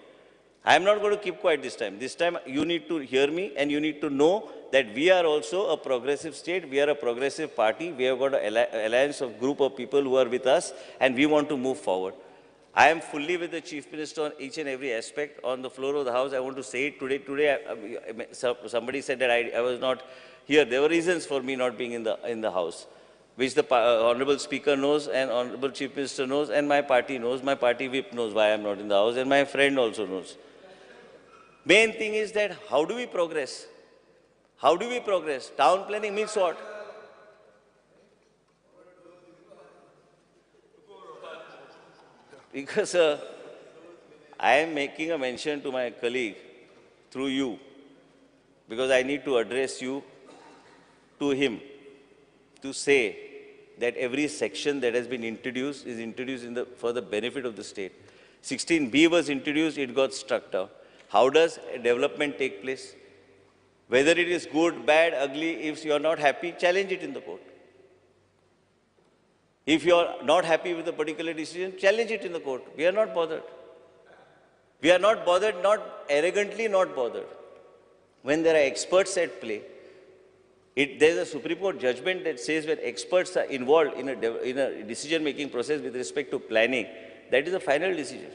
I am not going to keep quiet this time. This time you need to hear me and you need to know that we are also a progressive state. We are a progressive party. We have got an alliance of group of people who are with us and we want to move forward. I am fully with the Chief Minister on each and every aspect on the floor of the House. I want to say it today. Somebody said that I was not here. There were reasons for me not being in the House, which the Honorable Speaker knows and Honorable Chief Minister knows and my party knows. My party whip knows why I am not in the House and my friend also knows. Main thing is that how do we progress? How do we progress? Town planning means what? Because I am making a mention to my colleague through you, because I need to address you to him to say that every section that has been introduced is introduced for the benefit of the state. 16B was introduced, it got struck down. How does development take place? Whether it is good, bad, ugly, if you are not happy, challenge it in the court. If you are not happy with a particular decision, challenge it in the court. We are not bothered. We are not bothered, not arrogantly not bothered. When there are experts at play, there is a Supreme Court judgment that says when experts are involved in a decision-making process with respect to planning, that is a final decision.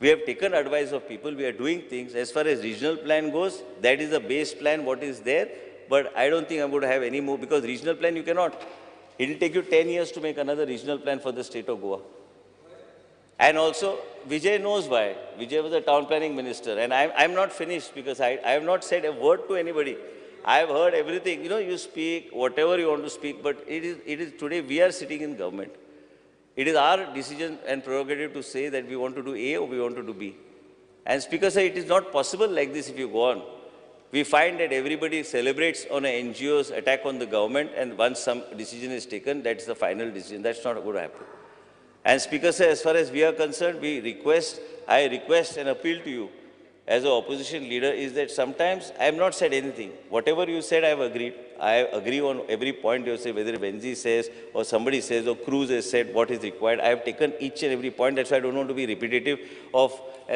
We have taken advice of people, we are doing things. As far as regional plan goes, that is the base plan, what is there. But I don't think I'm going to have any more, because regional plan you cannot. It will take you 10 years to make another regional plan for the state of Goa. And also, Vijay knows why. Vijay was a town planning minister. And I'm not finished, because I have not said a word to anybody. I have heard everything. You know, you speak whatever you want to speak, but it is today we are sitting in government. It is our decision and prerogative to say that we want to do A or we want to do B. And Speaker sir, it is not possible like this if you go on. We find that everybody celebrates on an NGO's attack on the government, and once some decision is taken, that's the final decision. That's not going to happen. And Speaker sir, as far as we are concerned, I request and appeal to you as an opposition leader is that sometimes I have not said anything. Whatever you said, I have agreed. I agree on every point you say, whether Benzi says or somebody says or Cruz has said what is required. I have taken each and every point. That's why I don't want to be repetitive of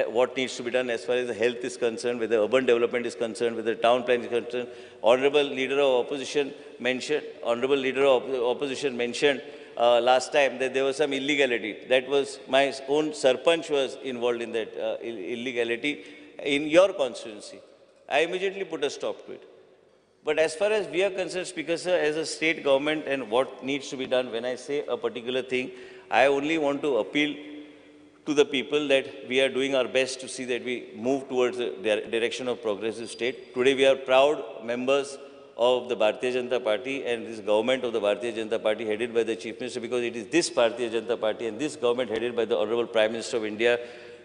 what needs to be done as far as the health is concerned, whether urban development is concerned, whether town plan is concerned. Honorable Leader of Opposition mentioned last time that there was some illegality. That was my own Sarpanch was involved in that illegality in your constituency. I immediately put a stop to it. But as far as we are concerned, Speaker sir, as a state government and what needs to be done, when I say a particular thing, I only want to appeal to the people that we are doing our best to see that we move towards the direction of progressive state. Today we are proud members of the Bharatiya Janata Party and this government of the Bharatiya Janata Party headed by the Chief Minister, because it is this Bharatiya Janata Party and this government headed by the Honorable Prime Minister of India,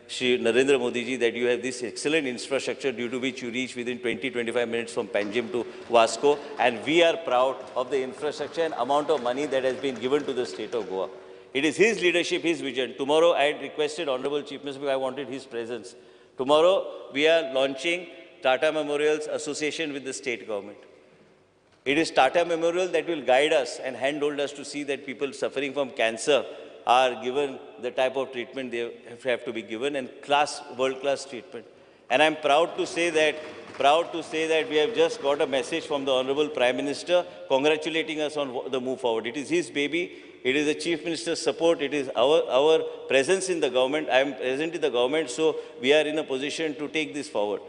Shri Narendra Modi ji, that you have this excellent infrastructure due to which you reach within 20-25 minutes from Panjim to Vasco, and we are proud of the infrastructure and amount of money that has been given to the state of Goa. It is his leadership, his vision. Tomorrow I had requested Honorable Chief Minister because I wanted his presence. Tomorrow we are launching Tata Memorials Association with the state government. It is Tata Memorial that will guide us and handhold us to see that people suffering from cancer are given the type of treatment they have to be given, and world-class treatment. And I'm proud to say that we have just got a message from the Honorable Prime Minister congratulating us on the move forward. It is his baby. It is the Chief Minister's support. It is our presence in the government. I am present in the government, so we are in a position to take this forward.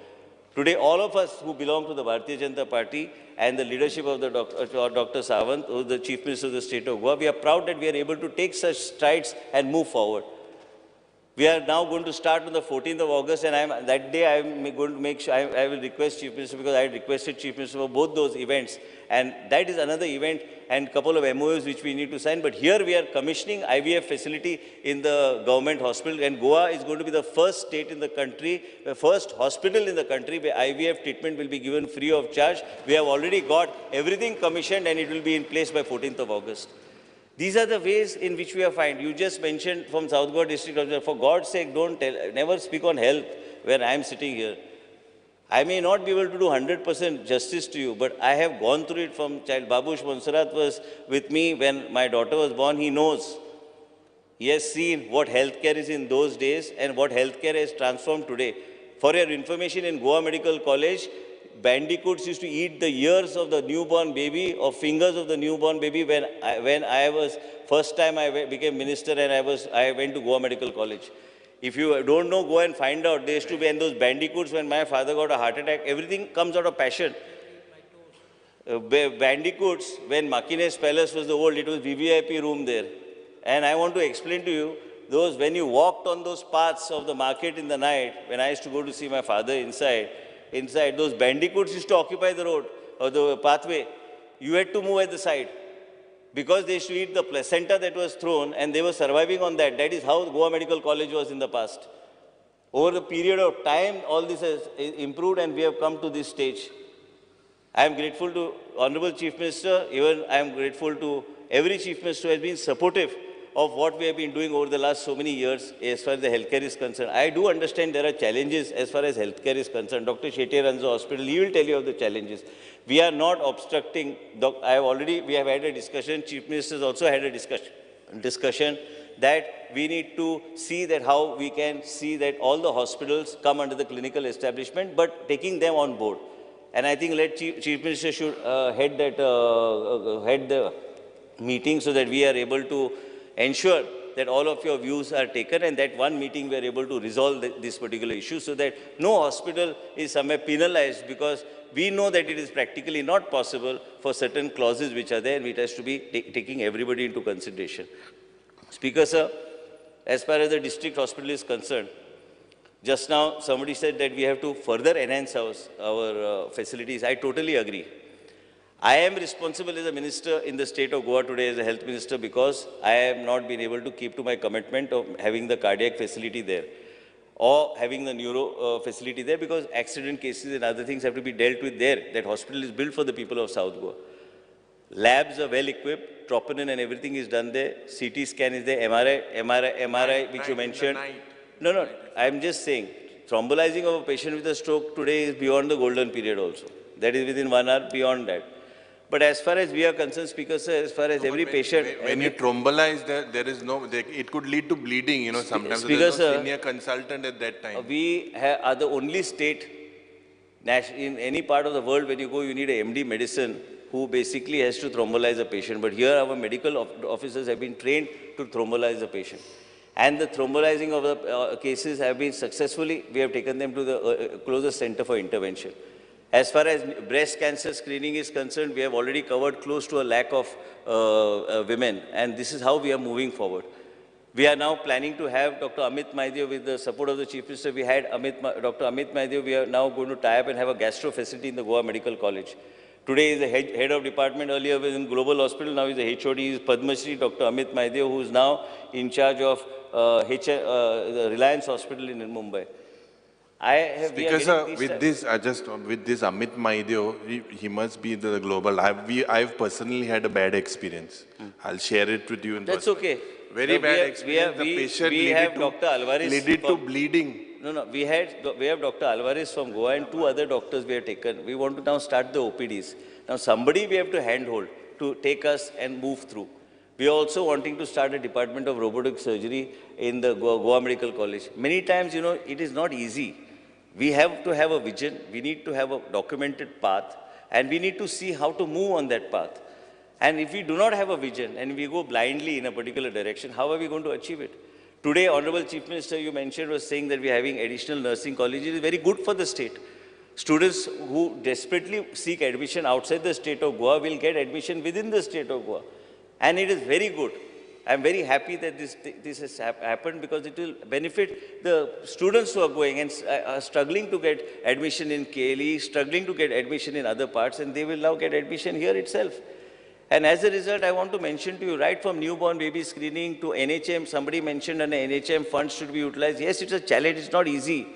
Today, all of us who belong to the Bharatiya Janata Party and the leadership of the Dr. Sawant, who is the Chief Minister of the state of Goa, we are proud that we are able to take such strides and move forward. We are now going to start on the 14th of August, and that day I am going to make sure, I will request Chief Minister, because I had requested Chief Minister for both those events. And that is another event and a couple of MOUs which we need to sign. But here we are commissioning IVF facility in the government hospital, and Goa is going to be the first state in the country, the first hospital in the country where IVF treatment will be given free of charge. We have already got everything commissioned and it will be in place by 14th of August. These are the ways in which we are fine. You just mentioned from South Goa district, for God's sake, never speak on health when I am sitting here. I may not be able to do 100% justice to you, but I have gone through it from child. Babush Monsarat was with me when my daughter was born. He knows. He has seen what healthcare is in those days and what healthcare has transformed today. For your information, in Goa Medical College, bandicoots used to eat the ears of the newborn baby or fingers of the newborn baby when I was, first time I became minister and I went to Goa Medical College. If you don't know, go and find out. There used to be, and those bandicoots, when my father got a heart attack, everything comes out of passion. Bandicoots, when Makines Palace was the old, it was VVIP room there. And I want to explain to you, when you walked on those paths of the market in the night, when I used to go to see my father inside, those bandicoots used to occupy the road or the pathway. You had to move at the side because they used to eat the placenta that was thrown, and they were surviving on that. That is how Goa Medical College was in the past. Over the period of time, all this has improved and we have come to this stage. I am grateful to Honorable Chief Minister, even I am grateful to every Chief Minister who has been supportive of what we have been doing over the last so many years as far as the healthcare is concerned. I do understand there are challenges as far as healthcare is concerned. Dr. Shetty runs the hospital. He will tell you of the challenges. We are not obstructing. We have had a discussion. Chief Minister has also had a discussion that we need to see that how we can see that all the hospitals come under the clinical establishment, but taking them on board. And I think Chief Minister should head the meeting so that we are able to ensure that all of your views are taken, and that one meeting we are able to resolve this particular issue so that no hospital is somewhere penalized, because we know that it is practically not possible for certain clauses which are there, and it has to be taking everybody into consideration. Speaker, sir, as far as the district hospital is concerned, just now somebody said that we have to further enhance our facilities. I totally agree. I am responsible as a minister in the state of Goa today as a health minister because I have not been able to keep to my commitment of having the cardiac facility there or having the neuro facility there, because accident cases and other things have to be dealt with there. That hospital is built for the people of South Goa. Labs are well equipped, troponin and everything is done there. CT scan is there, MRI which you mentioned. No, I'm just saying, thrombolizing of a patient with a stroke today is beyond the golden period also. That is within 1 hour, beyond that. But as far as we are concerned, Speaker, sir, as far as every patient... When you thrombolize, there is no... it could lead to bleeding, you know, sometimes. Speaker, There's no sir, senior consultant at that time. We are the only state, in any part of the world, when you go, you need a MD medicine who basically has to thrombolize a patient. But here our medical officers have been trained to thrombolize the patient. And the thrombolizing of the cases have been successfully, we have taken them to the closest center for intervention. As far as breast cancer screening is concerned, we have already covered close to 1 lakh of women, and this is how we are moving forward. We are now planning to have Dr. Amit Maideo, with the support of the Chief Minister. We had Dr. Amit Maideo. We are now going to tie up and have a gastro facility in the Goa Medical College. Today is the head of department, earlier within Global Hospital, now is the HOD, is Padma Shri, Dr. Amit Maideo, who is now in charge of the Reliance Hospital in Mumbai. Speaker, sir, with this Amit Maideo, he must be the global. I've personally had a bad experience. I'll share it with you in That's person. okay. Very bad experience. The patient needed to bleeding. No, we have Dr. Alvarez from Goa and 2 other doctors we have taken. We want to now start the OPDs. Now somebody we have to handhold to take us and move through. We are also wanting to start a department of robotic surgery in the Goa Medical College. Many times, you know, it is not easy. We have to have a vision, we need to have a documented path, and we need to see how to move on that path. And if we do not have a vision and we go blindly in a particular direction, how are we going to achieve it? Today, Honorable Chief Minister, you mentioned, was saying that we are having additional nursing colleges. It is very good for the state. Students who desperately seek admission outside the state of Goa will get admission within the state of Goa. And it is very good. I'm very happy that this has happened, because it will benefit the students who are going and are struggling to get admission in KLE, struggling to get admission in other parts, and they will now get admission here itself. And as a result, I want to mention to you, right from newborn baby screening to NHM, somebody mentioned an NHM funds should be utilized. Yes, it's a challenge, it's not easy.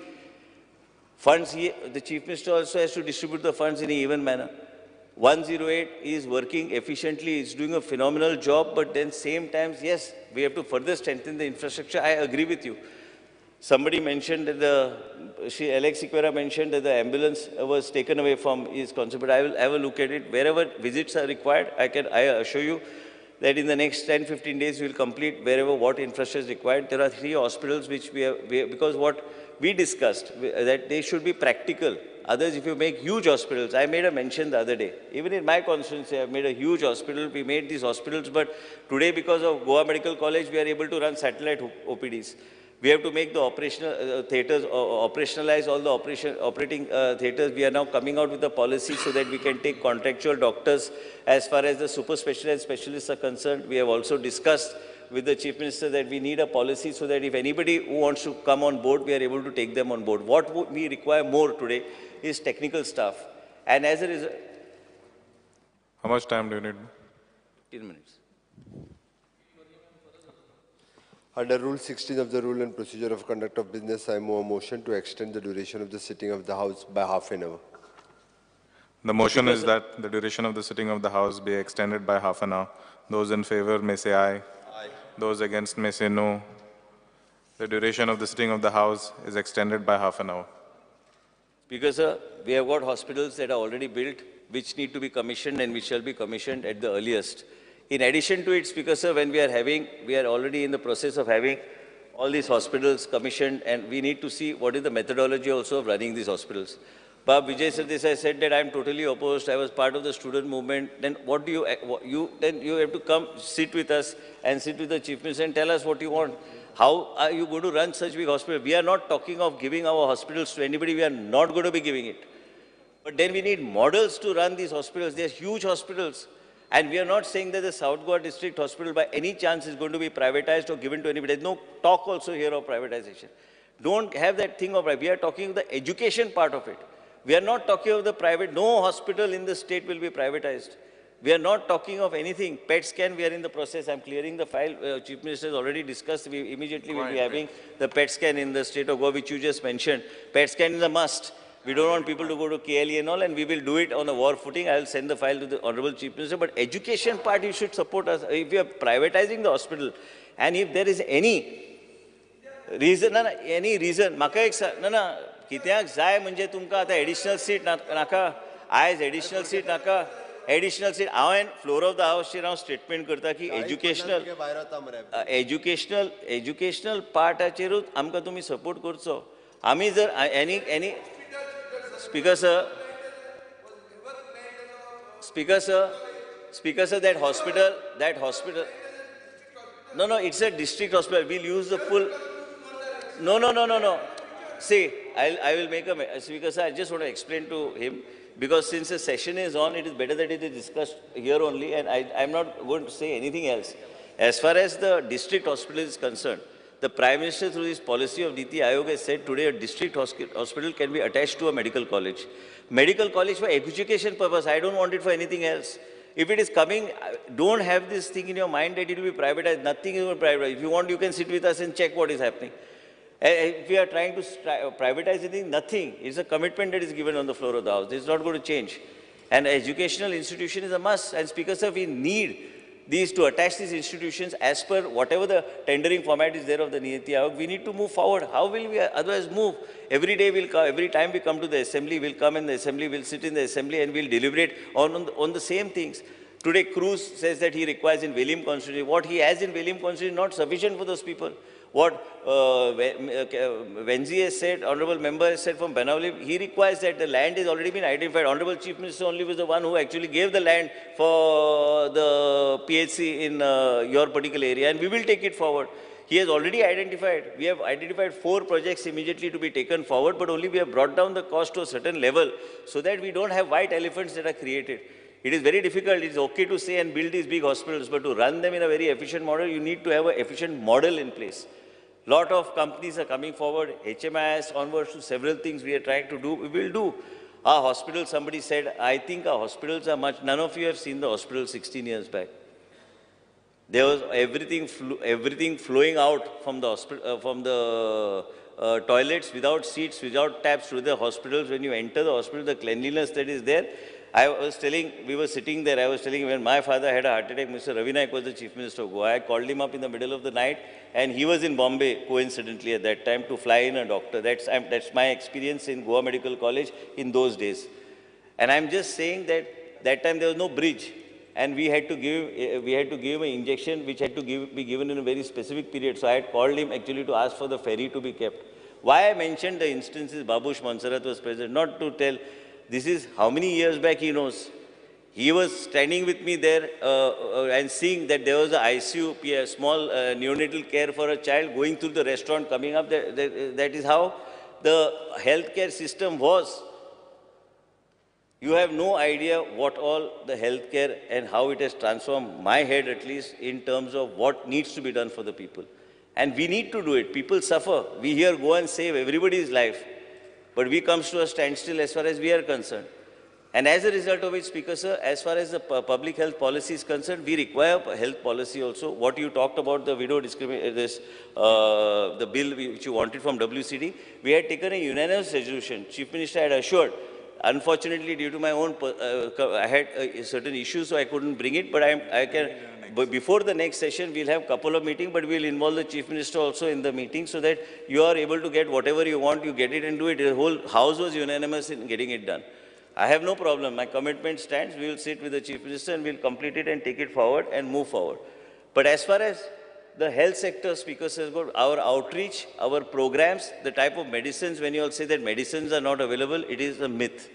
Funds, the Chief Minister also has to distribute the funds in an even manner. 108 is working efficiently, it's doing a phenomenal job, but then same times, yes, we have to further strengthen the infrastructure. I agree with you. Somebody mentioned that Alex Sequeira mentioned that the ambulance was taken away from his concept, but I will have a look at it. Wherever visits are required, I assure you that in the next 10-15 days, we will complete wherever what infrastructure is required. There are 3 hospitals which because what we discussed, that they should be practical. Others, if you make huge hospitals, I made a mention the other day. Even in my constituency, I've made a huge hospital. We made these hospitals, but today, because of Goa Medical College, we are able to run satellite OPDs. We have to make the operational theatres, operationalize all the operating theatres. We are now coming out with a policy so that we can take contractual doctors as far as the super specialized specialists are concerned. We have also discussed with the Chief Minister that we need a policy so that if anybody who wants to come on board, we are able to take them on board. What we require more today is technical staff. And as a result... How much time do you need? 10 minutes. Under Rule 16 of the Rule and Procedure of Conduct of Business, I move a motion to extend the duration of the sitting of the House by half an hour. The motion is that the duration of the sitting of the House be extended by half an hour. Those in favor may say aye. Aye. Those against may say no. The duration of the sitting of the House is extended by half an hour. Speaker, sir, we have got hospitals that are already built, which need to be commissioned and which shall be commissioned at the earliest. In addition to it, Speaker, sir, when we are already in the process of having all these hospitals commissioned, and we need to see what is the methodology also of running these hospitals. But Vijay Sardesai said that I am totally opposed. I was part of the student movement. Then what do then you have to come sit with us and sit with the Chief Minister and tell us what you want. How are you going to run such big hospitals? We are not talking of giving our hospitals to anybody. We are not going to be giving it. But then we need models to run these hospitals. They are huge hospitals. And we are not saying that the South Goa District Hospital by any chance is going to be privatized or given to anybody. There's no talk also here of privatization. Don't have that thing of, we are talking of the education part of it. We are not talking of the private, no hospital in the state will be privatized. We are not talking of anything. PET scan, we are in the process. I'm clearing the file. Chief Minister has already discussed. We immediately will be having the PET scan in the state of Goa, which you just mentioned. PET scan is a must. We don't want people to go to KLE and all, and we will do it on a war footing. I'll send the file to the Honorable Chief Minister. But education part, you should support us. If we are privatizing the hospital, and if there is any reason, कित्याक जाय म्हणजे तुमकां आतां additional seat नाका आयज additional seat नाका additional seat हांवें floor of the हावसचेर हांव स्टेटमेंट करता की एज्युकेशनल पार्टाचेरूच आमकां तुमी सपोर्ट करचो आमी जर any speaker sir that hospital no it's a district hospital we'll use the full no see I will make a Speaker sir, I just want to explain to him, because since the session is on, it is better that it is discussed here only, and I'm not going to say anything else. As far as the district hospital is concerned, the Prime Minister, through his policy of Niti Aayog, has said today a district hospital can be attached to a medical college. Medical college for education purpose, I don't want it for anything else. If it is coming, don't have this thing in your mind that it will be privatized. Nothing is going to be privatized. If you want, you can sit with us and check what is happening. If we are trying to privatize anything, nothing. It's a commitment that is given on the floor of the House. This is not going to change. And educational institution is a must. And Speaker sir, we need these to attach these institutions as per whatever the tendering format is there of the Niti Aayog. We need to move forward. How will we otherwise move? Every day we'll come, every time we come to the assembly, we'll come in the assembly, we'll sit in the assembly and we'll deliberate on the same things. Today Cruz says that he requires in William constituency. What he has in William constituency is not sufficient for those people. What Venzi has said, Honorable Member has said from Benavli, he requires that the land has already been identified. Honorable Chief Minister only was the one who actually gave the land for the PHC in your particular area, and we will take it forward. He has already identified. We have identified 4 projects immediately to be taken forward, but only we have brought down the cost to a certain level so that we don't have white elephants that are created. It is very difficult. It is okay to say and build these big hospitals, but to run them in a very efficient model, you need to have an efficient model in place. Lot of companies are coming forward, HMIS onwards to several things we are trying to do, we will do. Our hospitals, somebody said, I think our hospitals are much, none of you have seen the hospital 16 years back. There was everything flowing out from the hospital, toilets without seats, without taps through the hospitals. When you enter the hospital, the cleanliness that is there. I was telling, we were sitting there, I was telling when my father had a heart attack, Mr. Ravi Naik was the Chief Minister of Goa. I called him up in the middle of the night, and he was in Bombay, coincidentally at that time, to fly in a doctor. That's my experience in Goa Medical College in those days. And I'm just saying that time there was no bridge, and we had to give him an injection which had to be given in a very specific period. So I had called him actually to ask for the ferry to be kept. Why I mentioned the instances, Babush Monsarat was present, not to tell. This is how many years back he knows. He was standing with me there and seeing that there was an ICU, a small neonatal care for a child going through the restaurant, coming up. That is how the healthcare system was. You have no idea what all the healthcare and how it has transformed my head, at least, in terms of what needs to be done for the people. And we need to do it. People suffer. We here go and save everybody's life. But we come to a standstill as far as we are concerned. And as a result of it, Speaker sir, as far as the public health policy is concerned, we require a health policy also. What you talked about, the widow discrimination, the bill which you wanted from WCD, we had taken a unanimous resolution. Chief Minister had assured Unfortunately, due to my own, I had certain issues, so I couldn't bring it. But I can. But before the next session, we'll have a couple of meetings, but we'll involve the Chief Minister also in the meeting so that you are able to get whatever you want, you get it and do it. The whole House was unanimous in getting it done. I have no problem. My commitment stands. We will sit with the Chief Minister and we'll complete it and take it forward and move forward. But as far as the health sector, Speaker says, our outreach, our programs, the type of medicines, when you all say that medicines are not available, it is a myth.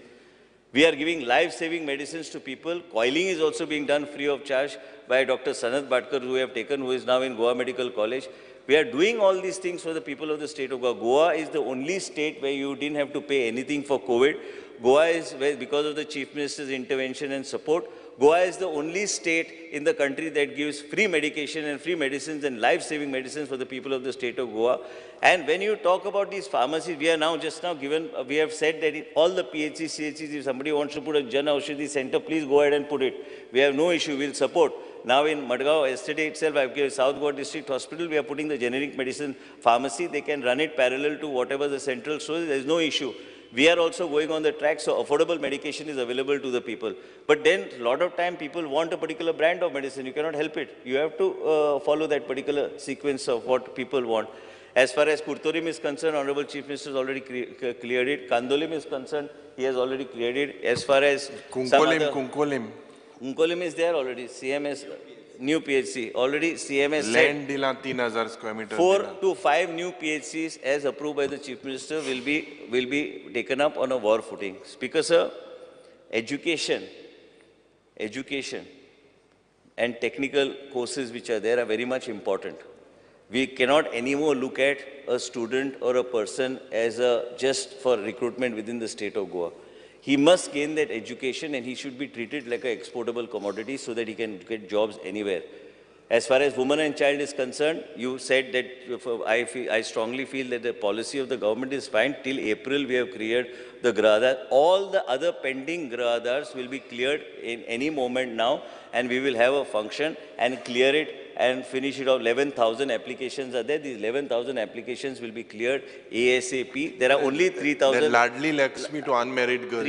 We are giving life-saving medicines to people. Coiling is also being done free of charge by Dr. Sanat Bhatkar, who is now in Goa Medical College. We are doing all these things for the people of the state of Goa. Goa is the only state where you didn't have to pay anything for COVID. Goa is, where, because of the Chief Minister's intervention and support, Goa is the only state in the country that gives free medication and free medicines and life-saving medicines for the people of the state of Goa. And when you talk about these pharmacies, we are now given, we have said that in all the PHCs, CHCs, if somebody wants to put a Jan Aushadhi center, please go ahead and put it. We have no issue, we'll support. Now in Madgaon, yesterday itself, I've given South Goa District Hospital, we are putting the generic medicine pharmacy. They can run it parallel to whatever the central store is. There is no issue. We are also going on the track, so affordable medication is available to the people. But then, a lot of time, people want a particular brand of medicine. You cannot help it. You have to follow that particular sequence of what people want. As far as Kurtorim is concerned, Honorable Chief Minister has already cleared it. Kandolim is concerned, he has already cleared it. As far as Kunkolim is there already. CMS, new PHC. Already CMS Land dila 3,000 square meters. 4 to 5 new PHCs as approved by the Chief Minister will be taken up on a war footing. Speaker sir, education and technical courses which are there are very much important. We cannot anymore look at a student or a person as just for recruitment within the state of Goa. He must gain that education and he should be treated like an exportable commodity so that he can get jobs anywhere. As far as women and child is concerned, you said that I strongly feel that the policy of the government is fine. Till April, we have cleared the Grahadar. All the other pending Grahadars will be cleared in any moment now, and we will have a function and clear it and finish it off. 11,000 applications are there. These 11,000 applications will be cleared ASAP. There are only 3,000. Largely Lakshmi to unmarried girls.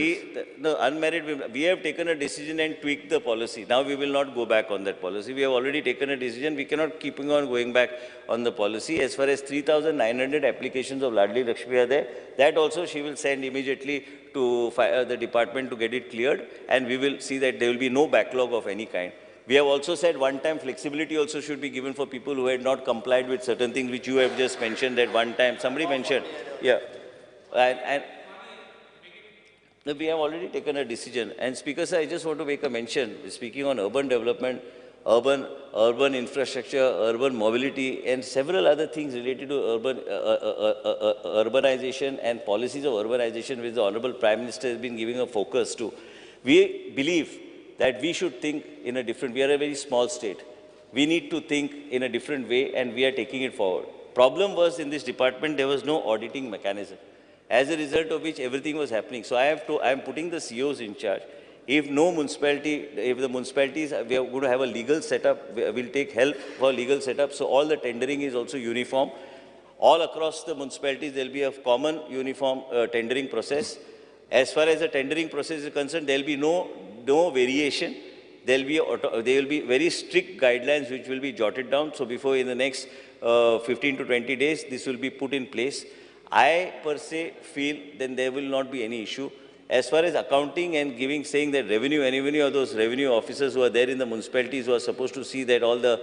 No, unmarried, we have taken a decision and tweaked the policy. Now we will not go back on that policy. We have already taken a decision. We cannot keep on going back on the policy. As far as 3,900 applications of Ladli Lakshmi are there, that also she will send immediately to the department to get it cleared, and we will see that there will be no backlog of any kind. We have also said one-time flexibility also should be given for people who had not complied with certain things which you have just mentioned at one time. Somebody mentioned, yeah. And we have already taken a decision. And Speaker sir, I just want to make a mention, speaking on urban development, urban infrastructure, urban mobility, and several other things related to urbanization and policies of urbanization which the Honorable Prime Minister has been giving a focus to. We believe that we should think in a different, we are a very small state. We need to think in a different way and we are taking it forward. Problem was in this department, there was no auditing mechanism. As a result of which everything was happening. So I am putting the COs in charge. If the municipalities, we are going to have a legal setup, we'll take help for legal setup. So all the tendering is also uniform. All across the municipalities, there will be a common uniform tendering process. As far as the tendering process is concerned, there will be no variation. There will be very strict guidelines which will be jotted down. So before in the next 15 to 20 days, this will be put in place. I per se feel then there will not be any issue. As far as accounting and saying that any of those revenue officers who are there in the municipalities who are supposed to see that all the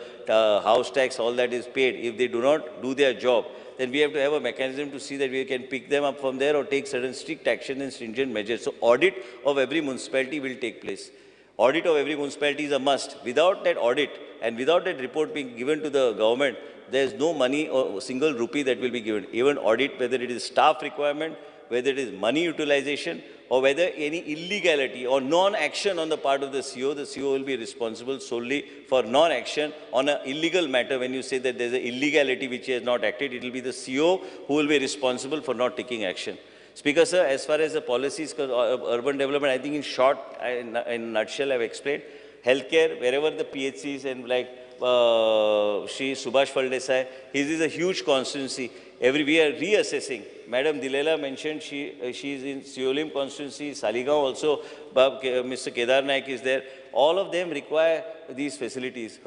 house tax, all that is paid, if they do not do their job, then we have to have a mechanism to see that we can pick them up from there or take certain strict action and stringent measures. So audit of every municipality will take place. Audit of every municipality is a must. Without that audit and without that report being given to the government, there is no money or single rupee that will be given. Even audit, whether it is staff requirement, whether it is money utilization, or whether any illegality or non-action on the part of the CO will be responsible solely for non-action on an illegal matter. When you say that there is an illegality which he has not acted, it will be the CO who will be responsible for not taking action. Speaker sir, as far as the policies, urban development, I think in short, in a nutshell, I have explained. Healthcare, wherever the PHCs and like Shri Subhash Faldesai, his is a huge constituency. we are reassessing. Madam Dilela mentioned she is in Siolim constituency, Saligaon also, Mr. Kedar Naik is there. All of them require these facilities.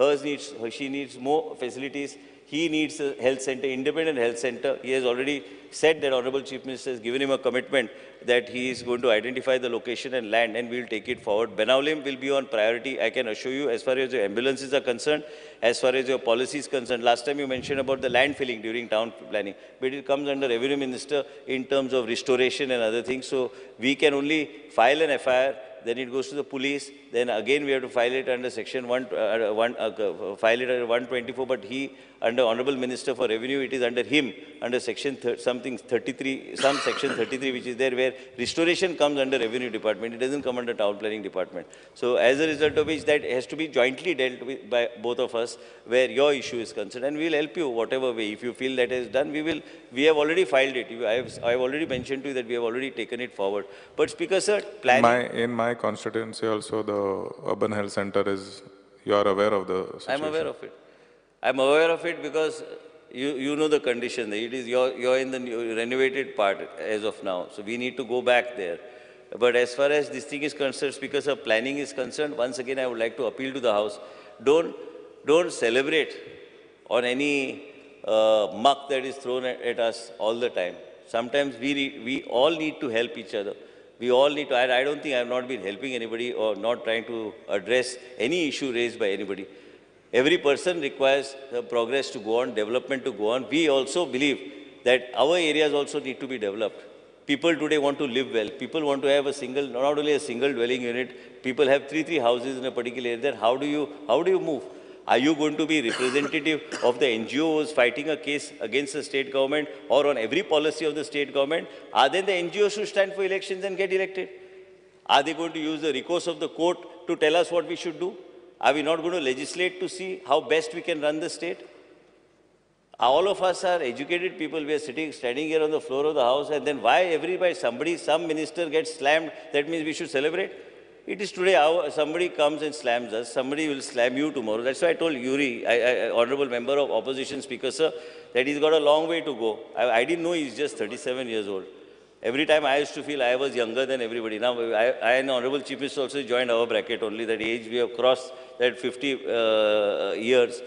She needs more facilities. He needs a health center, independent health center. He has already said that Honorable Chief Minister has given him a commitment that he is going to identify the location and land, and we'll take it forward. Benaulim will be on priority, I can assure you, as far as your ambulances are concerned, as far as your policy is concerned. Last time you mentioned about the land filling during town planning, but it comes under Revenue Minister in terms of restoration and other things. So we can only file an FIR, then it goes to the police, then again we have to file it under section 124, but he, under Honorable Minister for Revenue, it is under him, under section section 33, which is there, where restoration comes under Revenue Department, it doesn't come under Town Planning Department. So as a result of which, that has to be jointly dealt with by both of us, where your issue is concerned, and we will help you whatever way. If you feel that is done, we have already filed it. I have already mentioned to you that we have already taken it forward. But Speaker Sir, planning... In my constituency also, the urban health center is, you are aware of the situation? I'm aware of it. I'm aware of it because you know the condition. It is you're in the renovated part as of now. So we need to go back there. But as far as this thing is concerned, Speaker Sir, planning is concerned, once again I would like to appeal to the House. Don't celebrate on any muck that is thrown at us all the time. Sometimes we all need to help each other. We all need to, I don't think I have not been helping anybody or not trying to address any issue raised by anybody. Every person requires progress to go on, development to go on. We also believe that our areas also need to be developed. People today want to live well. People want to have not only a single dwelling unit, people have three houses in a particular area. Then how do you move? Are you going to be representative of the NGOs fighting a case against the state government or on every policy of the state government? Are then the NGOs should stand for elections and get elected? Are they going to use the recourse of the court to tell us what we should do? Are we not going to legislate to see how best we can run the state? All of us are educated people. We are standing here on the floor of the House, and then why some minister gets slammed, that means we should celebrate? It is today somebody comes and slams us, somebody will slam you tomorrow. That's why I told Yuri, Honorable Member of Opposition, Speaker Sir, that he's got a long way to go. I didn't know he's just 37 years old. Every time I used to feel I was younger than everybody. Now, I and Honorable Chief Minister also joined our bracket, only that age we have crossed that 50 years.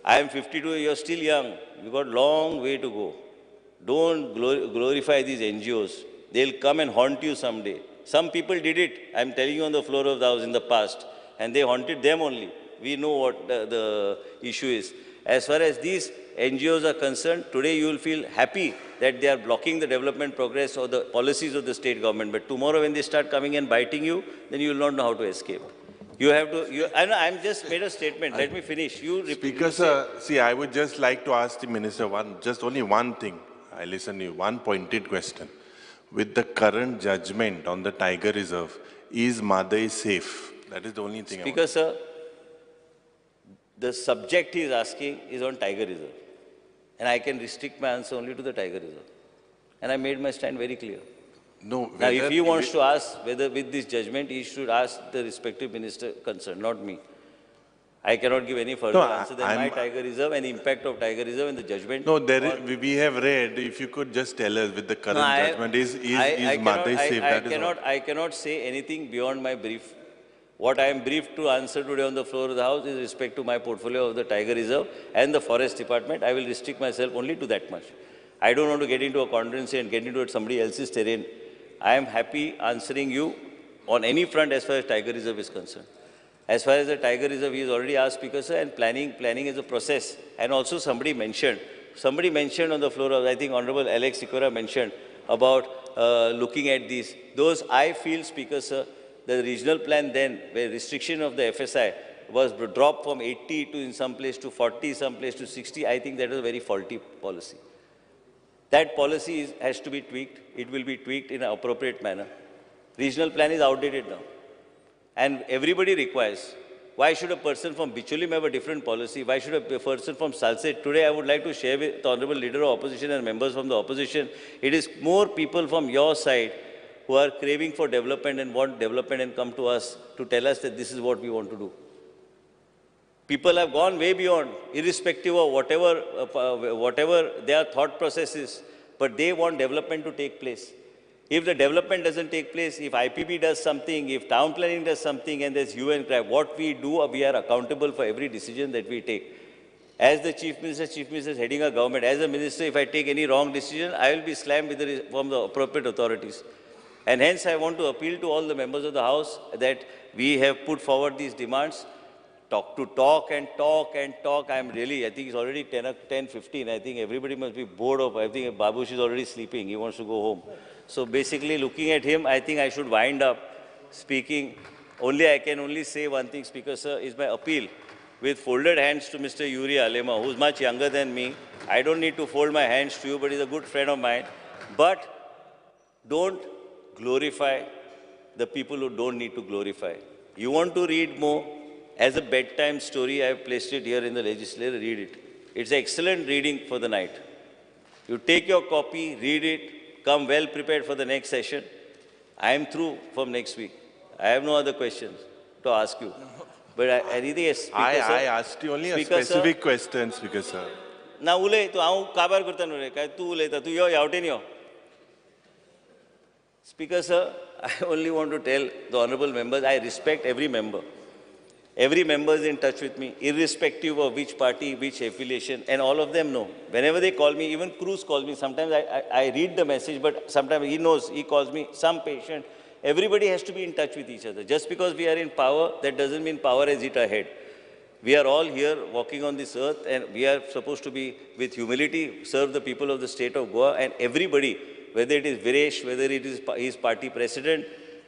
I am 52, you're still young. You've got a long way to go. Don't glorify these NGOs. They'll come and haunt you someday. Some people did it, I'm telling you, on the floor of the House in the past, and they haunted them only. We know what the issue is. As far as these NGOs are concerned, today you will feel happy that they are blocking the development progress or the policies of the state government. But tomorrow when they start coming and biting you, then you will not know how to escape. You have to, I'm just made a statement. Let me finish. Speaker Sir, see, I would just like to ask the Minister only one thing. I listen to you, one pointed question. With the current judgment on the Tiger Reserve, is Madai safe? That is the only thing. Speaker Sir, the subject he is asking is on Tiger Reserve. And I can restrict my answer only to the Tiger Reserve. And I made my stand very clear. No. Now, if he wants to ask whether with this judgment, he should ask the respective minister concerned, not me. I cannot give any further answer than my Tiger Reserve and the impact of Tiger Reserve and the judgment. No, we have read. If you could just tell us with the current judgment, is Madai safe? I cannot say anything beyond my brief. What I am briefed to answer today on the floor of the House is respect to my portfolio of the Tiger Reserve and the Forest Department. I will restrict myself only to that much. I don't want to get into a controversy and get into somebody else's terrain. I am happy answering you on any front as far as Tiger Reserve is concerned. As far as the Tiger Reserve, he has already asked, Speaker Sir, and planning is a process. And also somebody mentioned on the floor of, I think Honorable Alex Sikora mentioned about looking at these. Those I feel, Speaker Sir, the regional plan then, where restriction of the FSI was dropped from 80 to in some place to 40, some place to 60, I think that was a very faulty policy. That policy has to be tweaked. It will be tweaked in an appropriate manner. Regional plan is outdated now. And everybody requires. Why should a person from Bicholim have a different policy? Why should a person from Salset? Today I would like to share with the Honorable Leader of Opposition and members from the opposition. It is more people from your side who are craving for development and want development and come to us to tell us that this is what we want to do. People have gone way beyond, irrespective of whatever their thought process is, but they want development to take place. If the development doesn't take place, if IPB does something, if town planning does something, and there's hue and cry, what we do, we are accountable for every decision that we take. As the Chief Minister is heading a government, as a minister, if I take any wrong decision, I will be slammed from the appropriate authorities. And hence, I want to appeal to all the members of the House that we have put forward these demands. Talk. I think it's already 10:15. I think everybody must be bored of, I think Babush is already sleeping. He wants to go home. So basically, looking at him, I think I should wind up speaking. I can only say one thing, Speaker Sir, is my appeal with folded hands to Mr. Yuri Alema, who's much younger than me. I don't need to fold my hands to you, but he's a good friend of mine. But don't glorify the people who don't need to glorify. You want to read more? As a bedtime story, I have placed it here in the legislature, read it. It's excellent reading for the night. You take your copy, read it, come well prepared for the next session. I am through from next week. I have no other questions to ask you. But anything else, Speaker Sir? I asked you only a specific question, Speaker Sir. Now, ulay, tu ahu kabar kurtan ulay. Kai tu ulay ta tu yo yauten yo. Speaker Sir, I only want to tell the honourable members, I respect every member. Every member is in touch with me, irrespective of which party, which affiliation, and all of them know. Whenever they call me, even Cruz calls me, sometimes I read the message, but sometimes he knows, he calls me, some patient. Everybody has to be in touch with each other. Just because we are in power, that doesn't mean power has hit our head. We are all here walking on this earth, and we are supposed to be, with humility, serve the people of the state of Goa, and everybody, whether it is Viresh, whether it is his party president,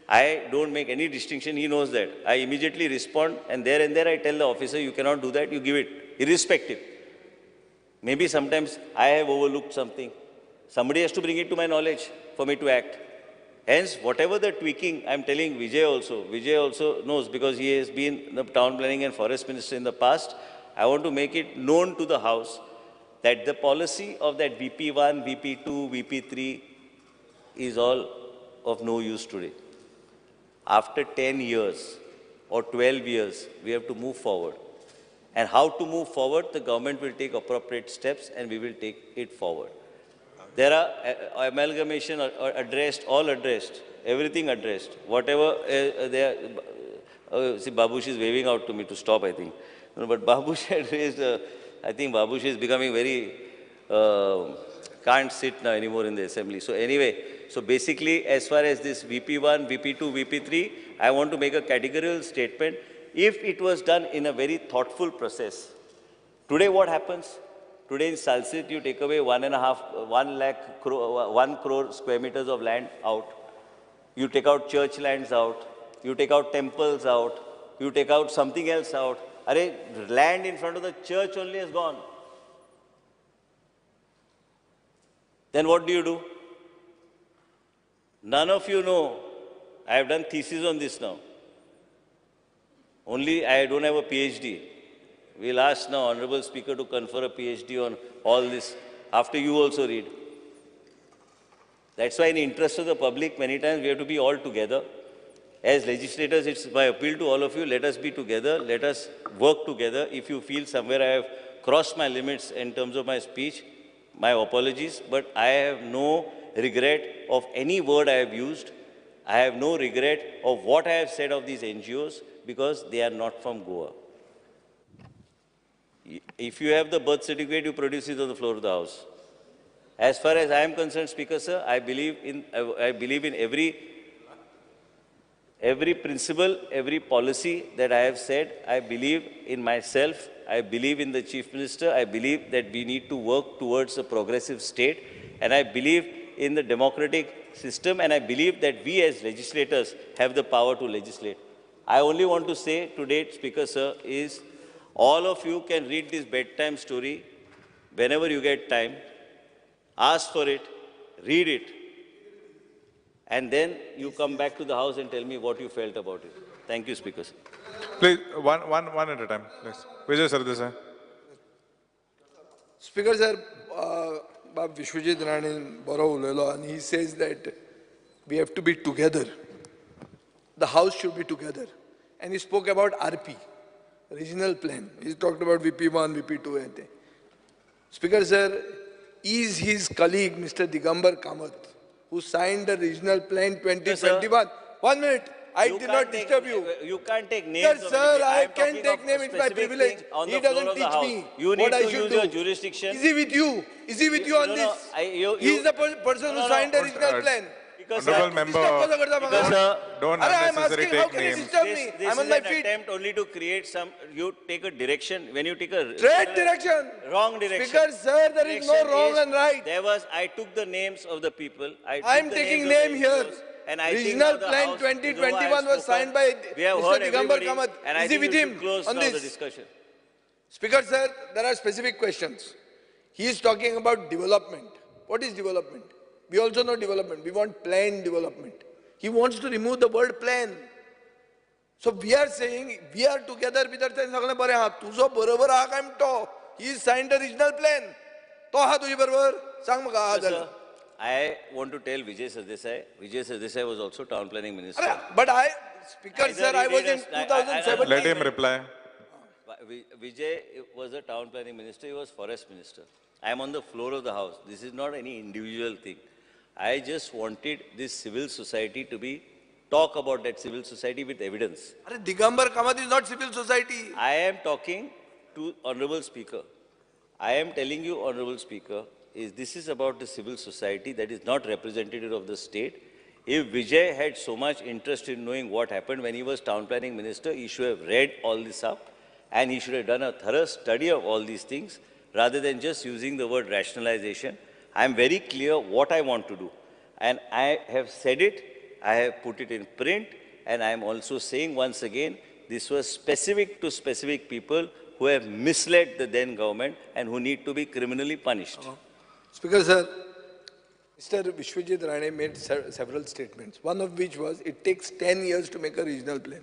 I don't make any distinction, he knows that. I immediately respond, and there I tell the officer, you cannot do that, you give it, irrespective. Maybe sometimes I have overlooked something. Somebody has to bring it to my knowledge for me to act. Hence, whatever the tweaking, I'm telling Vijay also knows, because he has been the town planning and forest minister in the past. I want to make it known to the House that the policy of that VP1, VP2, VP3 is all of no use today. After 10 years or 12 years, we have to move forward. And how to move forward, the government will take appropriate steps and we will take it forward. There are amalgamation addressed, all addressed, everything addressed. Whatever see, Babush is waving out to me to stop, I think. No, but Babush had raised, I think Babush is becoming very, can't sit now anymore in the assembly. So anyway, so basically, as far as this VP1, VP2, VP3, I want to make a categorical statement. If it was done in a very thoughtful process, today what happens? Today in Salsit, you take away 1 crore square meters of land out. You take out church lands out. You take out temples out. You take out something else out. Land in front of the church only is gone. Then what do? None of you know. I have done thesis on this now. Only I don't have a PhD. We'll ask now Honorable Speaker to confer a PhD on all this after you also read. That's why in the interest of the public, many times we have to be all together. As legislators, it's my appeal to all of you, let us be together, let us work together. If you feel somewhere I have crossed my limits in terms of my speech, my apologies, but I have no regret of any word I have used. I have no regret of what I have said of these NGOs because they are not from Goa. If you have the birth certificate, you produce it on the floor of the House. As far as I am concerned, Speaker Sir, I believe in every principle, every policy that I have said. I believe in myself. I believe in the Chief Minister. I believe that we need to work towards a progressive state. And I believe in the democratic system. And I believe that we as legislators have the power to legislate. I only want to say today, Speaker Sir, is all of you can read this bedtime story whenever you get time. Ask for it, read it, and then you come back to the House and tell me what you felt about it. Thank you, Speaker Sir. Please, one at a time. Please. Vijay Sardesai. Speaker Sir, Bab Vishwajit Rani boro ulelo, and he says that we have to be together. The House should be together. And he spoke about RP. regional plan. He talked about VP1, VP2 and thing. Speaker sir, is his colleague Mr. Digambar Kamath, who signed the regional plan 2021. 1 minute. I did not disturb you. You can't take names. Yes, sir, I can take name. It's my privilege. He doesn't teach me You need what to I should use do. your jurisdiction. Is he with you? Is he with you on this? He is the person who signed the regional plan. Honorable member, don't unnecessarily take names. This I'm on is my an feet. attempt only to create some, you take a direction, when you take a... Straight direction. Wrong direction. Speaker, sir, there is no wrong and right. I took the names of the people. I'm taking name here. And I Regional think now the Plan House, 2021 was signed by Mr. Digambar Kamath. Is he with him on the this? discussion. Speaker, sir, there are specific questions. He is talking about development. What is development? We also know development. We want planned development. He wants to remove the word plan. So we are saying, we are together with our he signed a regional plan. I want to tell Vijay Sardesai was also town planning minister. But Speaker sir, I was in 2017. Let him reply. Vijay was a town planning minister, he was forest minister. I am on the floor of the house. This is not any individual thing. I just wanted this civil society to talk about that civil society with evidence. Digambar Kamath is not civil society. I am talking to Honorable Speaker. I am telling you, Honorable Speaker, this is about the civil society that is not representative of the state. If Vijay had so much interest in knowing what happened when he was town planning minister, he should have read all this up and he should have done a thorough study of all these things rather than just using the word rationalization. I am very clear what I want to do. And I have said it, I have put it in print, and I am also saying once again, this was specific to specific people who have misled the then government and who need to be criminally punished. Speaker sir, Mr. Vishwajit Rane made several statements, one of which was it takes 10 years to make a regional plan.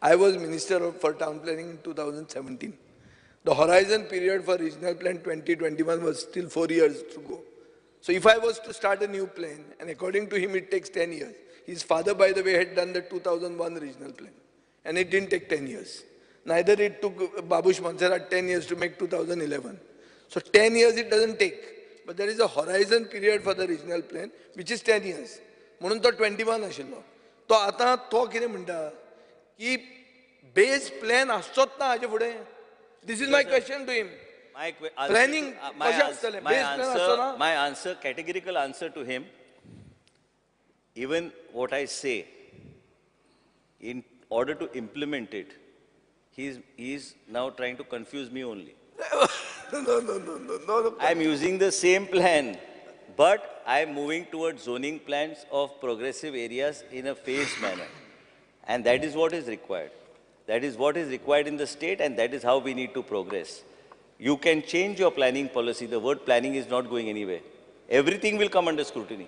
I was Minister for Town Planning in 2017. The horizon period for regional plan 2021 was still 4 years to go. So if I was to start a new plan, and according to him it takes 10 years, his father, by the way, had done the 2001 regional plan, and it didn't take 10 years. Neither it took Babush Mansarat 10 years to make 2011. So 10 years it doesn't take. But there is a horizon period for the regional plan, which is 10 years. म्हणून तो 21 आशिल्लो. तो आतां तो कितें म्हणटा की base plan आसचोच ना हाचे फुडें. This is my question to him. Planning, my answer, categorical answer to him, even what I say, in order to implement it, he is now trying to confuse me only. No. I am using the same plan, but I am moving towards zoning plans of progressive areas in a phased manner. And that is what is required. That is what is required in the state, and that is how we need to progress. You can change your planning policy. The word planning is not going anywhere. Everything will come under scrutiny.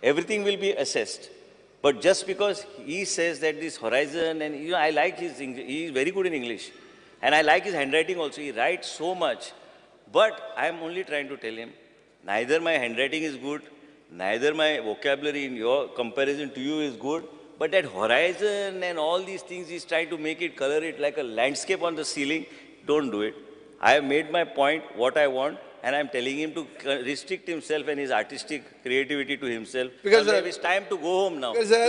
Everything will be assessed. But just because he says that this horizon, and I like his English, he is very good in English. And I like his handwriting also. He writes so much. But I am only trying to tell him, neither my handwriting is good, neither my vocabulary in your comparison to you is good, but that horizon and all these things, he's trying to make it, color it like a landscape on the ceiling. Don't do it. I have made my point, what I want, and I'm telling him to restrict himself and his artistic creativity to himself. Because it's time to go home now. Mr.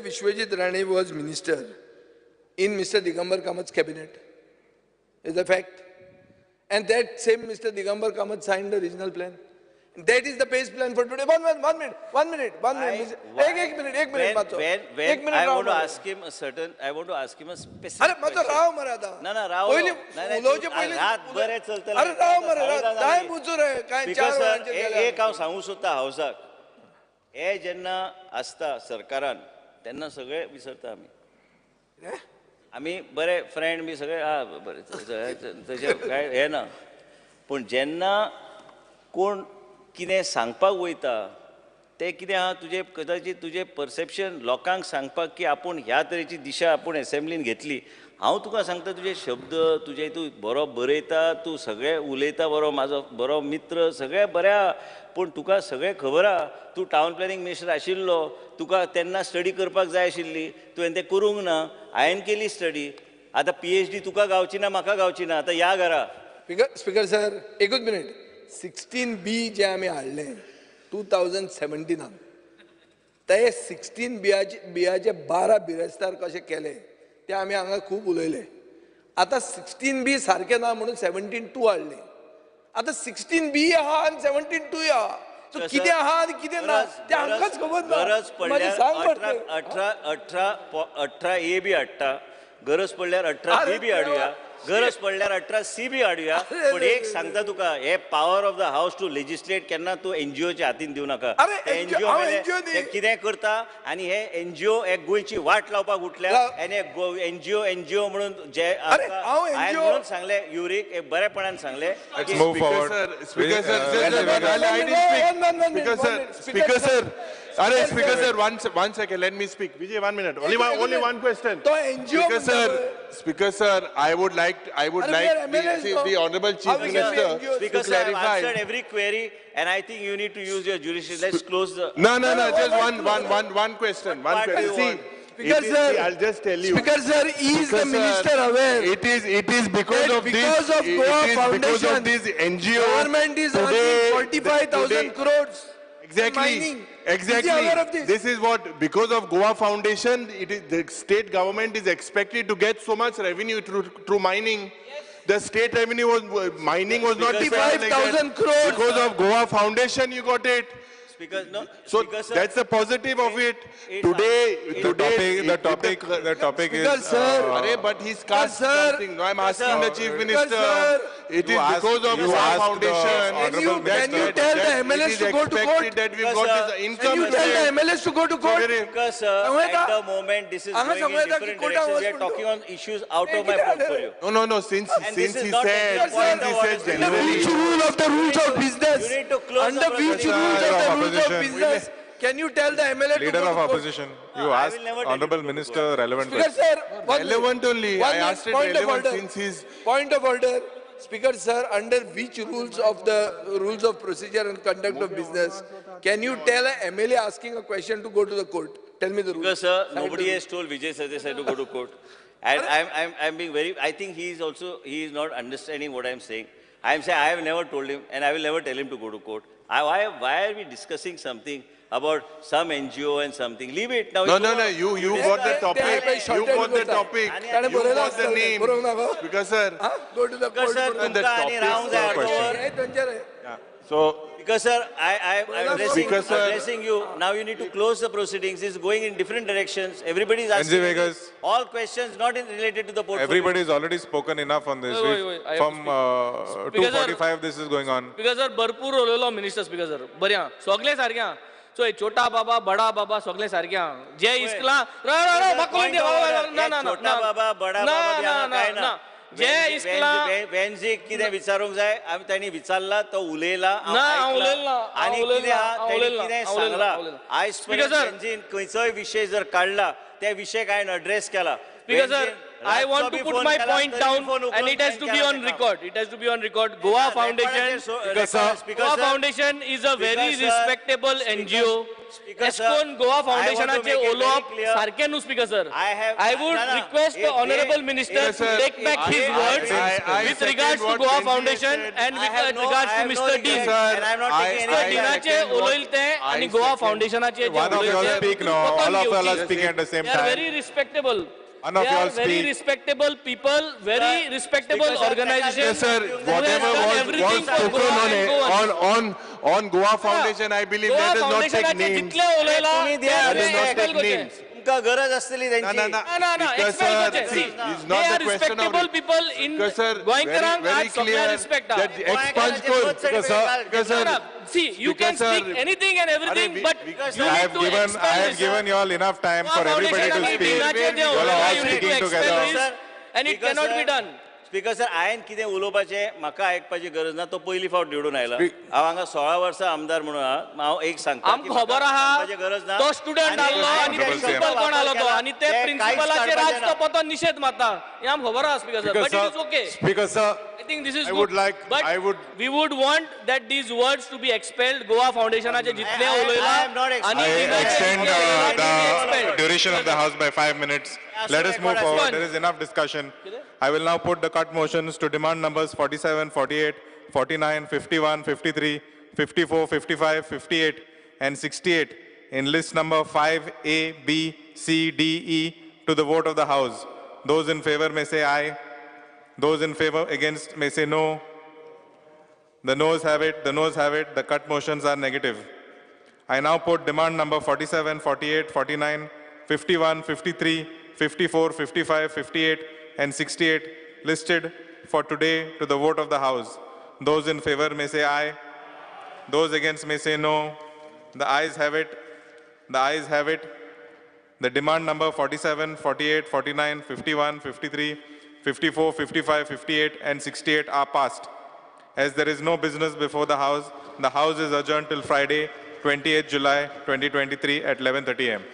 Vishwajit Rane was minister in Mr. Digambar Kamath's cabinet. Is a fact. And that same Mr. Digambar Kamath signed the regional plan. That is the base plan for today. One minute. One minute. When I want to ask him a certain, I want to ask him a specific question. एक हांव सांगू सोदता हावसाक हे जेन्ना आसता सरकारान तेन्ना सगळे विसरता आमी बरे फ्रेंड बी सगळे बरे तशें काय हे ना पूण जेन्ना कोण कितें सांगपाक वयता ते कितें आहा तुजें कदाचित तुजें परसेप्शन लोकांक सांगपाक की आपूण ह्या तरेची दिशा आपूण एसेंब्लीन घेतली हांव तुका सांगता तुजे शब्द तुजे तूं बरो बरयता तूं सगळे उलयता बरो म्हाजो बरो मित्र सगळे बऱ्या पूण तुका सगळें खबर आहा तूं टावन प्लॅनिंग मिनिस्टर आशिल्लो तुका तेन्ना स्टडी करपाक जाय आशिल्ली तुवें तें करूंक ना हांवें केली स्टडी आतां PhD तुका गावची ना म्हाका गावची ना आतां या घरा स्पीकर सर एकूच मिनिट 16B जे आमी हाडलें 2017 ते 16 बियाचे 12 बिरेस्तार कशे केले ते आमी हांगा खूब उलयले आतां 16B सारकें ना म्हणून 17-2 हाडले आतां 16B आहा आनी 17-2 आहा सो कितें आहा आनी कितें ना ते आमकांच खबर ना गरज पडल्यार 18A बी हाडटा गरज पडल्यार 18B बी हाडुया गरज पडल्यार 18C बी हाडुया पण एक सांगता तुका हे power of the house to legislate केन्ना तूं NGOच्या हातीन दिवं नाका NGO कितें करता आनी हे NGO एक गोंयची वाट लावपाक उठल्या आनी NGO म्हणून जे हांवें म्हणून सांगले युरीक एक बरेपणान सांगले Speaker sir, one second, let me speak. Vijay, 1 minute. Only one question. Speaker sir, I would like the Honorable Chief Minister Speaker to clarify. I've answered every query, and I think you need to use your jurisdiction. Let's close the. No, just one question. See. Speaker sir, I'll just tell you. Speaker sir, is the minister aware? It is because of this. Of Goa Foundation, because of this NGO. Government is earning 45,000 crores. Exactly. This is what, because of Goa Foundation, the state government is expected to get so much revenue through mining. Yes. The state revenue mining was not 45,000 crores. Because of Goa Foundation, you got it. So that's the positive of it. Today, the topic is. Sir, but he's cast something. No, I'm asking the Chief Minister. It is because of Goa Foundation. Can you tell the MLS to go to court? That we've got this income. Can you tell the MLS to go to court? Because at the moment this is going in different directions. We are talking on issues out of my portfolio. No. Since he said which rule of the rules of business? You need to close under which rules of the rules of business? Can you tell the MLA Leader of opposition, you asked Honorable Minister relevant Speaker sir, relevant only. I asked it relevant since he's... Point of order. Speaker sir, under which rules of procedure and conduct of business can you tell a MLA asking a question to go to the court? Tell me the rules. Because sir, nobody has told Vijay Sardesai to go to court. And I'm being I think he is not understanding what I'm saying. I'm saying I have never told him and I will never tell him to go to court. Why are we discussing something about some NGO and something? Leave it now. No. You got the topic. You got the topic. You got the name. Because sir. Go to the court. The topic. So. Because sir, I'm addressing you. Now you need to close the proceedings. It's going in different directions. Everybody is asking all questions not related to the portfolio. Everybody has already spoken enough on this. From 2:45 this is going on. Because sir, भरपूर उलयलो minister speaker sir. बऱ्या सगळे सारक्या. So छोटा बाबा, बड़ा बाबा सगळे सारक्या. जे इस्कला छोटा बाबा, बड़ा बाबा काय ना. जे इस्कला वेन्झिक कितें विचारूंक जाय आमी तांणी विचारला तो उलयला आनी कितें सांगला आयज वेन्झीन खंयचोय विशय जर काडला त्या विशयक हांवें अड्रेस केला. Because sir, I want to put my point down and it has to be on record. It has to be on record. Goa Foundation is a very respectable NGO. Eskon Goa Foundation ache olop sarke nu speaker sir. I would request the Honorable Minister to take back his words with regards to Goa Foundation and with regards to Mr. Dean. Mr. Deanache oloilte and Goa Foundation ache one of you all speak now. All of you all are speaking at the same time. They are very respectable. They are very respectable people, very respectable organizations. Yes, sir. Whatever was spoken on Goa Foundation, I believe let us not take names. Let us not take names. गरज असलेली त्यांची they are respectable people in Goenkarang at Sokla respect. See, you can speak anything and everything, but you need to expel. I have given you all enough time for everybody to speak. You all are all speaking together. And it cannot be done. Speaker sir हांवें कितें उलोवपाचें म्हाका आयकपाची गरज ना तो पयली फावट निवडून आयला हांव हांगा 16 वर्सां आमदार म्हणून हांव एक सांगता आमकां खबर आहा गरज ना तो स्टुडंट आसलो आनी प्रिन्सिपल कोण आसलो तो आनी ते प्रिन्सिपलाचेर आज तो पतो निषेध मारता हे आमकां खबर आहा speaker sir but it is okay Speaker, sir, I think this is I good. would like, But I would, we would want that these words to be expelled. Goa Foundation चे जितले उलयला आणि I extend the duration of the House by 5 minutes. Let us move forward. There is enough discussion. I will now put the cut motions to demand numbers 47, 48, 49, 51, 53, 54, 55, 58, and 68 in list number 5A, B, C, D, E to the vote of the House. Those in favor may say aye. Those in favor against may say no. The noes have it. The noes have it. The cut motions are negative. I now put demand number 47, 48, 49, 51, 53, 54, 55, 58, and 68 listed for today to the vote of the House. Those in favor may say aye. Those against may say no. The ayes have it. The ayes have it. The demand number 47, 48, 49, 51, 53, 54, 55, 58, and 68 are passed. As there is no business before the House is adjourned till Friday, 28th July 2023 at 11:30 a.m.